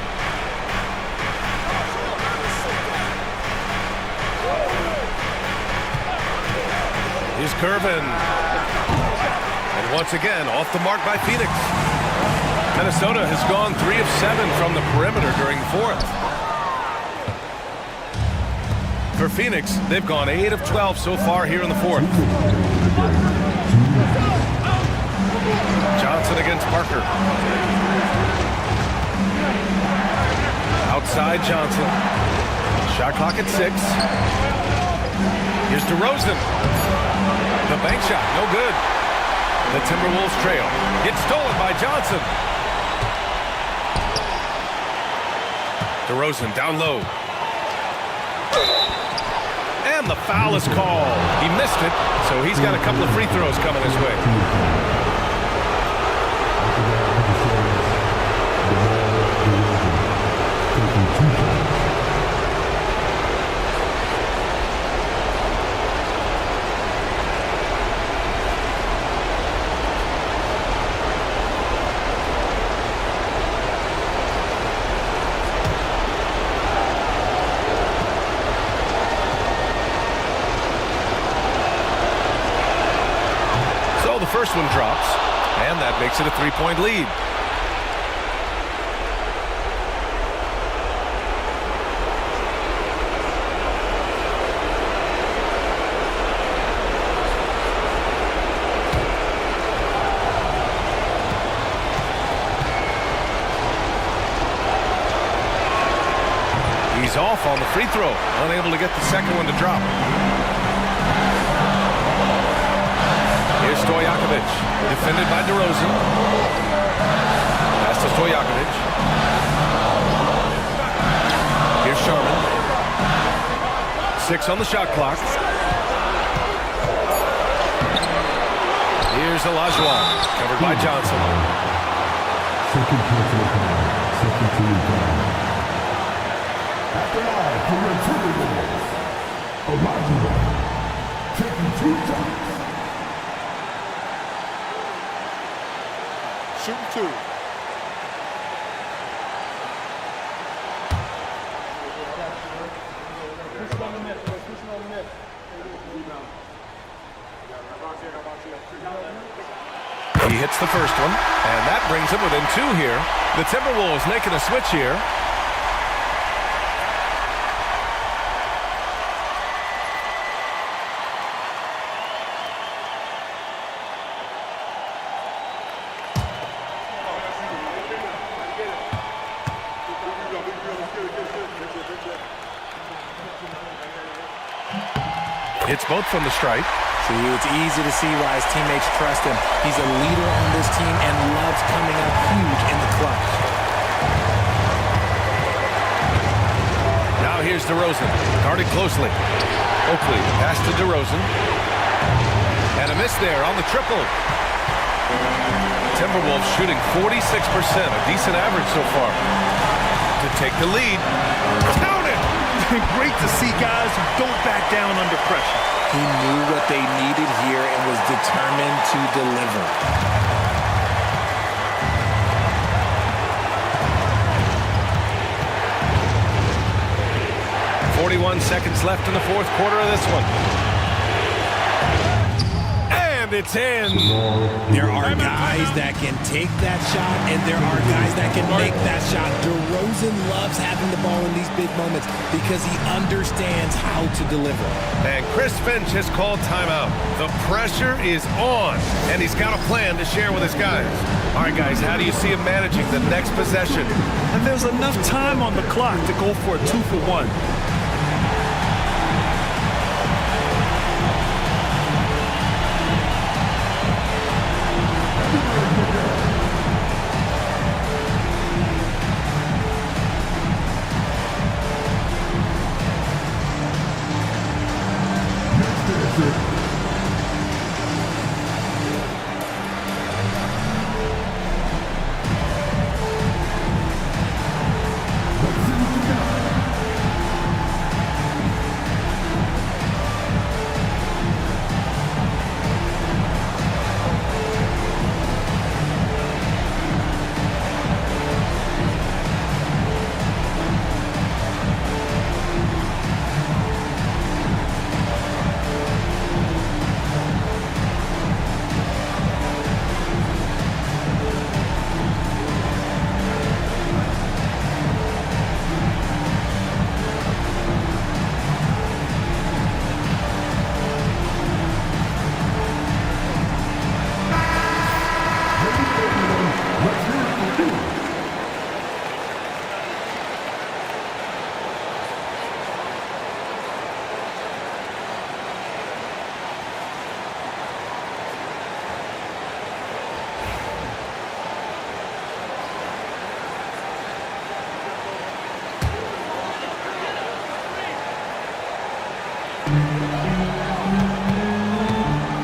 Here's Gervin. And once again, off the mark by Phoenix. Minnesota has gone 3 of 7 from the perimeter during the fourth. For Phoenix, they've gone 8 of 12 so far here in the fourth. Johnson against Parker. outside Johnson. Shot clock at 6. Here's DeRozan. The bank shot, no good. The Timberwolves trail. Gets stolen by Johnson. DeRozan down low. And the foul is called. He missed it, so he's got a couple of free throws coming his way. First one drops, and that makes it a 3-point lead. He's off on the free throw, unable to get the second one to drop. Here's Stojakovic, defended by DeRozan. Pass to Stojakovic. Here's Sharman. 6 on the shot clock. Here's Olajuwon, covered by Johnson. Second personal foul. Second team foul. After all, for your Timberwolves, Olajuwon taking 2 shots. Shooting 2. He hits the first one, and that brings him within 2 here. The Timberwolves making a switch here. Hits both from the stripe. See, it's easy to see why his teammates trust him. He's a leader on this team and loves coming up huge in the clutch. Now here's DeRozan, guarded closely. Oakley, pass to DeRozan. And a miss there on the triple. Timberwolves shooting 46%, a decent average so far. To take the lead. Count it! Great to see guys who don't back down under pressure. He knew what they needed here and was determined to deliver. 41 seconds left in the fourth quarter of this one. And it's in. There are guys that can take that shot, and there are guys that can make that shot. DeRozan loves having the ball in these big moments because he understands how to deliver. And Chris Finch has called timeout. The pressure is on, and he's got a plan to share with his guys. All right, guys, how do you see him managing the next possession? And there's enough time on the clock to go for a 2-for-1.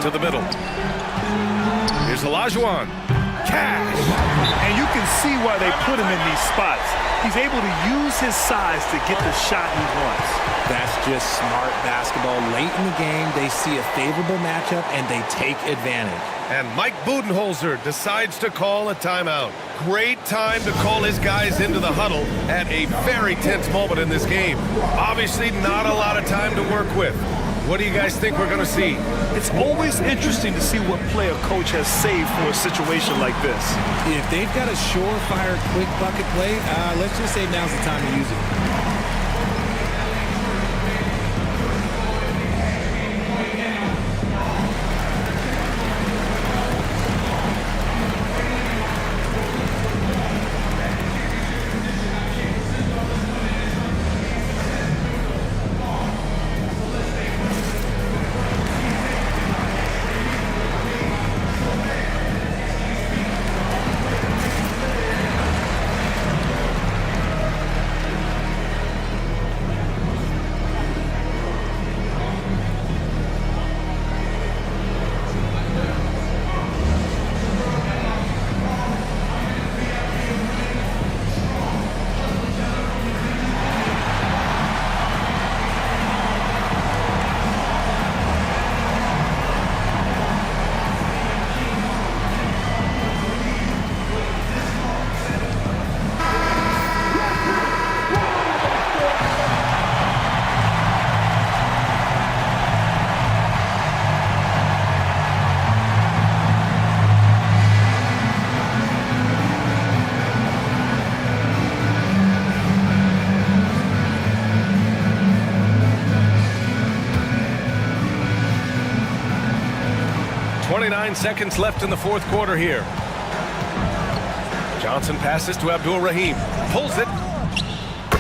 To the middle. Here's Olajuwon. Cash. And you can see why they put him in these spots. He's able to use his size to get the shot he wants. That's just smart basketball. Late in the game, they see a favorable matchup, and they take advantage. And Mike Budenholzer decides to call a timeout. Great time to call his guys into the huddle at a very tense moment in this game. Obviously, not a lot of time to work with. What do you guys think we're going to see? It's always interesting to see what play a coach has saved for a situation like this. If they've got a surefire, quick bucket play, let's just say now's the time to use it. 29 seconds left in the fourth quarter here. Johnson passes to Abdul Rahim. Pulls it.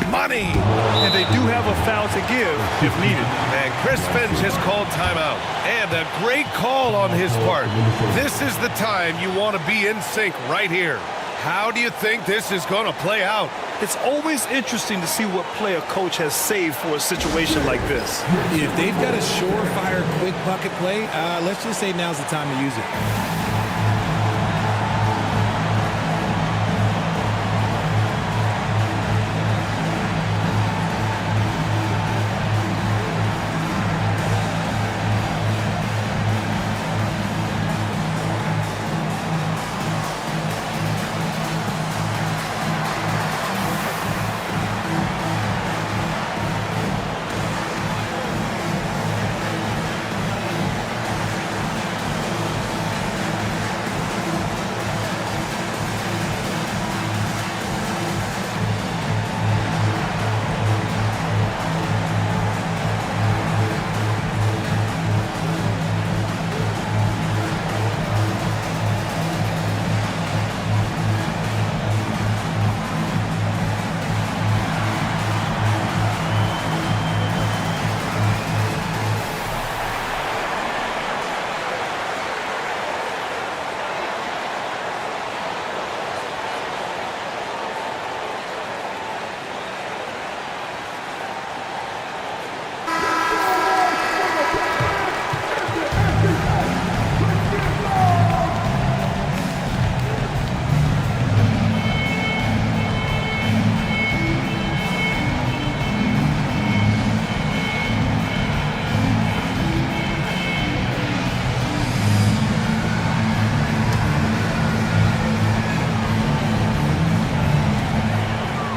Money! And they do have a foul to give if needed. And Chris Finch has called timeout. And a great call on his part. This is the time you want to be in sync right here. How do you think this is going to play out? It's always interesting to see what play a coach has saved for a situation like this. If they've got a surefire, quick bucket play, let's just say now's the time to use it.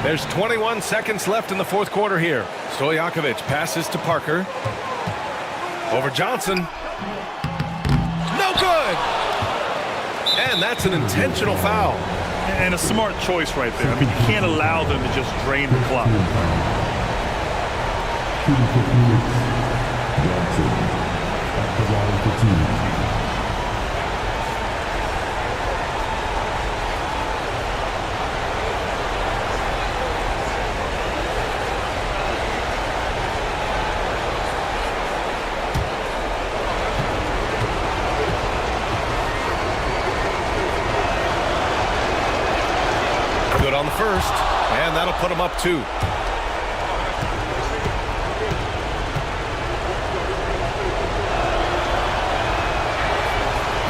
There's 21 seconds left in the fourth quarter here. Stojakovic passes to Parker. Over Johnson. No good! And that's an intentional foul. And a smart choice right there. I mean, you can't allow them to just drain the clock. On the first, and that'll put him up 2.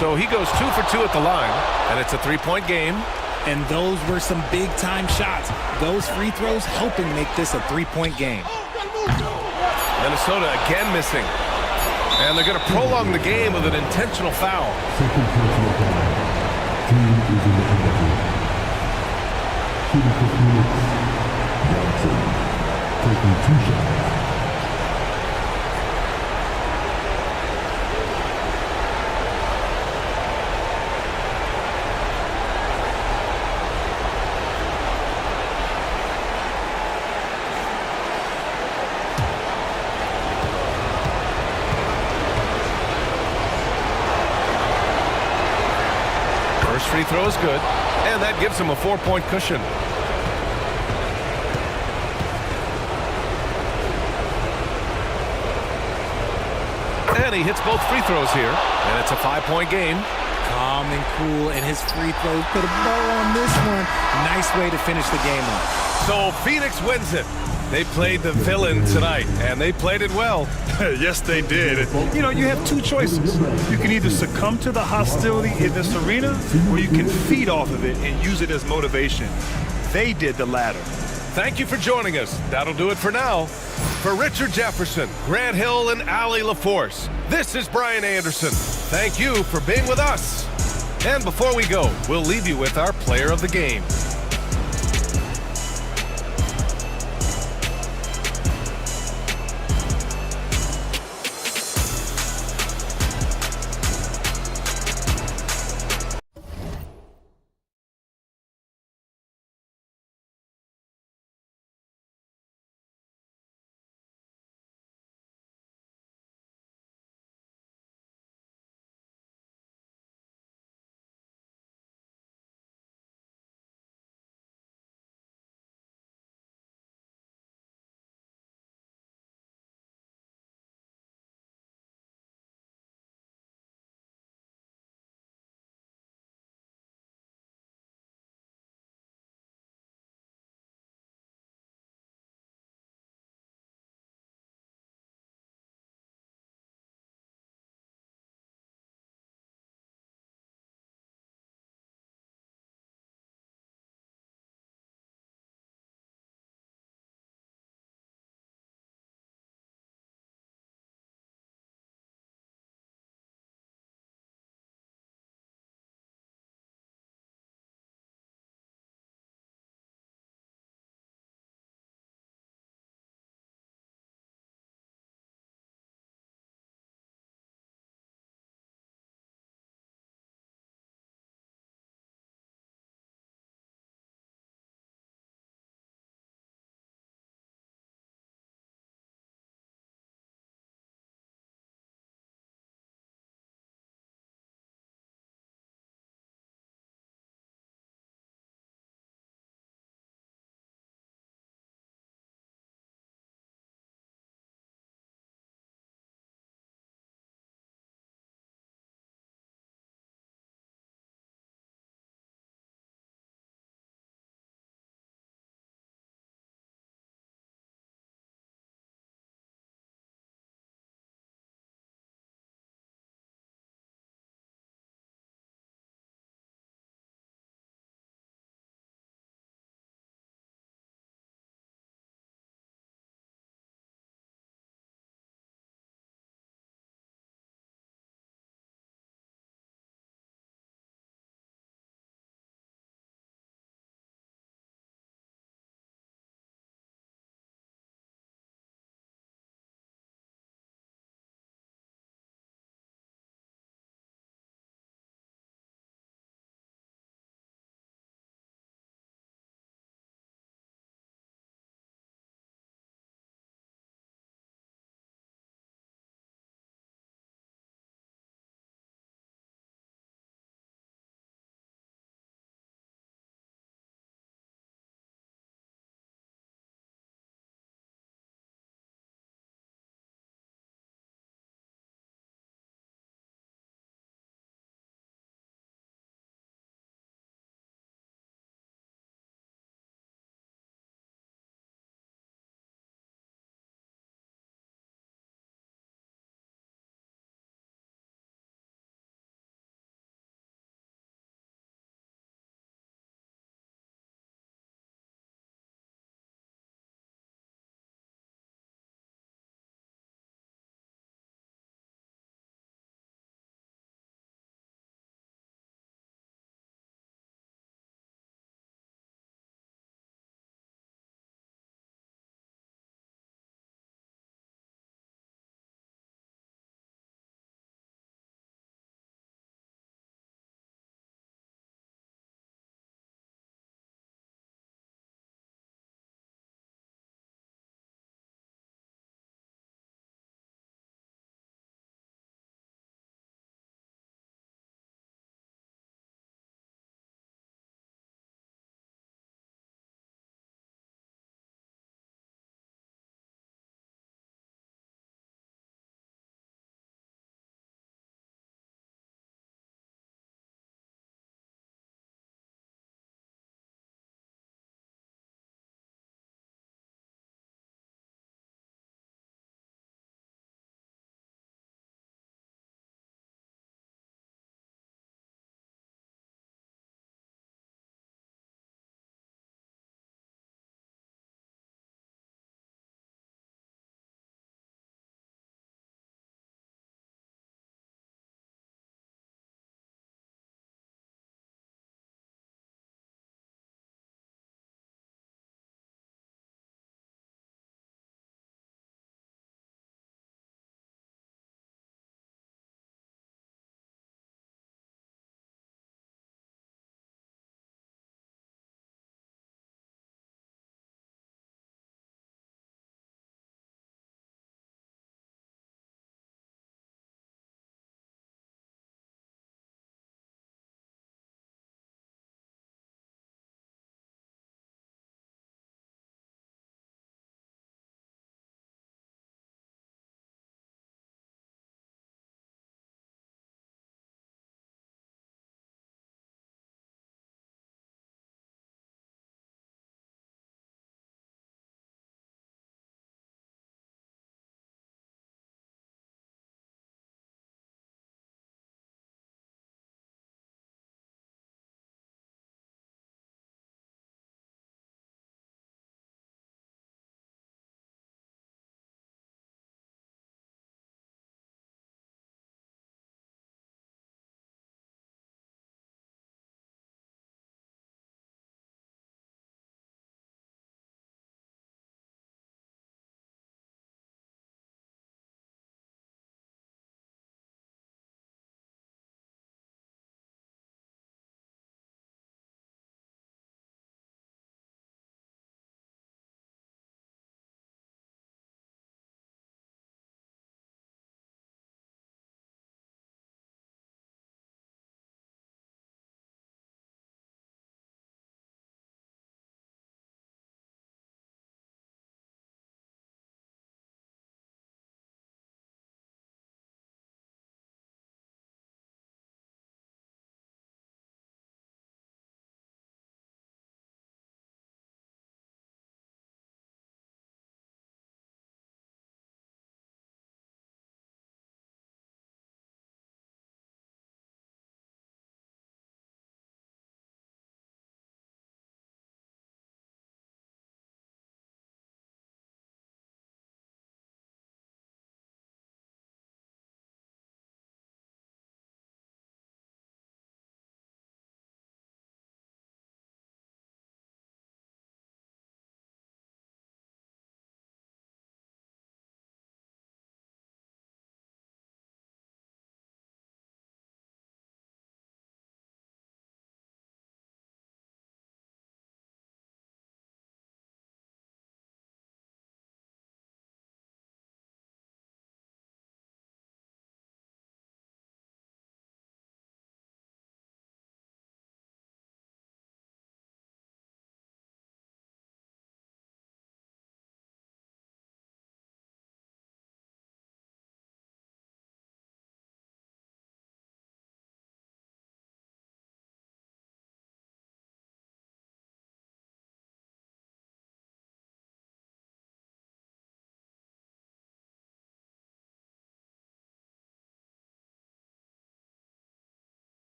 So he goes 2 for 2 at the line, and it's a 3-point game. And those were some big-time shots. Those free throws helping make this a 3-point game. Minnesota again missing. And they're going to prolong the game with an intentional foul. Second personal foul. Team is in the penalty. 26 minutes. Johnson taking 2 shots. Free throw is good, and that gives him a 4-point cushion. And he hits both free throws here, and it's a 5-point game. Calm and cool, and his free throws put a bow on this one. Nice way to finish the game off. So Phoenix wins it. They played the villain tonight, and they played it well. Yes, they did. You know, you have 2 choices. You can either succumb to the hostility in this arena, or you can feed off of it and use it as motivation. They did the latter. Thank you for joining us. That'll do it for now. For Richard Jefferson, Grant Hill, and Allie LaForce, this is Brian Anderson. Thank you for being with us. And before we go, we'll leave you with our player of the game.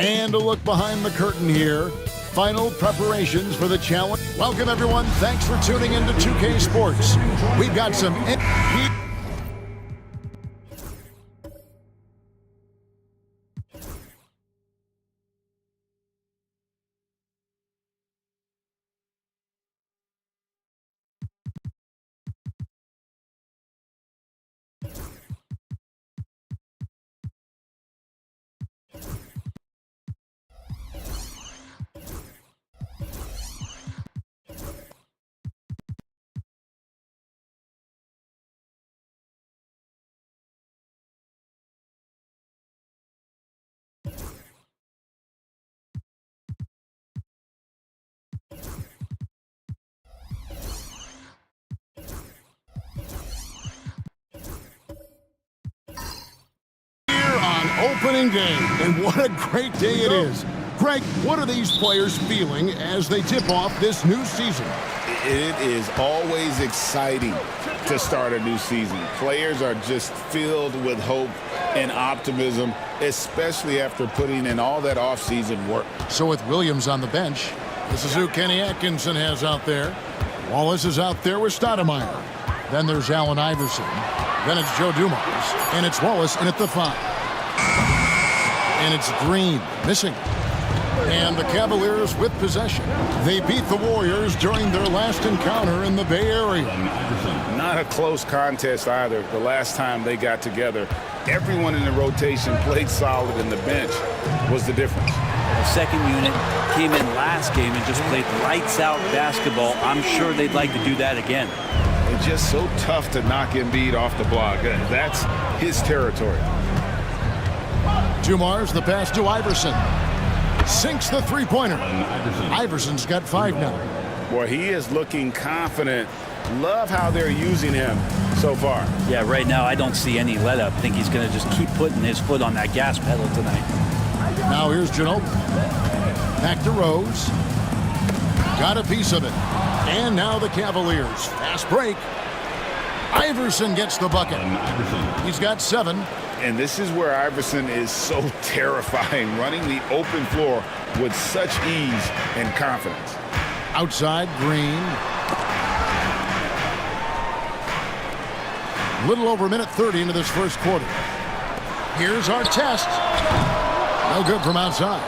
And a look behind the curtain here. Final preparations for the challenge. Welcome, everyone. Thanks for tuning into 2K Sports. We've got some... Opening day, and what a great day it is. Greg, what are these players feeling as they tip off this new season? It is always exciting to start a new season. Players are just filled with hope and optimism, especially after putting in all that offseason work. So with Williams on the bench, this is who Kenny Atkinson has out there. Wallace is out there with Stoudemire. Then there's Allen Iverson. Then it's Joe Dumars. And it's Wallace in at the 5. And it's Green missing. And the Cavaliers with possession. They beat the Warriors during their last encounter in the Bay Area. Not a close contest either. The last time they got together, everyone in the rotation played solid, and the bench was the difference. The second unit came in last game and just played lights-out basketball. I'm sure they'd like to do that again. It's just so tough to knock Embiid off the block. That's his territory. Dumars, the pass to Iverson. Sinks the three-pointer. Iverson's got 5 now. Boy, he is looking confident. Love how they're using him so far. Yeah, right now I don't see any let-up. I think he's going to just keep putting his foot on that gas pedal tonight. Now here's Ginobili. Back to Rose. Got a piece of it. And now the Cavaliers. Fast break. Iverson gets the bucket. He's got 7. And this is where Iverson is so terrifying, running the open floor with such ease and confidence. Outside, Green. Little over a minute 30 into this first quarter. Here's our test. No good from outside.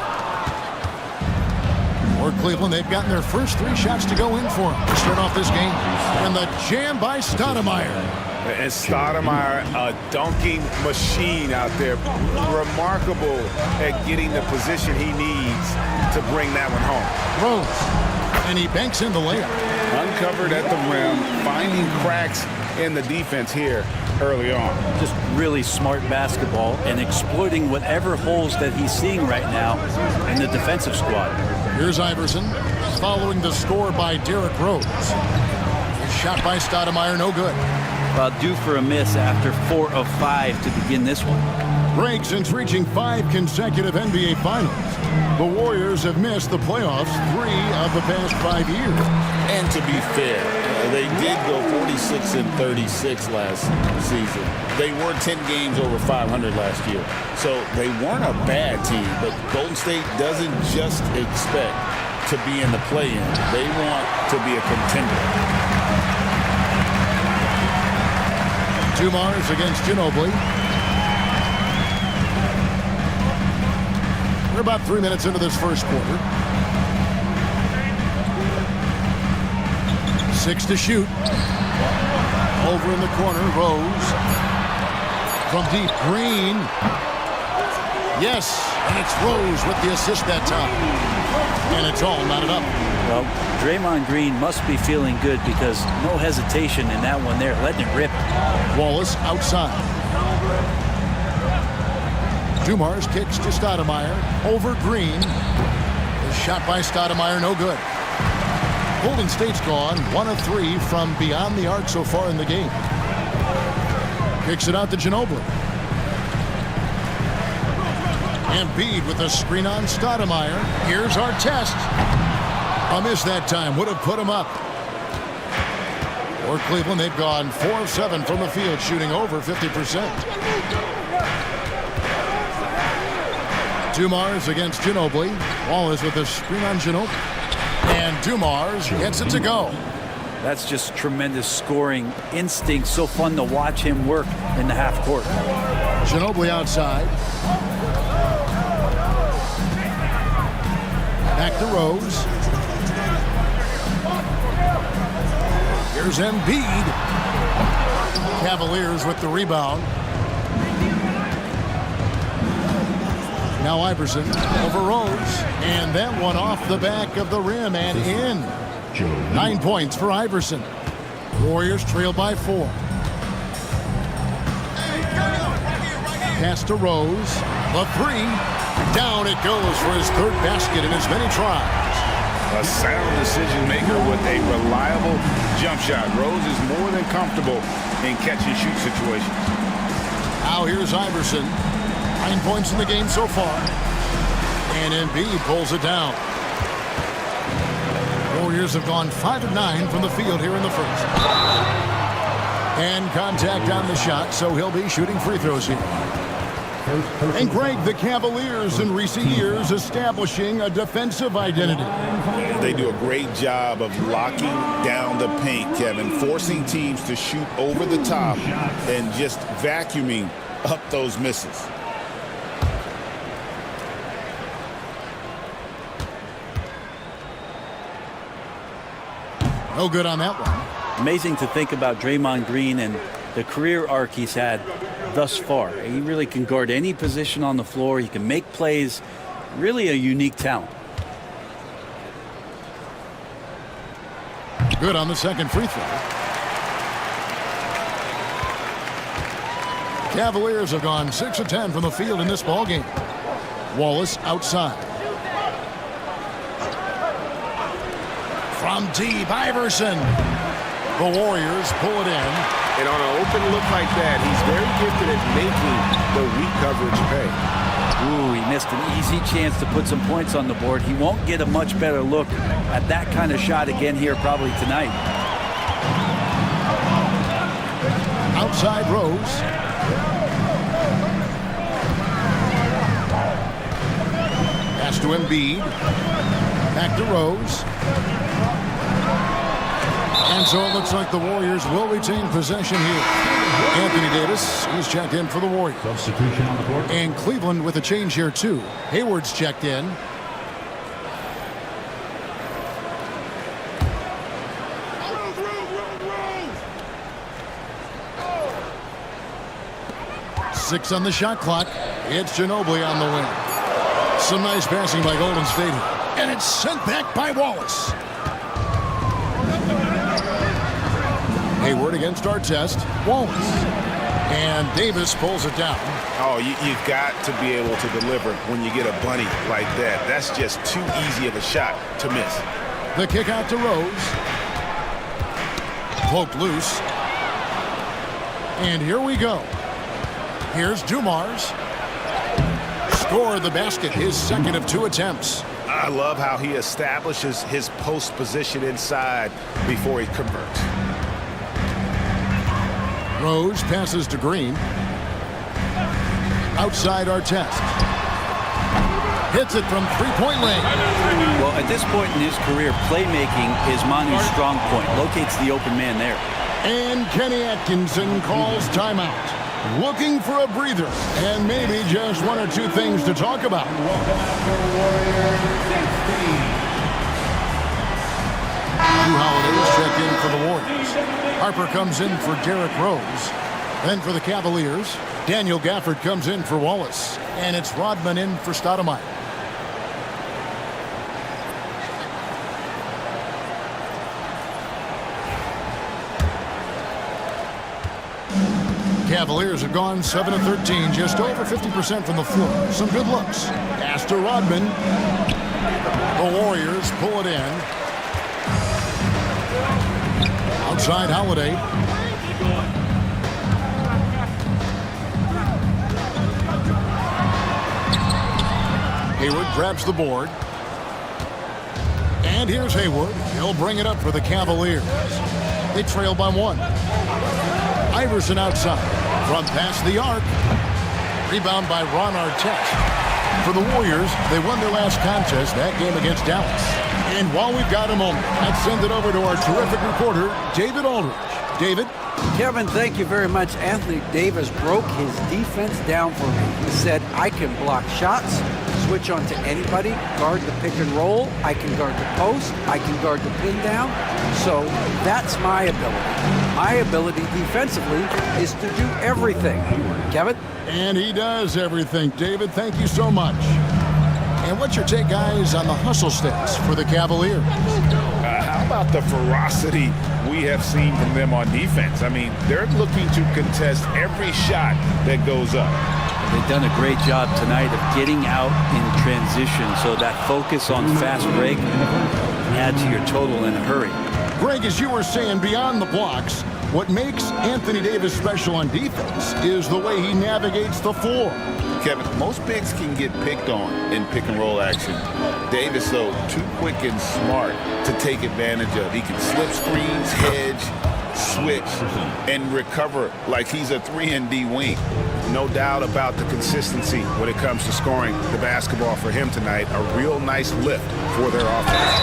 For Cleveland, they've gotten their first 3 shots to go in for them to start off this game. And the jam by Stoudemire. And Stoudemire, a dunking machine out there. Remarkable at getting the position he needs to bring that one home. Rose, and he banks in the layup. Uncovered at the rim, finding cracks in the defense here early on. Just really smart basketball and exploiting whatever holes that he's seeing right now in the defensive squad. Here's Iverson, following the score by Derrick Rose. Shot by Stoudemire, no good. Due for a miss after 4 of 5 to begin this one. Break since reaching 5 consecutive NBA Finals. The Warriors have missed the playoffs 3 of the past 5 years. And to be fair, they did go 46-36 last season. They were 10 games over 500 last year. So they weren't a bad team, but Golden State doesn't just expect to be in the play-in. They want to be a contender. Dumars against Ginobili. We're about 3 minutes into this first quarter. 6 to shoot. Over in the corner, Rose. From deep, Green. Yes, and it's Rose with the assist that time. And it's all knotted up. Well, Draymond Green must be feeling good because no hesitation in that one there, letting it rip. Wallace outside. Dumars kicks to Stoudemire. Over Green. The shot by Stoudemire, no good. Golden State's gone 1 of 3 from beyond the arc so far in the game. Kicks it out to Ginobili. Embiid with a screen on Stoudemire. Here's our test. A miss that time. Would have put him up. For Cleveland, they've gone 4 of 7 from the field, shooting over 50%. Dumars against Ginobili. Wallace with a screen on Ginobili. And Dumars gets it to go. That's just tremendous scoring instinct. So fun to watch him work in the half court. Ginobili outside. Back to Rose. Here's Embiid. Cavaliers with the rebound. Now Iverson over Rose. And that one off the back of the rim and in. 9 points for Iverson. Warriors trail by 4. Pass to Rose. The 3. Down it goes for his 3rd basket in as many tries. A sound decision maker with a reliable jump shot. Rose is more than comfortable in catch-and-shoot situations. Now here's Iverson. 9 points in the game so far. And Embiid pulls it down. Warriors have gone 5 of 9 from the field here in the first. And contact on the shot, so he'll be shooting free throws here. And Greg, the Cavaliers in recent years establishing a defensive identity. They do a great job of locking down the paint, Kevin, forcing teams to shoot over the top and just vacuuming up those misses. No good on that one. Amazing to think about Draymond Green and the career arc he's had thus far. He really can guard any position on the floor. He can make plays. Really a unique talent. Good on the second free throw. Cavaliers have gone 6 of 10 from the field in this ball game. Wallace outside. From deep, Iverson. The Warriors pull it in. And on an open look like that, he's very gifted at making the weak coverage pay. Ooh, he missed an easy chance to put some points on the board. He won't get a much better look at that kind of shot again here probably tonight. Outside Rose. Pass to Embiid. Back to Rose. And so it looks like the Warriors will retain possession here. Anthony Davis, he's checked in for the Warriors. Substitution on the board. And Cleveland with a change here too. Hayward's checked in. Six on the shot clock. It's Ginobili on the wing. Some nice passing by Golden State here. And it's sent back by Wallace. Hayward against Artest. Wallace. And Davis pulls it down. Oh, you've got to be able to deliver when you get a bunny like that. That's just too easy of a shot to miss. The kick out to Rose. Poked loose. And here we go. Here's Dumars. Scored the basket, his second of 2 attempts. I love how he establishes his post position inside before he converts. Rose passes to Green. Outside Artest. Hits it from three-point lane. Well, at this point in his career, playmaking is Manu's strong point. Locates the open man there. And Kenny Atkinson calls timeout. Looking for a breather and maybe just 1 or 2 things to talk about. Drew Holiday is checked in for the Warriors. Harper comes in for Derrick Rose. Then for the Cavaliers, Daniel Gafford comes in for Wallace. And it's Rodman in for Stoudemire. Cavaliers have gone 7 of 13, just over 50% from the floor. Some good looks. Pass to Rodman. The Warriors pull it in. Outside Holiday. Hayward grabs the board. And here's Hayward. He'll bring it up for the Cavaliers. They trail by 1. Iverson outside. From past the arc. Rebound by Ron Artest. For the Warriors, they won their last contest, that game against Dallas. And while we've got a moment, let's send it over to our terrific reporter, David Aldridge. David? Kevin, thank you very much. Anthony Davis broke his defense down for me. He said, I can block shots, switch on to anybody, guard the pick and roll, I can guard the post, I can guard the pin down. So that's my ability. My ability defensively is to do everything. Kevin? And he does everything. David, thank you so much. And what's your take, guys, on the hustle stats for the Cavaliers? How about the ferocity we have seen from them on defense? I mean, they're looking to contest every shot that goes up. They've done a great job tonight of getting out in transition, so that focus on fast break can add to your total in a hurry. Greg, as you were saying, beyond the blocks, What makes Anthony Davis special on defense is the way he navigates the floor. Kevin, most bigs can get picked on in pick-and-roll action. Davis, though, too quick and smart to take advantage of. He can slip screens, hedge, switch, and recover like he's a 3-and-D wing. No doubt about the consistency when it comes to scoring the basketball for him tonight. A real nice lift for their offense.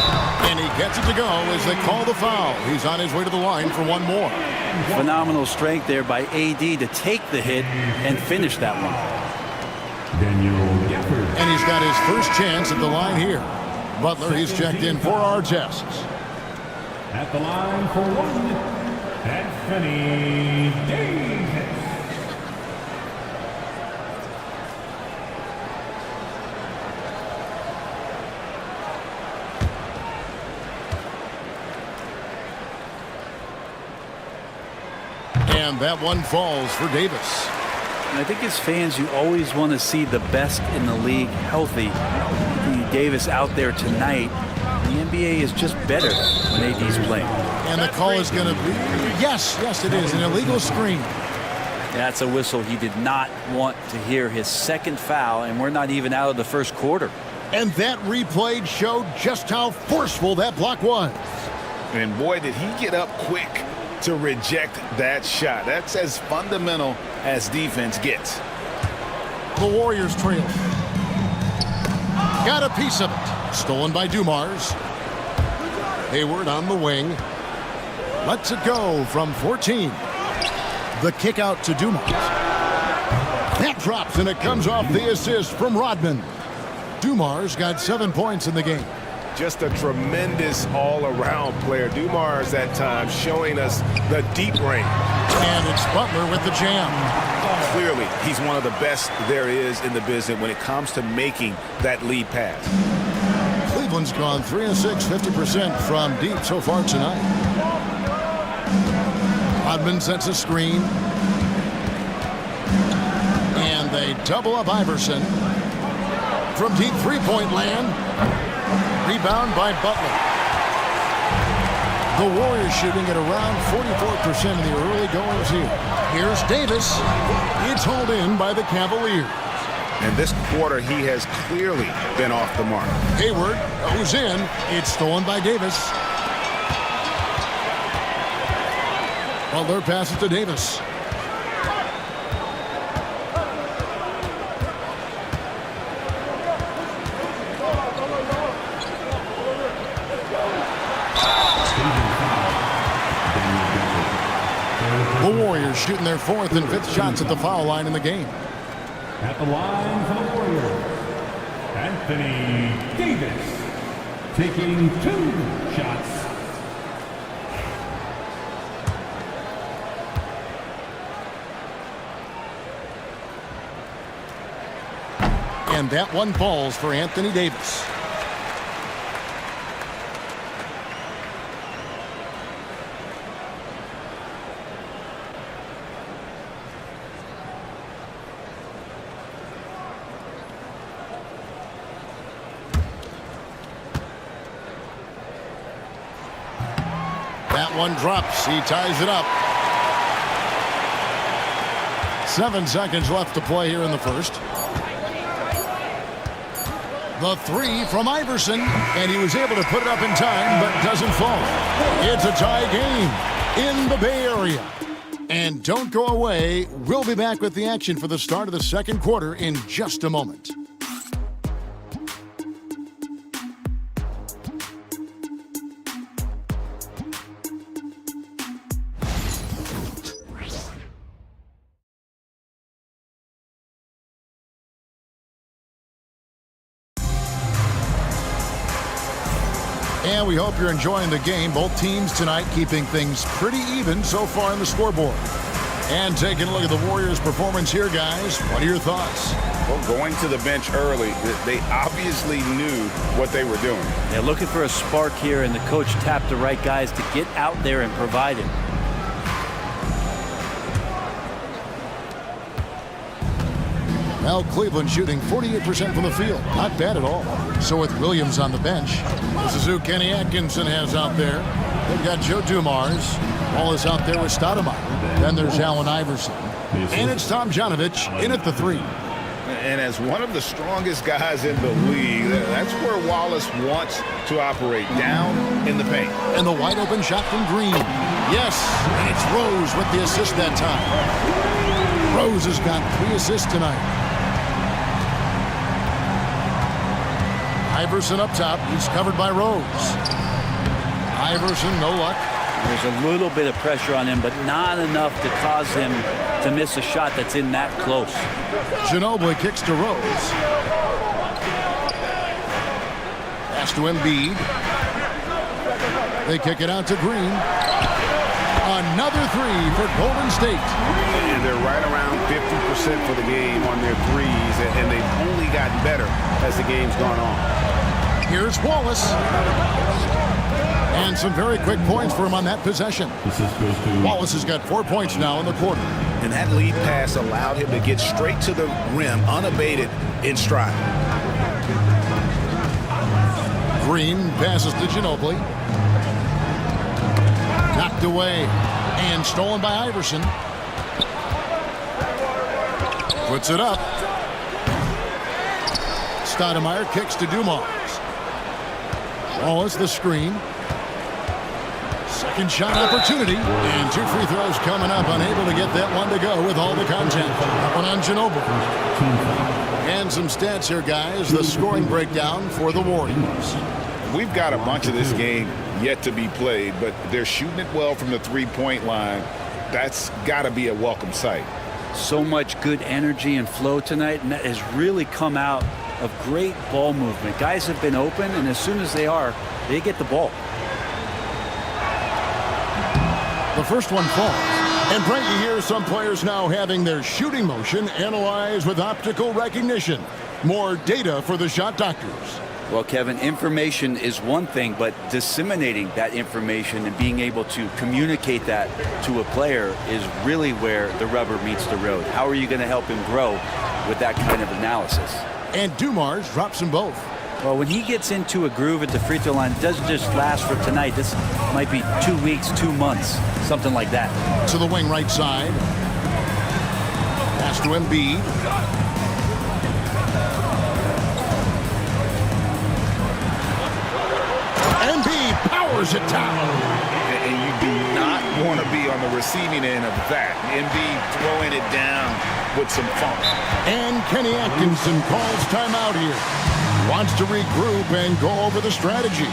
And he gets it to go as they call the foul. He's on his way to the line for one more. Phenomenal strength there by AD to take the hit and finish that one. And he's got his first chance at the line here. Butler, he's checked in for our tests. At the line for one, Anthony Davis. And that one falls for Davis. And I think as fans, you always want to see the best in the league healthy. Davis out there tonight. The NBA is just better when AD's playing. And the call is going to be, yes, it is, an illegal screen. That's a whistle he did not want to hear. His second foul, and we're not even out of the first quarter. And that replay showed just how forceful that block was. And boy, did he get up quick to reject that shot. That's as fundamental as defense gets. The Warriors trail. Got a piece of it. Stolen by Dumars. Hayward on the wing. Lets it go from 14. The kick out to Dumars. That drops, and it comes off the assist from Rodman. Dumars got 7 points in the game. Just a tremendous all-around player. Dumars that time showing us the deep range. And it's Butler with the jam. Clearly, he's one of the best there is in the business when it comes to making that lead pass. Cleveland's gone 3 of 6, 50% from deep so far tonight. Rodman sets a screen. And they double up Iverson. From deep three-point land. Rebound by Butler. The Warriors shooting at around 44% in the early goings here. Here's Davis. It's hauled in by the Cavaliers. And this quarter, he has clearly been off the mark. Hayward goes in. It's stolen by Davis. Butler passes to Davis. The Warriors shooting their 4th and 5th shots at the foul line in the game. At the line for the Warriors, Anthony Davis, taking 2 shots. And that one falls for Anthony Davis. That one drops. He ties it up. 7 seconds left to play here in the first. The 3 from Iverson, and he was able to put it up in time, but doesn't fall. It's a tie game in the Bay Area. And don't go away. We'll be back with the action for the start of the second quarter in just a moment. And we hope you're enjoying the game. Both teams tonight keeping things pretty even so far in the scoreboard. And taking a look at the Warriors' performance here, guys. What are your thoughts? Well, going to the bench early, they obviously knew what they were doing. They're looking for a spark here, and the coach tapped the right guys to get out there and provide it. Well, Cleveland shooting 48% from the field. Not bad at all. So with Williams on the bench, this is who Kenny Atkinson has out there. They've got Joe Dumars. Wallace out there with Stoudemire. Then there's Allen Iverson. And it's Tomjanovich in at the 3. And as one of the strongest guys in the league, that's where Wallace wants to operate, down in the paint. And the wide open shot from Green. Yes, and it's Rose with the assist that time. Rose has got 3 assists tonight. Iverson up top. He's covered by Rose. Iverson, no luck. There's a little bit of pressure on him, but not enough to cause him to miss a shot that's in that close. Ginobili kicks to Rose. Pass to Embiid. They kick it out to Green. Another 3 for Golden State. And they're right around 50% for the game on their threes, and they've only gotten better as the game's gone on. Here's Wallace. And some very quick points for him on that possession. Wallace has got 4 points now in the quarter. And that lead pass allowed him to get straight to the rim, unabated in stride. Green passes to Ginobili. Knocked away and stolen by Iverson. Puts it up. Stoudemire kicks to Dumars. Wallace the screen. Second shot opportunity. And 2 free throws coming up. Unable to get that one to go with all the contact. That one on Ginobili. And some stats here, guys. The scoring breakdown for the Warriors. We've got a bunch of this game yet to be played, but they're shooting it well from the three-point line. That's got to be a welcome sight. So much good energy and flow tonight, and that has really come out of great ball movement. Guys have been open, and as soon as they are, they get the ball. The first one falls. And Brent, you hear some players now having their shooting motion analyzed with optical recognition. More data for the shot doctors. Well, Kevin, information is one thing, but disseminating that information and being able to communicate that to a player is really where the rubber meets the road. How are you going to help him grow with that kind of analysis? And Dumars drops them both. Well, when he gets into a groove at the free throw line, it doesn't just last for tonight. This might be 2 weeks, 2 months, something like that. To the wing right side. Pass to Embiid. Embiid powers it down. And you do not want to be on the receiving end of that. Embiid throwing it down with some funk. And Kenny Atkinson calls timeout here. Wants to regroup and go over the strategy.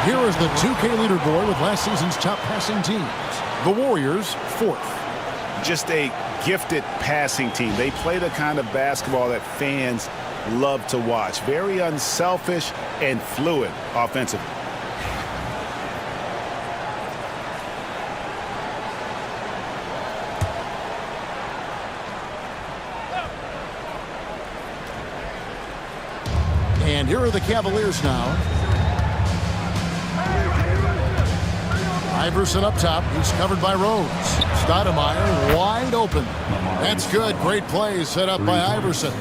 Here is the 2K leaderboard with last season's top passing teams. The Warriors, 4th. Just a gifted passing team. They play the kind of basketball that fans love to watch. Very unselfish and fluid offensively. And here are the Cavaliers now. Iverson up top. He's covered by Rose. Stoudemire wide open. That's good. Great play set up by Iverson.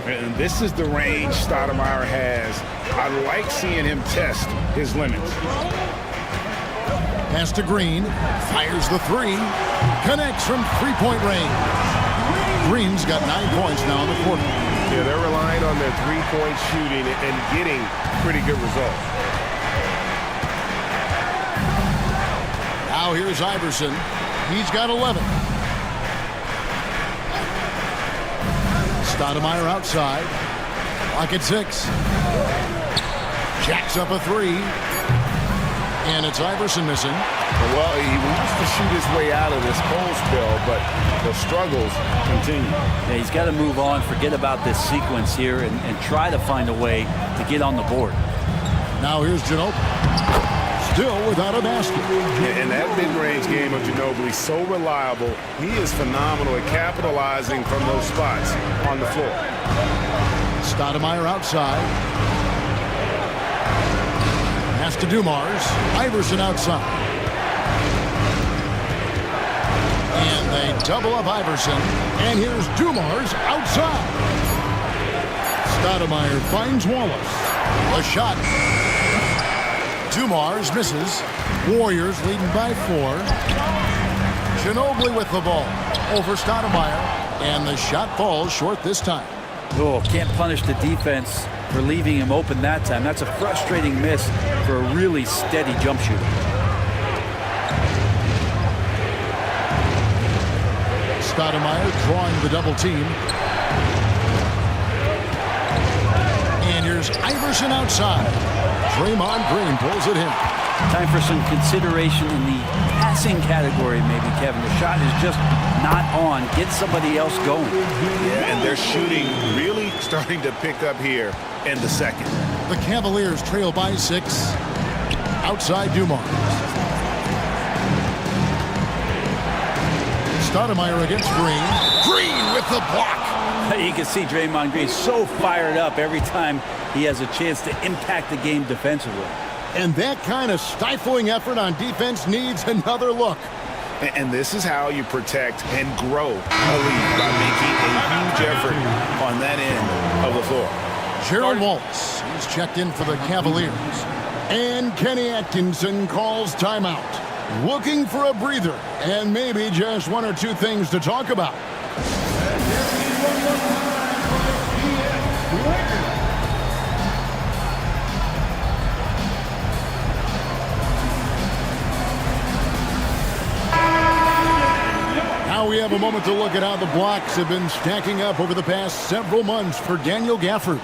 And this is the range Stoudemire has. I like seeing him test his limits. Pass to Green. Fires the 3. Connects from three-point range. Green's got 9 points now in the quarter. Yeah, they're relying on their three-point shooting and getting pretty good results. Now here's Iverson. He's got 11. Stoudemire outside. Clock at 6. Jacks up a 3. And it's Iverson missing. Well, he wants to shoot his way out of this cold spell, but the struggles continue. Yeah, he's got to move on, forget about this sequence here, and try to find a way to get on the board. Now here's Ginobili. Still without a basket. And that mid-range game of Ginobili, so reliable. He is phenomenal at capitalizing from those spots on the floor. Stoudemire outside. Pass to Dumars. Iverson outside. And they double up Iverson. And here's Dumars outside. Stoudemire finds Wallace. A shot. Dumars misses. Warriors leading by 4. Ginobili with the ball. Over Stoudemire. And the shot falls short this time. Oh, can't punish the defense for leaving him open that time. That's a frustrating miss for a really steady jump shooter. Stoudemire drawing the double team. And here's Iverson outside. Draymond Green pulls it in. Time for some consideration in the passing category, maybe, Kevin. The shot is just not on. Get somebody else going. Yeah, and they're shooting really starting to pick up here in the second. The Cavaliers trail by 6. Outside Dumars. Stoudemire against Green. Green with the block. You can see Draymond Green so fired up every time he has a chance to impact the game defensively. And that kind of stifling effort on defense needs another look. And this is how you protect and grow a lead, by making a huge effort on that end of the floor. Gerald Wallace, he's checked in for the Cavaliers. And Kenny Atkinson calls timeout. Looking for a breather and maybe just 1 or 2 things to talk about. Now we have a moment to look at how the blocks have been stacking up over the past several months for Daniel Gafford.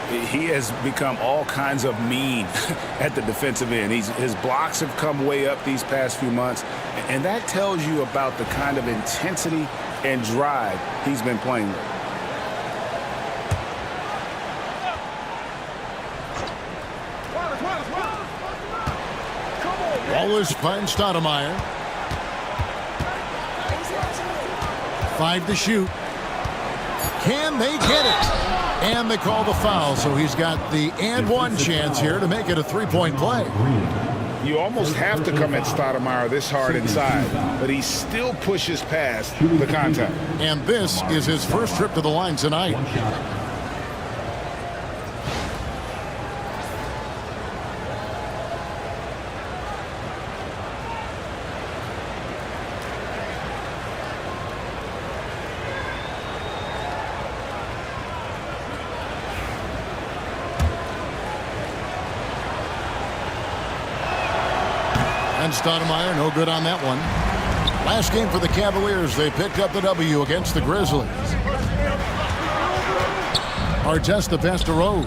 He has become all kinds of mean at the defensive end. His blocks have come way up these past few months, and that tells you about the kind of intensity and drive he's been playing with. Wallace finds Stoudemire. 5 to shoot. Can they get it? And they call the foul, so he's got the and one chance here to make it a 3-point play. You almost have to come at Stoudemire this hard inside, but he still pushes past the contact. And this is his first trip to the line tonight. And Stoudemire, no good on that one. Last game for the Cavaliers, they picked up the W against the Grizzlies. Artest the pass to Rose.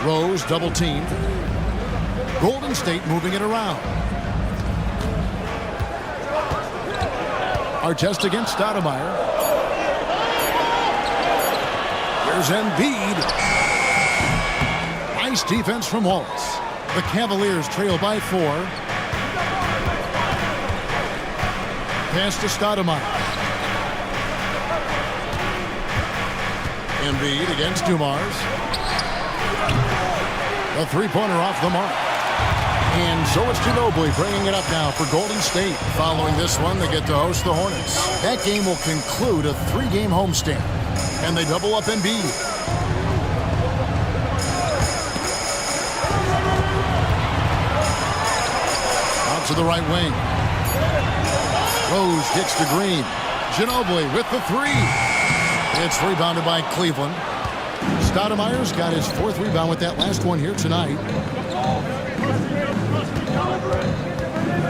Rose double team. Golden State moving it around. Artest against Stoudemire. Here's Embiid. Nice defense from Wallace. The Cavaliers trail by 4. Pass to Stoudemire. Embiid against Dumars. A 3-pointer off the mark. And so it's Ginobili bringing it up now for Golden State. Following this one, they get to host the Hornets. That game will conclude a 3-game homestand. And they double up Embiid. Out to the right wing. Rose gets to Green. Ginobili with the 3. It's rebounded by Cleveland. Stoudemire's got his 4th rebound with that last one here tonight.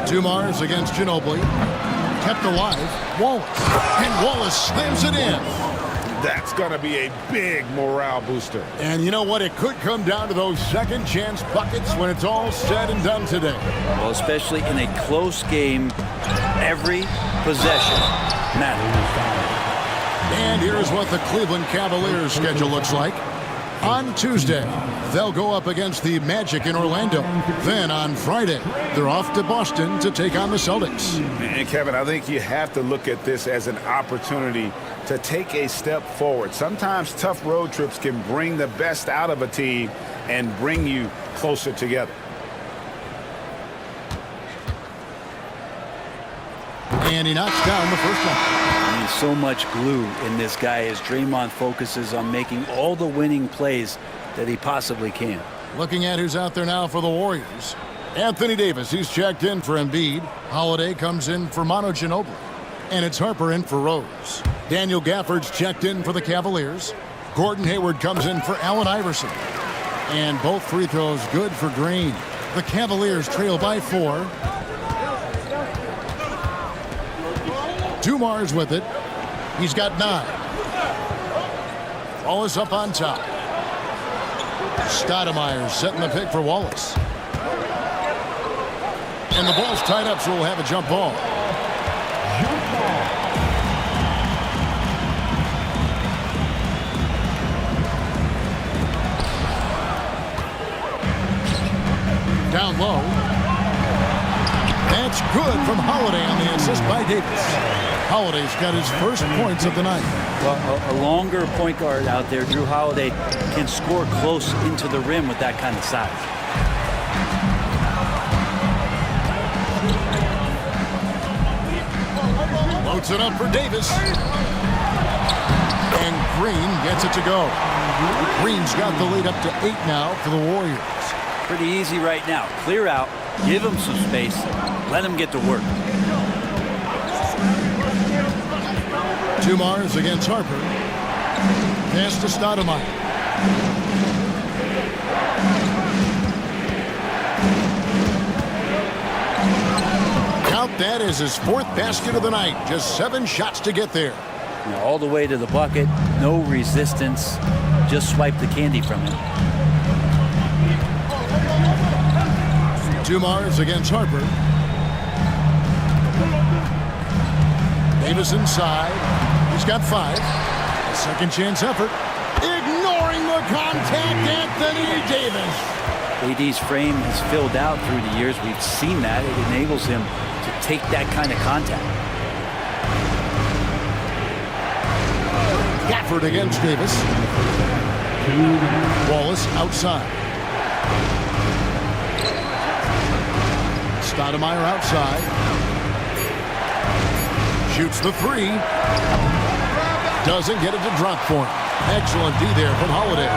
Dumars against Ginobili. Kept alive. Wallace. And Wallace slams it in. That's going to be a big morale booster. And you know what? It could come down to those second chance buckets when it's all said and done today. Well, especially in a close game, every possession matters. And here's what the Cleveland Cavaliers schedule looks like. On Tuesday, they'll go up against the Magic in Orlando. Then on Friday, they're off to Boston to take on the Celtics. And Kevin, I think you have to look at this as an opportunity to take a step forward. Sometimes tough road trips can bring the best out of a team and bring you closer together. And he knocks down the first one. There's so much glue in this guy as Draymond focuses on making all the winning plays that he possibly can. Looking at who's out there now for the Warriors. Anthony Davis, he's checked in for Embiid. Holiday comes in for Manu Ginobili. And it's Harper in for Rose. Daniel Gafford's checked in for the Cavaliers. Gordon Hayward comes in for Allen Iverson. And both free throws good for Green. The Cavaliers trail by 4. Dumars with it. He's got 9. Wallace up on top. Stoudemire setting the pick for Wallace. And the ball's tied up, so we'll have a jump ball. Down low. That's good from Holiday on the assist by Davis. Holiday's got his first points of the night. Well, a longer point guard out there, Drew Holiday, can score close into the rim with that kind of size. Loads it up for Davis. And Green gets it to go. Green's got the lead up to 8 now for the Warriors. Pretty easy right now. Clear out, give him some space, let him get to work. Dumars against Harper. Pass to Stoudemire. Count that as his 4th basket of the night. Just 7 shots to get there. All the way to the bucket, no resistance. Just swipe the candy from him. Dumars against Harper. Davis inside. He's got 5. A second chance effort. Ignoring the contact, Anthony Davis. AD's frame has filled out through the years. We've seen that. It enables him to take that kind of contact. Gafford against Davis. Wallace outside. Stoudemire outside. Shoots the 3. Doesn't get it to drop for him. Excellent D there from Holiday.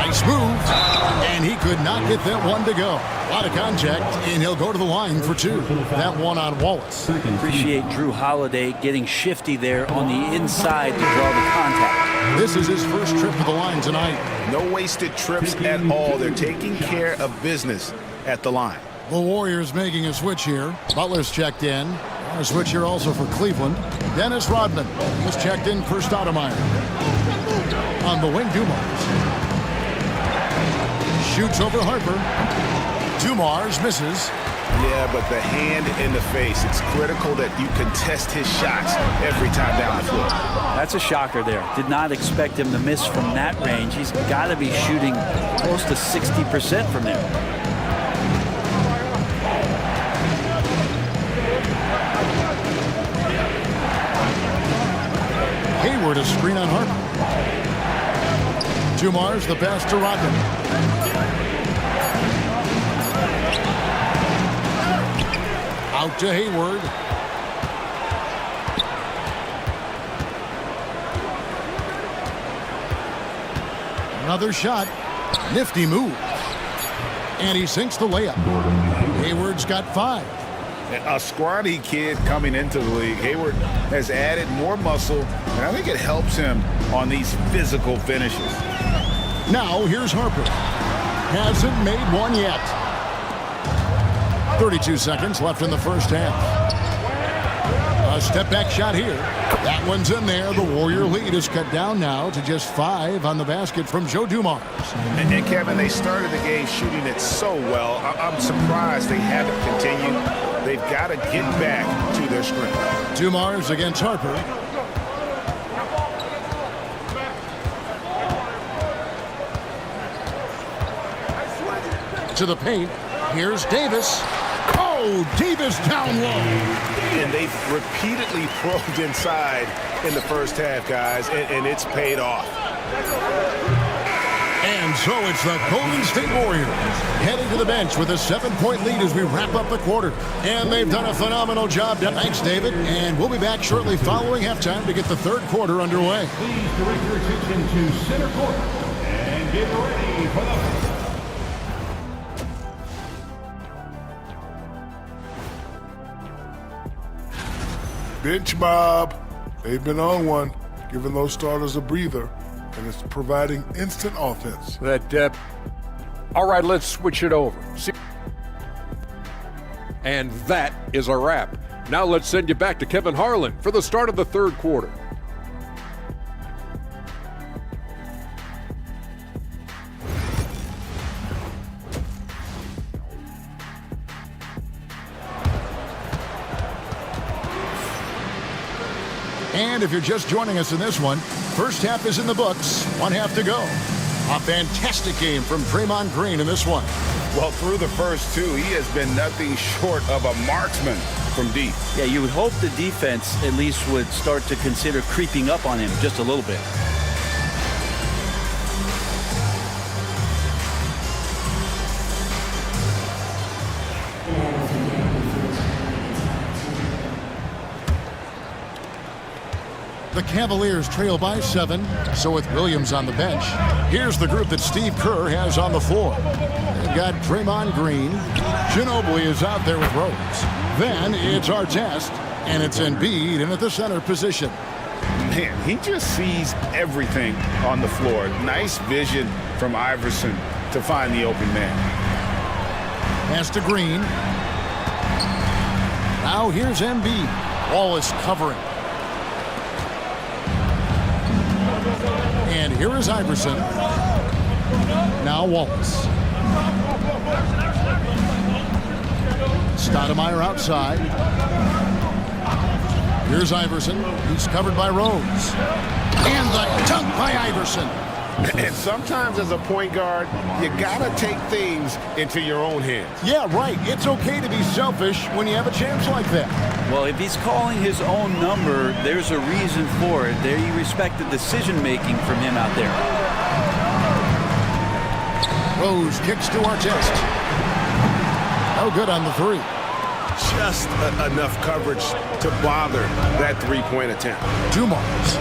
Nice move. And he could not get that one to go. A lot of contact, and he'll go to the line for 2. That one on Wallace. Appreciate Drew Holiday getting shifty there on the inside to draw the contact. This is his first trip to the line tonight. No wasted trips at all. They're taking care of business at the line. The Warriors making a switch here. Butler's checked in. A switch here also for Cleveland. Dennis Rodman was checked in for Stoudemire. On the wing, Dumars. Shoots over Harper. Dumars misses. Yeah, but the hand in the face. It's critical that you contest his shots every time down the floor. That's a shocker there. Did not expect him to miss from that range. He's got to be shooting close to 60% from there. Hayward a screen on Harper. Dumars the pass to Rodman. Out to Hayward. Another shot. Nifty move. And he sinks the layup. Hayward's got 5. A scrawny kid coming into the league. Hayward has added more muscle, and I think it helps him on these physical finishes. Now here's Harper. Hasn't made one yet. 32 seconds left in the first half. A step back shot here. That one's in there. The Warrior lead is cut down now to just 5 on the basket from Joe Dumars. And Kevin, they started the game shooting it so well. I'm surprised they haven't continued. They've got to get back to their strength. Dumars against Harper. To the paint. Here's Davis. Oh, Davis down low. And they've repeatedly probed inside in the first half, guys, and it's paid off. And so it's the Golden State Warriors heading to the bench with a 7-point lead as we wrap up the quarter. And they've done a phenomenal job. Thanks, David. And we'll be back shortly following halftime to get the third quarter underway. Please direct your attention to center court and get ready for the... Bench mob. They've been on one, giving those starters a breather, and it's providing instant offense. That depth. All right, let's switch it over. And that is a wrap. Now let's send you back to Kevin Harlan for the start of the third quarter. And if you're just joining us in this one, first half is in the books. 1 half to go. A fantastic game from Draymond Green in this one. Well, through the first two, he has been nothing short of a marksman from deep. Yeah, you would hope the defense at least would start to consider creeping up on him just a little bit. The Cavaliers trail by 7, so with Williams on the bench, here's the group that Steve Kerr has on the floor. They've got Draymond Green. Ginobili is out there with Rose. Then it's Artest, and it's Embiid in at the center position. Man, he just sees everything on the floor. Nice vision from Iverson to find the open man. Pass to Green. Now here's Embiid. Wallace covering. And here is Iverson. Now Wallace. Stoudemire outside. Here's Iverson. He's covered by Rose. And the dunk by Iverson. And sometimes as a point guard, you gotta take things into your own hands. Yeah, right. It's okay to be selfish when you have a chance like that. Well, if he's calling his own number, there's a reason for it. There you respect the decision-making from him out there. Rose kicks to Artest. No good on the three. Just enough coverage to bother that three-point attempt. Dumars.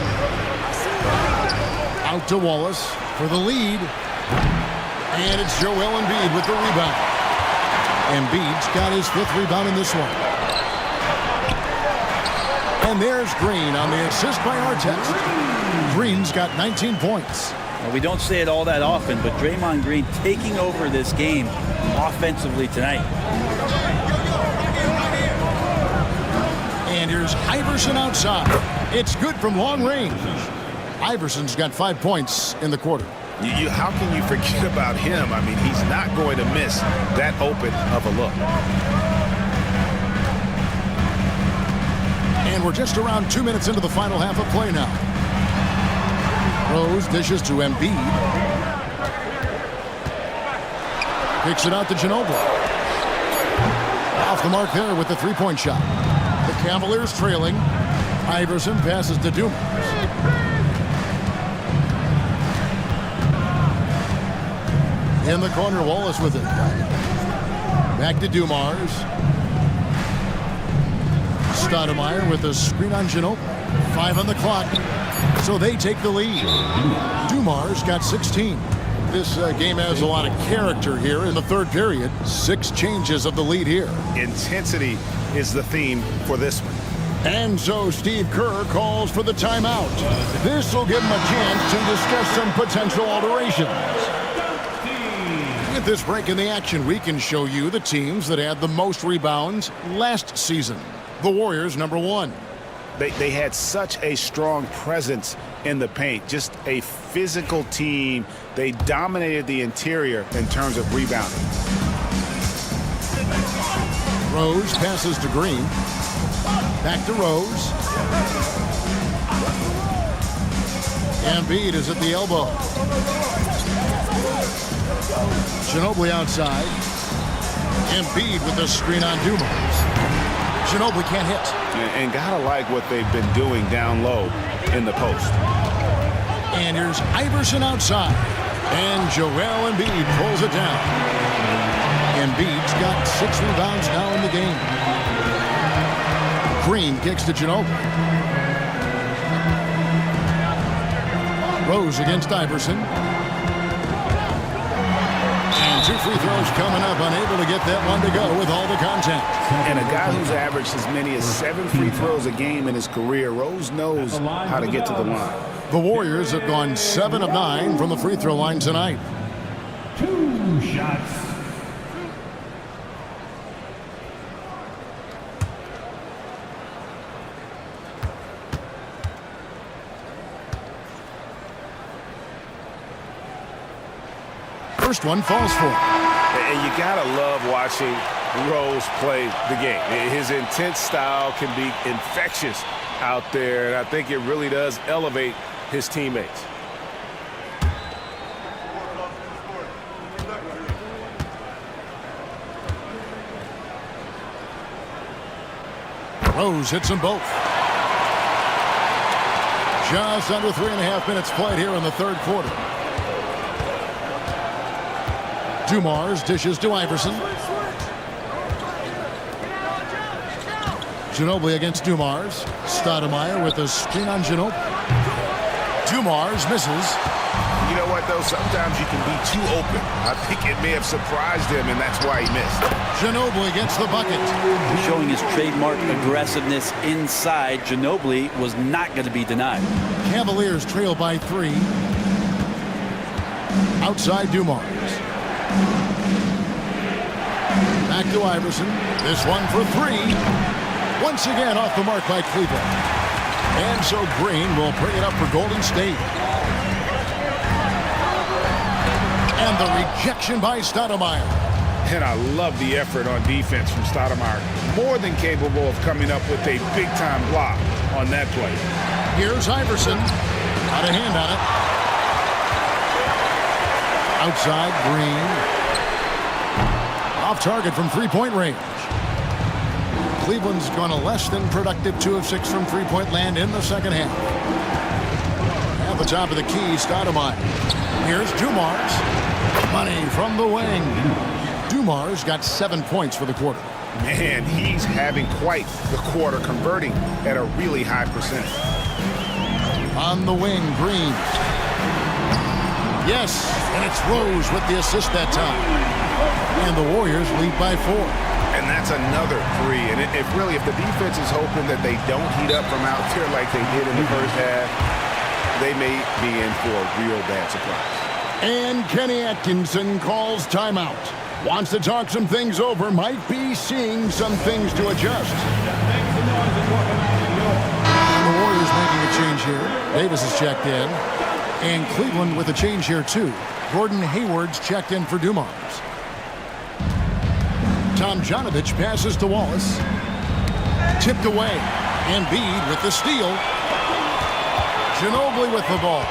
Out to Wallace for the lead. And it's Joel Embiid with the rebound. Embiid's got his 5th rebound in this one. And there's Green on the assist by Artest. Green's got 19 points. Well, we don't say it all that often, but Draymond Green taking over this game offensively tonight. And here's Iverson outside. It's good from long range. Iverson's got 5 points in the quarter. How can you forget about him? I mean, he's not going to miss that open of a look. And we're just around 2 minutes into the final half of play now. Rose dishes to Embiid. Kicks it out to Ginobili. Off the mark there with the three-point shot. The Cavaliers trailing. Iverson passes to Dumars. In the corner, Wallace with it. Back to Dumars. Stoudemire with a screen on Ginobili. 5 on the clock. So they take the lead. Dumars got 16. This game has a lot of character here in the third period. 6 changes of the lead here. Intensity is the theme for this one. And so Steve Kerr calls for the timeout. This will give him a chance to discuss some potential alterations. With this break in the action, we can show you the teams that had the most rebounds last season. The Warriors, number 1. They had such a strong presence in the paint, just a physical team. They dominated the interior in terms of rebounding. Rose passes to Green. Back to Rose. Embiid is at the elbow. Ginobili outside. Embiid with the screen on Dumars. Ginobili can't hit. And gotta like what they've been doing down low in the post. And here's Iverson outside. And Joel Embiid pulls it down. Embiid's got 6 rebounds now in the game. Green kicks to Ginobili. Rose against Iverson. And 2 free throws coming up, unable to get that one to go with all the contact. And a guy who's averaged as many as 7 free throws a game in his career, Rose knows how to get to the line. The Warriors have gone 7 of 9 from the free throw line tonight. 2 shots. First one falls for him. And you gotta love watching Rose play the game. His intense style can be infectious out there, and I think it really does elevate his teammates. Rose hits them both. Just under 3.5 minutes played here in the third quarter. Dumars dishes to Iverson. Ginobili against Dumars. Stoudemire with a screen on Ginobili. Dumars misses. You know what, though? Sometimes you can be too open. I think it may have surprised him, and that's why he missed. Ginobili gets the bucket. Showing his trademark aggressiveness inside, Ginobili was not going to be denied. Cavaliers trail by 3. Outside Dumars. Back to Iverson. This one for 3. Once again off the mark by Cleveland. And so Green will bring it up for Golden State. And the rejection by Stoudemire. And I love the effort on defense from Stoudemire. More than capable of coming up with a big-time block on that play. Here's Iverson. Got a hand on it. Outside, Green. Off target from three-point range. Cleveland's gone a less than productive 2 of 6 from three-point land in the second half. At the top of the key, Stoudemire. Here's Dumars. Money from the wing. Dumars got 7 points for the quarter. Man, he's having quite the quarter, converting at a really high percentage. On the wing, Green. Yes, and it's Rose with the assist that time. And the Warriors lead by 4. And that's another 3. And if the defense is hoping that they don't heat up from out there like they did in the first half, they may be in for a real bad surprise. And Kenny Atkinson calls timeout. Wants to talk some things over. Might be seeing some things to adjust. And the Warriors making a change here. Davis is checked in. And Cleveland with a change here, too. Gordon Hayward's checked in for Dumars. Tomjanovich passes to Wallace. Tipped away. Embiid with the steal. Ginobili with the ball.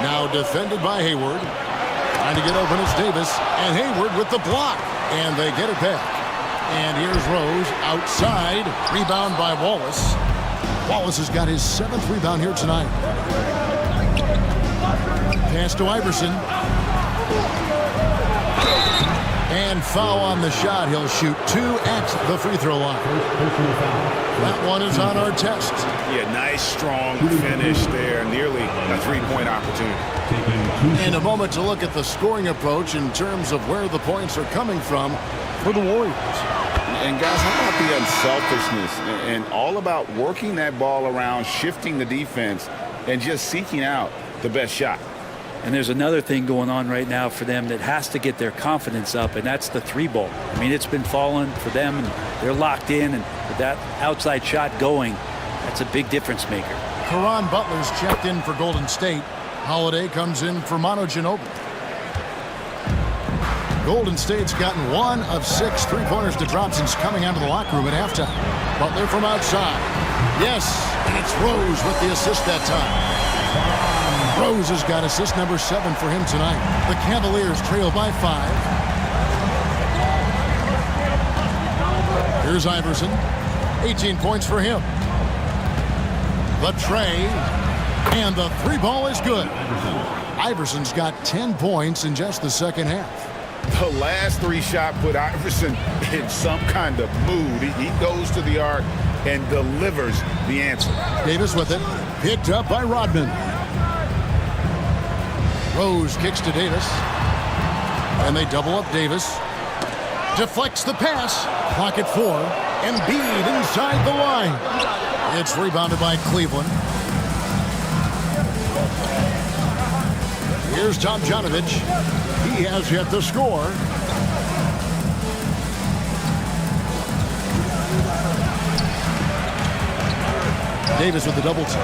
Now defended by Hayward. Trying to get open is Davis. And Hayward with the block. And they get it back. And here's Rose outside. Rebound by Wallace. Wallace has got his 7th rebound here tonight. Pass to Iverson. And foul on the shot. He'll shoot 2 at the free throw line. That one is on our test. Yeah, nice, strong finish there. Nearly a 3-point opportunity. And a moment to look at the scoring approach in terms of where the points are coming from for the Warriors. And guys, how about the unselfishness and all about working that ball around, shifting the defense, and just seeking out the best shot. And there's another thing going on right now for them that has to get their confidence up, and that's the 3-ball. I mean, it's been falling for them, and they're locked in, and with that outside shot going, that's a big difference maker. Caron Butler's checked in for Golden State. Holiday comes in for Manu Ginobili. Golden State's gotten 1 of 6 3-pointers to drop since coming out of the locker room at halftime. Butler from outside. Yes, and it's Rose with the assist that time. Rose has got assist number 7 for him tonight. The Cavaliers trail by 5. Here's Iverson. 18 points for him. The tray. And the 3-ball is good. Iverson's got 10 points in just the second half. The last 3 shots put Iverson in some kind of mood. He goes to the arc and delivers the answer. Davis with it. Picked up by Rodman. Rose kicks to Davis. And they double up Davis. Deflects the pass. Clock at 4. Embiid inside the line. It's rebounded by Cleveland. Here's Tomjanovich. He has yet to score. Davis with the double team.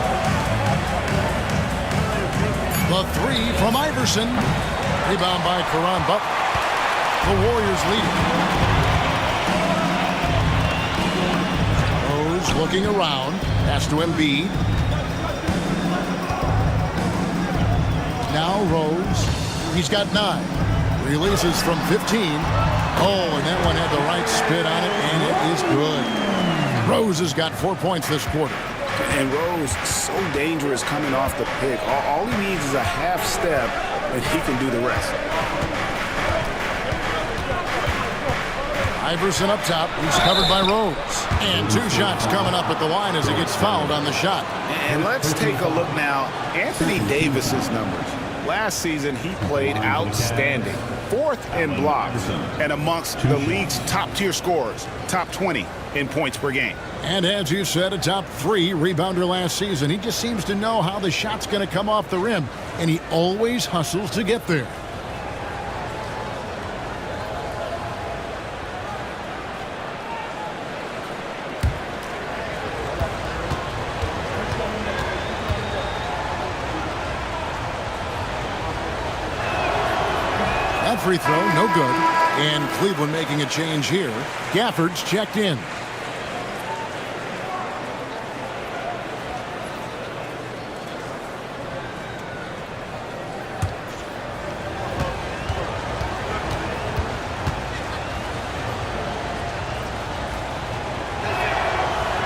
The 3 from Iverson. Rebound by Caron Butler. The Warriors lead. Rose looking around. Pass to Embiid. Now Rose. He's got 9. Releases from 15. Oh, and that one had the right spit on it, and it is good. Rose has got 4 points this quarter. And Rose, so dangerous coming off the pick. All he needs is a half step, and he can do the rest. Iverson up top. He's covered by Rose. And 2 shots coming up at the line as he gets fouled on the shot. And let's take a look now. Anthony Davis's numbers. Last season, he played outstanding. 4th in blocks and amongst the league's top-tier scorers, top 20 in points per game. And as you said, a top 3 rebounder last season. He just seems to know how the shot's going to come off the rim, and he always hustles to get there. That free throw, no good. And Cleveland making a change here. Gafford's checked in.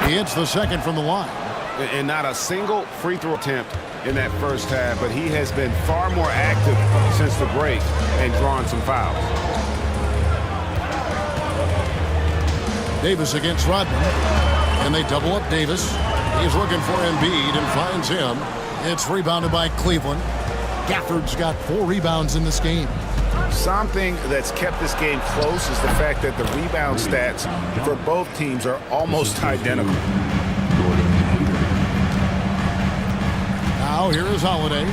He hits the second from the line. And not a single free throw attempt in that first half, but he has been far more active since the break and drawn some fouls. Davis against Rodman. And they double up Davis. He's looking for Embiid and finds him. It's rebounded by Cleveland. Gafford's got 4 rebounds in this game. Something that's kept this game close is the fact that the rebound stats for both teams are almost identical. Now here is Holiday.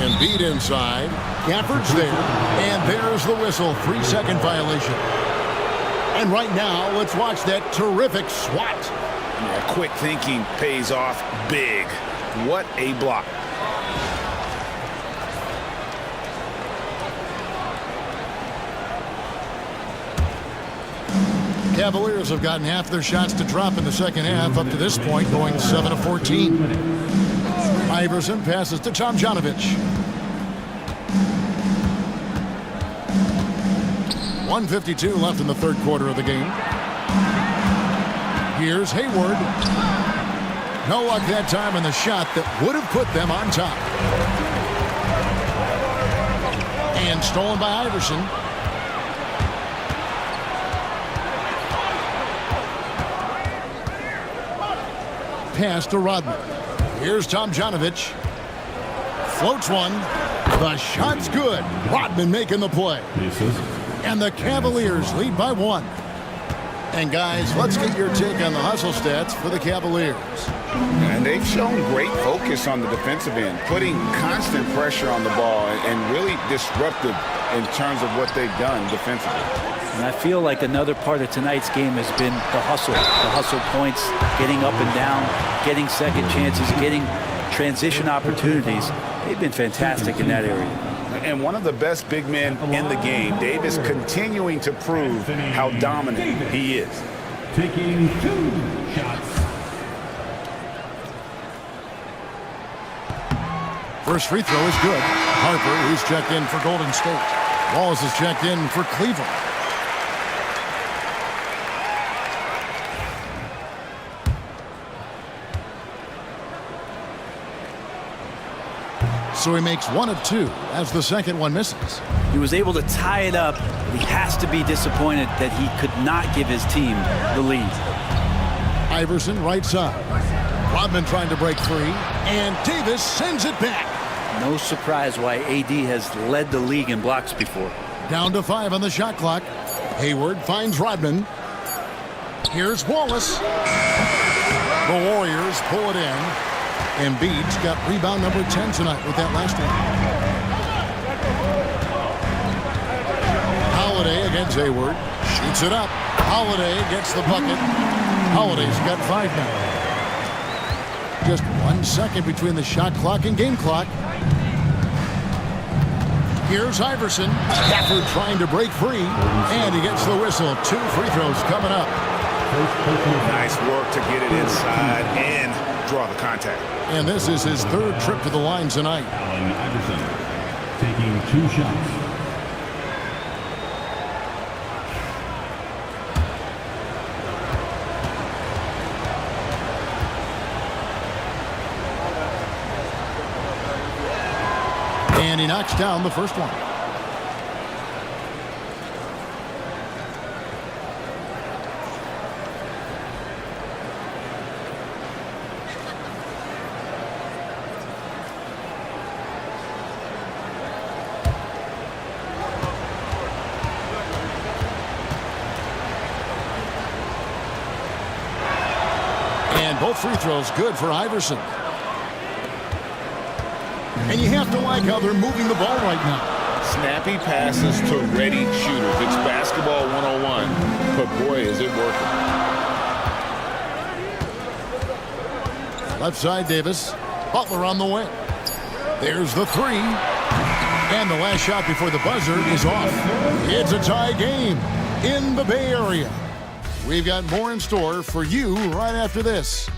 Embiid inside. Gafford's there. And there's the whistle. 3-second violation. And right now, let's watch that terrific swat. Yeah, quick thinking pays off big. What a block. Cavaliers have gotten half their shots to drop in the second half up to this point, going 7 of 14. Iverson passes to Tomjanovich. 1:52 left in the third quarter of the game. Here's Hayward. No luck that time in the shot that would have put them on top. And stolen by Iverson. Pass to Rodman. Here's Tomjanovich. Floats one. The shot's good. Rodman making the play. And the Cavaliers lead by 1. And guys, let's get your take on the hustle stats for the Cavaliers. And they've shown great focus on the defensive end, putting constant pressure on the ball and really disruptive in terms of what they've done defensively. And I feel like another part of tonight's game has been the hustle points, getting up and down, getting second chances, getting transition opportunities. They've been fantastic in that area. And one of the best big men in the game, Davis, continuing to prove how dominant he is. Taking 2 shots. First free throw is good. Harper, who's checked in for Golden State. Wallace is checked in for Cleveland. So he makes 1 of 2 as the second one misses. He was able to tie it up, but he has to be disappointed that he could not give his team the lead. Iverson right side. Rodman trying to break free, and Davis sends it back. No surprise why AD has led the league in blocks before. Down to 5 on the shot clock. Hayward finds Rodman. Here's Wallace. The Warriors pull it in. Embiid's got rebound number 10 tonight with that last one. Holiday against Hayward. Shoots it up. Holiday gets the bucket. Holiday's got 5 now. Just 1 second between the shot clock and game clock. Here's Iverson. Stafford trying to break free, and he gets the whistle. 2 free throws coming up. Nice work to get it inside and draw the contact. And this is his 3rd trip to the line tonight. Allen Iverson taking 2 shots. And he knocks down the first one. And both free throws good for Iverson. And you have to like how they're moving the ball right now. Snappy passes to ready shooters. It's basketball 101, but boy, is it working. Left side, Davis. Butler on the wing. There's the 3. And the last shot before the buzzer is off. It's a tie game in the Bay Area. We've got more in store for you right after this.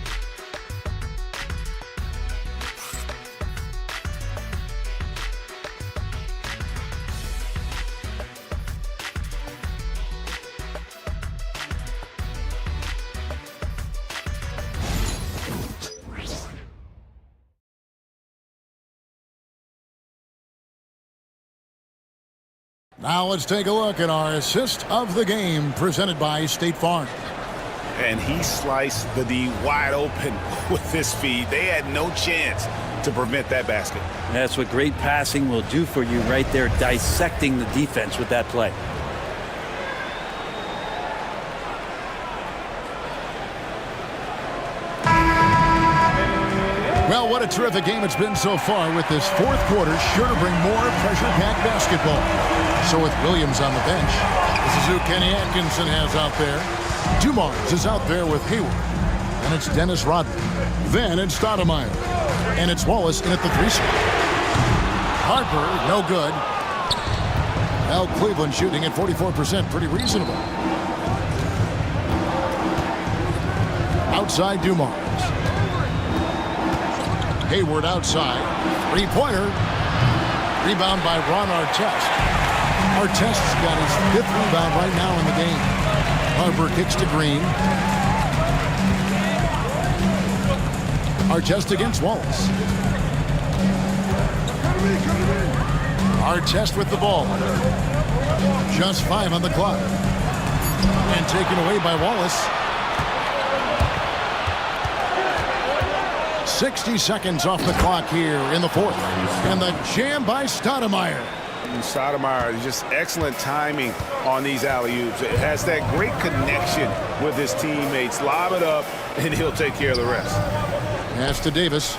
Now let's take a look at our assist of the game presented by State Farm. And he sliced the D wide open with his feed. They had no chance to prevent that basket. That's what great passing will do for you right there, dissecting the defense with that play. Well, what a terrific game it's been so far, with this 4th quarter sure to bring more pressure-packed basketball. So with Williams on the bench, this is who Kenny Atkinson has out there. Dumars is out there with Hayward. And it's Dennis Rodman. Then it's Stoudemire. And it's Wallace in at the 3 spot. Harper, no good. Well, Cleveland shooting at 44%, pretty reasonable. Outside Dumars. Hayward outside. 3-pointer. Rebound by Ron Artest. Artest's got his 5th rebound right now in the game. Harper kicks to Green. Artest against Wallace. Artest with the ball. Just 5 on the clock. And taken away by Wallace. 60 seconds off the clock here in the 4th. And the jam by Stoudemire. Stoudemire, just excellent timing on these alley-oops. It has that great connection with his teammates. Lob it up, and he'll take care of the rest. Pass to Davis.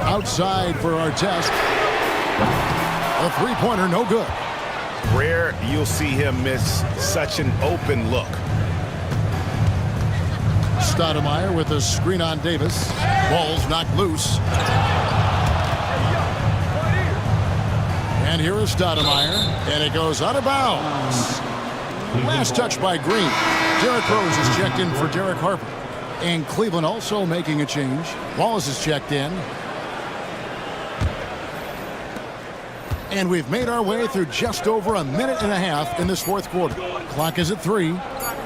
Outside for Artest. A 3-pointer, no good. Rare you'll see him miss such an open look. Stoudemire with a screen on Davis. Ball's knocked loose. And here is Stoudemire, and it goes out of bounds. Last touch by Green. Derrick Rose is checked in for Derek Harper. And Cleveland also making a change. Wallace is checked in. And we've made our way through just over a minute and a half in this 4th quarter. Clock is at 3.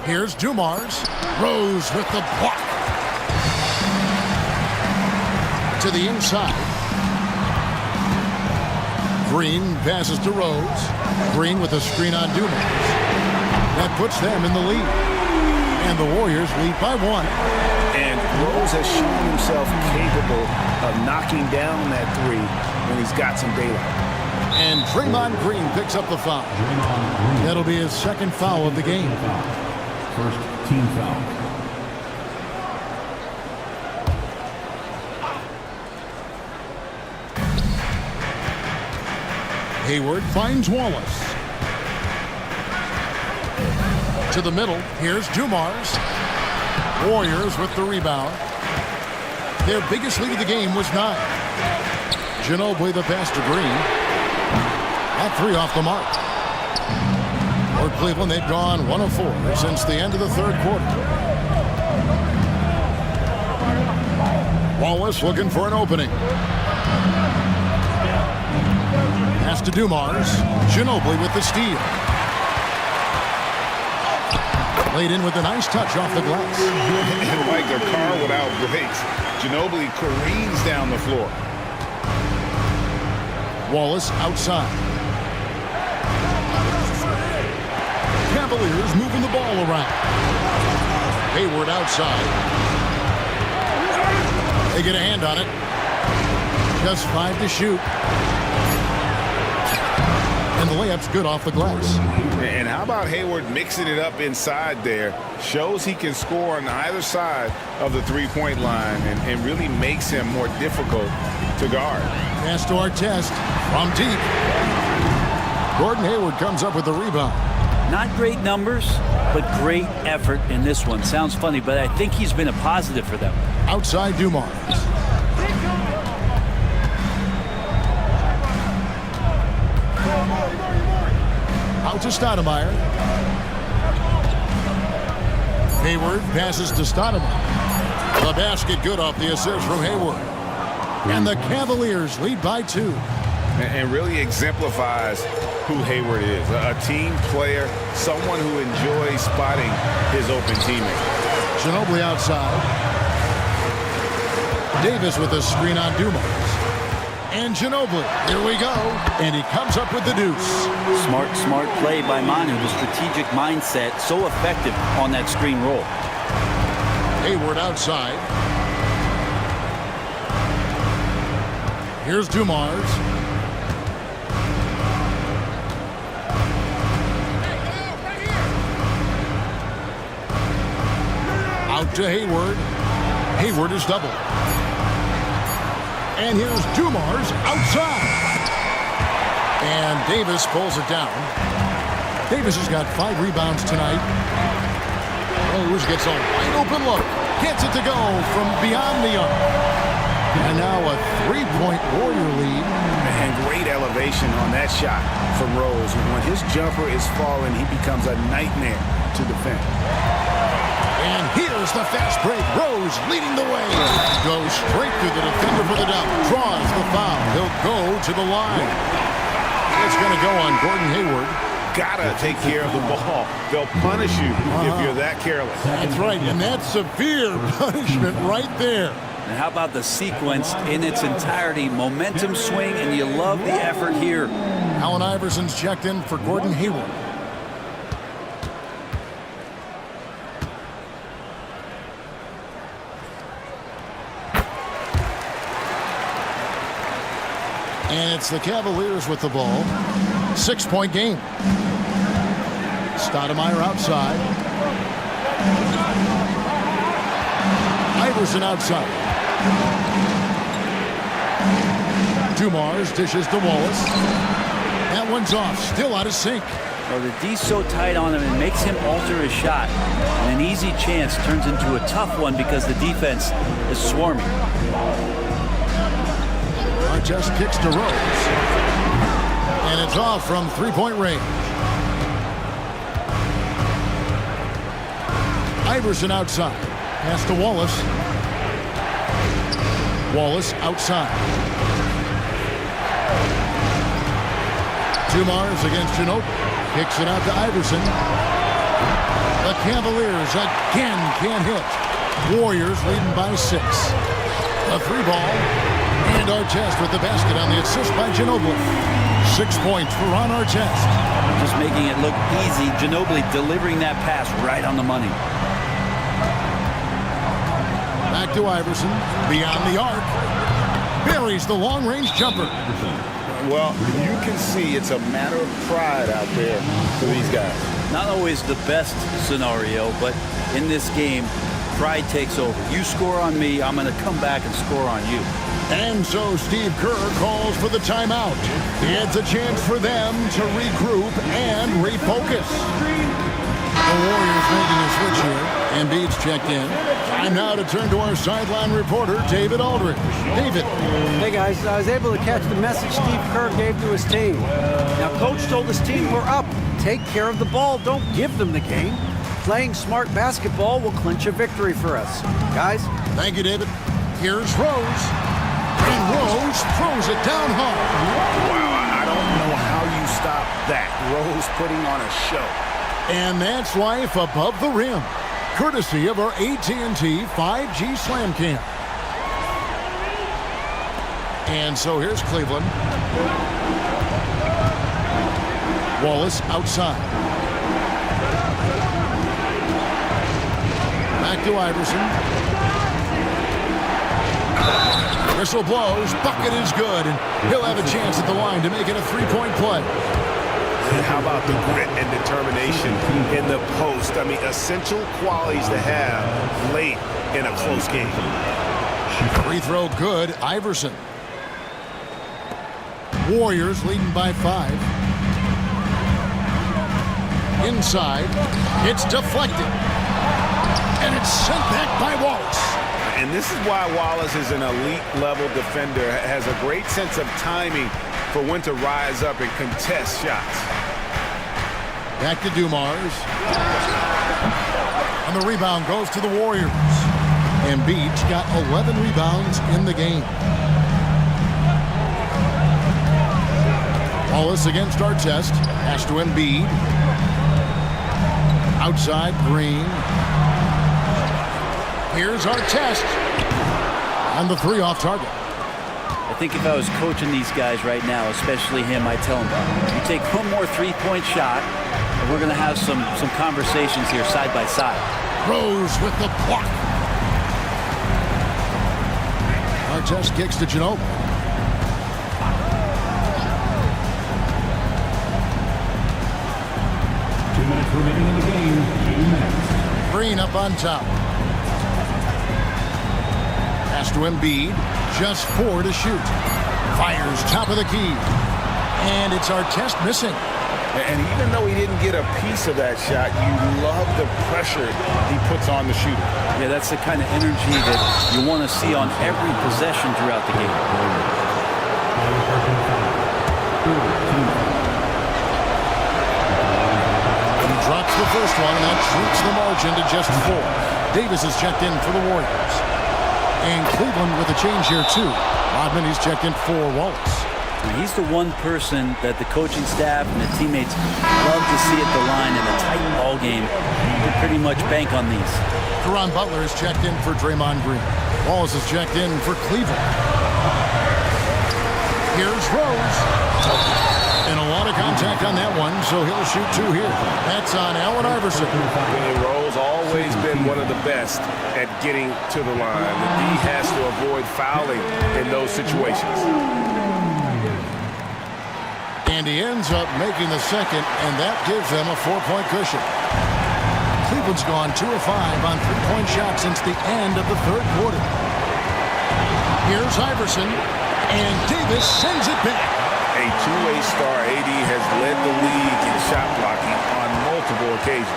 Here's Dumars. Rose with the block. To the inside. Green passes to Rose. Green with a screen on Dumas. That puts them in the lead. And the Warriors lead by 1. And Rose has shown himself capable of knocking down that three when he's got some daylight. And Draymond Green picks up the foul. That'll be his second foul of the game. First team foul. Hayward finds Wallace. To the middle, here's Dumars. Warriors with the rebound. Their biggest lead of the game was 9. Ginobili the pass to Green. That 3 off the mark. For Cleveland, they've gone 1 of 4 since the end of the third quarter. Wallace looking for an opening. Pass to Dumars. Ginobili with the steal. Laid in with a nice touch off the glass. And like a car without brakes, Ginobili careens down the floor. Wallace outside. Cavaliers moving the ball around. Hayward outside. They get a hand on it. Just 5 to shoot. And the layup's good off the glass. And how about Hayward mixing it up inside there? Shows he can score on either side of the three-point line and really makes him more difficult to guard. Pass to Artest from deep. Gordon Hayward comes up with the rebound. Not great numbers, but great effort in this one. Sounds funny, but I think he's been a positive for them. Outside Dumars. Out to Stoudemire. Hayward passes to Stoudemire. The basket good off the assist from Hayward. And the Cavaliers lead by 2. And really exemplifies who Hayward is. A team player, someone who enjoys spotting his open teammate. Ginobili outside. Davis with a screen on Dumas. And Ginobili, here we go. And he comes up with the deuce. Smart play by Manu. The strategic mindset, so effective on that screen roll. Hayward outside. Here's Dumars. Out to Hayward. Hayward is doubled. And here's Dumars outside. And Davis pulls it down. Davis has got 5 rebounds tonight. Rose gets a wide open look. Gets it to go from beyond the arc. And now a 3-point Warrior lead. And great elevation on that shot from Rose. When his jumper is falling, he becomes a nightmare to defend. And here's the fast break. Rose leading the way. Goes straight through the defender for the dunk. Draws the foul. He'll go to the line. It's going to go on Gordon Hayward. Gotta take care of the ball. They'll punish you if you're that careless. That's right, and that's severe punishment right there. And how about the sequence in its entirety? Momentum swing, and you love the effort here. Allen Iverson's checked in for Gordon Hayward. And it's the Cavaliers with the ball. 6-point game. Stoudemire outside. Iverson outside. Dumars dishes to Wallace. That one's off. Still out of sync. Well, the D's so tight on him, it makes him alter his shot. And an easy chance turns into a tough one because the defense is swarming. Just kicks to Rose. And it's off from 3-point range. Iverson outside. Pass to Wallace. Wallace outside. Dumars against Ginobili. Kicks it out to Iverson. The Cavaliers again can't hit. Warriors leading by 6. A 3 ball. And Artest with the basket on the assist by Ginobili. 6 points for Ron Artest. Just making it look easy. Ginobili delivering that pass right on the money. Back to Iverson. Beyond the arc. Buries the long-range jumper. Well, you can see it's a matter of pride out there for these guys. Not always the best scenario, but in this game, pride takes over. You score on me, I'm going to come back and score on you. And so Steve Kerr calls for the timeout. It's a chance for them to regroup and refocus. The Warriors making a switch here. Embiid's checked in. Time now to turn to our sideline reporter, David Aldridge. David. Hey, guys. I was able to catch the message Steve Kerr gave to his team. Now, Coach told his team, we're up. Take care of the ball. Don't give them the game. Playing smart basketball will clinch a victory for us. Guys? Thank you, David. Here's Rose. And Rose throws it down hard. Wow, I don't know how you stop that. Rose putting on a show. And that's life above the rim, courtesy of our AT&T 5G Slam Cam. And so here's Cleveland. Wallace outside. Back to Iverson. Whistle blows. Bucket is good. And he'll have a chance at the line to make it a three-point play. How about the grit and determination in the post? I mean, essential qualities to have late in a close game. Free throw good. Iverson. Warriors leading by 5. Inside. It's deflected. And it's sent back by Wallace. And this is why Wallace is an elite-level defender, has a great sense of timing for when to rise up and contest shots. Back to Dumars. And the rebound goes to the Warriors. Embiid's got 11 rebounds in the game. Wallace against Artest. Pass to Embiid. Outside, Green. Here's Artest. And the 3 off target. I think if I was coaching these guys right now, especially him, I'd tell him, you take one more three-point shot, and we're going to have some conversations here side by side. Rose with the block. Artest kicks to Ginobili. Remaining in the game, 2 minutes. Green up on top. Pass to Embiid. Just 4 to shoot. Fires top of the key. And it's Artest missing. And even though he didn't get a piece of that shot, you love the pressure he puts on the shooter. Yeah, that's the kind of energy that you want to see on every possession throughout the game. Drops the first one, and that shrinks the margin to just 4. Davis is checked in for the Warriors. And Cleveland with a change here, too. Rodman, he's checked in for Wallace. And he's the one person that the coaching staff and the teammates love to see at the line in a tight ball game. You can pretty much bank on these. Caron Butler is checked in for Draymond Green. Wallace is checked in for Cleveland. Here's Rose. And a lot of contact on that one, so he'll shoot 2 here. That's on Allen Iverson. And Rose always been one of the best at getting to the line. The D has to avoid fouling in those situations. And he ends up making the second, and that gives them a 4-point cushion. Cleveland's gone 2 of 5 on 3-point shots since the end of the 3rd quarter. Here's Iverson, and Davis sends it back. A two-way star, AD has led the league in shot blocking on multiple occasions.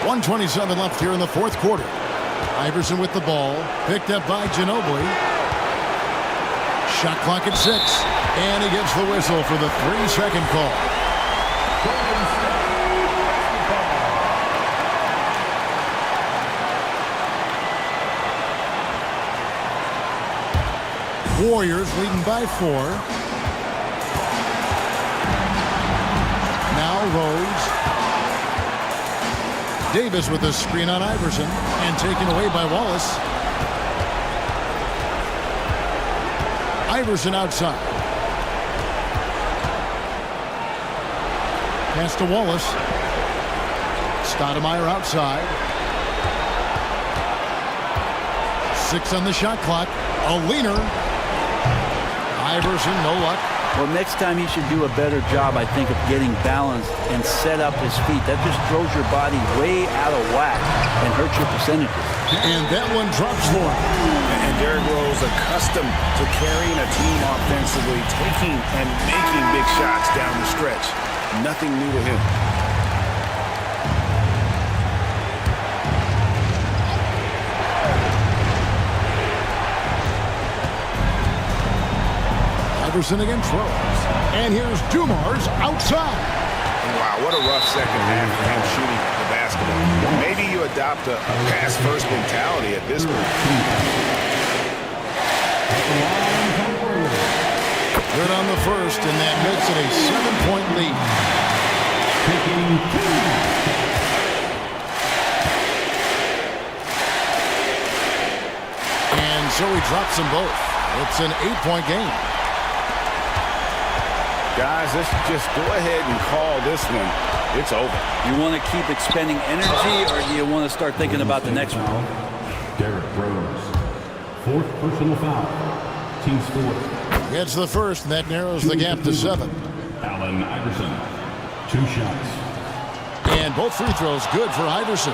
.127 left here in the 4th quarter. Iverson with the ball, picked up by Ginobili. Shot clock at 6, and he gets the whistle for the 3-second call. Warriors leading by 4. Now Rose. Davis with a screen on Iverson and taken away by Wallace. Iverson outside. Pass to Wallace. Stoudemire outside. 6 on the shot clock. A leaner. Iverson, no luck. Well, next time he should do a better job, I think, of getting balanced and set up his feet. That just throws your body way out of whack and hurts your percentages. And that one drops for him. And Derrick Rose, accustomed to carrying a team offensively, taking and making big shots down the stretch. Nothing new to him. Iverson against Rose. And here's Dumars outside. Wow, what a rough second half for him shooting the basketball. Maybe you adopt a pass-first mentality at this point. Good on the first, and that makes it a 7-point lead. And so he drops them both. It's an 8-point game. Guys, let's just go ahead and call this one. It's over. You want to keep expending energy, or do you want to start thinking about the next one? Derrick Rose. 4th personal foul. Team score. Gets the first, and that narrows the gap to 7. Allen Iverson. 2 shots. And both free throws good for Iverson.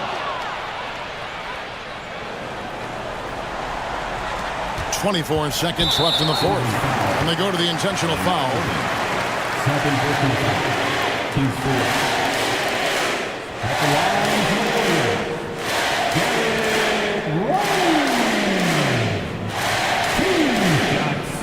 24 seconds left in the fourth. And they go to the intentional foul. 2nd personal foul. Team score. At the line for the Warriors. Derrick Rose. 2 shots.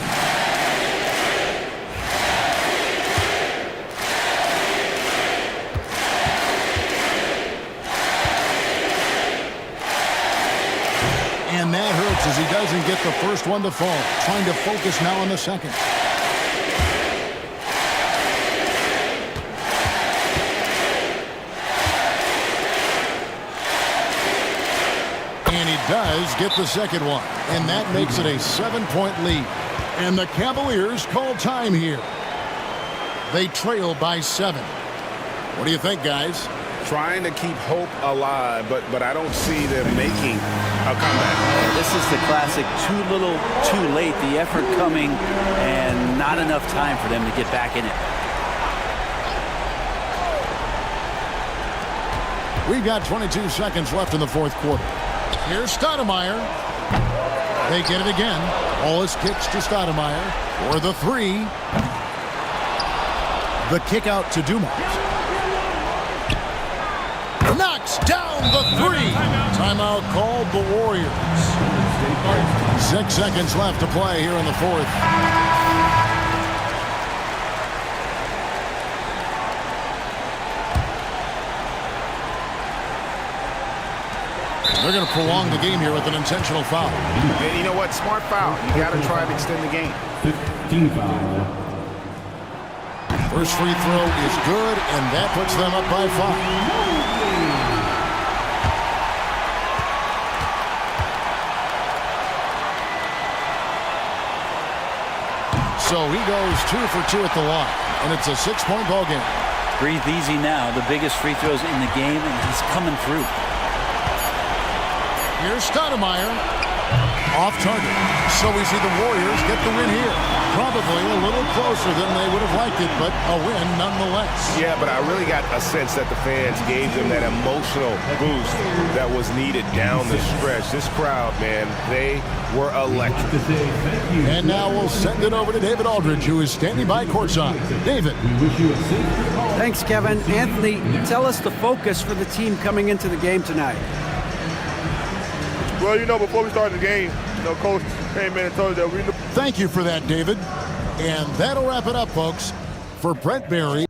And that hurts as he doesn't get the first one to fall. Trying to focus now on the second. And he does get the second one. And that makes it a 7-point lead. And the Cavaliers call time here. They trail by 7. What do you think, guys? Trying to keep hope alive, but I don't see them making a comeback. This is the classic too little, too late. The effort coming and not enough time for them to get back in it. We've got 22 seconds left in the fourth quarter. Here's Stoudemire. They get it again. Wallace kicks to Stoudemire for the 3. The kick out to Dumars. Knocks down the 3. Timeout called the Warriors. 6 seconds left to play here in the fourth. They're going to prolong the game here with an intentional foul. And you know what? Smart foul. You got to try to extend the game. 15 foul. First free throw is good, and that puts them up by 5. So he goes 2 for 2 at the line, and it's a 6-point ball game. Breathe easy now. The biggest free throws in the game, and he's coming through. Here's Stoudemire. Off target. So we see the Warriors get the win here. Probably a little closer than they would have liked it, but a win nonetheless. Yeah, but I really got a sense that the fans gave them that emotional boost that was needed down the stretch. This crowd, man, they were electric. And now we'll send it over to David Aldridge, who is standing by courtside. David. Thanks, Kevin. Anthony, tell us the focus for the team coming into the game tonight. Well, before we started the game, Coach came in and told us that we knew. Thank you for that, David. And that'll wrap it up, folks. For Brent Barry.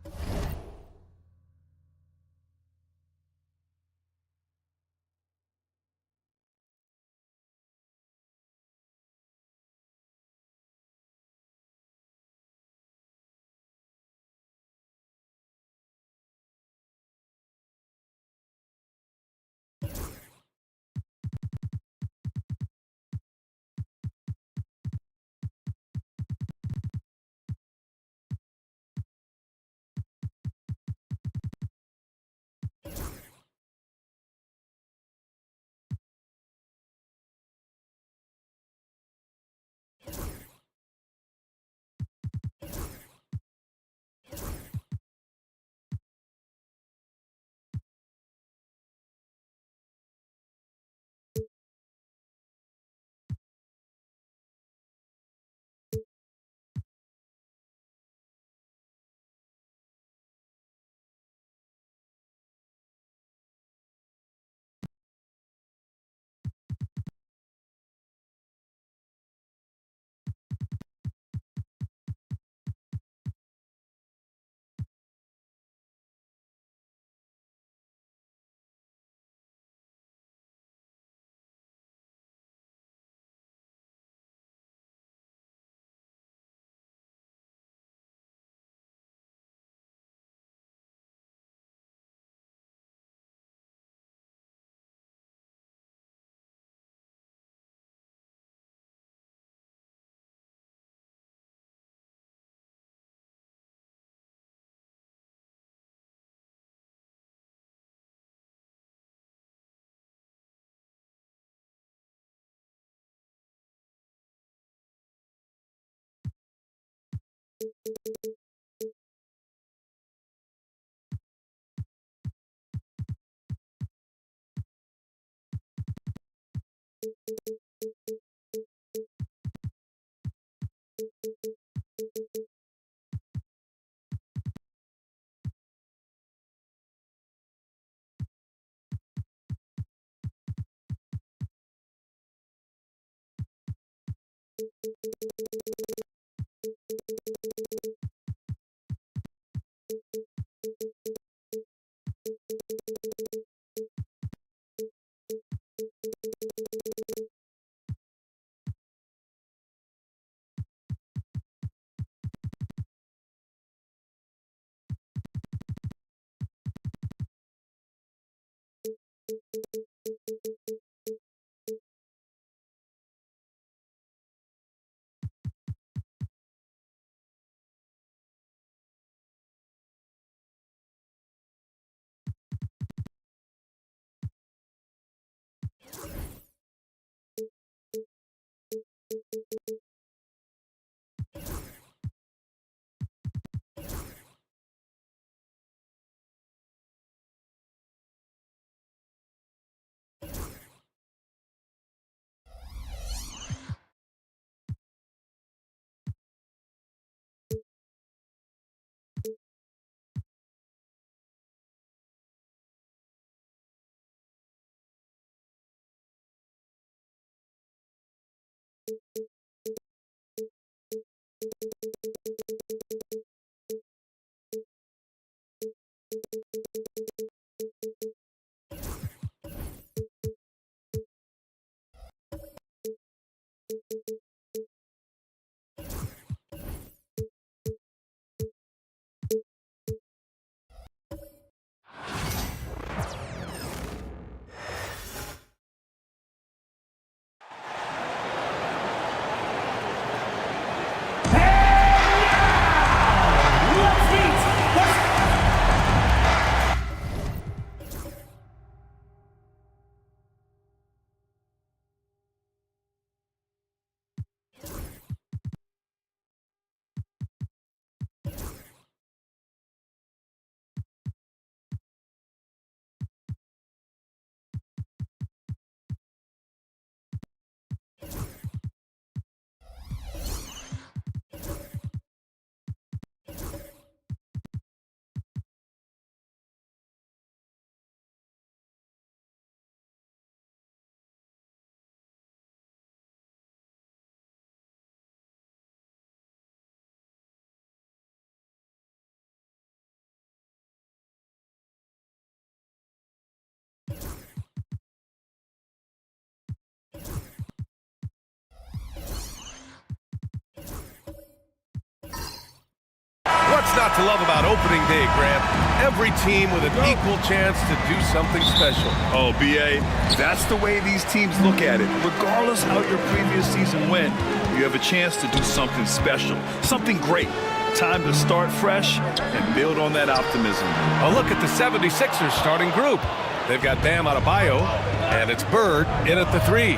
What's not to love about opening day, Grant? Every team with an equal chance to do something special. Oh, B.A., that's the way these teams look at it. Regardless how your previous season went, you have a chance to do something special, something great. Time to start fresh and build on that optimism. A look at the 76ers starting group. They've got Bam Adebayo, and it's Bird in at the 3.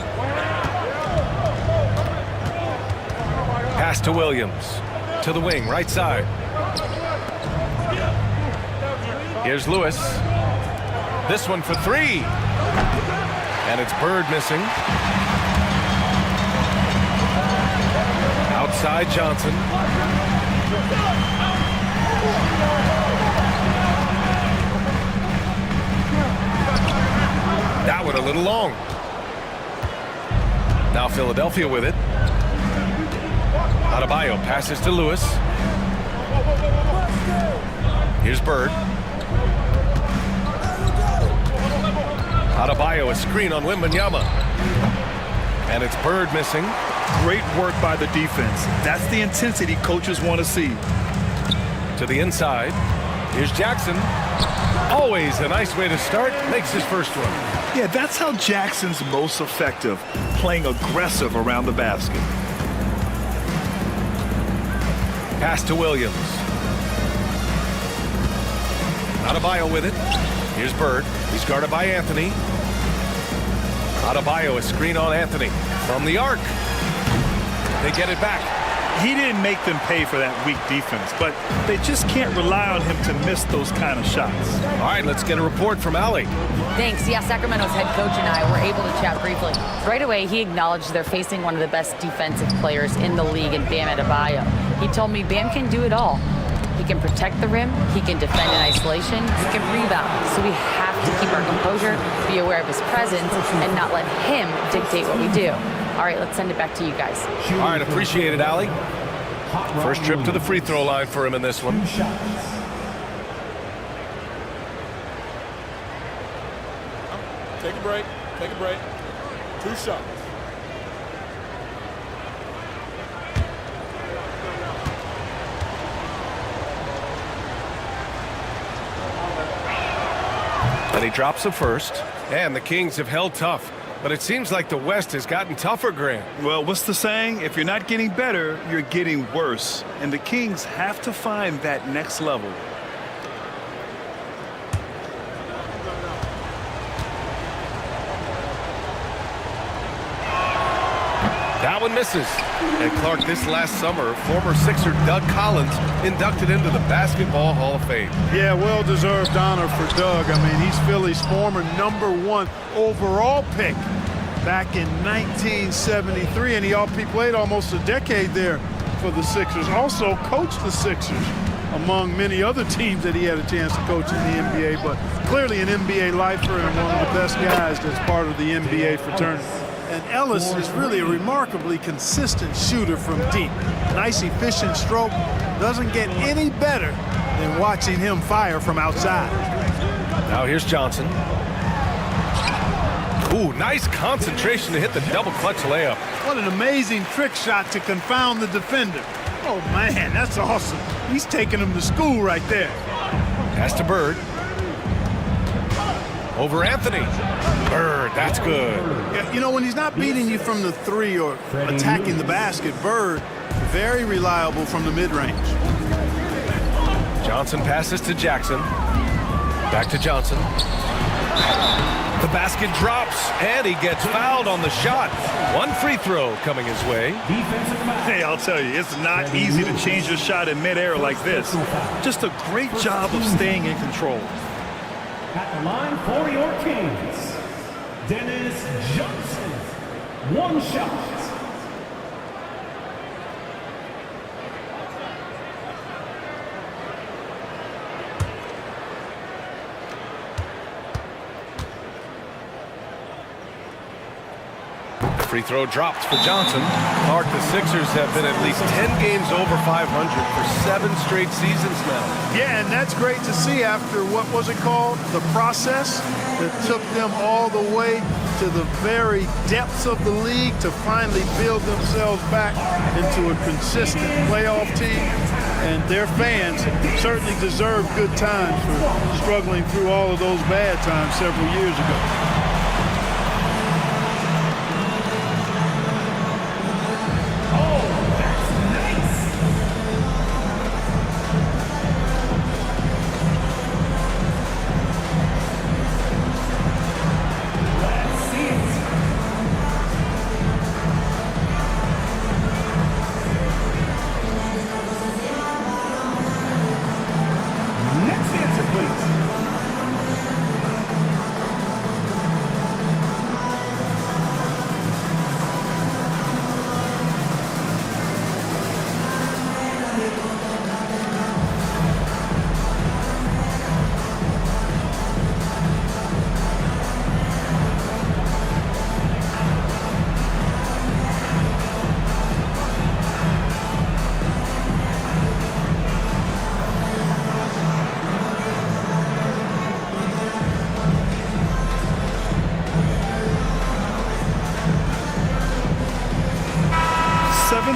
Pass to Williams. To the wing, right side. Here's Lewis. This one for 3. And it's Bird missing. Outside Johnson. That one a little long. Now Philadelphia with it. Adebayo passes to Lewis. Here's Bird. Adebayo, a screen on Wembanyama. And it's Bird missing. Great work by the defense. That's the intensity coaches want to see. To the inside. Here's Jackson. Always a nice way to start. Makes his first one. Yeah, that's how Jackson's most effective, playing aggressive around the basket. Pass to Williams. Adebayo with it. Here's Bird. He's guarded by Anthony. Adebayo, a screen on Anthony. From the arc. They get it back. He didn't make them pay for that weak defense, but they just can't rely on him to miss those kind of shots. All right, let's get a report from Allie. Thanks. Yeah, Sacramento's head coach and I were able to chat briefly. Right away, he acknowledged they're facing one of the best defensive players in the league in Bam Adebayo. He told me Bam can do it all. He can protect the rim, he can defend in isolation, he can rebound. So we have to keep our composure, be aware of his presence, and not let him dictate what we do. All right, let's send it back to you guys. All right, appreciate it, Allie. First trip to the free throw line for him in this one. Take a break. Take a break. 2 shots. And he drops the first. And the Kings have held tough. But it seems like the West has gotten tougher, Grant. Well, what's the saying? If you're not getting better, you're getting worse. And the Kings have to find that next level. That one misses. And Clark, this last summer, former Sixer Doug Collins inducted into the Basketball Hall of Fame. Yeah, well-deserved honor for Doug. I mean, he's Philly's former #1 overall pick back in 1973, and he played almost a decade there for the Sixers. Also coached the Sixers among many other teams that he had a chance to coach in the NBA, but clearly an NBA lifer and one of the best guys that's part of the NBA fraternity. And Ellis is really a remarkably consistent shooter from deep. Nice, efficient stroke. Doesn't get any better than watching him fire from outside. Now here's Johnson. Ooh, nice concentration to hit the double clutch layup. What an amazing trick shot to confound the defender. Oh, man, that's awesome. He's taking him to school right there. Pass to Bird. Over Anthony. Bird, that's good. Yeah, you know, when he's not beating you from the 3 or attacking the basket, Bird, very reliable from the mid-range. Johnson passes to Jackson. Back to Johnson. The basket drops, and he gets fouled on the shot. One free throw coming his way. Hey, I'll tell you, it's not easy to change your shot in midair like this. Just a great job of staying in control. At the line for your Kings, Dennis Johnson. 1 shot. Free throw dropped for Johnson. Clark, the Sixers have been at least 10 games over 500 for 7 straight seasons now. Yeah, and that's great to see after, what was it called? The process that took them all the way to the very depths of the league to finally build themselves back into a consistent playoff team. And their fans certainly deserve good times for struggling through all of those bad times several years ago.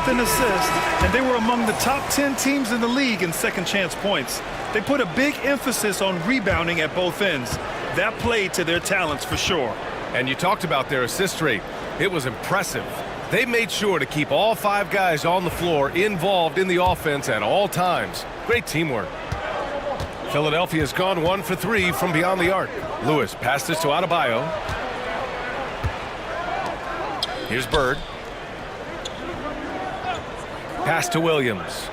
An assist, and they were among the top 10 teams in the league in second chance points. They put a big emphasis on rebounding at both ends. That played to their talents for sure. And you talked about their assist rate. It was impressive. They made sure to keep all 5 guys on the floor involved in the offense at all times. Great teamwork. Philadelphia's gone 1 for 3 from beyond the arc. Lewis passes to Adebayo. Here's Bird. Pass to Williams.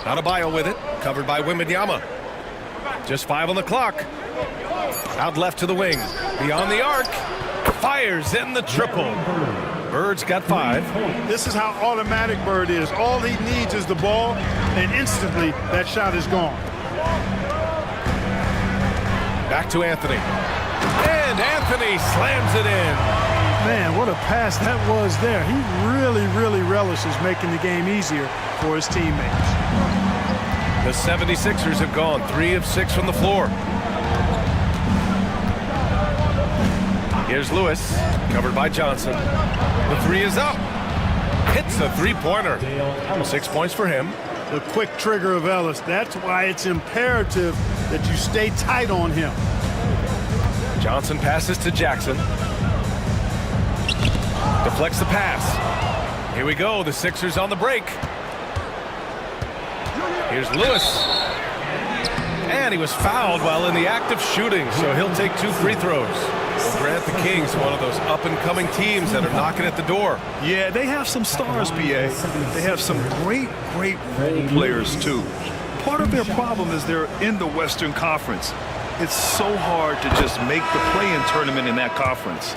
Adebayo with it, covered by Wembanyama. Just 5 on the clock. Out left to the wing. Beyond the arc. Fires in the triple. Bird's got 5. This is how automatic Bird is. All he needs is the ball, and instantly that shot is gone. Back to Anthony. And Anthony slams it in. Man, what a pass that was there. He really relishes making the game easier for his teammates. The 76ers have gone 3 of 6 from the floor. Here's Lewis, covered by Johnson. The 3 is up. Hits the 3-pointer. 6 points for him. The quick trigger of Ellis. That's why it's imperative that you stay tight on him. Johnson passes to Jackson. Deflects the pass. Here we go. The Sixers on the break. Here's Lewis. And he was fouled while in the act of shooting, so he'll take 2 free throws. We'll grant the Kings one of those up-and-coming teams that are knocking at the door. Yeah, they have some stars, BA. They have some great role players, too. Part of their problem is they're in the Western Conference. It's so hard to just make the play-in tournament in that conference.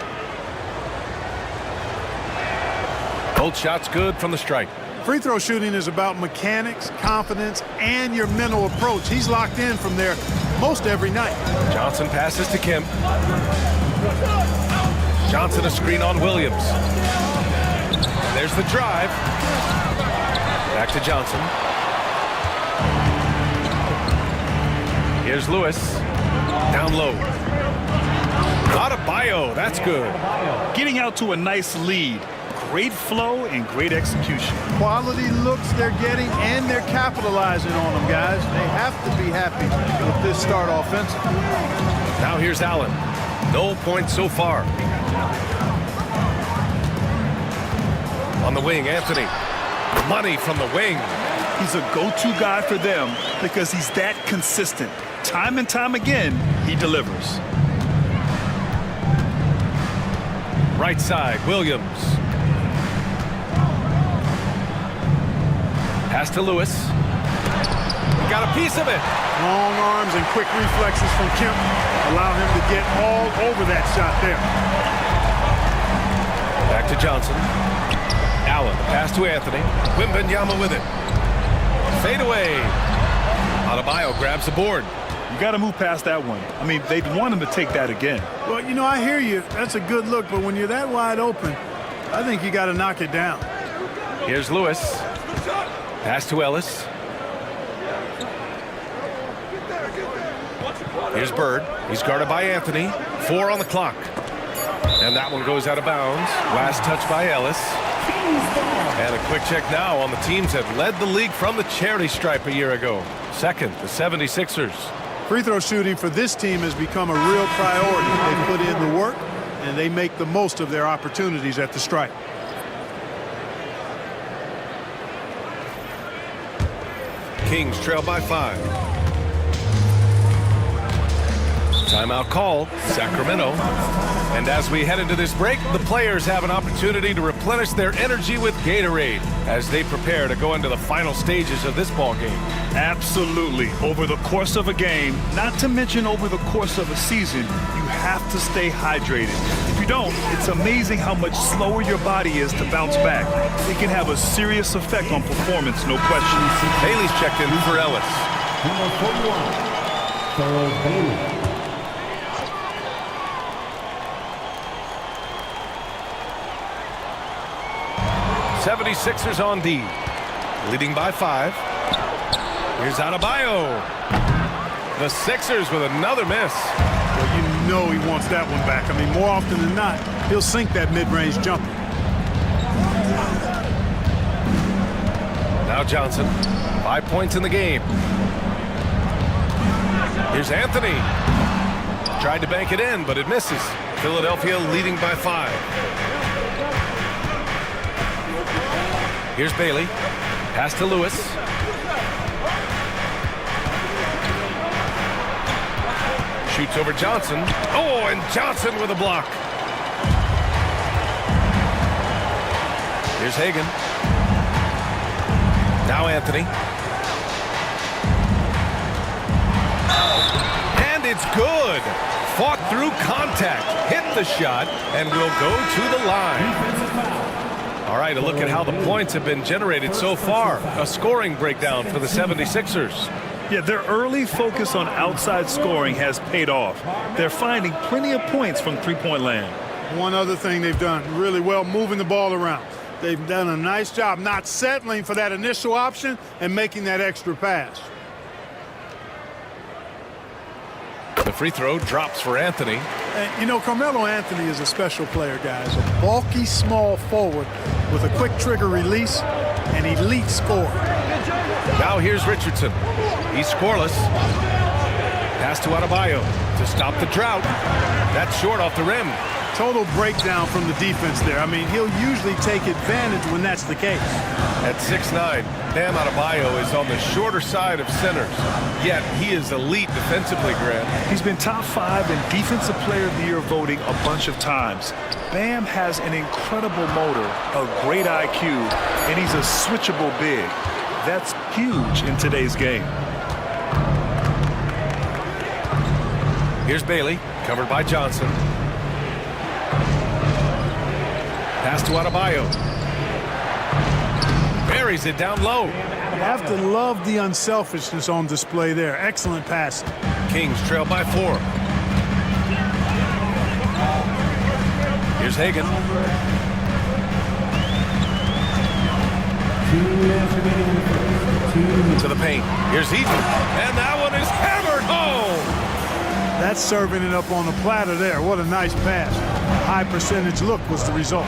Both shots good from the stripe. Free throw shooting is about mechanics, confidence, and your mental approach. He's locked in from there most every night. Johnson passes to Kemp. Johnson a screen on Williams. There's the drive. Back to Johnson. Here's Lewis. Down low. Adebayo, that's good. Getting out to a nice lead. Great flow and great execution. Quality looks they're getting, and they're capitalizing on them, guys. They have to be happy with this start offensively. Now here's Allen. No points so far. On the wing, Anthony. Money from the wing. He's a go-to guy for them because he's that consistent. Time and time again, he delivers. Right side, Williams. Pass to Lewis. Got a piece of it. Long arms and quick reflexes from Kemp allow him to get all over that shot there. Back to Johnson. Allen, pass to Anthony. Wembanyama with it. Fade away. Adebayo grabs the board. You got to move past that one. I mean, they'd want him to take that again. Well, you know, I hear you. That's a good look, but when you're that wide open, I think you got to knock it down. Here's Lewis. Pass to Ellis. Here's Bird. He's guarded by Anthony. 4 on the clock. And that one goes out of bounds. Last touch by Ellis. And a quick check now on the teams that led the league from the charity stripe a year ago. Second, the 76ers. Free throw shooting for this team has become a real priority. They put in the work, and they make the most of their opportunities at the stripe. Kings trail by 5. Timeout called, Sacramento. And as we head into this break, the players have an opportunity to replenish their energy with Gatorade as they prepare to go into the final stages of this ball game. Absolutely. Over the course of a game, not to mention over the course of a season, you have to stay hydrated. If you don't, it's amazing how much slower your body is to bounce back. It can have a serious effect on performance, no question. Bailey's checked in for Ellis. Number 41, Thurl Bailey. 76ers on D, leading by 5. Here's Adebayo. The Sixers with another miss. Well, you know he wants that one back. I mean, more often than not, he'll sink that mid-range jumper. Now Johnson, 5 points in the game. Here's Anthony. Tried to bank it in, but it misses. Philadelphia leading by 5. Here's Bailey. Pass to Lewis. Shoots over Johnson. Oh, and Johnson with a block. Here's Hagan. Now Anthony. And it's good. Fought through contact, hit the shot, and will go to the line. All right, a look at how the points have been generated so far. A scoring breakdown for the 76ers. Yeah, their early focus on outside scoring has paid off. They're finding plenty of points from three-point land. One other thing they've done really well, moving the ball around. They've done a nice job not settling for that initial option and making that extra pass. The free throw drops for Anthony. And, you know, Carmelo Anthony is a special player, guys. A bulky, small forward with a quick trigger release and elite scorer. Now here's Richardson. He's scoreless. Pass to Adebayo to stop the drought. That's short off the rim. Total breakdown from the defense there. I mean, he'll usually take advantage when that's the case. At 6'9", Bam Adebayo is on the shorter side of centers. Yet he is elite defensively, Grant. He's been top 5 in Defensive Player of the Year voting a bunch of times. Bam has an incredible motor, a great IQ, and he's a switchable big. That's huge in today's game. Here's Bailey, covered by Johnson. Pass to Adebayo. Buries it down low. You have to love the unselfishness on display there. Excellent passing. Kings trail by 4. Here's Hagan. To the paint. Here's Eaton. And that one is hammered home. That's serving it up on the platter there. What a nice pass. High percentage look was the result.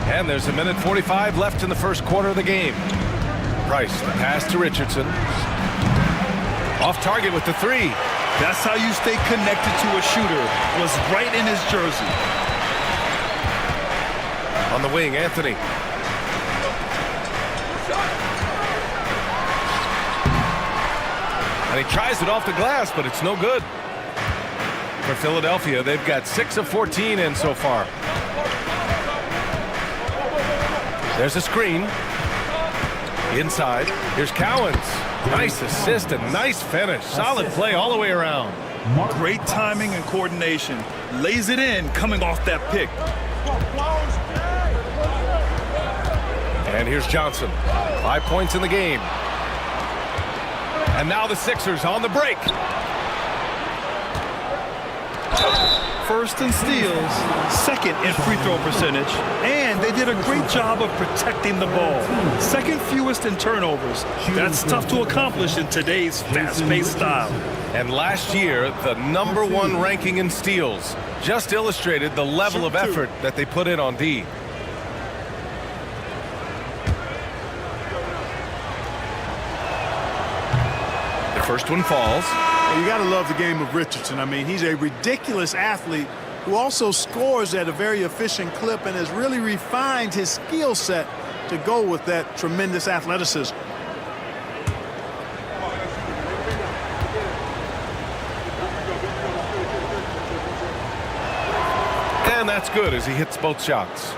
And there's a minute 45 left in the first quarter of the game. Price, the pass to Richardson. Off target with the 3. That's how you stay connected to a shooter. Was right in his jersey. On the wing, Anthony. And he tries it off the glass, but it's no good. For Philadelphia, they've got 6 of 14 in so far. There's a screen. Inside. Here's Cowens. Nice assist and nice finish. Solid play all the way around. Great timing and coordination. Lays it in coming off that pick. And here's Johnson. 5 points in the game. And now the Sixers on the break. First in steals, second in free throw percentage, and they did a great job of protecting the ball. Second fewest in turnovers. That's tough to accomplish in today's fast-paced style. And last year, the #1 ranking in steals just illustrated the level of effort that they put in on D. The first one falls. You got to love the game of Richardson. I mean, he's a ridiculous athlete who also scores at a very efficient clip and has really refined his skill set to go with that tremendous athleticism. And that's good as he hits both shots.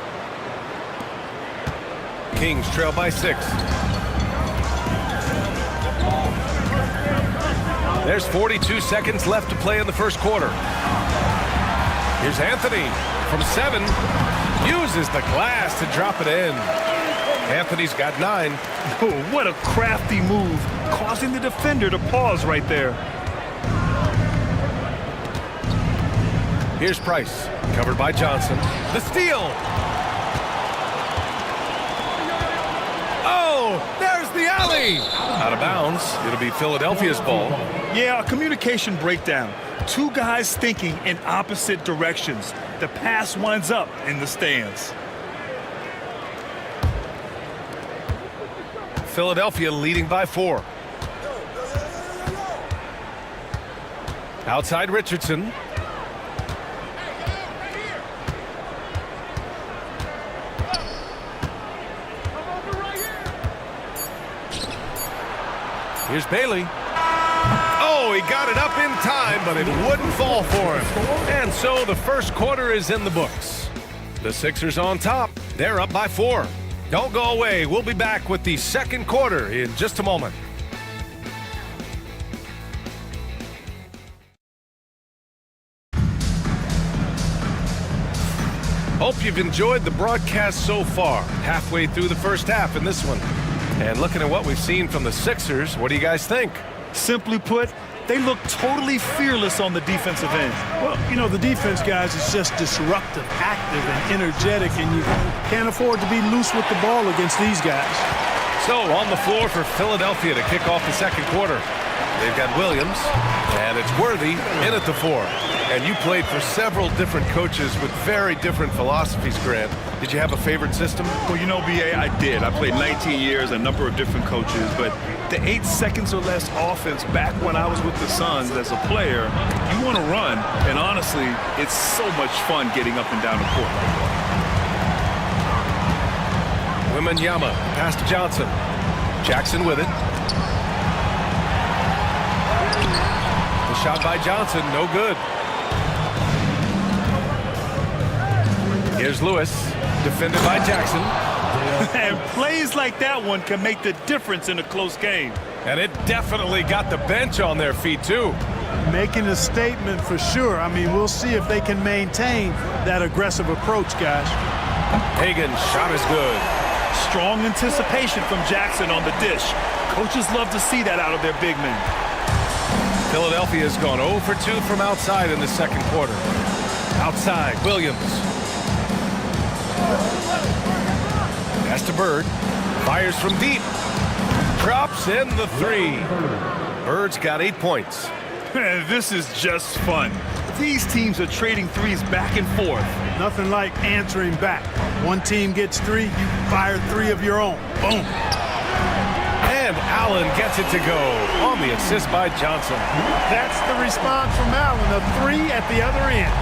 Kings trail by 6. There's 42 seconds left to play in the first quarter. Here's Anthony from 7. Uses the glass to drop it in. Anthony's got 9. Oh, what a crafty move, causing the defender to pause right there. Here's Price, covered by Johnson. The steal. Oh, there's the alley. Out of bounds. It'll be Philadelphia's ball. Yeah, a communication breakdown. Two guys thinking in opposite directions. The pass winds up in the stands. Philadelphia leading by 4. Outside Richardson. Here's Bailey. Oh, he got it up in time, but it wouldn't fall for him. And so the first quarter is in the books. The Sixers on top. They're up by 4. Don't go away. We'll be back with the second quarter in just a moment. Hope you've enjoyed the broadcast so far. Halfway through the first half in this one. And looking at what we've seen from the Sixers, what do you guys think? Simply put, they look totally fearless on the defensive end. Well, you know, the defense, guys, is just disruptive, active, and energetic, and you can't afford to be loose with the ball against these guys. So on the floor for Philadelphia to kick off the second quarter. They've got Williams, and it's Worthy in at the 4. And you played for several different coaches with very different philosophies, Grant. Did you have a favorite system? Well, you know, B.A., I did. I played 19 years, a number of different coaches, but the 8 seconds or less offense back when I was with the Suns as a player, you want to run, and honestly, it's so much fun getting up and down the court like that. Wembanyama, pass to Johnson. Jackson with it. The shot by Johnson, no good. Here's Lewis, defended by Jackson. And plays like that one can make the difference in a close game. And it definitely got the bench on their feet, too. Making a statement for sure. I mean, we'll see if they can maintain that aggressive approach, guys. Hagan's shot is good. Strong anticipation from Jackson on the dish. Coaches love to see that out of their big men. Philadelphia has gone 0 for 2 from outside in the second quarter. Outside, Williams. Pass to Bird. Fires from deep. Drops in the 3. Bird's got 8 points. This is just fun. These teams are trading threes back and forth. Nothing like answering back. One team gets 3, you fire 3 of your own. Boom. And Allen gets it to go on the assist by Johnson. That's the response from Allen, a 3 at the other end.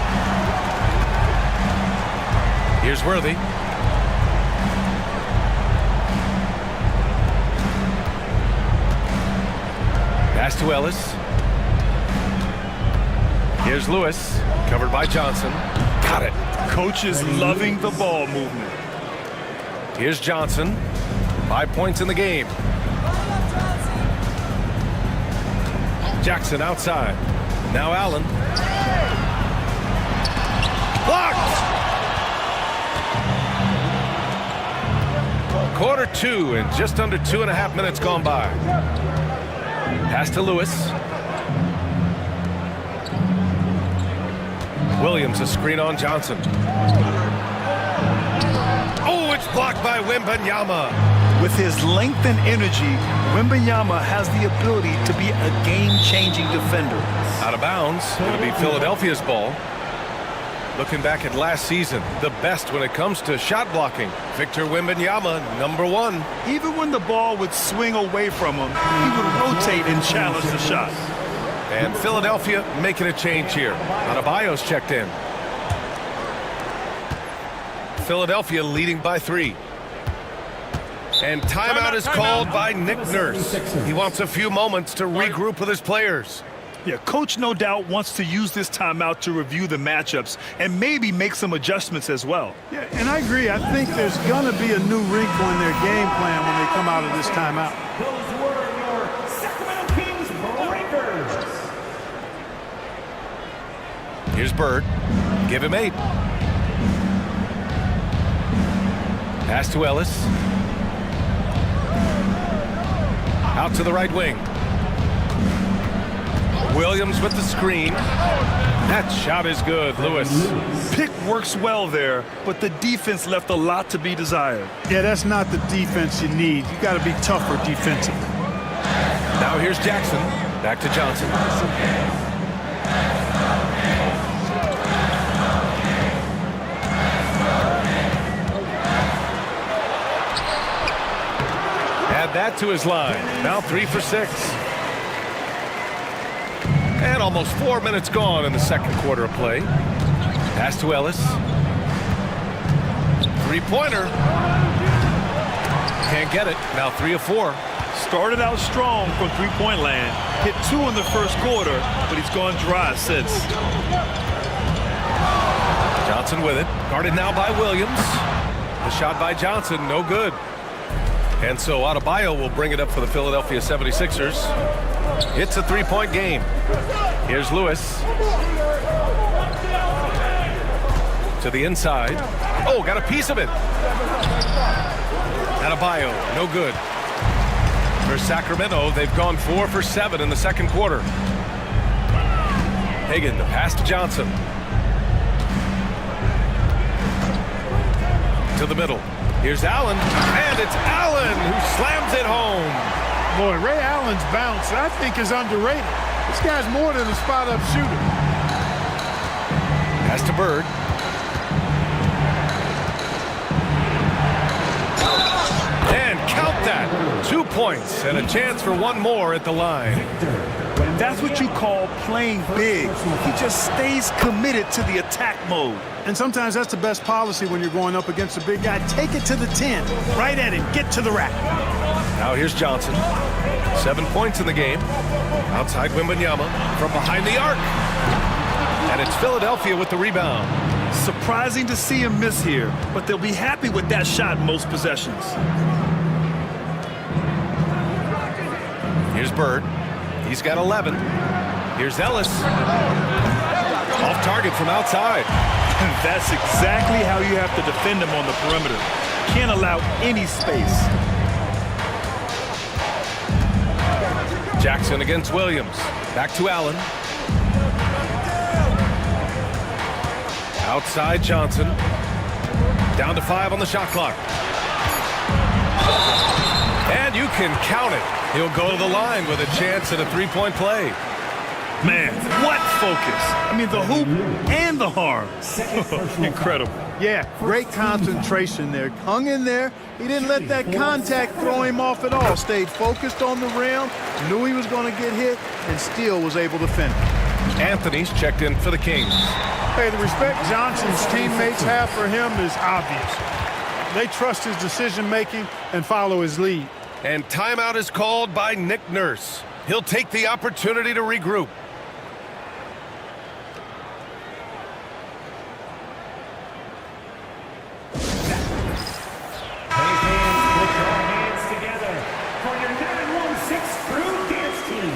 Here's Worthy. Pass to Ellis. Here's Lewis, covered by Johnson. Got it. Coaches loving the ball movement. Here's Johnson. 5 points in the game. Jackson outside. Now Allen. Blocked! Quarter 2 and just under 2.5 minutes gone by. Pass to Lewis. Williams, a screen on Johnson. Oh, it's blocked by Wembanyama. With his length and energy, Wembanyama has the ability to be a game-changing defender. Out of bounds. It'll be Philadelphia's ball. Looking back at last season, the best when it comes to shot blocking. Victor Wembanyama, number 1. Even when the ball would swing away from him, he would rotate and challenge the shot. And Philadelphia making a change here. Adebayo's checked in. Philadelphia leading by 3. And timeout is called by Nick Nurse. He wants a few moments to regroup with his players. Yeah, Coach no doubt wants to use this timeout to review the matchups and maybe make some adjustments as well. Yeah, and I agree. I think there's going to be a new wrinkle in their game plan when they come out of this timeout. Those were your Sacramento Kings Breakers. Here's Bird. Give him 8. Pass to Ellis. Out to the right wing. Williams with the screen. That shot is good, Lewis. Pick works well there, but the defense left a lot to be desired. Yeah, that's not the defense you need. You got to be tougher defensively. Now here's Jackson. Back to Johnson. Add that to his line. Now 3 for 6. And almost 4 minutes gone in the second quarter of play. Pass to Ellis. 3-pointer. Can't get it. Now 3 of 4. Started out strong from three-point land. Hit 2 in the first quarter, but he's gone dry since. Johnson with it. Guarded now by Williams. The shot by Johnson, no good. And so Adebayo will bring it up for the Philadelphia 76ers. It's a three-point game. Here's Lewis. To the inside. Oh, got a piece of it. Adebayo, no good. For Sacramento, they've gone 4 for 7 in the second quarter. Hagan, the pass to Johnson. To the middle. Here's Allen, and it's Allen who slams it home. Boy, Ray Allen's bounce, I think, is underrated. This guy's more than a spot-up shooter. Pass to Bird. And count that. 2 points and a chance for one more at the line. That's what you call playing big. He just stays committed to the attack mode. And sometimes that's the best policy when you're going up against a big guy. Take it to the 10. Right at him. Get to the rack. Now here's Johnson. 7 points in the game. Outside Wembanyama from behind the arc. And it's Philadelphia with the rebound. Surprising to see him miss here, but they'll be happy with that shot most possessions. Here's Bird. He's got 11. Here's Ellis. Off target from outside. And that's exactly how you have to defend him on the perimeter. Can't allow any space. Jackson against Williams. Back to Allen. Outside Johnson. Down to 5 on the shot clock. And you can count it. He'll go to the line with a chance at a three-point play. Man, what focus. I mean, the hoop and the harm. Incredible. Yeah, great concentration there. Hung in there. He didn't let that contact throw him off at all. Stayed focused on the rim, knew he was going to get hit, and still was able to finish. Anthony's checked in for the Kings. Hey, the respect Johnson's teammates have for him is obvious. They trust his decision-making and follow his lead. And timeout is called by Nick Nurse. He'll take the opportunity to regroup. Hey fans, put your hands together for your 916 Crew Dance Team.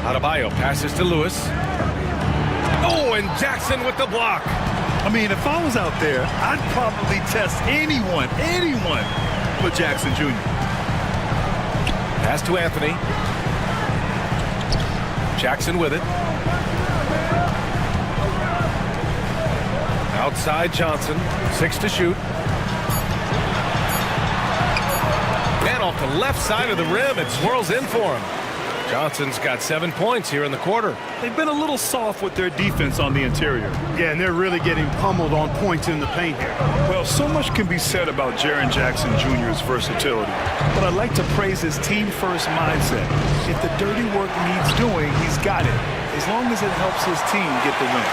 Adebayo passes to Lewis. Oh, and Jackson with the block. I mean, if I was out there, I'd probably test anyone but Jackson Jr. Pass to Anthony. Jackson with it. Outside Johnson. 6 to shoot. And off the left side of the rim, it swirls in for him. Johnson's got 7 points here in the quarter. They've been a little soft with their defense on the interior. Yeah, and they're really getting pummeled on points in the paint here. Well, so much can be said about Jaren Jackson Jr.'s versatility, but I'd like to praise his team-first mindset. If the dirty work needs doing, he's got it, as long as it helps his team get the win.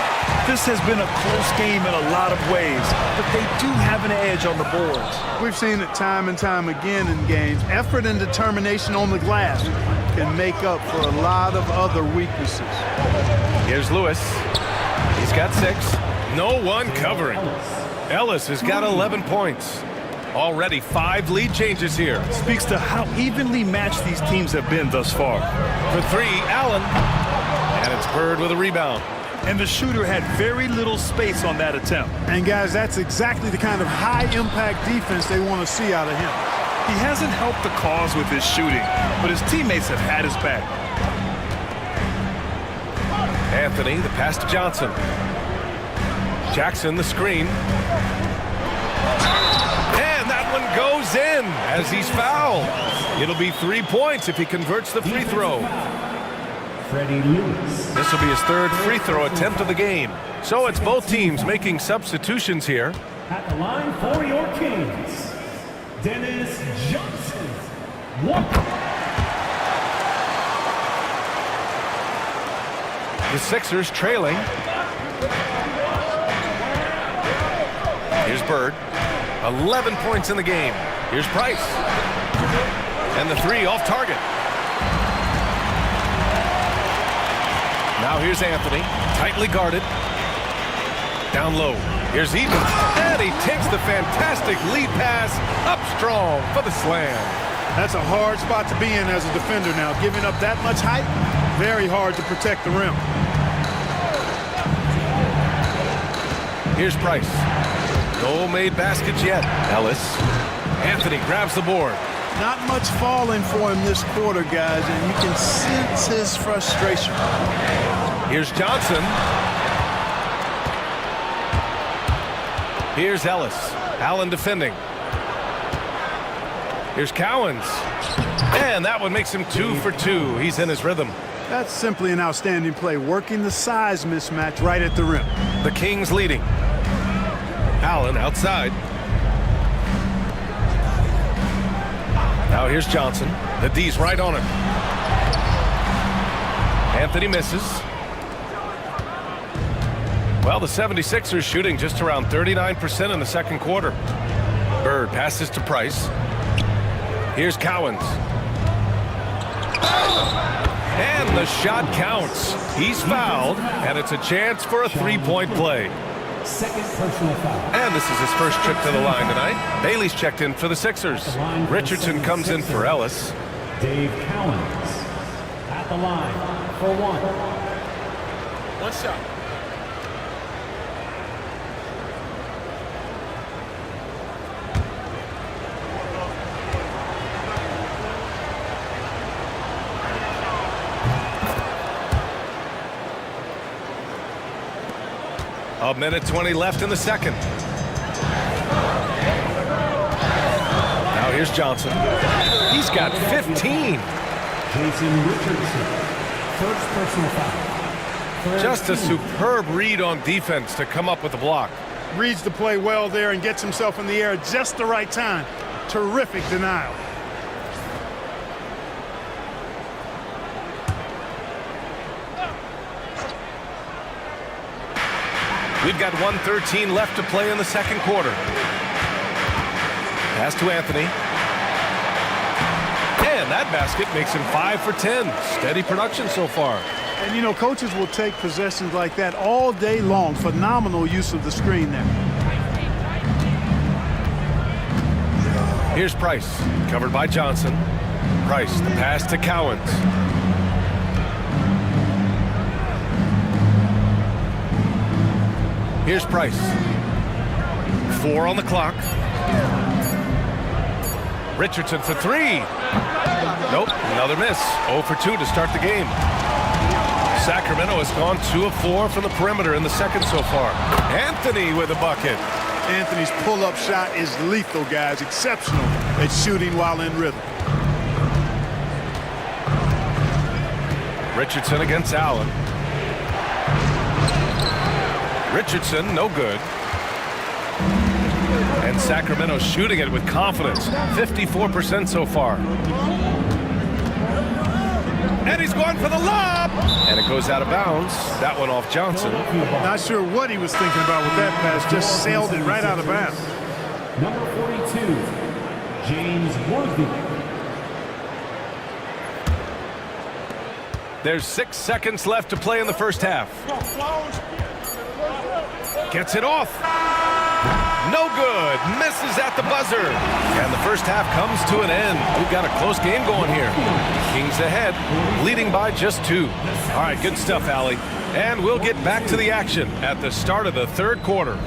This has been a close game in a lot of ways, but they do have an edge on the boards. We've seen it time and time again in games. Effort and determination on the glass can make up for a lot of other weaknesses. Here's Lewis. He's got 6. No one covering. Ellis has got 11 points. Already 5 lead changes here. Speaks to how evenly matched these teams have been thus far. For 3, Allen. And it's Bird with a rebound. And the shooter had very little space on that attempt. And guys, that's exactly the kind of high-impact defense they want to see out of him. He hasn't helped the cause with his shooting, but his teammates have had his back. Anthony, the pass to Johnson. Jackson, the screen. And that one goes in as he's fouled. It'll be 3 points if he converts the free throw. Freddie Lewis. This will be his 3rd free throw attempt of the game. So it's both teams making substitutions here. At the line for your Kings, Dennis Johnson. The Sixers trailing. Here's Bird. 11 points in the game. Here's Price. And the three off target. Now here's Anthony, tightly guarded. Down low. Here's Eaton. And he takes the fantastic lead pass up strong for the slam. That's a hard spot to be in as a defender now. Giving up that much height, very hard to protect the rim. Here's Price. No made baskets yet. Ellis. Anthony grabs the board. Not much falling for him this quarter, guys, and you can sense his frustration. Here's Johnson. Here's Ellis. Allen defending. Here's Cowens. And that one makes him 2 for 2. He's in his rhythm. That's simply an outstanding play, working the size mismatch right at the rim. The Kings leading. Allen outside. Now here's Johnson. The D's right on him. Anthony misses. Well, the 76ers shooting just around 39% in the second quarter. Bird passes to Price. Here's Cowens. And the shot counts. He's fouled, and it's a chance for a three-point play. Second personal foul. And this is his first trip to the line tonight. Bailey's checked in for the Sixers. Richardson comes in for Ellis. Dave Cowens at the line for one. One shot. A minute 20 left in the second. Now here's Johnson. He's got 15. Jason Richardson, first personal foul. Just a superb read on defense to come up with the block. Reads the play well there and gets himself in the air at just the right time. Terrific denial. We've got 1:13 left to play in the second quarter. Pass to Anthony. And that basket makes him 5 for 10. Steady production so far. And, you know, coaches will take possessions like that all day long. Phenomenal use of the screen there. Here's Price, covered by Johnson. Price, the pass to Cowens. Here's Price. 4 on the clock. Richardson for 3. Nope, another miss. 0 for 2 to start the game. Sacramento has gone 2 of 4 from the perimeter in the second so far. Anthony with a bucket. Anthony's pull-up shot is lethal, guys. Exceptional at shooting while in rhythm. Richardson against Allen. Richardson, no good. And Sacramento shooting it with confidence. 54% so far. And he's going for the lob. And it goes out of bounds. That one off Johnson. Not sure what he was thinking about with that pass. Just sailed it right out of bounds. Number 42, James Worthy. There's 6 seconds left to play in the first half. Gets it off. No good. Misses at the buzzer. And the first half comes to an end. We've got a close game going here. Kings ahead, leading by just 2. All right, good stuff, Allie. And we'll get back to the action at the start of the third quarter.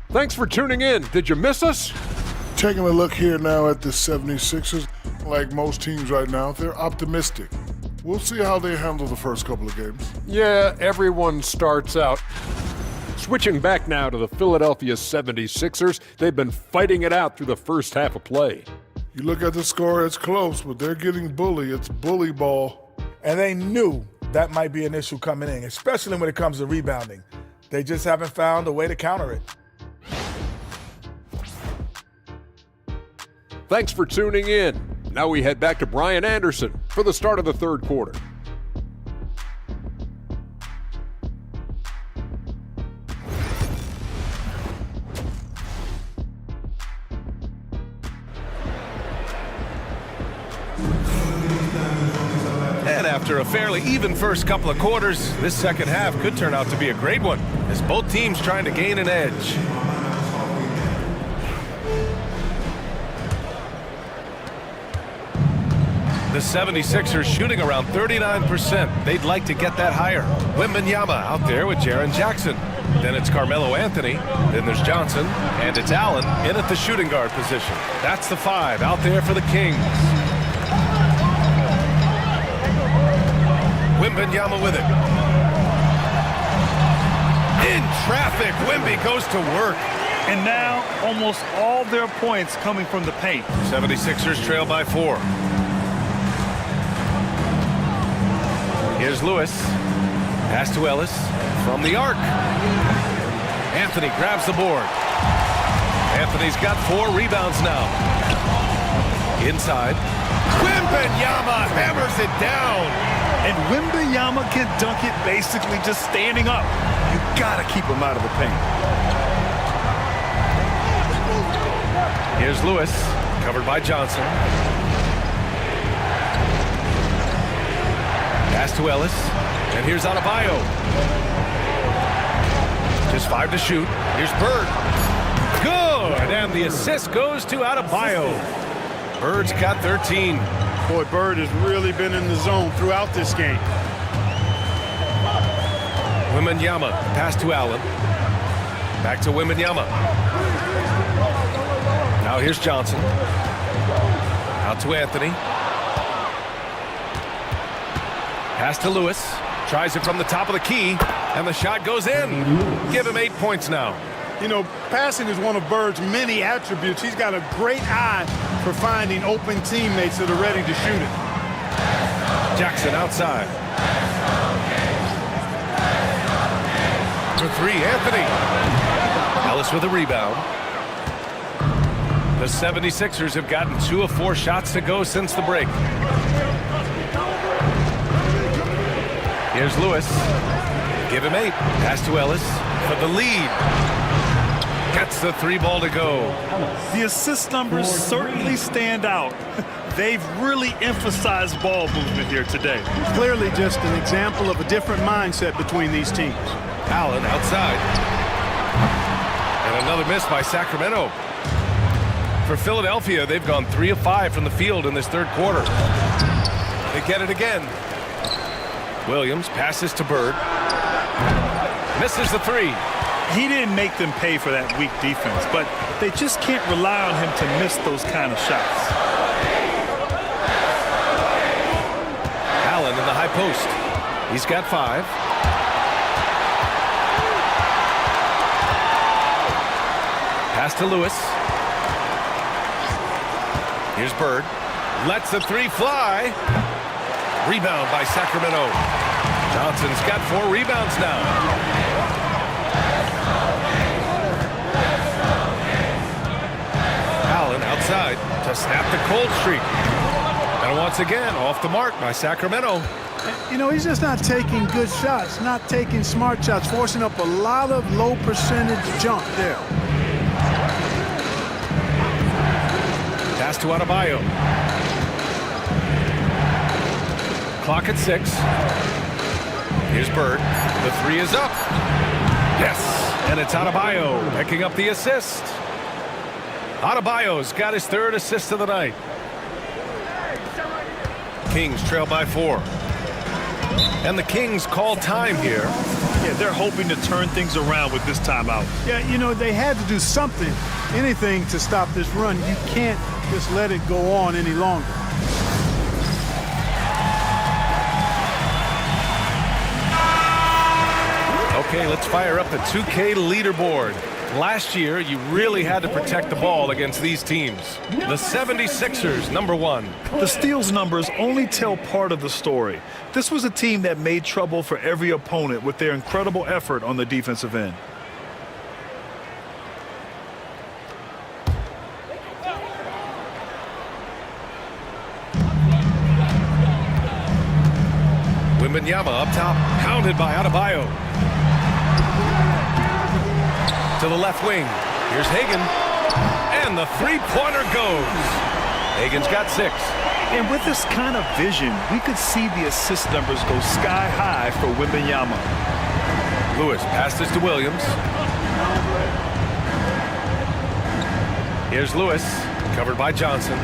Thanks for tuning in. Did you miss us? Taking a look here now at the 76ers, like most teams right now, they're optimistic. We'll see how they handle the first couple of games. Yeah, everyone starts out. Switching back now to the Philadelphia 76ers, they've been fighting it out through the first half of play. You look at the score, it's close, but they're getting bullied. It's bully ball. And they knew that might be an issue coming in, especially when it comes to rebounding. They just haven't found a way to counter it. Thanks for tuning in. Now we head back to Brian Anderson for the start of the third quarter. And after a fairly even first couple of quarters, this second half could turn out to be a great one, as both teams trying to gain an edge. The 76ers shooting around 39%. They'd like to get that higher. Wembanyama out there with Jaren Jackson. Then it's Carmelo Anthony. Then there's Johnson. And it's Allen in at the shooting guard position. That's the 5 out there for the Kings. Wembanyama with it. In traffic, Wemby goes to work. And now almost all their points coming from the paint. 76ers trail by 4. Here's Lewis. Pass to Ellis from the arc. Anthony grabs the board. Anthony's got 4 rebounds now. Inside. Wembanyama hammers it down. And Wembanyama can dunk it basically just standing up. You gotta keep him out of the paint. Here's Lewis, covered by Johnson. Pass to Ellis, and here's Adebayo. Just 5 to shoot. Here's Bird. Good, and the assist goes to Adebayo. Bird's got 13. Boy, Bird has really been in the zone throughout this game. Wembanyama, pass to Allen. Back to Wembanyama. Now here's Johnson. Out to Anthony. Pass to Lewis. Tries it from the top of the key, and the shot goes in. Give him 8 points now. You know, passing is one of Bird's many attributes. He's got a great eye for finding open teammates that are ready to shoot it. Jackson outside. For 3, Anthony. Ellis with a rebound. The 76ers have gotten 2 of 4 shots to go since the break. Here's Lewis. Give him 8. Pass to Ellis for the lead. Gets the 3 ball to go. The assist numbers certainly stand out. They've really emphasized ball movement here today. Clearly just an example of a different mindset between these teams. Allen outside. And another miss by Sacramento. For Philadelphia, they've gone 3 of 5 from the field in this third quarter. They get it again. Williams passes to Bird. Misses the 3. He didn't make them pay for that weak defense, but they just can't rely on him to miss those kind of shots. Allen in the high post. He's got 5. Pass to Lewis. Here's Bird. Lets the 3 fly. Rebound by Sacramento. Johnson's got 4 rebounds now. Allen outside to snap the cold streak. And once again, off the mark by Sacramento. You know, he's just not taking good shots, not taking smart shots, forcing up a lot of low percentage jump there. Pass to Adebayo. Clock at 6. Here's Bird. The 3 is up. Yes, and it's Adebayo picking up the assist. Adebayo's got his 3rd assist of the night. Kings trail by 4. And the Kings call time here. Yeah, they're hoping to turn things around with this timeout. Yeah, you know, they had to do something, anything to stop this run. You can't just let it go on any longer. Okay, let's fire up the 2K leaderboard. Last year, you really had to protect the ball against these teams. The 76ers, number 1. The steals numbers only tell part of the story. This was a team that made trouble for every opponent with their incredible effort on the defensive end. Wembanyama up top, hounded by Adebayo. To the left wing. Here's Hagan. And the three-pointer goes. Hagan's got 6. And with this kind of vision, we could see the assist numbers go sky high for Wembanyama. Lewis passes to Williams. Here's Lewis, covered by Johnson.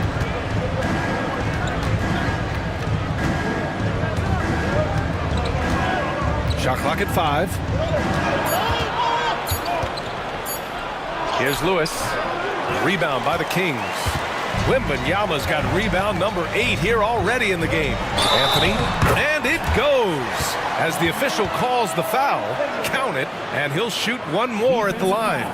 Shot clock at 5. Here's Lewis. Rebound by the Kings. Wembanyama's got rebound number 8 here already in the game. Anthony, and it goes. As the official calls the foul, count it, and he'll shoot one more at the line.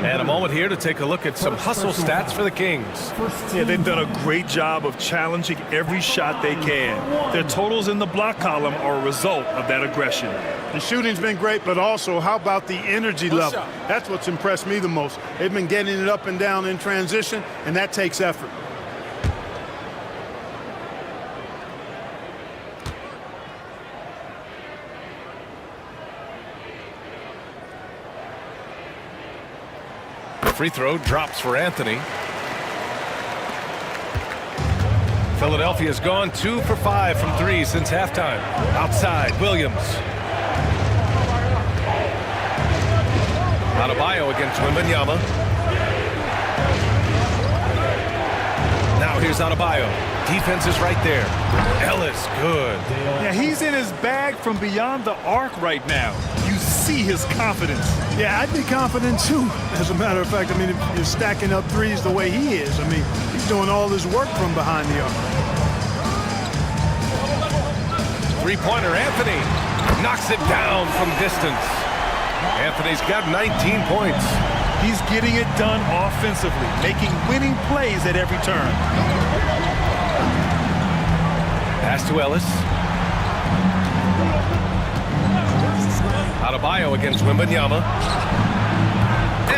And a moment here to take a look at some hustle stats for the Kings. Yeah, they've done a great job of challenging every shot they can. Their totals in the block column are a result of that aggression. The shooting's been great, but also how about the energy level? That's what's impressed me the most. They've been getting it up and down in transition, and that takes effort. Free throw drops for Anthony. Philadelphia's gone 2 for 5 from 3 since halftime. Outside, Williams. Adebayo against Wembanyama. Now here's Adebayo. Defense is right there. Ellis, good. Yeah, he's in his bag from beyond the arc right now. You see his confidence. Yeah, I'd be confident too. As a matter of fact, I mean, if you're stacking up threes the way he is, I mean, he's doing all his work from behind the arc. Three-pointer, Anthony knocks it down from distance. Anthony's got 19 points. He's getting it done offensively, making winning plays at every turn. Pass to Ellis. Adebayo against Wembanyama.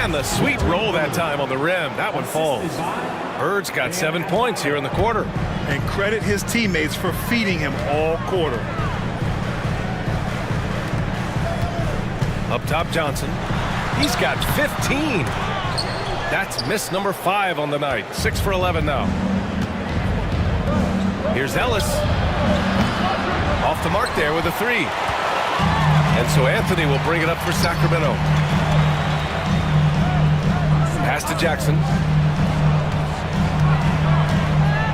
And the sweet roll that time on the rim. That one falls. Bird's got 7 points here in the quarter. And credit his teammates for feeding him all quarter. Up top, Johnson. He's got 15. That's miss number 5 on the night. 6 for 11 now. Here's Ellis. Off the mark there with a 3. And so Anthony will bring it up for Sacramento. Pass to Jackson.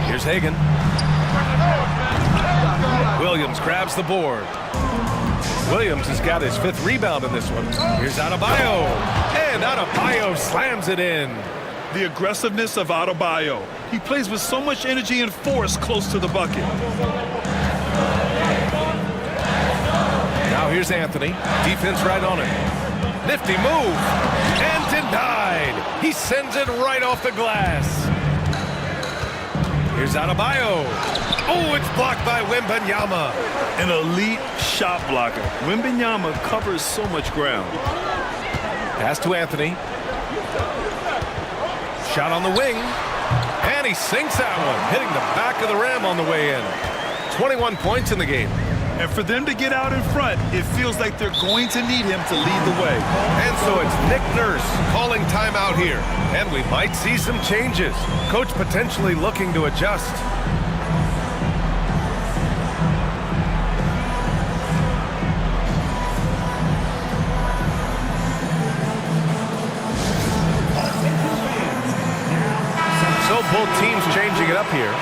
Here's Hagan. Williams grabs the board. Williams has got his 5th rebound in this one. Here's Adebayo. And Adebayo slams it in. The aggressiveness of Adebayo. He plays with so much energy and force close to the bucket. Now here's Anthony. Defense right on it. Nifty move. And denied. He sends it right off the glass. Here's Adebayo. Oh, it's blocked by Wembanyama. An elite shot blocker. Wembanyama covers so much ground. Pass to Anthony. Shot on the wing. And he sinks that one, hitting the back of the rim on the way in. 21 points in the game. And for them to get out in front, it feels like they're going to need him to lead the way. And so it's Nick Nurse calling timeout here. And we might see some changes. Coach potentially looking to adjust. So both teams changing it up here.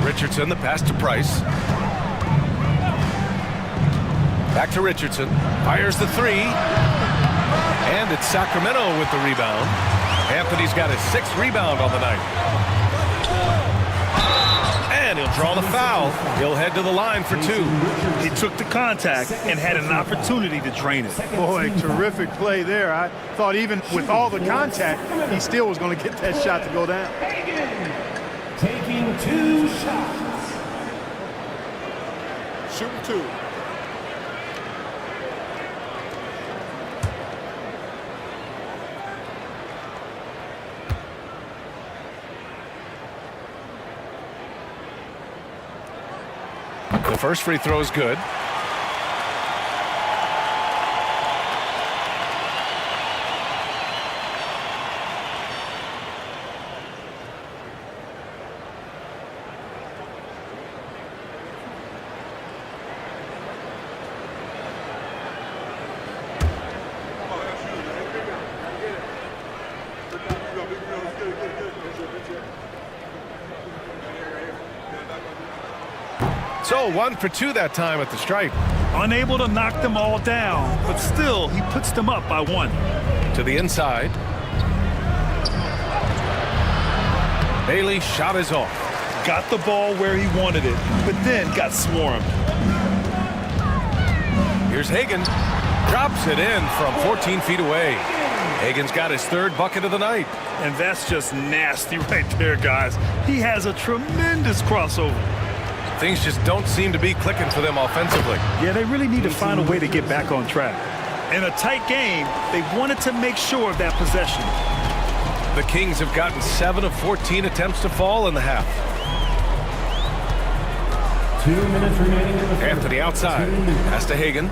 Richardson, the pass to Price. Back to Richardson. Fires the 3. And it's Sacramento with the rebound. Anthony's got his 6th rebound on the night. And He'll draw the foul. He'll head to the line for 2. He took the contact and had an opportunity to drain it. Boy, terrific play there. I thought even with all the contact, he still was going to get that shot to go down. Taking 2 shots. Shoot 2. The first free throw is good. So 1 for 2 that time at the stripe. Unable to knock them all down, but still he puts them up by 1. To the inside. Bailey's shot is off. Got the ball where he wanted it, but then got swarmed. Here's Hagan. Drops it in from 14 feet away. Hagan's got his 3rd bucket of the night. And that's just nasty right there, guys. He has a tremendous crossover. Things just don't seem to be clicking for them offensively. Yeah, they really need to find a way to get back on track. In a tight game, they wanted to make sure of that possession. The Kings have gotten 7 of 14 attempts to fall in the half. 2 minutes remaining in the third. Anthony outside. Pass to Hagan.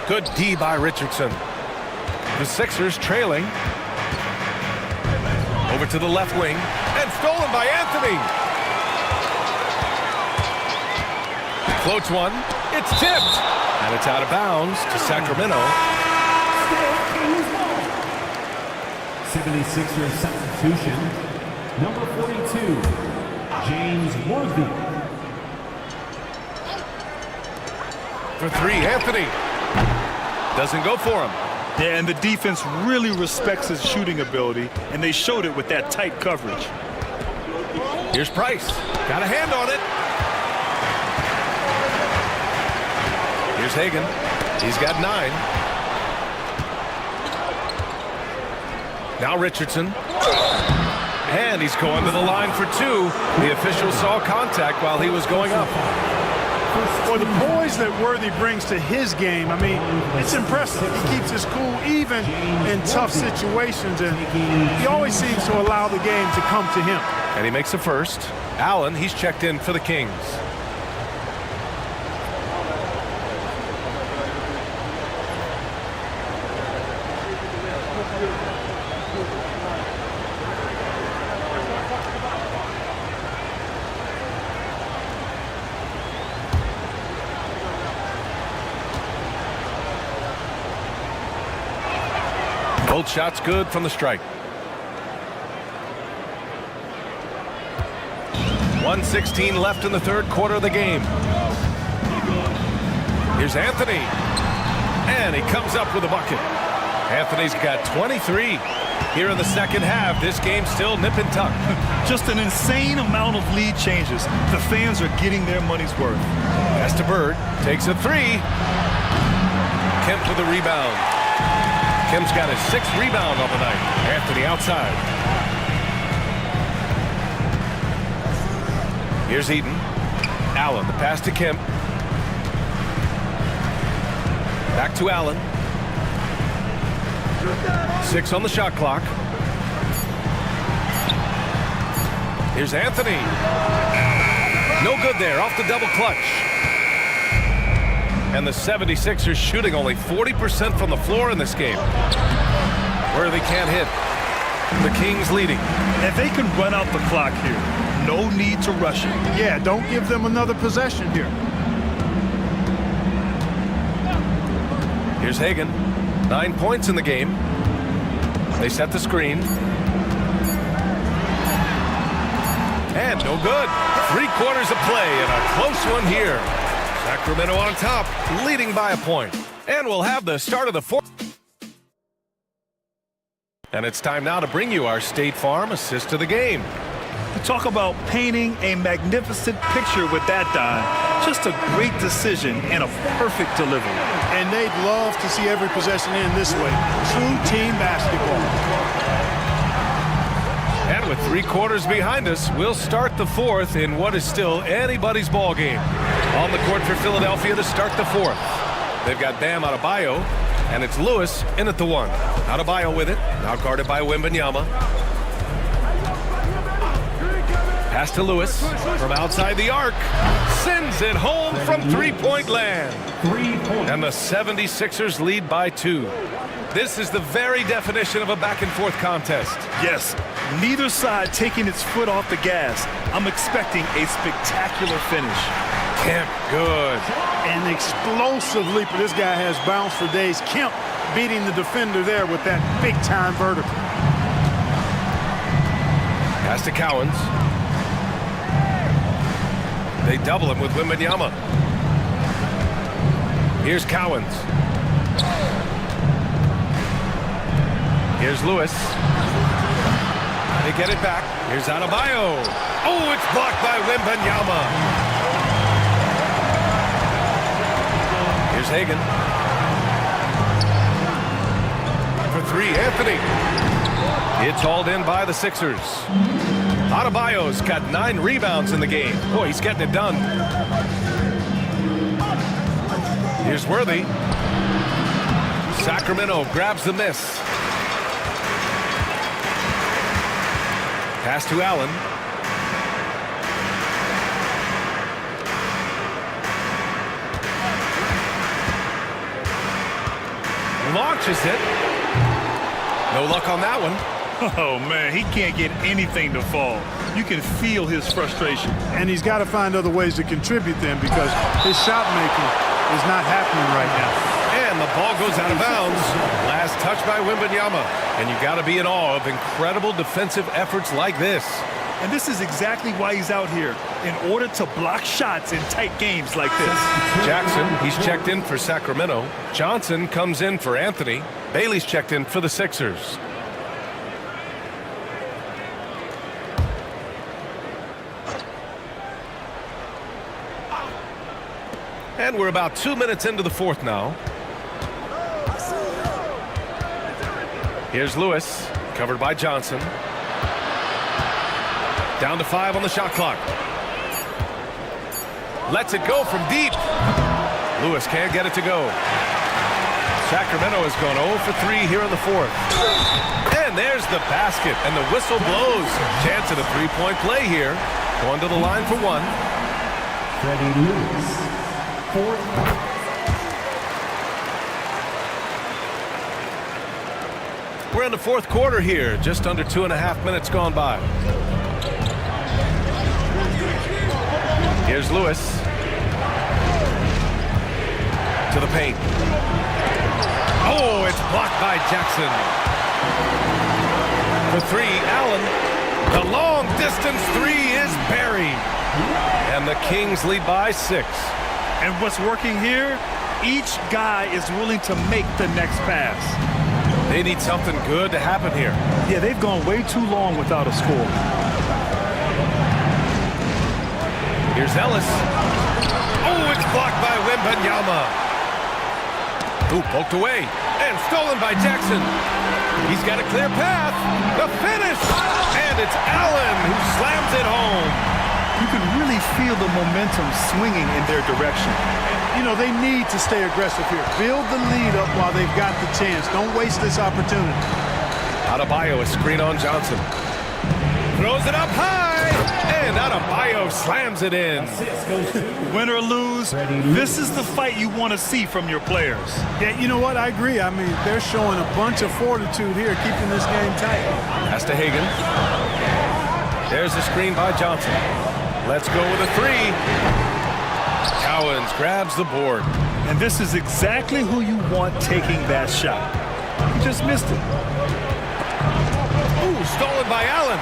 Good D by Richardson. The Sixers trailing. Over to the left wing. And stolen by Anthony. Floats one. It's tipped. And it's out of bounds to Sacramento. 76ers substitution. Number 42, James Worthy. For 3, Anthony. Doesn't go for him. Yeah, and the defense really respects his shooting ability, and they showed it with that tight coverage. Here's Price. Got a hand on it. Here's Hagan. He's got 9. Now Richardson. And he's going to the line for 2. The official saw contact while he was going up. For the poise that Worthy brings to his game, I mean, it's impressive. He keeps his cool even in tough situations, and he always seems to allow the game to come to him. And he makes a first. Allen, he's checked in for the Kings. Both shots good from the strike. 1:16 left in the third quarter of the game. Here's Anthony. And he comes up with a bucket. Anthony's got 23. Here in the second half, this game's still nip and tuck. Just an insane amount of lead changes. The fans are getting their money's worth. Pass to Bird. Takes a 3. Kemp with the rebound. Kemp's got his 6th rebound on the night. Anthony outside. Here's Eaton. Allen, the pass to Kemp. Back to Allen. 6 on the shot clock. Here's Anthony. No good there, off the double clutch. And the 76ers shooting only 40% from the floor in this game. Worthy can't hit. The Kings leading. And they can run out the clock here. No need to rush it. Yeah, don't give them another possession here. Here's Hagan. 9 points in the game. They set the screen. And no good. 3 quarters of play and a close one here. Sacramento on top, leading by a point. And we'll have the start of the fourth. And it's time now to bring you our State Farm assist of the game. You talk about painting a magnificent picture with that dime. Just a great decision and a perfect delivery. And they'd love to see every possession end this way. True team basketball. And with 3 quarters behind us, we'll start the 4th in what is still anybody's ball game. On the court for Philadelphia to start the 4th. They've got Bam Adebayo, and it's Lewis in at the 1. Adebayo with it, now guarded by Wembanyama. Pass to Lewis from outside the arc. Sends it home from three-point land. And the 76ers lead by 2. This is the very definition of a back-and-forth contest. Yes, neither side taking its foot off the gas. I'm expecting a spectacular finish. Kemp, good. An explosive leaper. This guy has bounced for days. Kemp beating the defender there with that big-time vertical. Pass to Cowens. They double him with Wembanyama. Here's Cowens. Here's Lewis. They get it back. Here's Adebayo. Oh, it's blocked by Wembanyama. Here's Hagan. For 3, Anthony. It's hauled in by the Sixers. Adebayo's got 9 rebounds in the game. Boy, he's getting it done. Here's Worthy. Sacramento grabs the miss. Pass to Allen. Launches it. No luck on that one. Oh, man, he can't get anything to fall. You can feel his frustration. And he's got to find other ways to contribute then because his shot making is not happening right now. And the ball goes out of bounds. Last touch by Wembanyama. And you got to be in awe of incredible defensive efforts like this. And this is exactly why he's out here, in order to block shots in tight games like this. Jackson, he's checked in for Sacramento. Johnson comes in for Anthony. Bailey's checked in for the Sixers. And we're about 2 minutes into the 4th now. Here's Lewis, covered by Johnson. Down to 5 on the shot clock. Lets it go from deep. Lewis can't get it to go. Sacramento has gone 0 for 3 here in the 4th. And there's the basket, and the whistle blows. Chance at a 3-point play here. Going to the line for 1. Freddie Lewis, 4th. We're in the 4th quarter here. Just under 2.5 minutes gone by. Here's Lewis. To the paint. Oh, it's blocked by Jackson. For 3, Allen. The long distance 3 is buried. And the Kings lead by 6. And what's working here? Each guy is willing to make the next pass. They need something good to happen here. Yeah, they've gone way too long without a score. Here's Ellis. Oh, it's blocked by Wembanyama. Ooh, poked away. And stolen by Jackson. He's got a clear path. The finish. And it's Allen who slams it home. You can really feel the momentum swinging in their direction. You know, they need to stay aggressive here. Build the lead up while they've got the chance. Don't waste this opportunity. Adebayo, a screen on Johnson. Throws it up high. And Adebayo slams it in. Win or lose, this is the fight you want to see from your players. Yeah, you know what? I agree. I mean, they're showing a bunch of fortitude here, keeping this game tight. Pass to Hagan. There's a screen by Johnson. Let's go with a 3. Cowens grabs the board. And this is exactly who you want taking that shot. He just missed it. Ooh, stolen by Allen.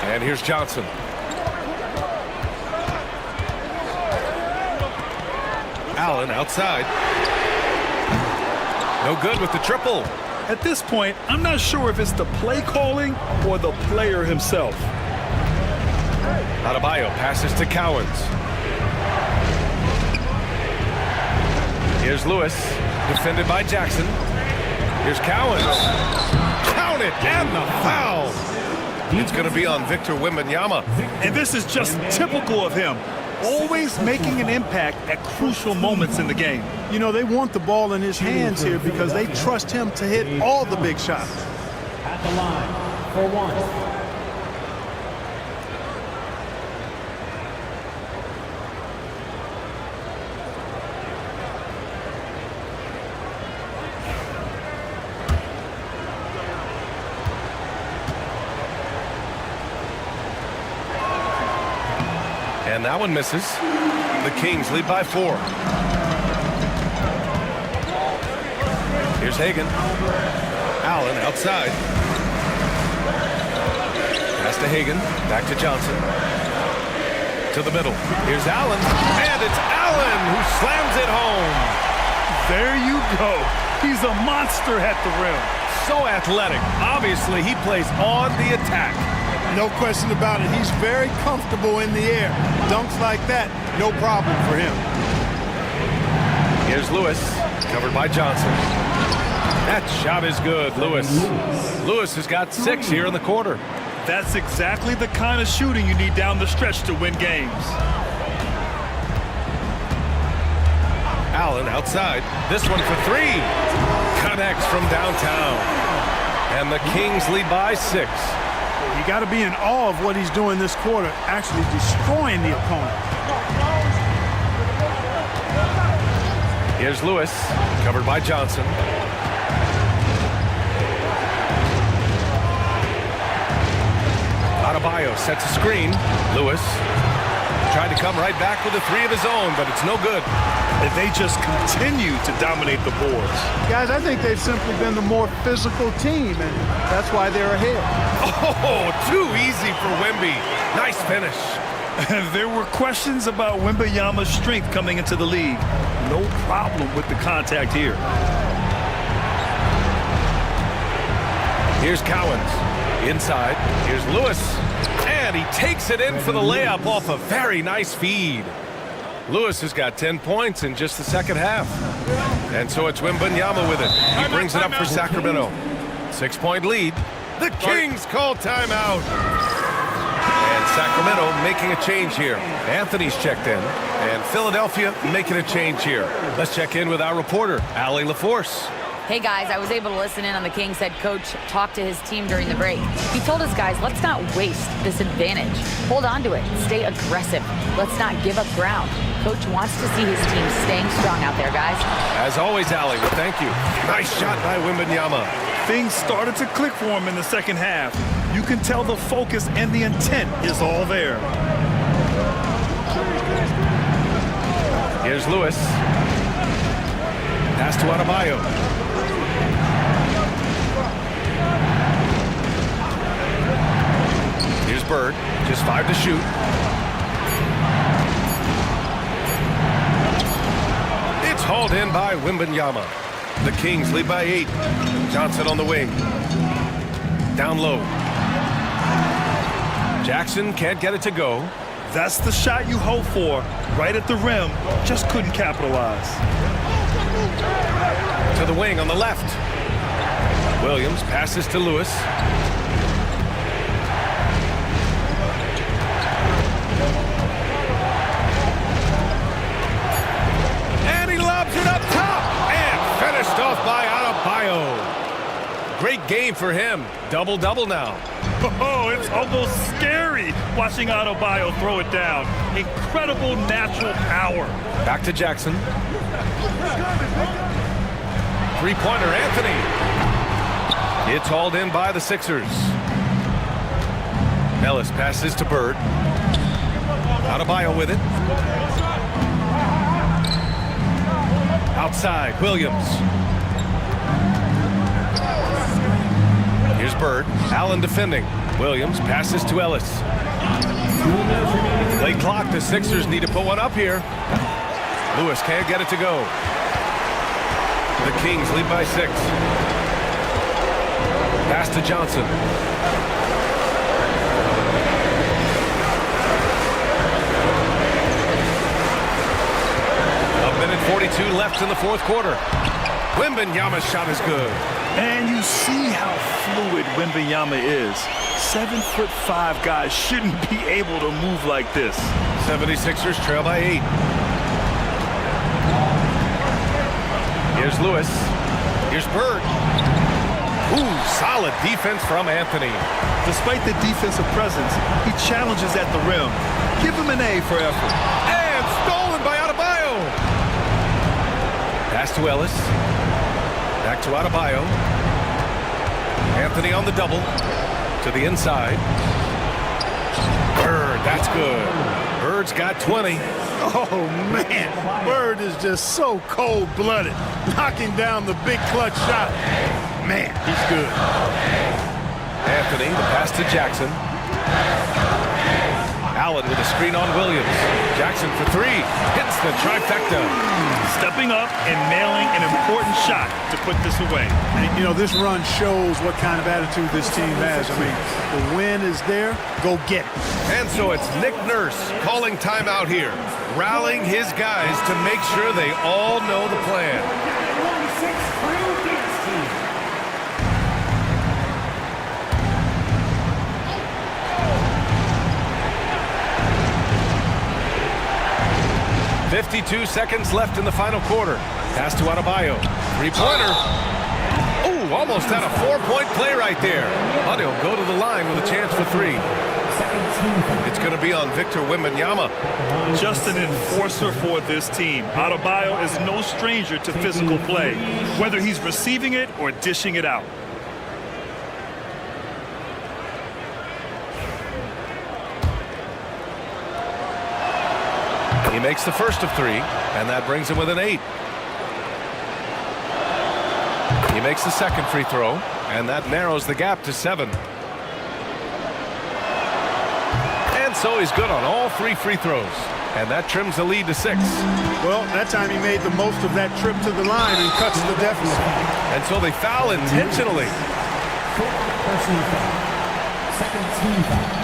And here's Johnson. Allen outside. No good with the triple. At this point, I'm not sure if it's the play calling or the player himself. Adebayo passes to Cowens. Here's Lewis, defended by Jackson. Here's Cowens. Count it, and the foul. It's going to be on Victor Wembanyama. And this is just typical of him. Always making an impact at crucial moments in the game. You know, they want the ball in his hands here because they trust him to hit all the big shots. At the line for one. And that one misses. The Kings lead by 4. Here's Hagan. Allen outside. Pass to Hagan. Back to Johnson. To the middle. Here's Allen. And it's Allen who slams it home. There you go. He's a monster at the rim. So athletic. Obviously, he plays on the attack. No question about it. He's very comfortable in the air. Dunks like that, no problem for him. Here's Lewis, covered by Johnson. That shot is good, Lewis. Lewis has got 6 here in the quarter. That's exactly the kind of shooting you need down the stretch to win games. Allen outside. This one for 3. Connects from downtown. And the Kings lead by 6. You got to be in awe of what he's doing this quarter, actually destroying the opponent. Here's Lewis, covered by Johnson. Adebayo sets a screen. Lewis tried to come right back with a 3 of his own, but it's no good. And they just continue to dominate the boards. Guys, I think they've simply been the more physical team, and that's why they're ahead. Oh, too easy for Wemby. Nice finish. There were questions about Wembanyama's strength coming into the league. No problem with the contact here. Here's Cowens. Inside. Here's Lewis. And he takes it in for the layup off a very nice feed. Lewis has got 10 points in just the second half. And so it's Wembanyama with it. He brings it up for Sacramento. 6-point lead. The Kings call timeout. And Sacramento making a change here. Anthony's checked in. And Philadelphia making a change here. Let's check in with our reporter, Allie LaForce. Hey guys, I was able to listen in on the Kings head coach talk to his team during the break. He told his guys, let's not waste this advantage. Hold on to it. Stay aggressive. Let's not give up ground. Coach wants to see his team staying strong out there, guys. As always, Allie, well, thank you. Nice shot by Wembanyama. Things started to click for him in the second half. You can tell the focus and the intent is all there. Here's Lewis. Pass to Adebayo. Here's Bird. Just 5 to shoot. It's hauled in by Wembanyama. The Kings lead by 8. Johnson on the wing. Down low. Jackson can't get it to go. That's the shot you hope for. Right at the rim. Just couldn't capitalize. To the wing on the left. Williams passes to Lewis. And he lobs it up top. And finished off by Adebayo. Great game for him. Double-double now. Oh, it's almost scary watching Adebayo throw it down. Incredible natural power. Back to Jackson. Three-pointer, Anthony. It's hauled in by the Sixers. Ellis passes to Bird. Adebayo with it. Outside, Williams. Here's Bird. Allen defending. Williams passes to Ellis. Late clock. The Sixers need to put one up here. Lewis can't get it to go. The Kings lead by 6. Pass to Johnson. A minute 42 left in the fourth quarter. Wembanyama's shot is good. And you see how fluid Wembanyama is. 7'5" guys shouldn't be able to move like this. 76ers trail by 8. Here's Lewis. Here's Bird. Ooh, solid defense from Anthony. Despite the defensive presence, he challenges at the rim. Give him an A for effort. And stolen by Adebayo. Pass to Ellis. Back to Adebayo. Anthony on the double. To the inside. Bird, that's good. Bird's got 20. Oh, man. Bird is just so cold-blooded, knocking down the big clutch shot. Man, he's good. Anthony, the pass to Jackson. Allen with a screen on Williams. Jackson for 3. Hits the trifecta. Stepping up and nailing an important shot to put this away. And, you know, this run shows what kind of attitude this team has. I mean, the win is there. Go get it. And so it's Nick Nurse calling timeout here, rallying his guys to make sure they all know the plan. 52 seconds left in the final quarter. Pass to Adebayo. Three-pointer. Ooh, almost had a 4-point play right there. But he'll go to the line with a chance for 3. It's going to be on Victor Wembanyama. Just an enforcer for this team. Adebayo is no stranger to physical play, whether he's receiving it or dishing it out. He makes the first of 3, and that brings him within 8. He makes the second free throw, and that narrows the gap to 7. And so he's good on all 3 free throws, and that trims the lead to 6. Well, that time he made the most of that trip to the line and cuts the deficit. And so they foul intentionally. Personal foul. Second team foul.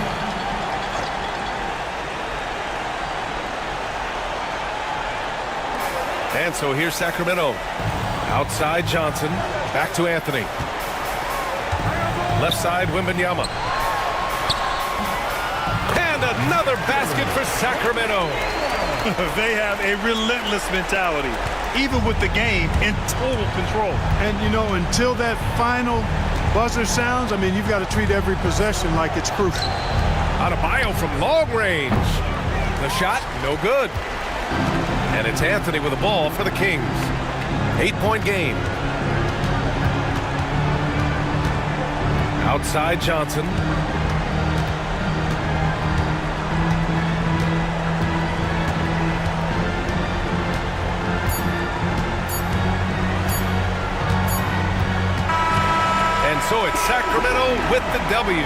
And so here's Sacramento. Outside Johnson. Back to Anthony. Left side Wembanyama. And another basket for Sacramento. They have a relentless mentality, even with the game in total control. And, you know, until that final buzzer sounds, I mean, you've got to treat every possession like it's crucial. Adebayo from long range. The shot, no good. And it's Anthony with the ball for the Kings. 8-point game. Outside Johnson. And so it's Sacramento with the W.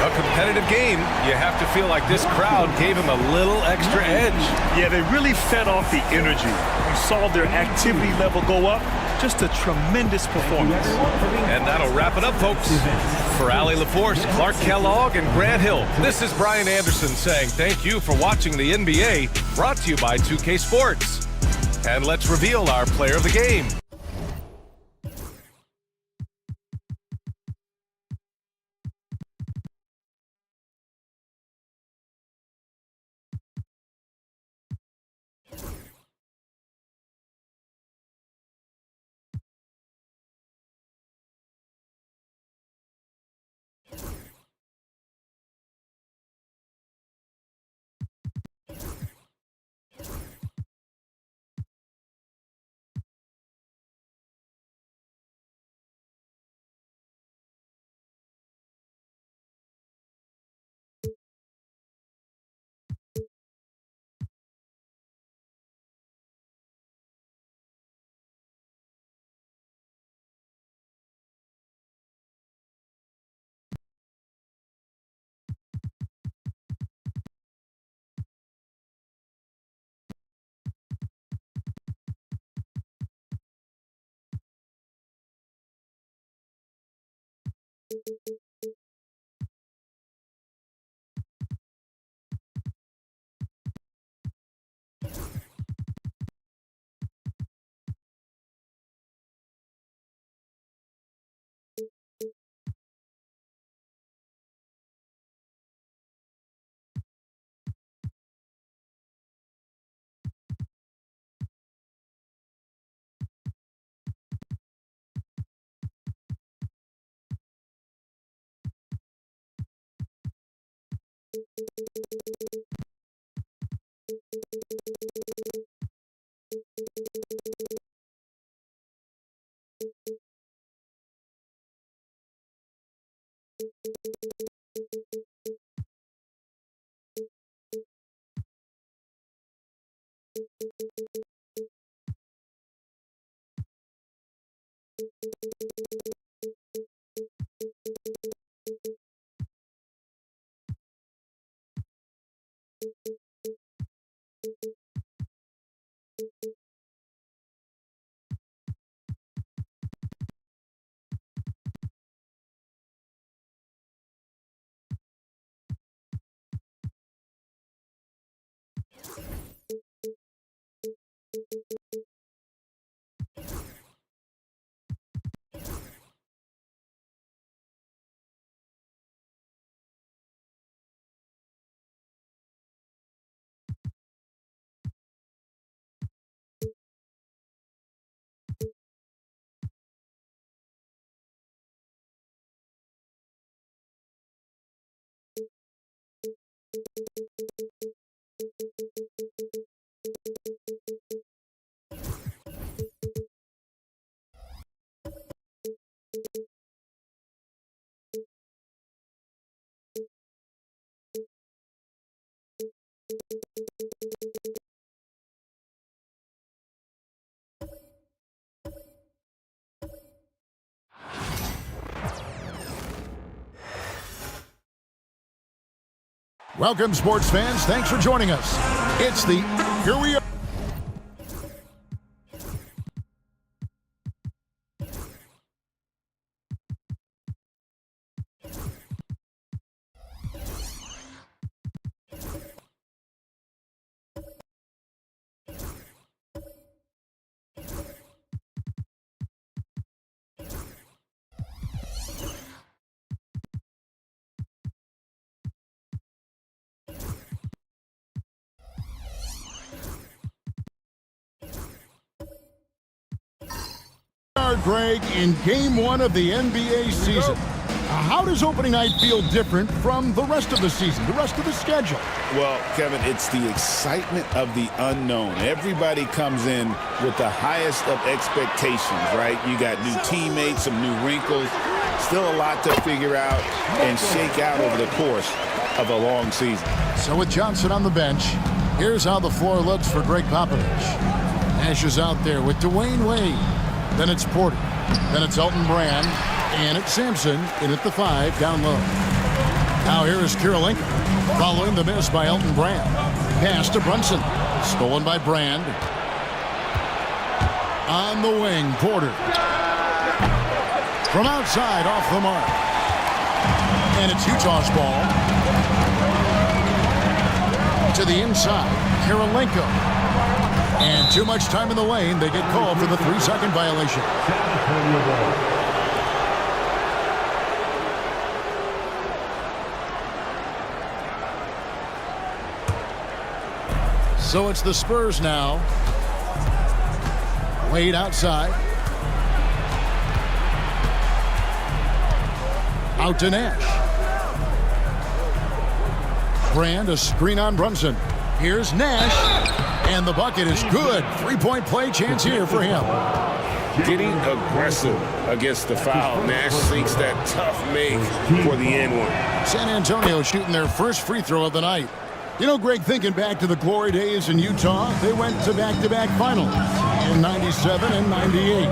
A competitive game. You have to feel like this crowd gave him a little extra edge. Yeah, they really fed off the energy. You saw their activity level go up. Just a tremendous performance. And that'll wrap it up, folks. For Allie LaForce, Clark Kellogg, and Grant Hill, this is Brian Anderson saying thank you for watching the NBA, brought to you by 2K Sports. And let's reveal our player of the game. Welcome, sports fans. Thanks for joining us. It's the Here We Are. Greg, in Game 1 of the NBA season. How does opening night feel different from the rest of the season, the rest of the schedule? Well, Kevin, it's the excitement of the unknown. Everybody comes in with the highest of expectations, right? You got new teammates, some new wrinkles, still a lot to figure out and shake out over the course of a long season. So with Johnson on the bench, here's how the floor looks for Greg Popovich. Nash is out there with Dwayne Wade. Then it's Porter. Then it's Elton Brand. And it's Sampson in at the 5 down low. Now here is Kirilenko following the miss by Elton Brand. Pass to Brunson. Stolen by Brand. On the wing, Porter. From outside, off the mark. And it's Utah's ball. To the inside, Kirilenko. And too much time in the lane. They get called for the 3-second violation. So it's the Spurs now. Wade outside. Out to Nash. Brand, a screen on Brunson. Here's Nash. And the bucket is good. 3-point play chance here for him. Getting aggressive against the foul. Nash sinks that tough make for the end one. San Antonio shooting their first free throw of the night. You know, Greg, thinking back to the glory days in Utah, they went to back-to-back finals in 97 and 98.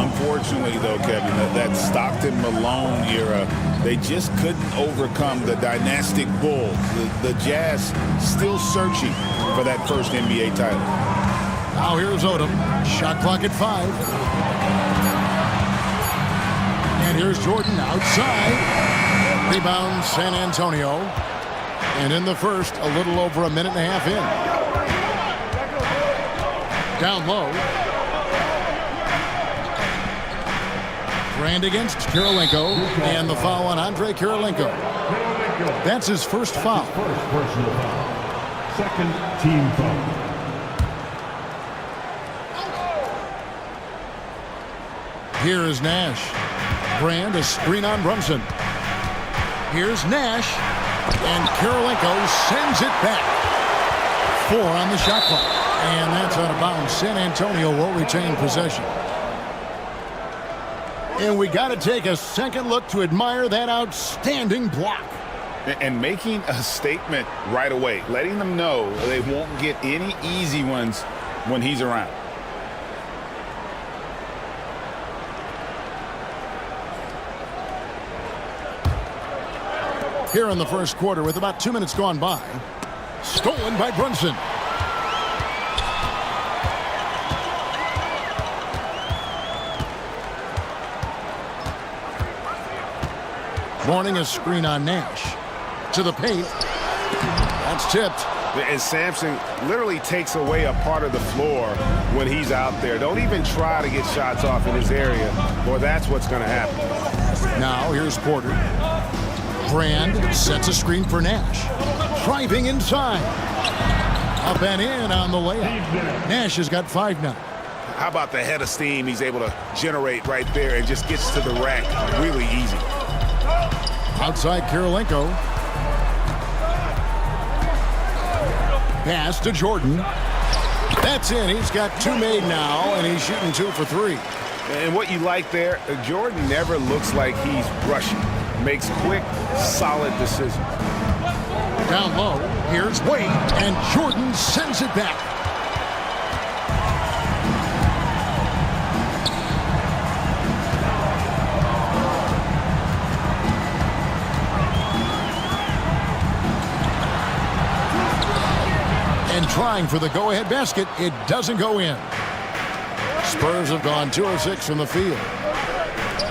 Unfortunately, though, Kevin, that Stockton-Malone era, they just couldn't overcome the dynastic Bulls. The Jazz still searching for that first NBA title. Now here's Odom. Shot clock at 5. And here's Jordan outside. Rebound San Antonio. And in the first, a little over a minute and a half in. Down low. Brand against Kirilenko. And the foul on Andrei Kirilenko. That's his first foul. First personal foul. Second team foul. Here is Nash. Brand, a screen on Brunson. Here's Nash. And Kirilenko sends it back. 4 on the shot clock. And that's out of bounds. San Antonio will retain possession. And we got to take a second look to admire that outstanding block. And making a statement right away, letting them know they won't get any easy ones when he's around. Here in the first quarter with about 2 minutes gone by. Stolen by Brunson. Morning a screen on Nash. To the paint. That's tipped. And Sampson literally takes away a part of the floor when he's out there. Don't even try to get shots off in his area, or that's what's going to happen. Now here's Porter. Brand sets a screen for Nash. Driving inside. Up and in on the layup. Nash has got 5 now. How about the head of steam he's able to generate right there and just gets to the rack really easy. Outside Kirilenko. Pass to Jordan. That's in. He's got 2 made now, and he's shooting 2 for 3. And what you like there, Jordan never looks like he's rushing. Makes quick, solid decisions. Down low, here's Wade, and Jordan sends it back. And trying for the go-ahead basket, it doesn't go in. Spurs have gone 2 of 6 from the field.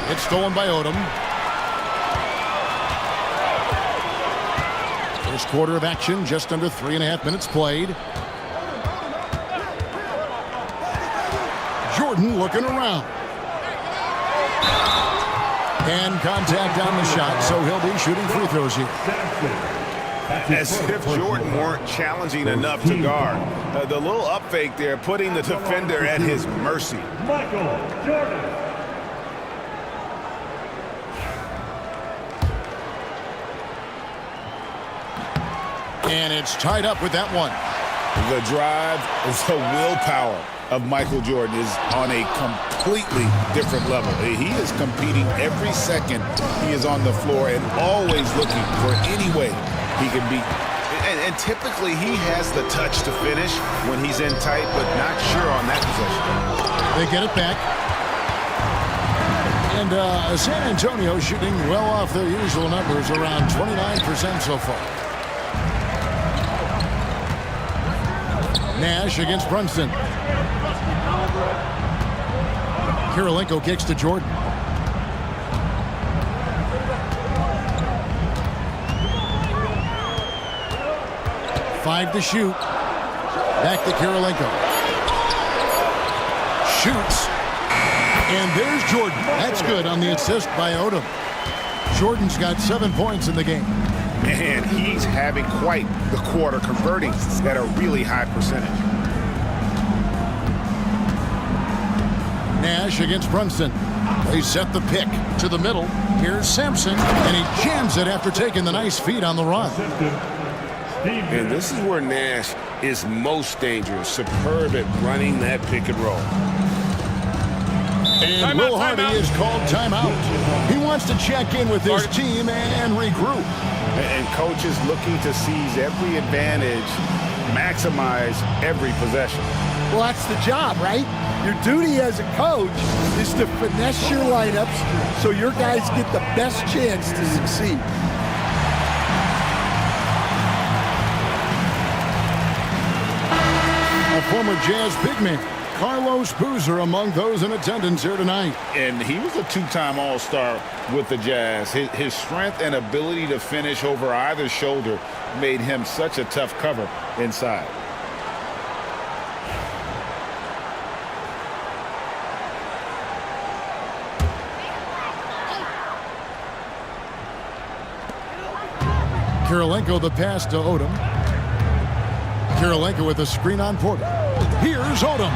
It's stolen by Odom. First quarter of action, just under 3.5 minutes played. Jordan looking around. And contact on the shot, so he'll be shooting free throws here. As if Jordan weren't challenging enough to guard. The little up fake there, putting the defender at his mercy. Michael Jordan. And it's tied up with that one. The drive, the willpower of Michael Jordan is on a completely different level. He is competing every second he is on the floor and always looking for any way he can beat. And typically he has the touch to finish when he's in tight, but not sure on that possession. They get it back. And San Antonio shooting well off their usual numbers, around 29% so far. Nash against Brunson. Kirilenko kicks to Jordan. Five to shoot. Back to Kirilenko. Shoots. And there's Jordan. That's good on the assist by Odom. Jordan's got 7 points in the game. And he's having quite the quarter, converting at a really high percentage. Nash against Brunson. They set the pick to the middle. Here's Sampson, and he jams it after taking the nice feed on the run. And this is where Nash is most dangerous. Superb at running that pick and roll. And Will Hardy is called timeout. He wants to check in with his team and regroup. And coach is looking to seize every advantage, maximize every possession. Well, that's the job, right? Your duty as a coach is to finesse your lineups so your guys get the best chance to succeed. A former Jazz big man Carlos Boozer among those in attendance here tonight. And he was a two-time All-Star with the Jazz. His strength and ability to finish over either shoulder made him such a tough cover inside. Kirilenko the pass to Odom. Kirilenko with a screen on Porter. Here's Odom.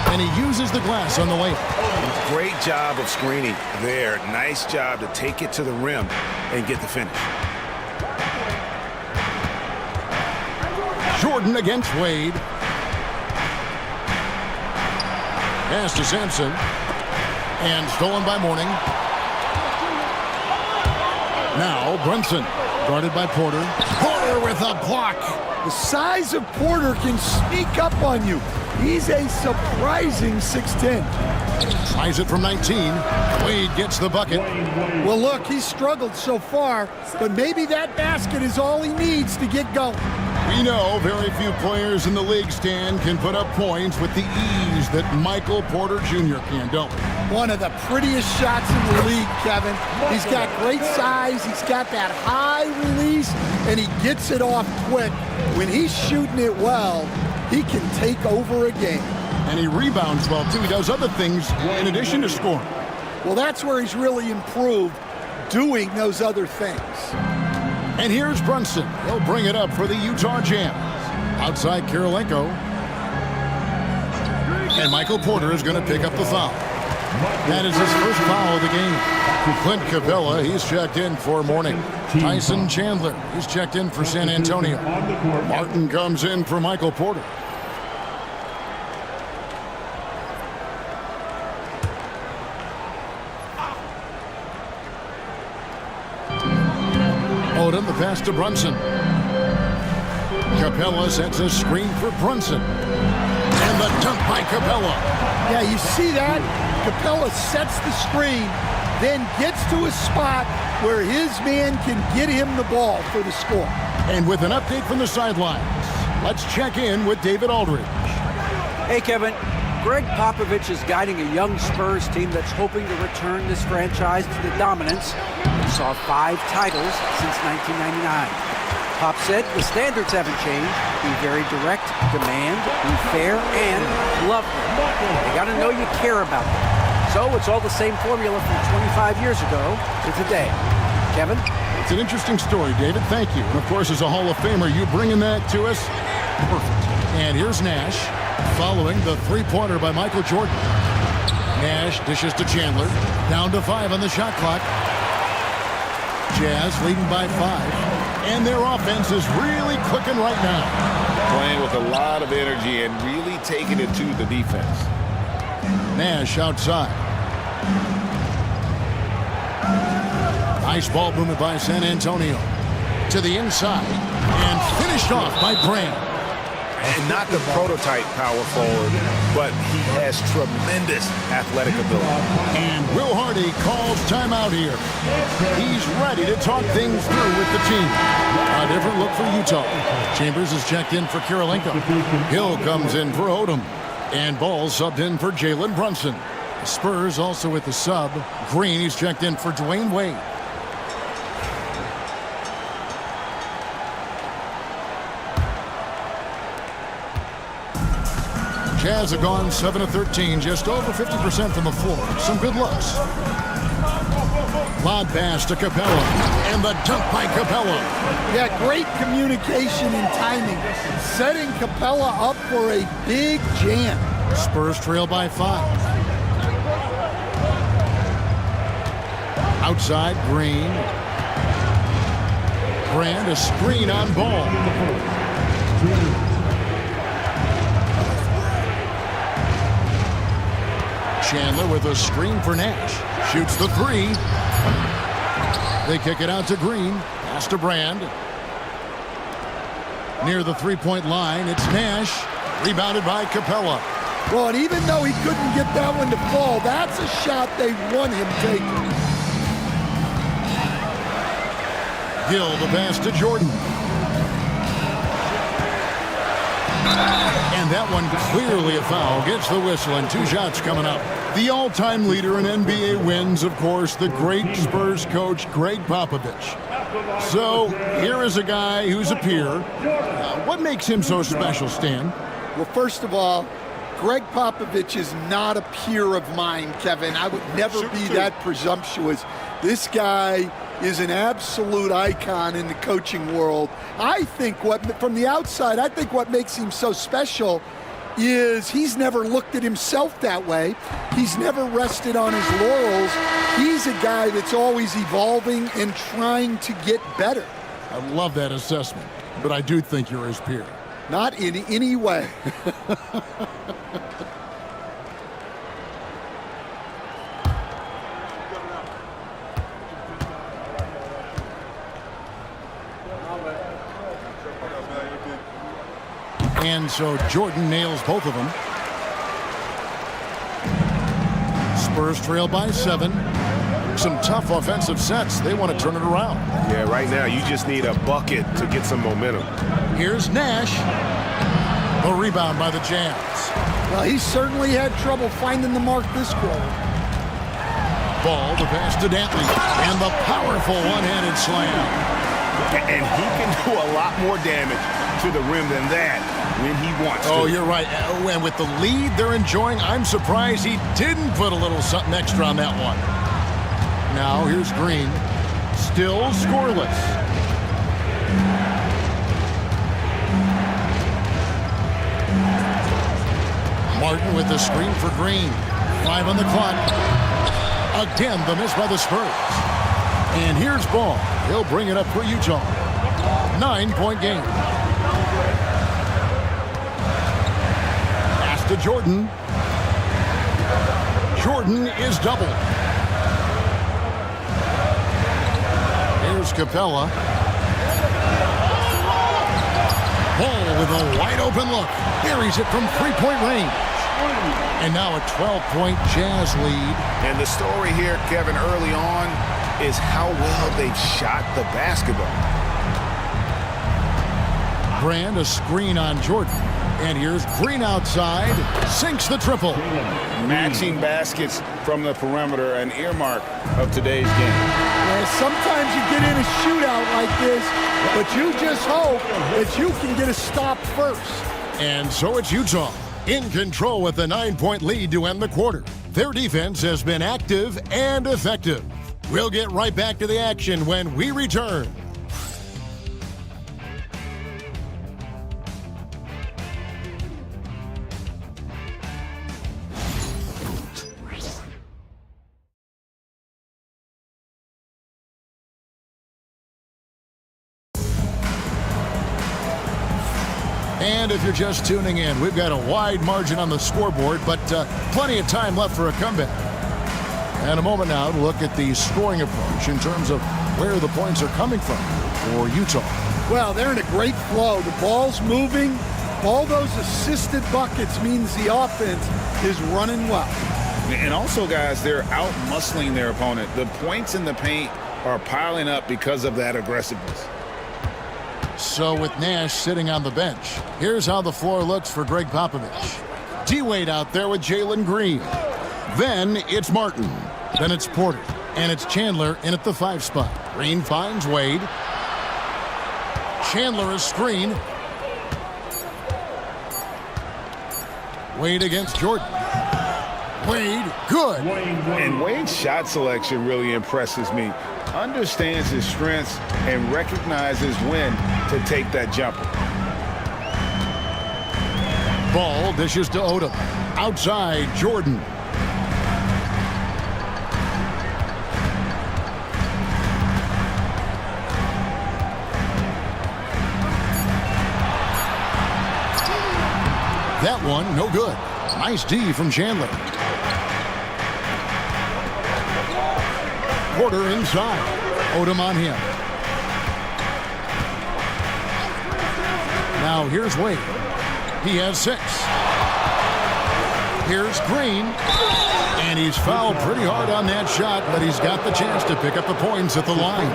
And he uses the glass on the way. Great job of screening there. Nice job to take it to the rim and get the finish. Jordan against Wade. Pass to Sampson. And stolen by Mourning. Now Brunson. Guarded by Porter. Porter with a block. The size of Porter can sneak up on you. He's a surprising 6'10". Tries it from 19. Wade gets the bucket. Well, look, he's struggled so far, but maybe that basket is all he needs to get going. We know very few players in the league, Stan, can put up points with the ease that Michael Porter Jr. can, don't we? One of the prettiest shots in the league, Kevin. He's got great size, he's got that high release, and he gets it off quick. When he's shooting it well, he can take over a game. And he rebounds well, too. He does other things in addition to scoring. Well, that's where he's really improved, doing those other things. And here's Brunson. He'll bring it up for the Utah Jazz. Outside Kirilenko. And Michael Porter is going to pick up the foul. That is his first foul of the game. Clint Capella, he's checked in for Mourning. Tyson Chandler, he's checked in for San Antonio. Martin comes in for Michael Porter. Odom, the pass to Brunson. Capella sets a screen for Brunson. And the dunk by Capella. Yeah, you see that? Capella sets the screen, then gets to a spot where his man can get him the ball for the score. And with an update from the sidelines, let's check in with David Aldridge. Hey, Kevin. Greg Popovich is guiding a young Spurs team that's hoping to return this franchise to the dominance that saw 5 titles since 1999. Pop said the standards haven't changed. Be very direct, demand, be fair, and love them. They got to know you care about them. So it's all the same formula from 25 years ago to today. Kevin? It's an interesting story, David. Thank you. And of course, as a Hall of Famer, you bringing that to us? Perfect. And here's Nash, following the three-pointer by Michael Jordan. Nash dishes to Chandler. Down to 5 on the shot clock. Jazz leading by 5. And their offense is really clicking right now. Playing with a lot of energy and really taking it to the defense. Nash outside. Nice ball movement by San Antonio. To the inside. And finished off by Brand. And not the prototype power forward, but he has tremendous athletic ability. And Will Hardy calls timeout here. He's ready to talk things through with the team. A different look for Utah. Chambers is checked in for Kirilenko. Hill comes in for Odom. And Ball subbed in for Jalen Brunson. The Spurs also with the sub. Green, he's checked in for Dwayne Wade. Jazz have gone 7 of 13, just over 50% from the floor. Some good looks. Lob pass to Capella, and the dunk by Capella. Yeah, great communication and timing, setting Capella up for a big jam. Spurs trail by 5. Outside, Green. Brand, a screen on Ball. Chandler with a screen for Nash. Shoots the 3. They kick it out to Green. Pass to Brand. Near the three-point line, it's Nash. Rebounded by Capella. Well, and even though he couldn't get that one to fall, that's a shot they want him taking. Gill, the pass to Jordan. And that one clearly a foul. Gets the whistle and 2 shots coming up. The all-time leader in NBA wins, of course, the great Spurs coach, Greg Popovich. So here is a guy who's a peer. What makes him so special, Stan? Well, first of all, Greg Popovich is not a peer of mine, Kevin. I would never be that presumptuous. This guy is an absolute icon in the coaching world. I think from the outside, I think what makes him so special is he's never looked at himself that way. He's never rested on his laurels. He's a guy that's always evolving and trying to get better. I love that assessment, but I do think you're his peer. Not in any way. And so Jordan nails both of them. Spurs trail by 7. Some tough offensive sets. They want to turn it around. Yeah, right now you just need a bucket to get some momentum. Here's Nash. The rebound by the Jazz. Well, he certainly had trouble finding the mark this quarter. Ball, the pass to Dantley. And the powerful one-handed slam. And he can do a lot more damage to the rim than that when he wants to. Oh, you're right. And with the lead they're enjoying, I'm surprised he didn't put a little something extra on that one. Now here's Green. Still scoreless. Martin with the screen for Green. 5 on the clock. Again, the miss by the Spurs. And here's Ball. He'll bring it up for Utah. 9-point game. Pass to Jordan. Jordan is doubled. Here's Capella. Ball with a wide open look. Carries it from 3-point range. And now a 12-point Jazz lead. And the story here, Kevin, early on is how well they've shot the basketball. Brand a screen on Jordan. And here's Green outside. Sinks the triple. Matching baskets from the perimeter, an earmark of today's game. Yeah, sometimes you get in a shootout like this, but you just hope that you can get a stop first. And so it's Utah in control with a 9-point lead to end the quarter. Their defense has been active and effective. We'll get right back to the action when we return. And if you're just tuning in, we've got a wide margin on the scoreboard, but plenty of time left for a comeback. And a moment now to look at the scoring approach in terms of where the points are coming from for Utah. Well, they're in a great flow. The ball's moving. All those assisted buckets means the offense is running well. And also, guys, they're out-muscling their opponent. The points in the paint are piling up because of that aggressiveness. So with Nash sitting on the bench, here's how the floor looks for Greg Popovich. D-Wade out there with Jalen Green. Then it's Martin. Then it's Porter. And it's Chandler in at the 5 spot. Green finds Wade. Chandler is screen. Wade against Jordan. Wade, good. And Wade's shot selection really impresses me. Understands his strengths and recognizes when to take that jumper. Ball dishes to Odom. Outside, Jordan. That one, no good. Nice D from Chandler. Porter inside. Odom on him. Now here's Wade. He has 6. Here's Green. And he's fouled pretty hard on that shot, but he's got the chance to pick up the points at the line.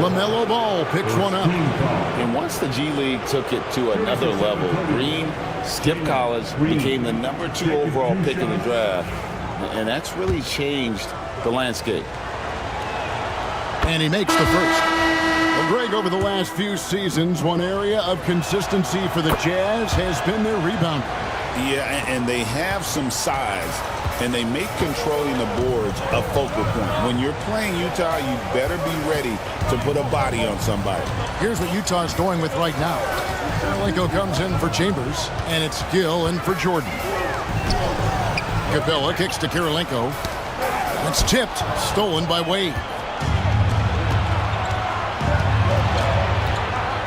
LaMelo Ball picks one up. And once the G League took it to another level, Green skipped college, became the #2 overall pick in the draft, and that's really changed the landscape. And he makes the first. Well, Greg, over the last few seasons, one area of consistency for the Jazz has been their rebound. Yeah, and they have some size, and they make controlling the boards a focal point. When you're playing Utah, you better be ready to put a body on somebody. Here's what Utah's doing with right now. Kirilenko comes in for Chambers, and it's Gill in for Jordan. Capella kicks to Kirilenko. It's tipped, stolen by Wade.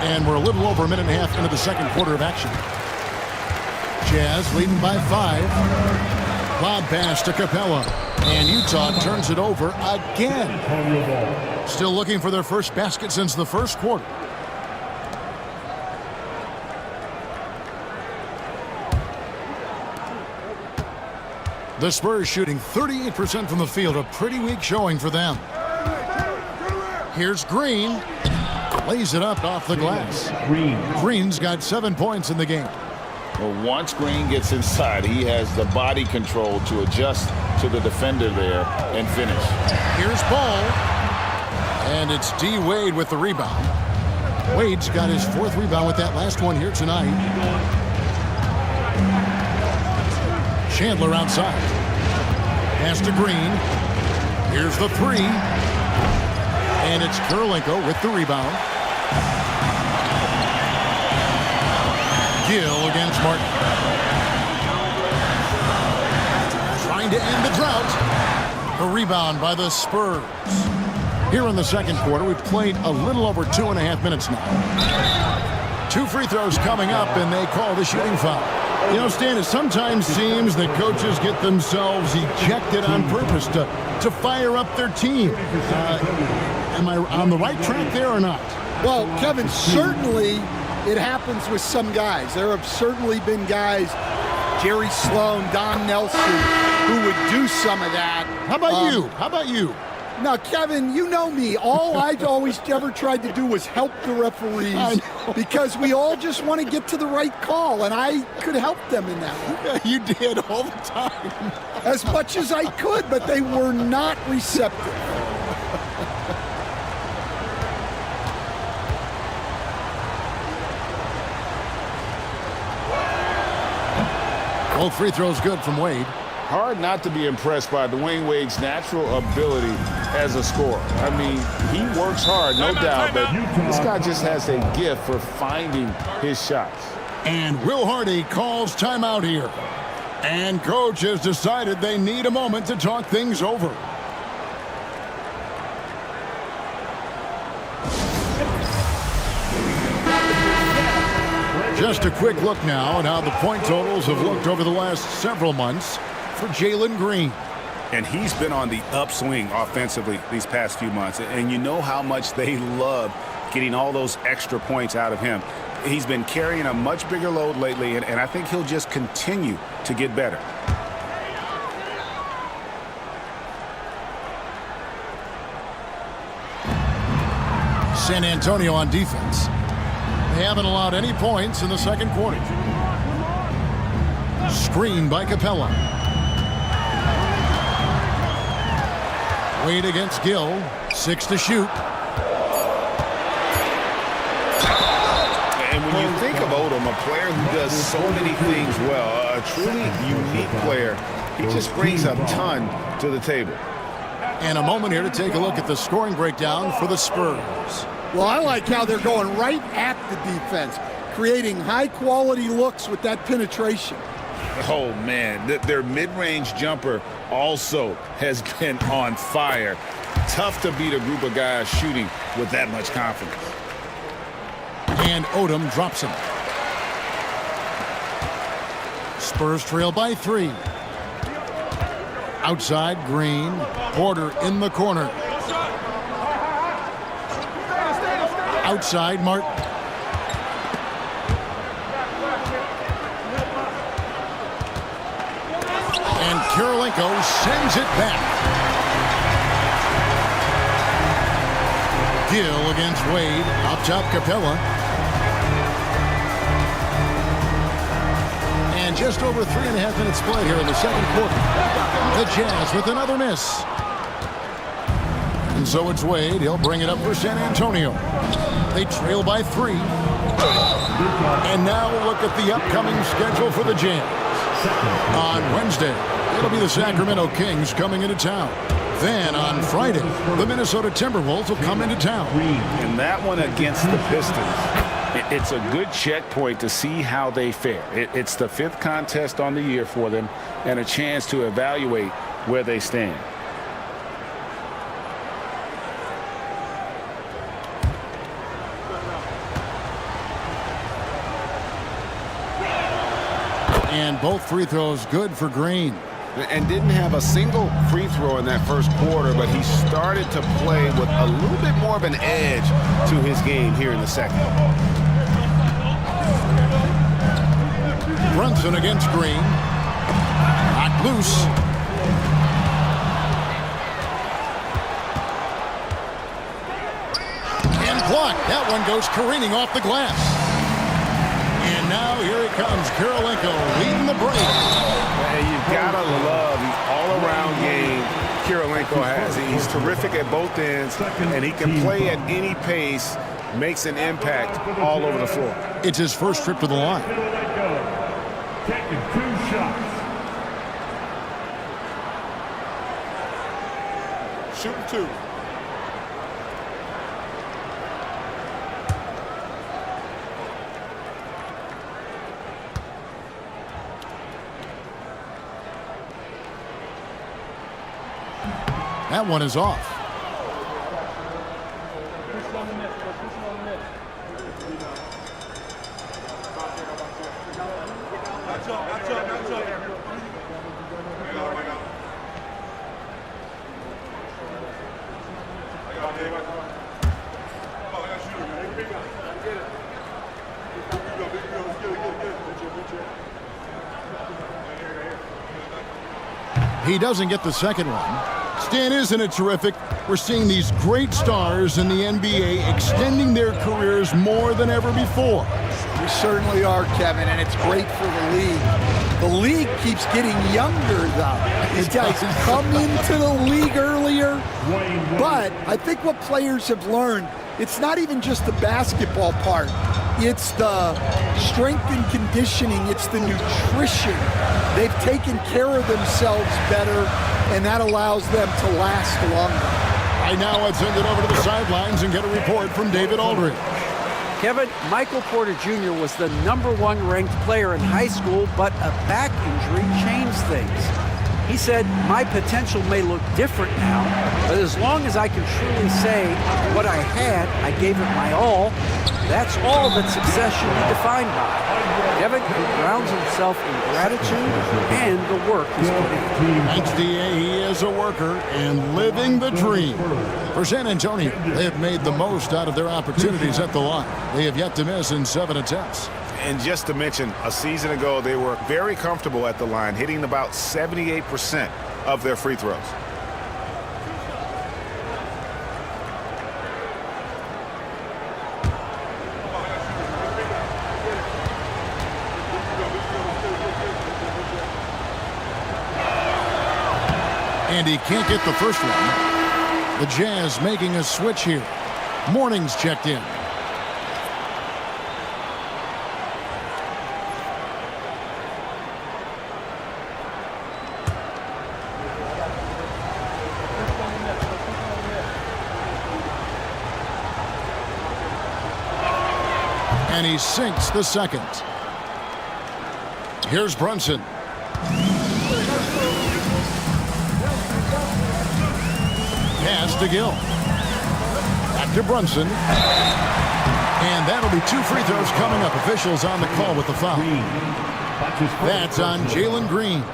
And we're a little over a minute and a half into the second quarter of action. Jazz leading by 5. Lob pass to Capella. And Utah turns it over again. Still looking for their first basket since the first quarter. The Spurs shooting 38% from the field, a pretty weak showing for them. Here's Green. Lays it up off the glass. Green's got 7 points in the game. Well, once Green gets inside, he has the body control to adjust to the defender there and finish. Here's Ball. And it's D. Wade with the rebound. Wade's got his 4th rebound with that last one here tonight. Chandler outside. Pass to Green. Here's the 3. And it's Kirilenko with the rebound. Gill against Martin. Trying to end the drought. A rebound by the Spurs. Here in the second quarter, we've played a little over 2.5 minutes now. 2 free throws coming up, and they call the shooting foul. You know, Stan, it sometimes seems that coaches get themselves ejected on purpose to fire up their team. Am I on the right track there or not? Well, Kevin, certainly it happens with some guys. There have certainly been guys, Jerry Sloan, Don Nelson, who would do some of that. How about you? How about you? Now, Kevin, you know me. All I've always ever tried to do was help the referees because we all just want to get to the right call, and I could help them in that. You did all the time. As much as I could, but they were not receptive. Both free throws good from Wade. Hard not to be impressed by Dwayne Wade's natural ability as a scorer. I mean, he works hard, no doubt, but this guy just has a gift for finding his shots. And Will Hardy calls timeout here. And coach has decided they need a moment to talk things over. Just a quick look now at how the point totals have looked over the last several months for Jalen Green. And he's been on the upswing offensively these past few months. And you know how much they love getting all those extra points out of him. He's been carrying a much bigger load lately, and I think he'll just continue to get better. San Antonio on defense. They haven't allowed any points in the second quarter. Screen by Capella. Wade against Gill. 6 to shoot. And when you think of Odom, a player who does so many things well, a truly unique player, he just brings a ton to the table. And a moment here to take a look at the scoring breakdown for the Spurs. Well, I like how they're going right at the defense, creating high-quality looks with that penetration. Oh, man, their mid-range jumper also has been on fire. Tough to beat a group of guys shooting with that much confidence. And Odom drops him. Spurs trail by 3. Outside, Green. Porter in the corner. Outside, Martin. Kirilenko sends it back. Gill against Wade. Up top, Capella. And just over 3.5 minutes played here in the second quarter. The Jazz with another miss. And so it's Wade. He'll bring it up for San Antonio. They trail by 3. And now we'll look at the upcoming schedule for the Jazz. On Wednesday, it'll be the Sacramento Kings coming into town. Then on Friday, the Minnesota Timberwolves will come into town. And that one against the Pistons, it's a good checkpoint to see how they fare. It's the 5th contest on the year for them and a chance to evaluate where they stand. And both free throws good for Green. And didn't have a single free throw in that first quarter, but he started to play with a little bit more of an edge to his game here in the second. Brunson against Green. Knocked loose. And blocked. That one goes careening off the glass. And now here he comes, Kirilenko leading the break. Hey, you've got to love the all-around game Kirilenko has. He's terrific at both ends, and he can play at any pace, makes an impact all over the floor. It's his first trip to the line. Taking 2 shots. Shooting 2. That one is off. He doesn't get the second one. Stan, isn't it terrific? We're seeing these great stars in the NBA extending their careers more than ever before. We certainly are, Kevin, and it's great for the league. The league keeps getting younger, though. These guys come into the league earlier, but I think what players have learned, it's not even just the basketball part. It's the strength and conditioning. It's the nutrition. They've taken care of themselves better, and that allows them to last longer. Right now, let's send it over to the sidelines and get a report from David Aldridge. Kevin, Michael Porter Jr. was the #1 ranked player in high school, but a back injury changed things. He said, my potential may look different now, but as long as I can truly say what I had, I gave it my all. That's all that success should be defined by. Kevin grounds himself in gratitude and the work he's put in. Thanks, D.A. He is a worker and living the dream. For San Antonio, they have made the most out of their opportunities at the line. They have yet to miss in 7 attempts. And just to mention, a season ago, they were very comfortable at the line, hitting about 78% of their free throws. And he can't get the first one. The Jazz making a switch here. Morning's checked in. And he sinks the second. Here's Brunson. Pass to Gill. Back to Brunson. And that'll be 2 free throws coming up. Officials on the call with the foul. That's on Jalen Green.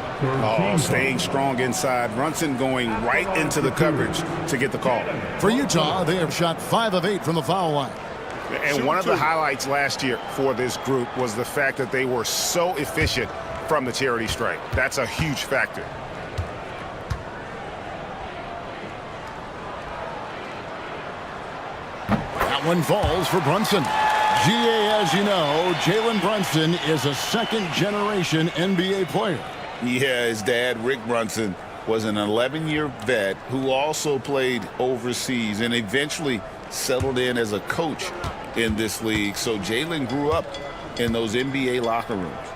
Oh, staying strong inside. Brunson going right into the coverage to get the call. For Utah, they have shot 5 of 8 from the foul line. And one of the highlights last year for this group was the fact that they were so efficient from the charity stripe. That's a huge factor. That one falls for Brunson. GA, as you know, Jalen Brunson is a second-generation NBA player. Yeah, his dad, Rick Brunson, was an 11-year vet who also played overseas and eventually settled in as a coach in this league. So Jalen grew up in those NBA locker rooms.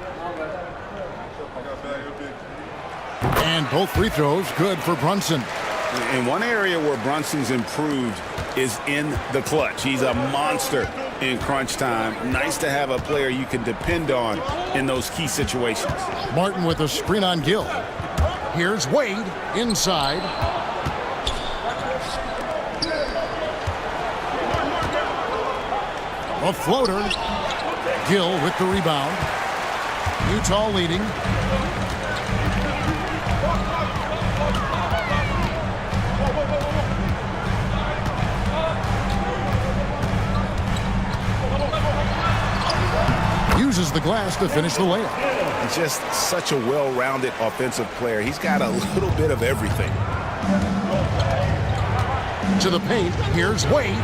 And both free throws good for Brunson. In one area where Brunson's improved is in the clutch. He's a monster in crunch time. Nice to have a player you can depend on in those key situations. Martin with a screen on Gill. Here's Wade inside. A floater. Gill with the rebound. Utah leading. Uses the glass to finish the layup. He's just such a well-rounded offensive player. He's got a little bit of everything. To the paint, here's Wade.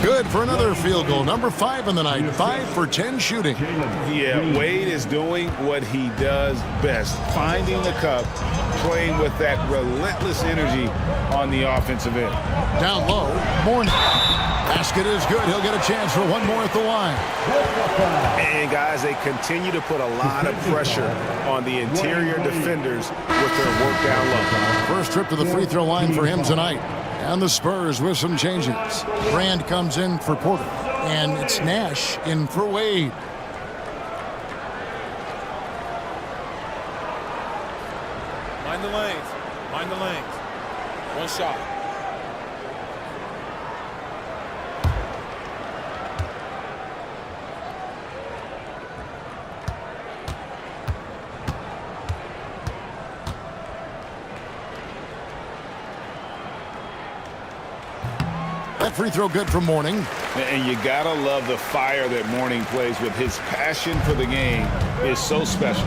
Good for another field goal. Number 5 in the night. 5 for 10 shooting. Yeah, Wade is doing what he does best. Finding the cup, playing with that relentless energy on the offensive end. Down low, Mourning. Basket is good. He'll get a chance for one more at the line. And guys, they continue to put a lot of pressure on the interior defenders with their work down low. First trip to the free throw line for him tonight. And the Spurs with some changes. Brand comes in for Porter. And it's Nash in for Wade. Mind the lanes. Mind the lanes. One shot. That free throw good for Mourning. And you gotta love the fire that Mourning plays with. His passion for the game is so special.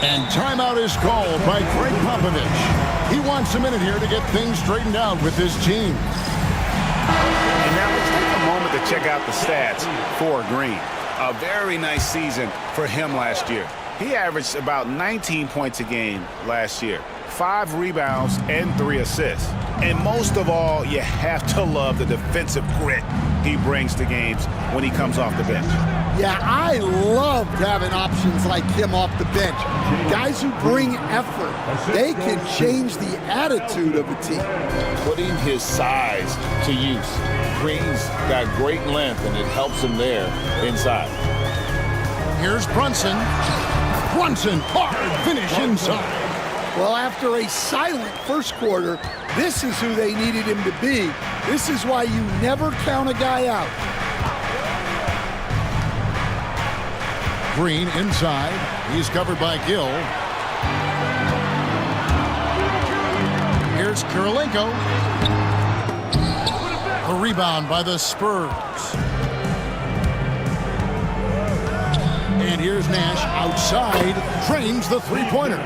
And timeout is called by Greg Popovich. He wants a minute here to get things straightened out with his team. And now let's take a moment to check out the stats for Green. A very nice season for him last year. He averaged about 19 points a game last year, 5 rebounds and 3 assists. And most of all, you have to love the defensive grit he brings to games when he comes off the bench. Yeah, I loved having options like him off the bench. Guys who bring effort. They can change the attitude of a team. Putting his size to use. Green's got great length, and it helps him there inside. Here's Brunson. Brunson, hard finish inside. Well, after a silent first quarter, this is who they needed him to be. This is why you never count a guy out. Green inside. He's covered by Gill. Here's Kirilenko. A rebound by the Spurs. And here's Nash outside. Trains the three-pointer.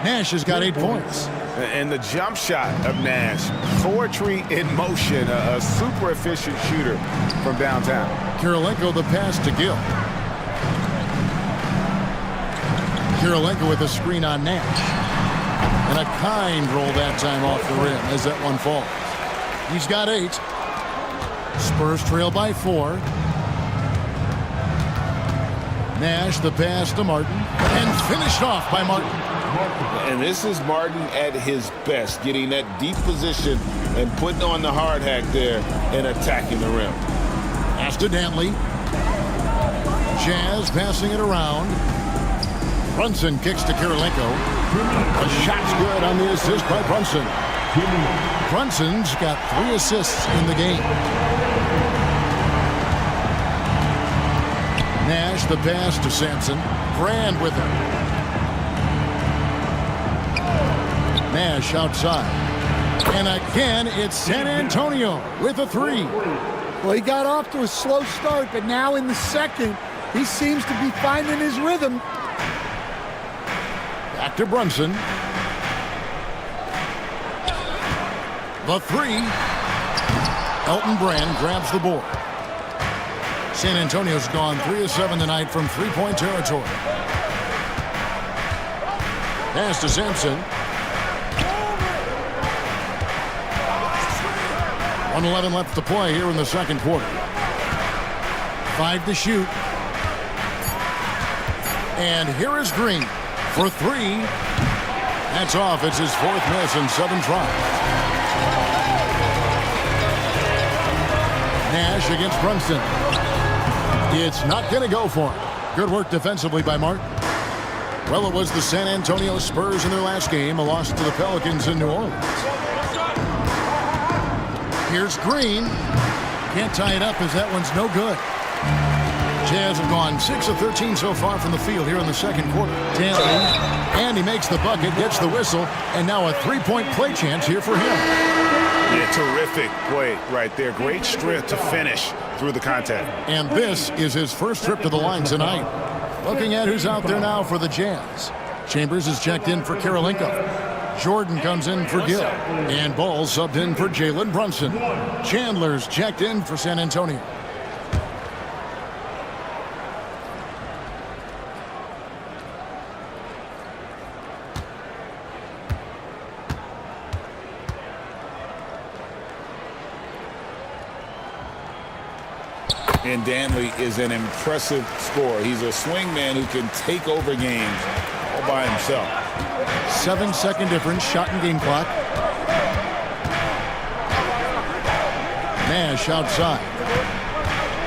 Nash has got 8 points. And the jump shot of Nash. Poetry in motion. A super efficient shooter from downtown. Kirilenko the pass to Gill. Kirilenko with a screen on Nash. And a kind roll that time off the rim as that one falls. He's got 8. Spurs trail by 4. Nash the pass to Martin. And finished off by Martin. And this is Martin at his best, getting that deep position and putting on the hard hack there and attacking the rim. Pass to Dantley. Jazz passing it around. Brunson kicks to Kirilenko. A shot's good on the assist by Brunson. Brunson's got 3 assists in the game. Nash the pass to Sampson. Brand with him. Nash outside. And again, it's San Antonio with a 3. Well, he got off to a slow start, but now in the second, he seems to be finding his rhythm. Back to Brunson. The 3. Elton Brand grabs the board. San Antonio's gone 3 of 7 tonight from three-point territory. Pass to Sampson. 1:11 left to play here in the second quarter. 5 to shoot. And here is Green for 3. That's off. It's his 4th miss in 7 tries. Nash against Brunson. It's not going to go for him. Good work defensively by Martin. Well, it was the San Antonio Spurs in their last game, a loss to the Pelicans in New Orleans. Here's Green. Can't tie it up as that one's no good. Jazz have gone 6 of 13 so far from the field here in the second quarter. Dantley, and he makes the bucket, gets the whistle, and now a 3-point play chance here for him. Yeah, terrific play right there. Great strength to finish through the contact. And this is his first trip to the line tonight. Looking at who's out there now for the Jazz. Chambers is checked in for Karolinko. Jordan comes in for Gill. And Ball subbed in for Jalen Brunson. Chandler's checked in for San Antonio. And Dantley is an impressive scorer. He's a swing man who can take over games all by himself. 7-second difference, shot and game clock. Nash outside.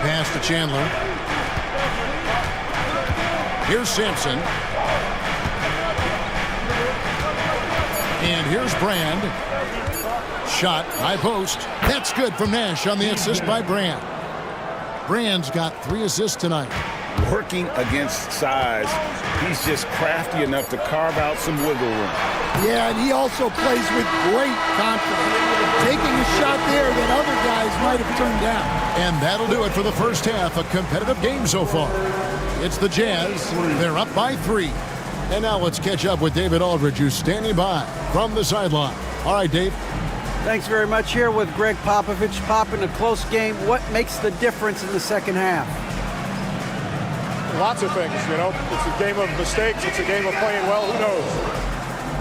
Pass to Chandler. Here's Sampson. And here's Brand. Shot, high post. That's good from Nash on the assist by Brand. Brand's got 3 assists tonight. Working against size, he's just crafty enough to carve out some wiggle room. Yeah, and he also plays with great confidence, taking a shot there that other guys might have turned down. And that'll do it for the first half. A competitive game so far. It's the Jazz. They're up by 3. And now let's catch up with David Aldridge, who's standing by from the sideline. All right, Dave. Thanks very much. Here with Greg Popovich. Pop, in a close game, what makes the difference in the second half? Lots of things, you know. It's a game of mistakes. It's a game of playing well. Who knows?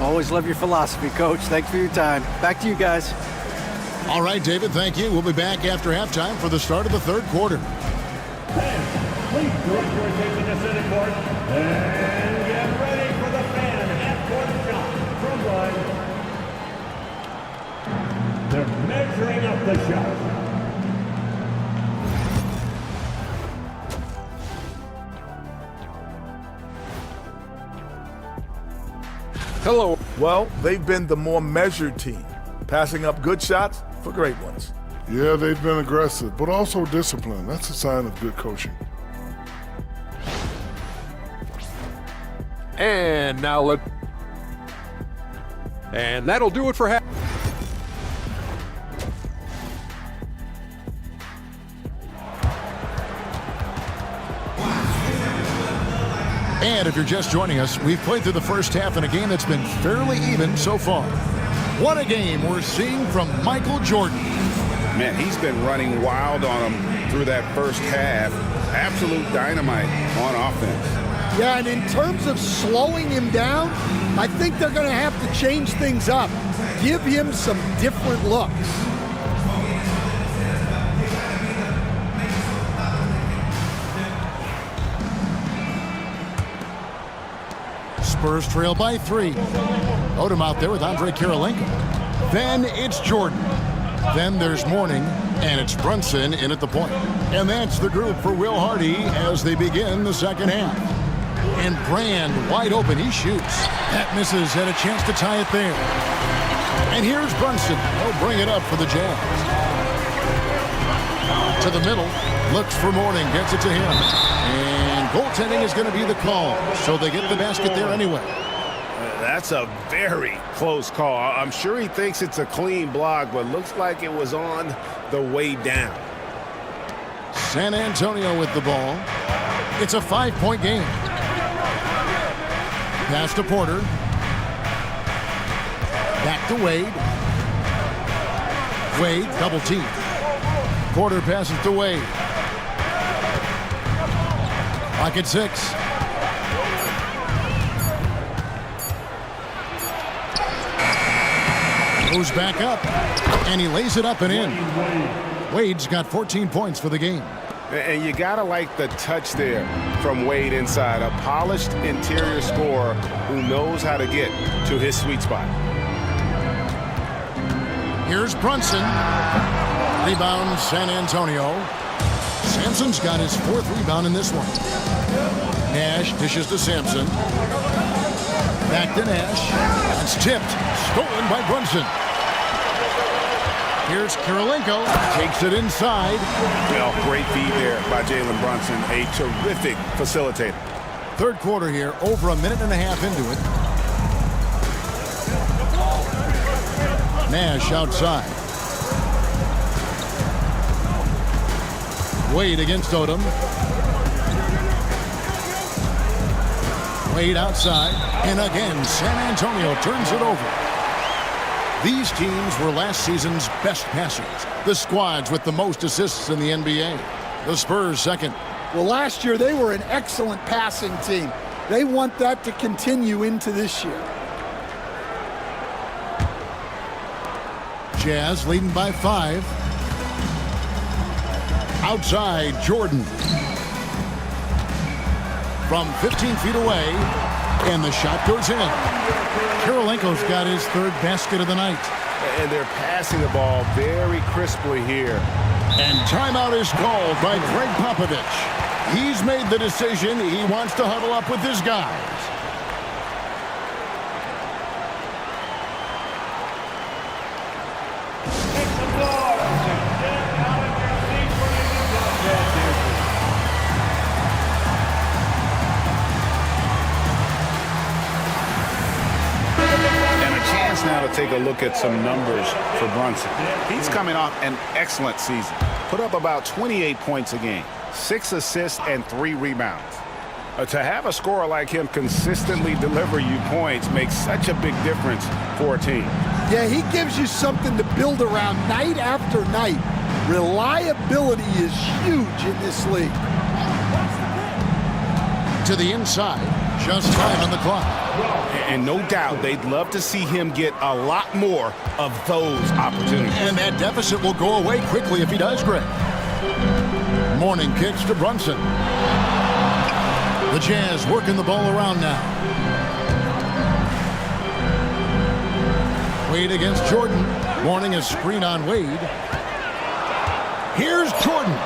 Always love your philosophy, Coach. Thanks for your time. Back to you guys. All right, David, thank you. We'll be back after halftime for the start of the third quarter. Please join your attention to center court and get ready for the fan half-court shot from line. They're measuring up the shot. Hello. Well, they've been the more measured team, passing up good shots for great ones. Yeah, they've been aggressive, but also disciplined. That's a sign of good coaching. And now and that'll do it for half. And if you're just joining us, we've played through the first half in a game that's been fairly even so far. What a game we're seeing from Michael Jordan. Man, he's been running wild on him through that first half. Absolute dynamite on offense. Yeah, and in terms of slowing him down, I think they're going to have to change things up. Give him some different looks. Spurs trail by 3. Odom out there with Andre Karolinko. Then it's Jordan. Then there's Mourning, and it's Brunson in at the point. And that's the group for Will Hardy as they begin the second half. And Brand wide open, he shoots. That misses, had a chance to tie it there. And here's Brunson. He'll bring it up for the Jazz. To the middle, looks for Mourning, gets it to him. And goaltending is going to be the call, so they get the basket there anyway. That's a very close call. I'm sure he thinks it's a clean block, but looks like it was on the way down. San Antonio with the ball. It's a 5-point game. Pass to Porter. Back to Wade. Wade double team. Porter passes to Wade. Clock at 6. Goes back up, and he lays it up and in. Wade's got 14 points for the game. And you got to like the touch there from Wade inside. A polished interior scorer who knows how to get to his sweet spot. Here's Brunson. Rebound, San Antonio. Sampson's got his 4th rebound in this one. Nash dishes to Sampson. Back to Nash. It's tipped. Stolen by Brunson. Here's Kirilenko. Takes it inside. Well, great feed there by Jalen Brunson. A terrific facilitator. Third quarter here. Over a minute and a half into it. Nash outside. Wade against Odom. Wade outside. And again, San Antonio turns it over. These teams were last season's best passers. The squads with the most assists in the NBA. The Spurs second. Well, last year they were an excellent passing team. They want that to continue into this year. Jazz leading by 5. Outside, Jordan. From 15 feet away, and the shot goes in. Kirilenko's got his 3rd basket of the night. And they're passing the ball very crisply here. And timeout is called by Greg Popovich. He's made the decision. He wants to huddle up with his guys. Now to take a look at some numbers for Brunson. He's coming off an excellent season. Put up about 28 points a game, 6 assists and 3 rebounds. To have a scorer like him consistently deliver you points makes such a big difference for a team. Yeah, he gives you something to build around night after night. Reliability is huge in this league. To the inside, just time on the clock. And no doubt they'd love to see him get a lot more of those opportunities. And that deficit will go away quickly if he does, Greg. Mourning kicks to Brunson. The Jazz working the ball around now. Wade against Jordan. Mourning a screen on Wade. Here's Jordan.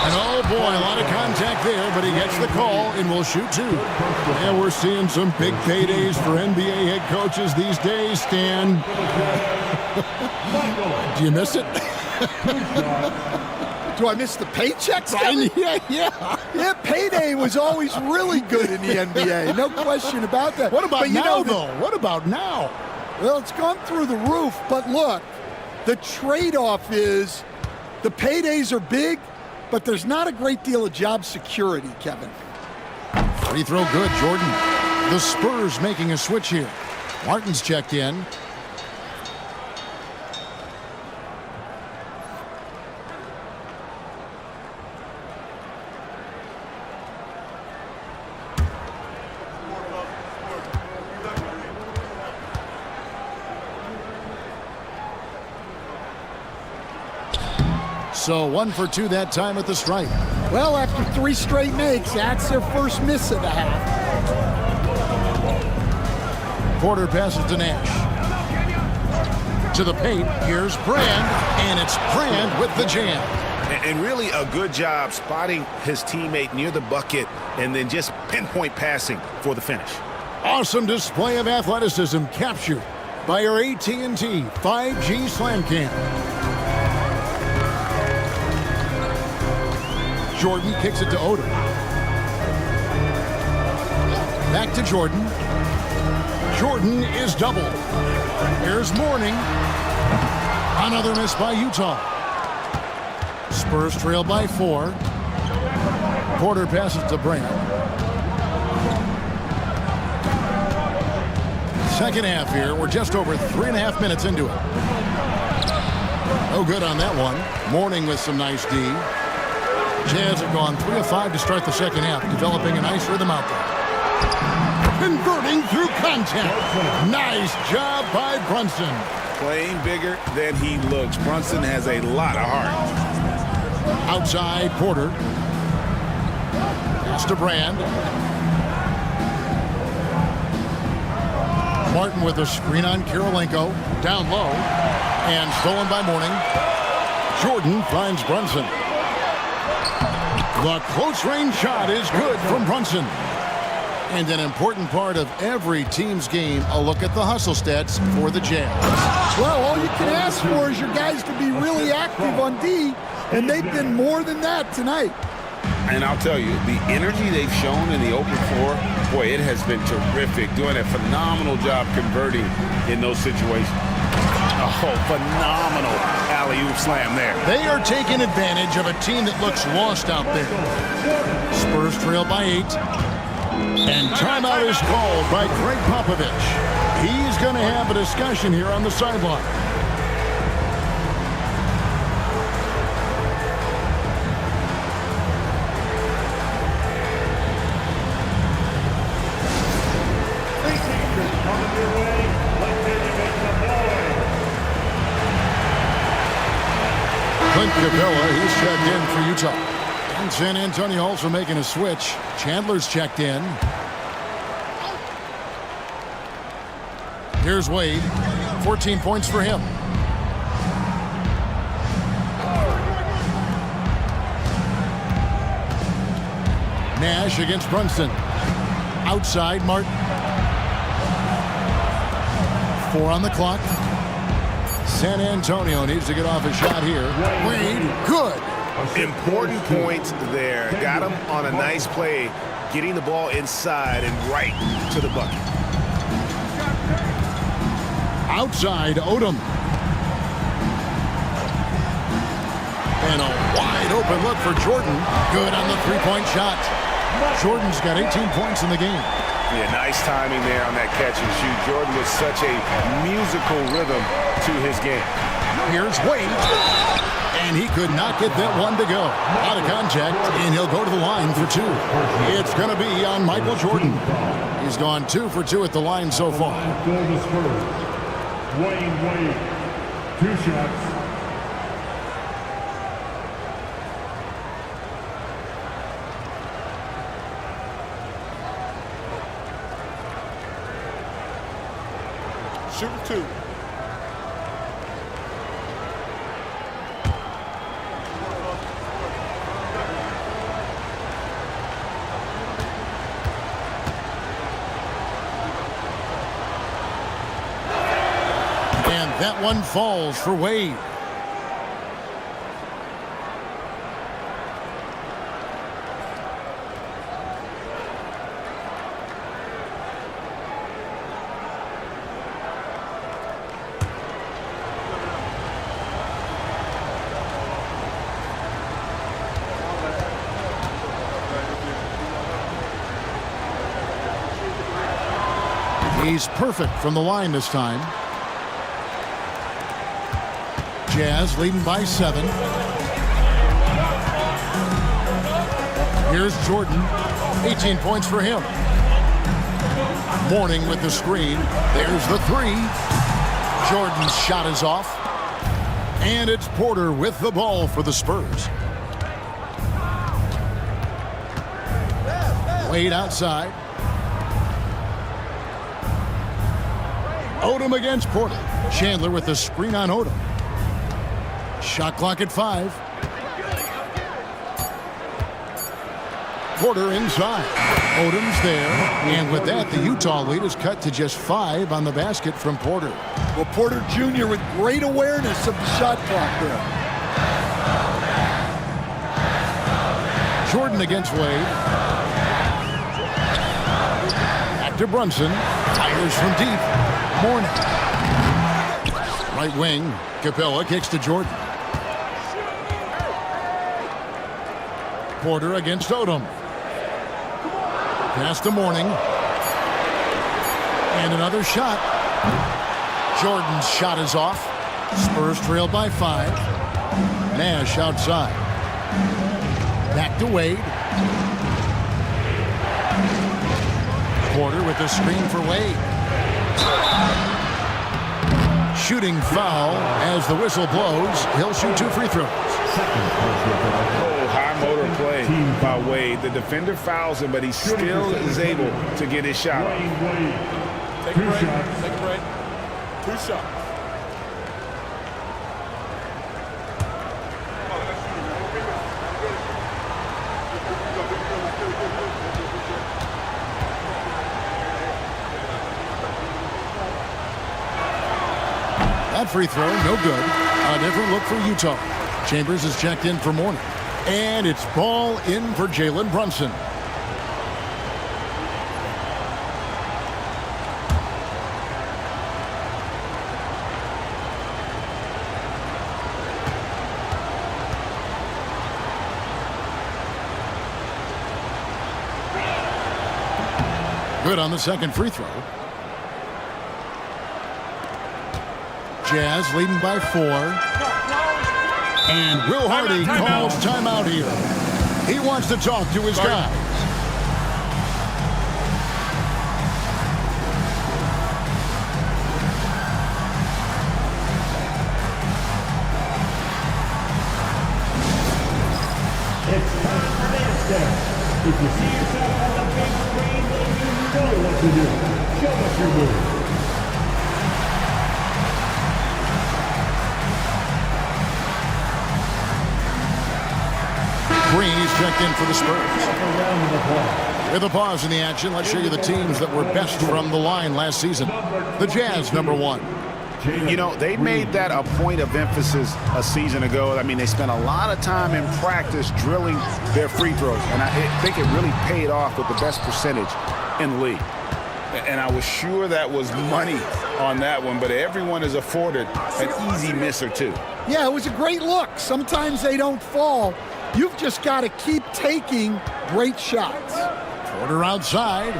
And oh boy, a lot of contact there, but he gets the call and will shoot 2. Yeah, we're seeing some big paydays for NBA head coaches these days, Stan. Do you miss it? Do I miss the paychecks? Yeah. Payday was always really good in the NBA. No question about that. What about now, though? What about now? Well, it's gone through the roof, but look, the trade-off is the paydays are big, but there's not a great deal of job security, Kevin. Free throw good, Jordan. The Spurs making a switch here. Martin's checked in. So 1 for 2 that time at the stripe. Well, after 3 straight makes, that's their first miss of the half. Porter passes to Nash. To the paint, here's Brand, and it's Brand with the jam. And really a good job spotting his teammate near the bucket and then just pinpoint passing for the finish. Awesome display of athleticism captured by our AT&T 5G Slam Cam. Jordan kicks it to Odom. Back to Jordan. Jordan is doubled. Here's Mourning. Another miss by Utah. Spurs trail by 4. Porter passes to Brand. Second half here. We're just over 3.5 minutes into it. No good on that one. Mourning with some nice D. Jazz have gone 3 of 5 to start the second half, developing a nice rhythm out there. Converting through contact. Nice job by Brunson. Playing bigger than he looks. Brunson has a lot of heart. Outside, Porter. Pass to Brand. Martin with a screen on Kirilenko. Down low. And stolen by Mourning. Jordan finds Brunson. The close-range shot is good from Brunson. And an important part of every team's game, a look at the hustle stats for the Jazz. Well, all you can ask for is your guys to be really active on D, and they've been more than that tonight. And I'll tell you, the energy they've shown in the open floor, boy, it has been terrific. Doing a phenomenal job converting in those situations. Oh, phenomenal alley-oop slam there. They are taking advantage of a team that looks lost out there. Spurs trail by 8. And timeout is called by Greg Popovich. He's going to have a discussion here on the sideline. Clint Capella, he's checked in for Utah. And San Antonio also making a switch. Chandler's checked in. Here's Wade. 14 points for him. Nash against Brunson. Outside, Martin. 4 on the clock. San Antonio needs to get off a shot here. Wade, good. Important points there. Got him on a nice play, getting the ball inside and right to the bucket. Outside, Odom. And a wide open look for Jordan. Good on the three-point shot. Jordan's got 18 points in the game. Yeah, nice timing there on that catch and shoot. Jordan with such a musical rhythm to his game. Here's Wade. And he could not get that one to go. Out of contact, and he'll go to the line for 2. It's going to be on Michael Jordan. He's gone 2 for 2 at the line so far. Wayne Wade, 2 shots. Shooting 2. And that one falls for Wade. He's perfect from the line this time. Jazz leading by 7. Here's Jordan. 18 points for him. Mourning with the screen. There's the 3. Jordan's shot is off. And it's Porter with the ball for the Spurs. Wade outside. Odom against Porter. Chandler with the screen on Odom. Shot clock at 5. Porter inside. Odom's there. And with that, the Utah lead is cut to just 5 on the basket from Porter. Well, Porter Jr. with great awareness of the shot clock there. Jordan against Wade. Back to Brunson. Fires from deep. Mourning. Right wing. Capella kicks to Jordan. Porter against Odom. Pass to Mourning. And another shot. Jordan's shot is off. Spurs trail by 5. Nash outside. Back to Wade. Porter with the screen for Wade. Shooting foul as the whistle blows. He'll shoot 2 free throws. High motor play by Wade. The defender fouls him, but he still is able to get his shot. Take a break. Take a break. 2 shots. That free throw, no good. A different look for Utah. Chambers is checked in for Mourning. And it's ball in for Jalen Brunson. Good on the second free throw. Jazz leading by 4. And Will Hardy calls timeout here. He wants to talk to his guys. It's time for dance step. If you see yourself on the big screen, then you know what to do. Show us your move. Green is checked in for the Spurs. With a pause in the action, let's show you the teams that were best from the line last season. The Jazz, number 1. You know, they made that a point of emphasis a season ago. I mean, they spent a lot of time in practice drilling their free throws, and I think it really paid off with the best percentage in the league. And I was sure that was money on that one, but everyone is afforded an easy miss or 2. Yeah, it was a great look. Sometimes they don't fall. You've just got to keep taking great shots. Porter outside.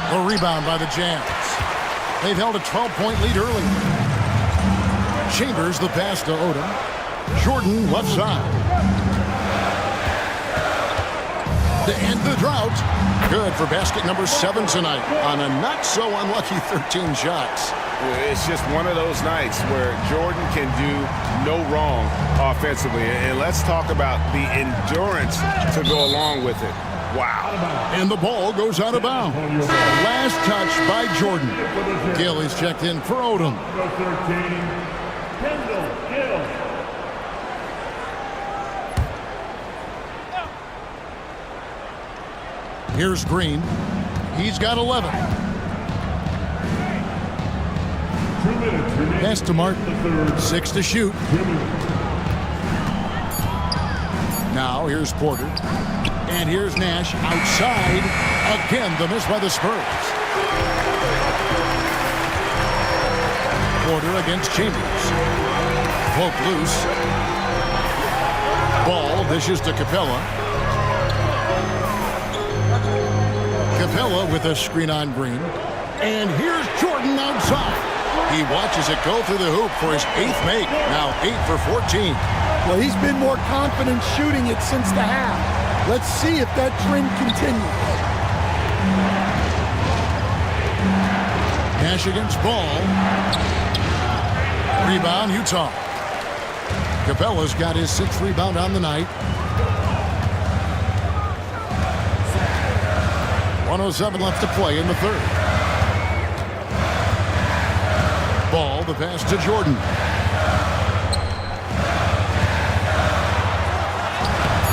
The rebound by the Jazz. They've held a 12-point lead early. Chambers the pass to Odom. Jordan left side. To end the drought. Good for basket number 7 tonight on a not-so-unlucky 13 shots. It's just one of those nights where Jordan can do no wrong offensively. And let's talk about the endurance to go along with it. Wow. And the ball goes out of bounds. Last touch by Jordan. Gill is checked in for Odom. Kendall Gill. Here's Green. He's got 11. Pass to Martin. 6 to shoot. Now here's Porter. And here's Nash outside. Again, the miss by the Spurs. Porter against Chambers. Poke loose. Ball dishes to Capella. Capella with a screen on Green. And here's Jordan outside. He watches it go through the hoop for his 8th make. Now 8 for 14. Well, he's been more confident shooting it since the half. Let's see if that trend continues. Nash against Ball. Rebound, Utah. Capella's got his 6th rebound on the night. 1:07 left to play in the 3rd. Ball, the pass to Jordan.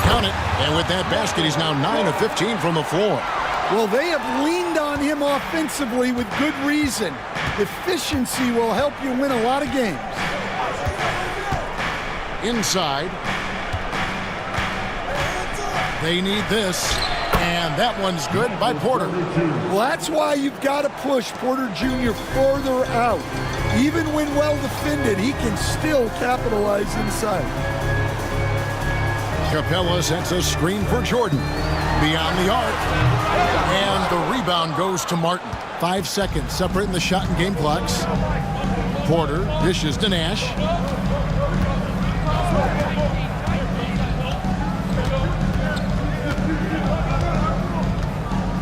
Count it. And with that basket, he's now 9 of 15 from the floor. Well, they have leaned on him offensively with good reason. Efficiency will help you win a lot of games. Inside. They need this. And that one's good by Porter. Well, that's why you've got to push Porter Jr. further out. Even when well defended, he can still capitalize inside. Capella sets a screen for Jordan. Beyond the arc. And the rebound goes to Martin. 5 seconds separating the shot and game clocks. Porter dishes to Nash.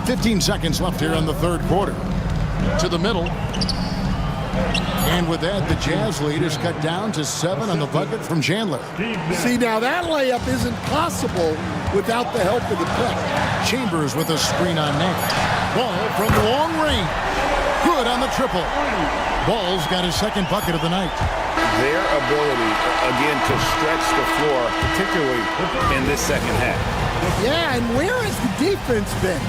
"15 seconds left here in the third quarter." To the middle. And with that, the Jazz lead is cut down to 7 on the bucket from Chandler. See, now that layup isn't possible without the help of the pick. Chambers with a screen on Nash. Ball from long range. Good on the triple. Ball's got his second bucket of the night. Their ability, again, to stretch the floor, particularly in this second half. Yeah, and where has the defense been?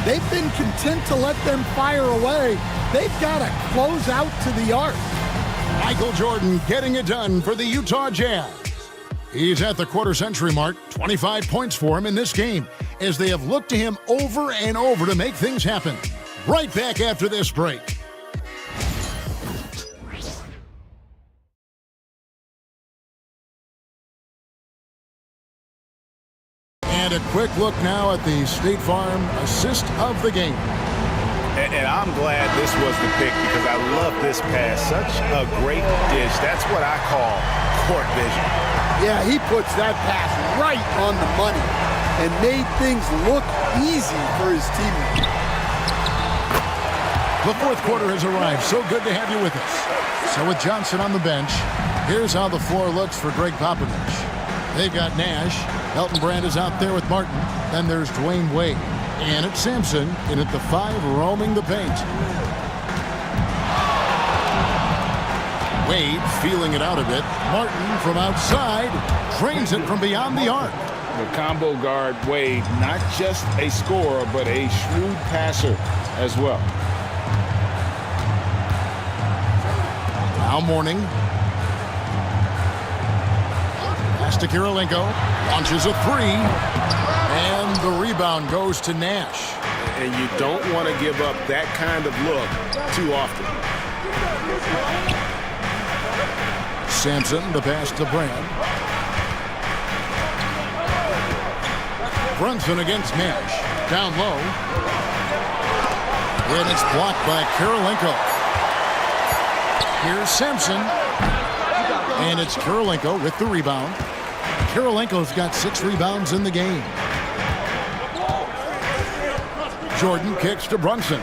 They've been content to let them fire away. They've got to close out to the arc. Michael Jordan getting it done for the Utah Jazz. He's at the quarter-century mark. 25 points for him in this game as they have looked to him over and over to make things happen. Right back after this break. And a quick look now at the State Farm assist of the game. And I'm glad this was the pick because I love this pass. Such a great dish. That's what I call court vision. Yeah, he puts that pass right on the money and made things look easy for his teammates. The fourth quarter has arrived. So good to have you with us. So with Johnson on the bench, here's how the floor looks for Greg Popovich. They've got Nash. Elton Brand is out there with Martin. Then there's Dwayne Wade. And it's Sampson in at the 5 roaming the paint. Wade feeling it out a bit. Martin from outside drains it from beyond the arc. The combo guard Wade, not just a scorer, but a shrewd passer as well. Now Mourning. Pass to Kirilenko. Launches a 3. And the rebound goes to Nash. And you don't want to give up that kind of look too often. Sampson, the pass to Brand. Brunson against Nash. Down low. And it's blocked by Kirilenko. Here's Sampson. And it's Kirilenko with the rebound. Kirilenko's got 6 rebounds in the game. Jordan kicks to Brunson.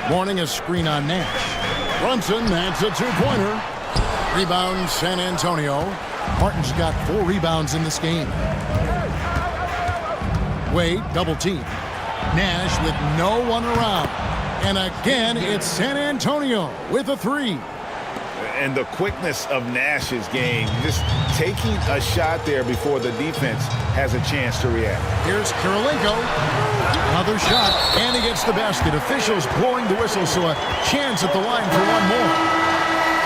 Mourning a screen on Nash. Brunson, that's a 2-pointer. Rebound San Antonio. Martin's got 4 rebounds in this game. Wade, double team. Nash with no one around. And again, it's San Antonio with a 3. And the quickness of Nash's game, just taking a shot there before the defense has a chance to react. Here's Kirilenko. Another shot, and he gets the basket. Officials blowing the whistle, so a chance at the line for one more.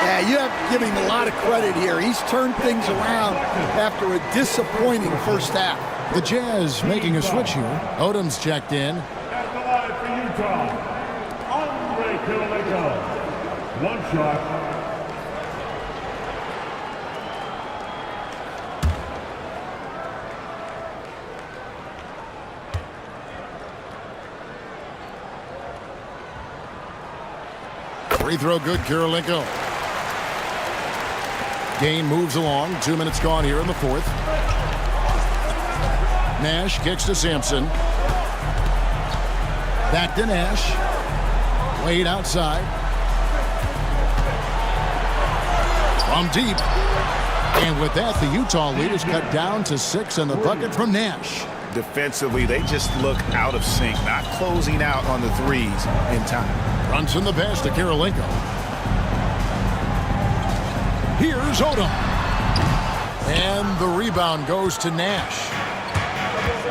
Yeah, you have to give him a lot of credit here. He's turned things around after a disappointing first half. The Jazz making a switch here. Odom's checked in. At the line for Utah, Andre Kirilenko. One shot. Free throw good, Kirilenko. Game moves along. 2 minutes gone here in the fourth. Nash kicks to Sampson. Back to Nash. Wade outside. From deep. And with that, the Utah lead is cut down to 6 and the bucket from Nash. Defensively, they just look out of sync, not closing out on the threes in time. Brunson the pass to Kirilenko. Here's Odom. And the rebound goes to Nash.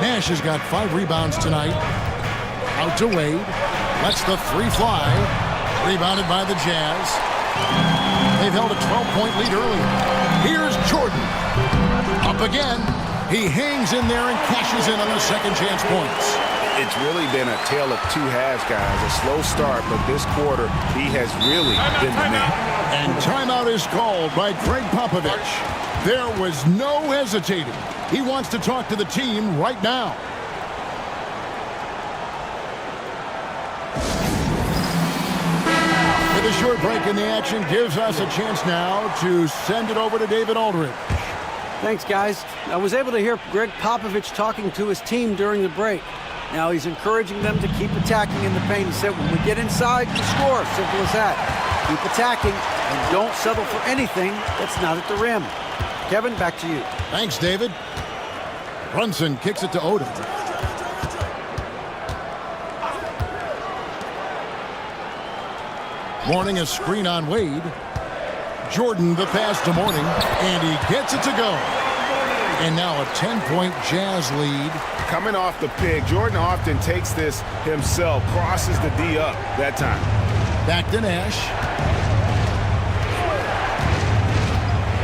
Nash has got 5 rebounds tonight. Out to Wade. Lets the 3 fly. Rebounded by the Jazz. They've held a 12-point lead earlier. Here's Jordan. Up again. He hangs in there and cashes in on the second chance points. It's really been a tale of 2 halves, guys. A slow start, but this quarter, he has really been the man. And timeout is called by Greg Popovich. There was no hesitating. He wants to talk to the team right now. the short break in the action gives us a chance now to send it over to David Aldridge. Thanks, guys. I was able to hear Greg Popovich talking to his team during the break. Now he's encouraging them to keep attacking in the paint. He said, when we get inside, we score. Simple as that. Keep attacking and don't settle for anything that's not at the rim. Kevin, back to you. Thanks, David. Brunson kicks it to Odom. Mourning a screen on Wade. Jordan the pass to Mourning, and he gets it to go. And now a 10-point Jazz lead. Coming off the pick, Jordan often takes this himself, crosses the D up that time. Back to Nash.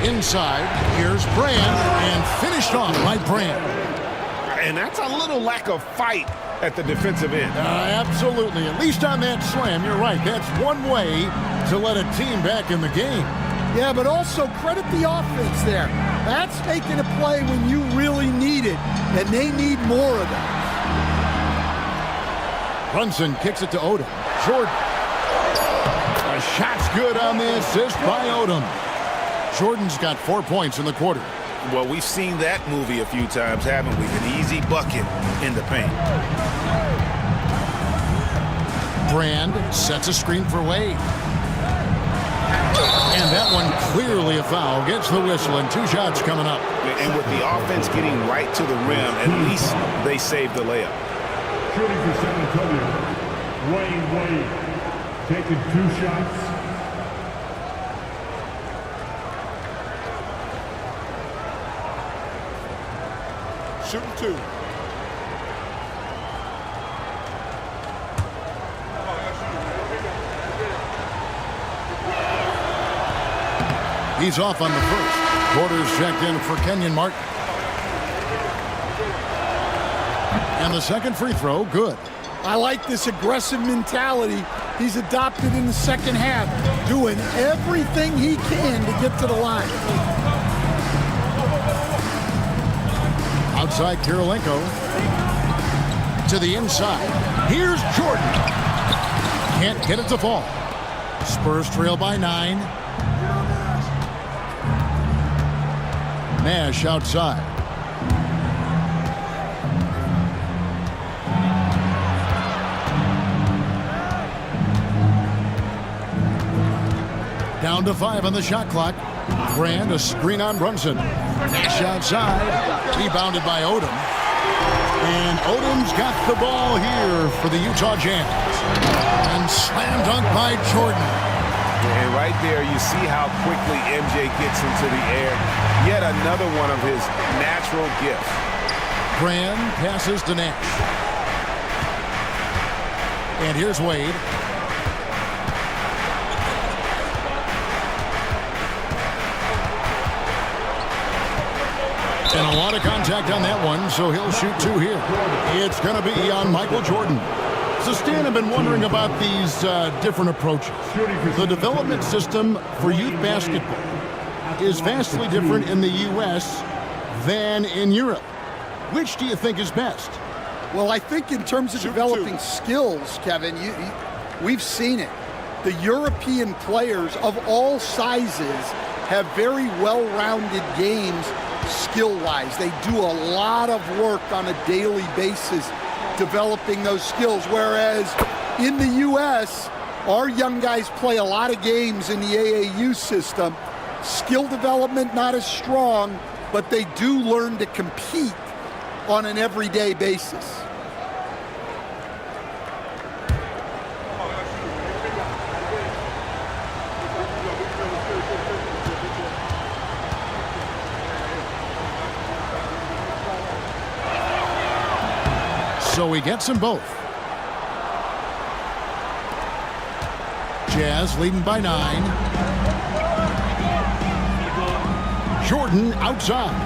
Inside, here's Brand, and finished off by Brand. And that's a little lack of fight at the defensive end. Absolutely. At least on that slam, you're right. That's one way to let a team back in the game. Yeah, but also credit the offense there. That's making a play when you really need it, and they need more of that. Brunson kicks it to Odom. Jordan. A shot's good on the assist by Odom. Jordan's got 4 points in the quarter. Well, we've seen that movie a few times, haven't we? An easy bucket in the paint. Brand sets a screen for Wade. And that one clearly a foul. Gets the whistle, and 2 shots coming up. And with the offense getting right to the rim, at least they saved the layup. Shooting for San Antonio, Wayne Wade, taking 2 shots. Shooting 2. He's off on the first. Quarters checked in for Kenyon Martin. And the second free throw, good. I like this aggressive mentality he's adopted in the second half, doing everything he can to get to the line. Outside Kirilenko. To the inside. Here's Jordan. Can't get it to fall. Spurs trail by 9. Nash outside. Down to 5 on the shot clock. Brand, a screen on Brunson. Nash outside. Rebounded by Odom. And Odom's got the ball here for the Utah Jazz. And slam dunk by Jordan. And right there, you see how quickly MJ gets into the air. Yet another one of his natural gifts. Brand passes to Nash. And here's Wade. And a lot of contact on that one, so he'll shoot 2 here. It's going to be on Michael Jordan. So, Stan, I've been wondering about these different approaches. The development system for youth basketball is vastly different in the U.S. than in Europe. Which do you think is best? Well, I think in terms of developing skills, Kevin, we've seen it. The European players of all sizes have very well-rounded games skill-wise. They do a lot of work on a daily basis developing those skills, whereas in the U.S., our young guys play a lot of games in the AAU system. Skill development not as strong, but they do learn to compete on an everyday basis. So he gets them both. Jazz leading by 9. Jordan outside.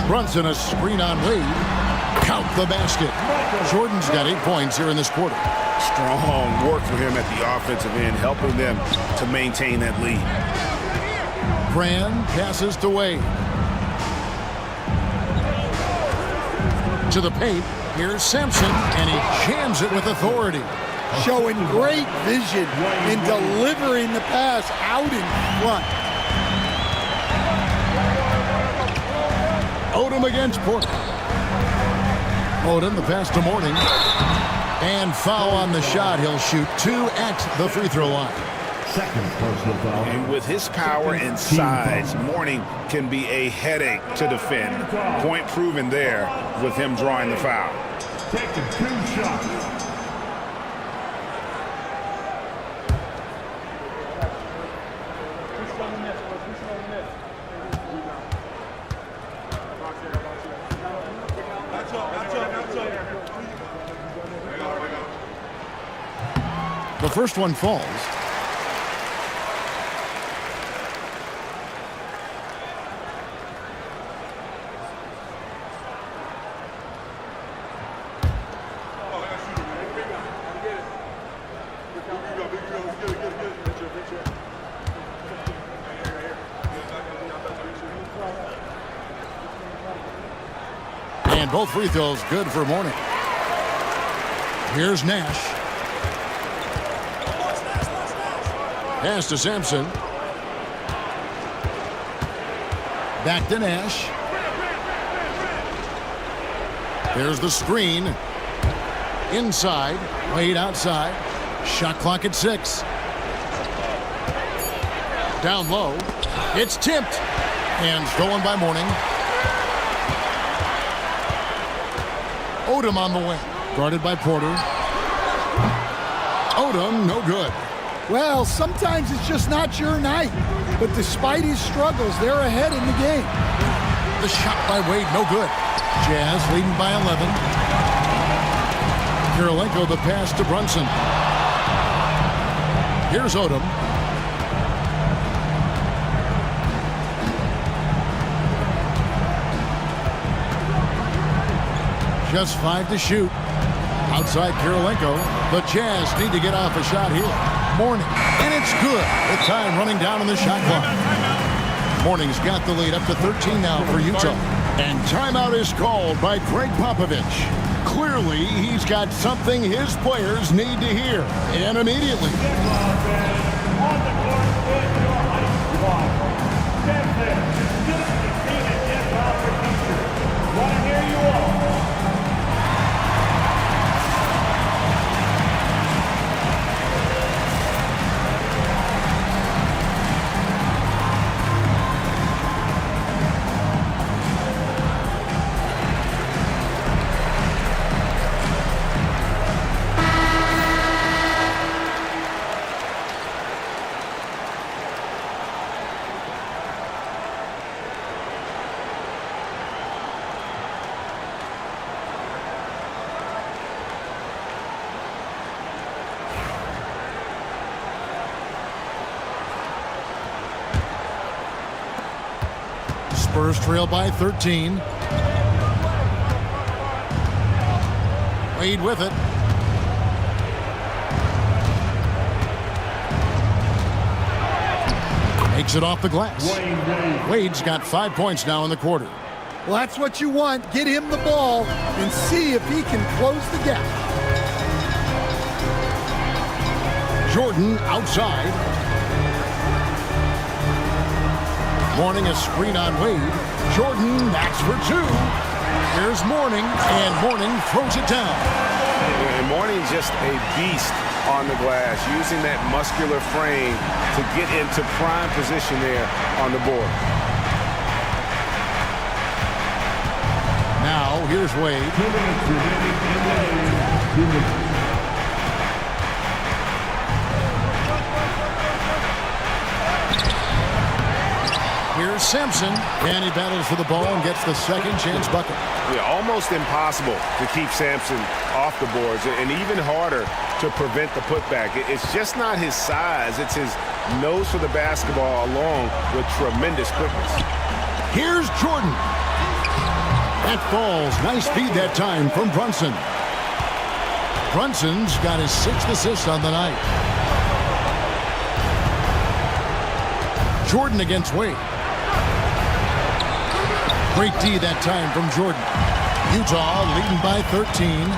Brunson, a screen on Wade. Count the basket. Jordan's got 8 points here in this quarter. Strong work for him at the offensive end, helping them to maintain that lead. Brand passes to Wade. To the paint. Here's Sampson, and he jams throws it with authority. Showing great vision in delivering the pass out in front. Odom against Porter. Odom, the pass to Mourning. And foul on the shot. He'll shoot 2 at the free throw line. And with his power and size, Mourning can be a headache to defend. Point proven there with him drawing the foul. Taking 2 shots. The first one falls. And both free throws good for Mourning. Here's Nash. Pass to Sampson. Back to Nash. There's the screen. Inside. Wade outside. Shot clock at 6. Down low. It's tipped. And stolen by Mourning. Odom on the wing. Guarded by Porter. Odom, no good. Well, sometimes it's just not your night. But despite his struggles, they're ahead in the game. The shot by Wade, no good. Jazz leading by 11. Kirilenko the pass to Brunson. Here's Odom. Just 5 to shoot. Outside Kirilenko. The Jazz need to get off a shot here. Mourning. And it's good. With time running down on the shot clock. Mourning's got the lead up to 13 now for Utah. And timeout is called by Greg Popovich. Clearly, he's got something his players need to hear. And immediately. Spurs trail by 13. Wade with it. Makes it off the glass. Wade's got 5 points now in the quarter. Well, that's what you want. Get him the ball and see if he can close the gap. Jordan outside. Mourning a screen on Wade. Jordan, that's for 2. Here's Mourning, and Mourning throws it down. And Mourning's just a beast on the glass, using that muscular frame to get into prime position there on the board. Now, here's Wade. Here's Sampson, and he battles for the ball and gets the second chance bucket. Yeah, almost impossible to keep Sampson off the boards, and even harder to prevent the putback. It's just not his size. It's his nose for the basketball along with tremendous quickness. Here's Jordan. That falls. Nice feed that time from Brunson. Brunson's got his 6th assist on the night. Jordan against Wade. Great D that time from Jordan. Utah leading by 13.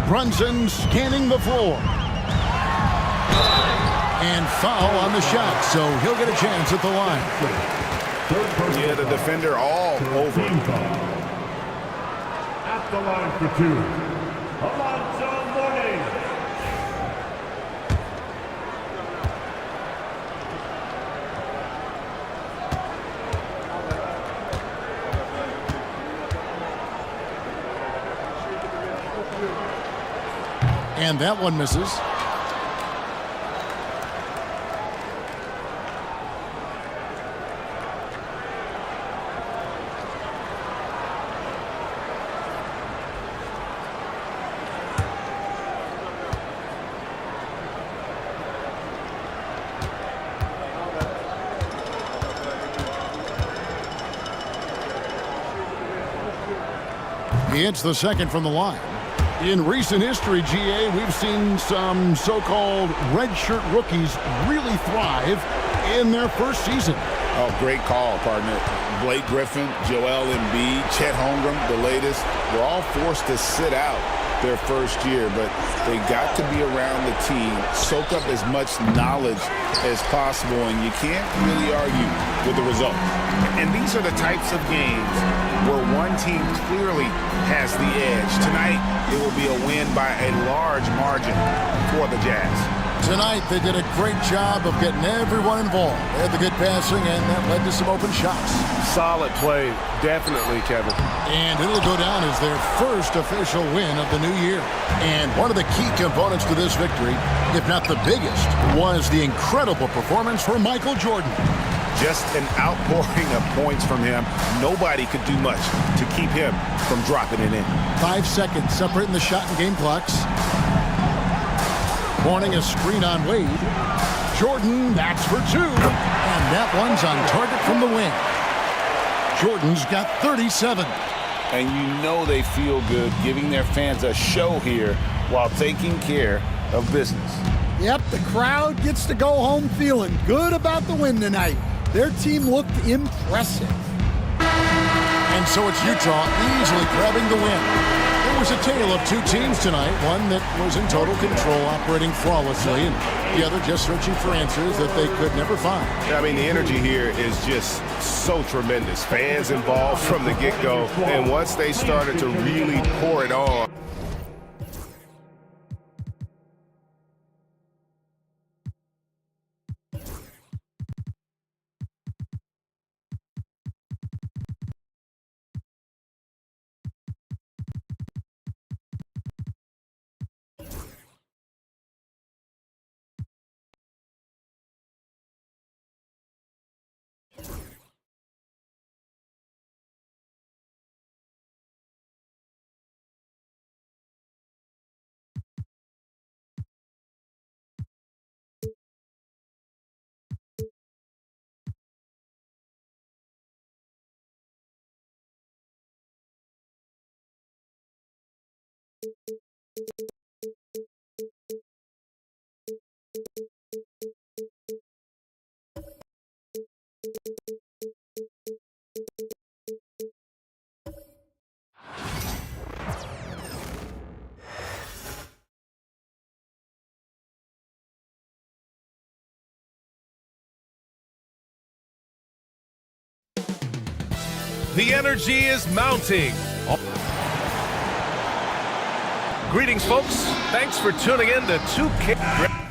Brunson scanning the floor. And foul on the shot, so he'll get a chance at the line. Yeah, the defender all over. At the line for two, Alonzo Mourning. And that one misses. He hits the second from the line. In recent history, GA, we've seen some so-called redshirt rookies really thrive in their first season. Oh, great call, partner. Blake Griffin, Joel Embiid, Chet Holmgren, the latest, were all forced to sit out their first year, but they got to be around the team, soak up as much knowledge as possible, and you can't really argue with the result. And these are the types of games where one team clearly has the edge. Tonight, it will be a win by a large margin for the Jazz. Tonight, they did a great job of getting everyone involved. They had the good passing, and that led to some open shots. Solid play, definitely, Kevin. And it'll go down as their first official win of the new year. And one of the key components to this victory, if not the biggest, was the incredible performance for Michael Jordan. Just an outpouring of points from him. Nobody could do much to keep him from dropping it in. 5 seconds separating the shot and game clocks. Warning a screen on Wade. Jordan, that's for two. And that one's on target from the wing. Jordan's got 37. And you know they feel good giving their fans a show here while taking care of business. Yep, the crowd gets to go home feeling good about the win tonight. Their team looked impressive. And so it's Utah easily grabbing the win. It was a tale of two teams tonight, one that was in total control, operating flawlessly, and the other just searching for answers that they could never find. I mean, the energy here is just so tremendous. Fans involved from the get-go, and once they started to really pour it on. The energy is mounting. Greetings, folks. Thanks for tuning in to 2K.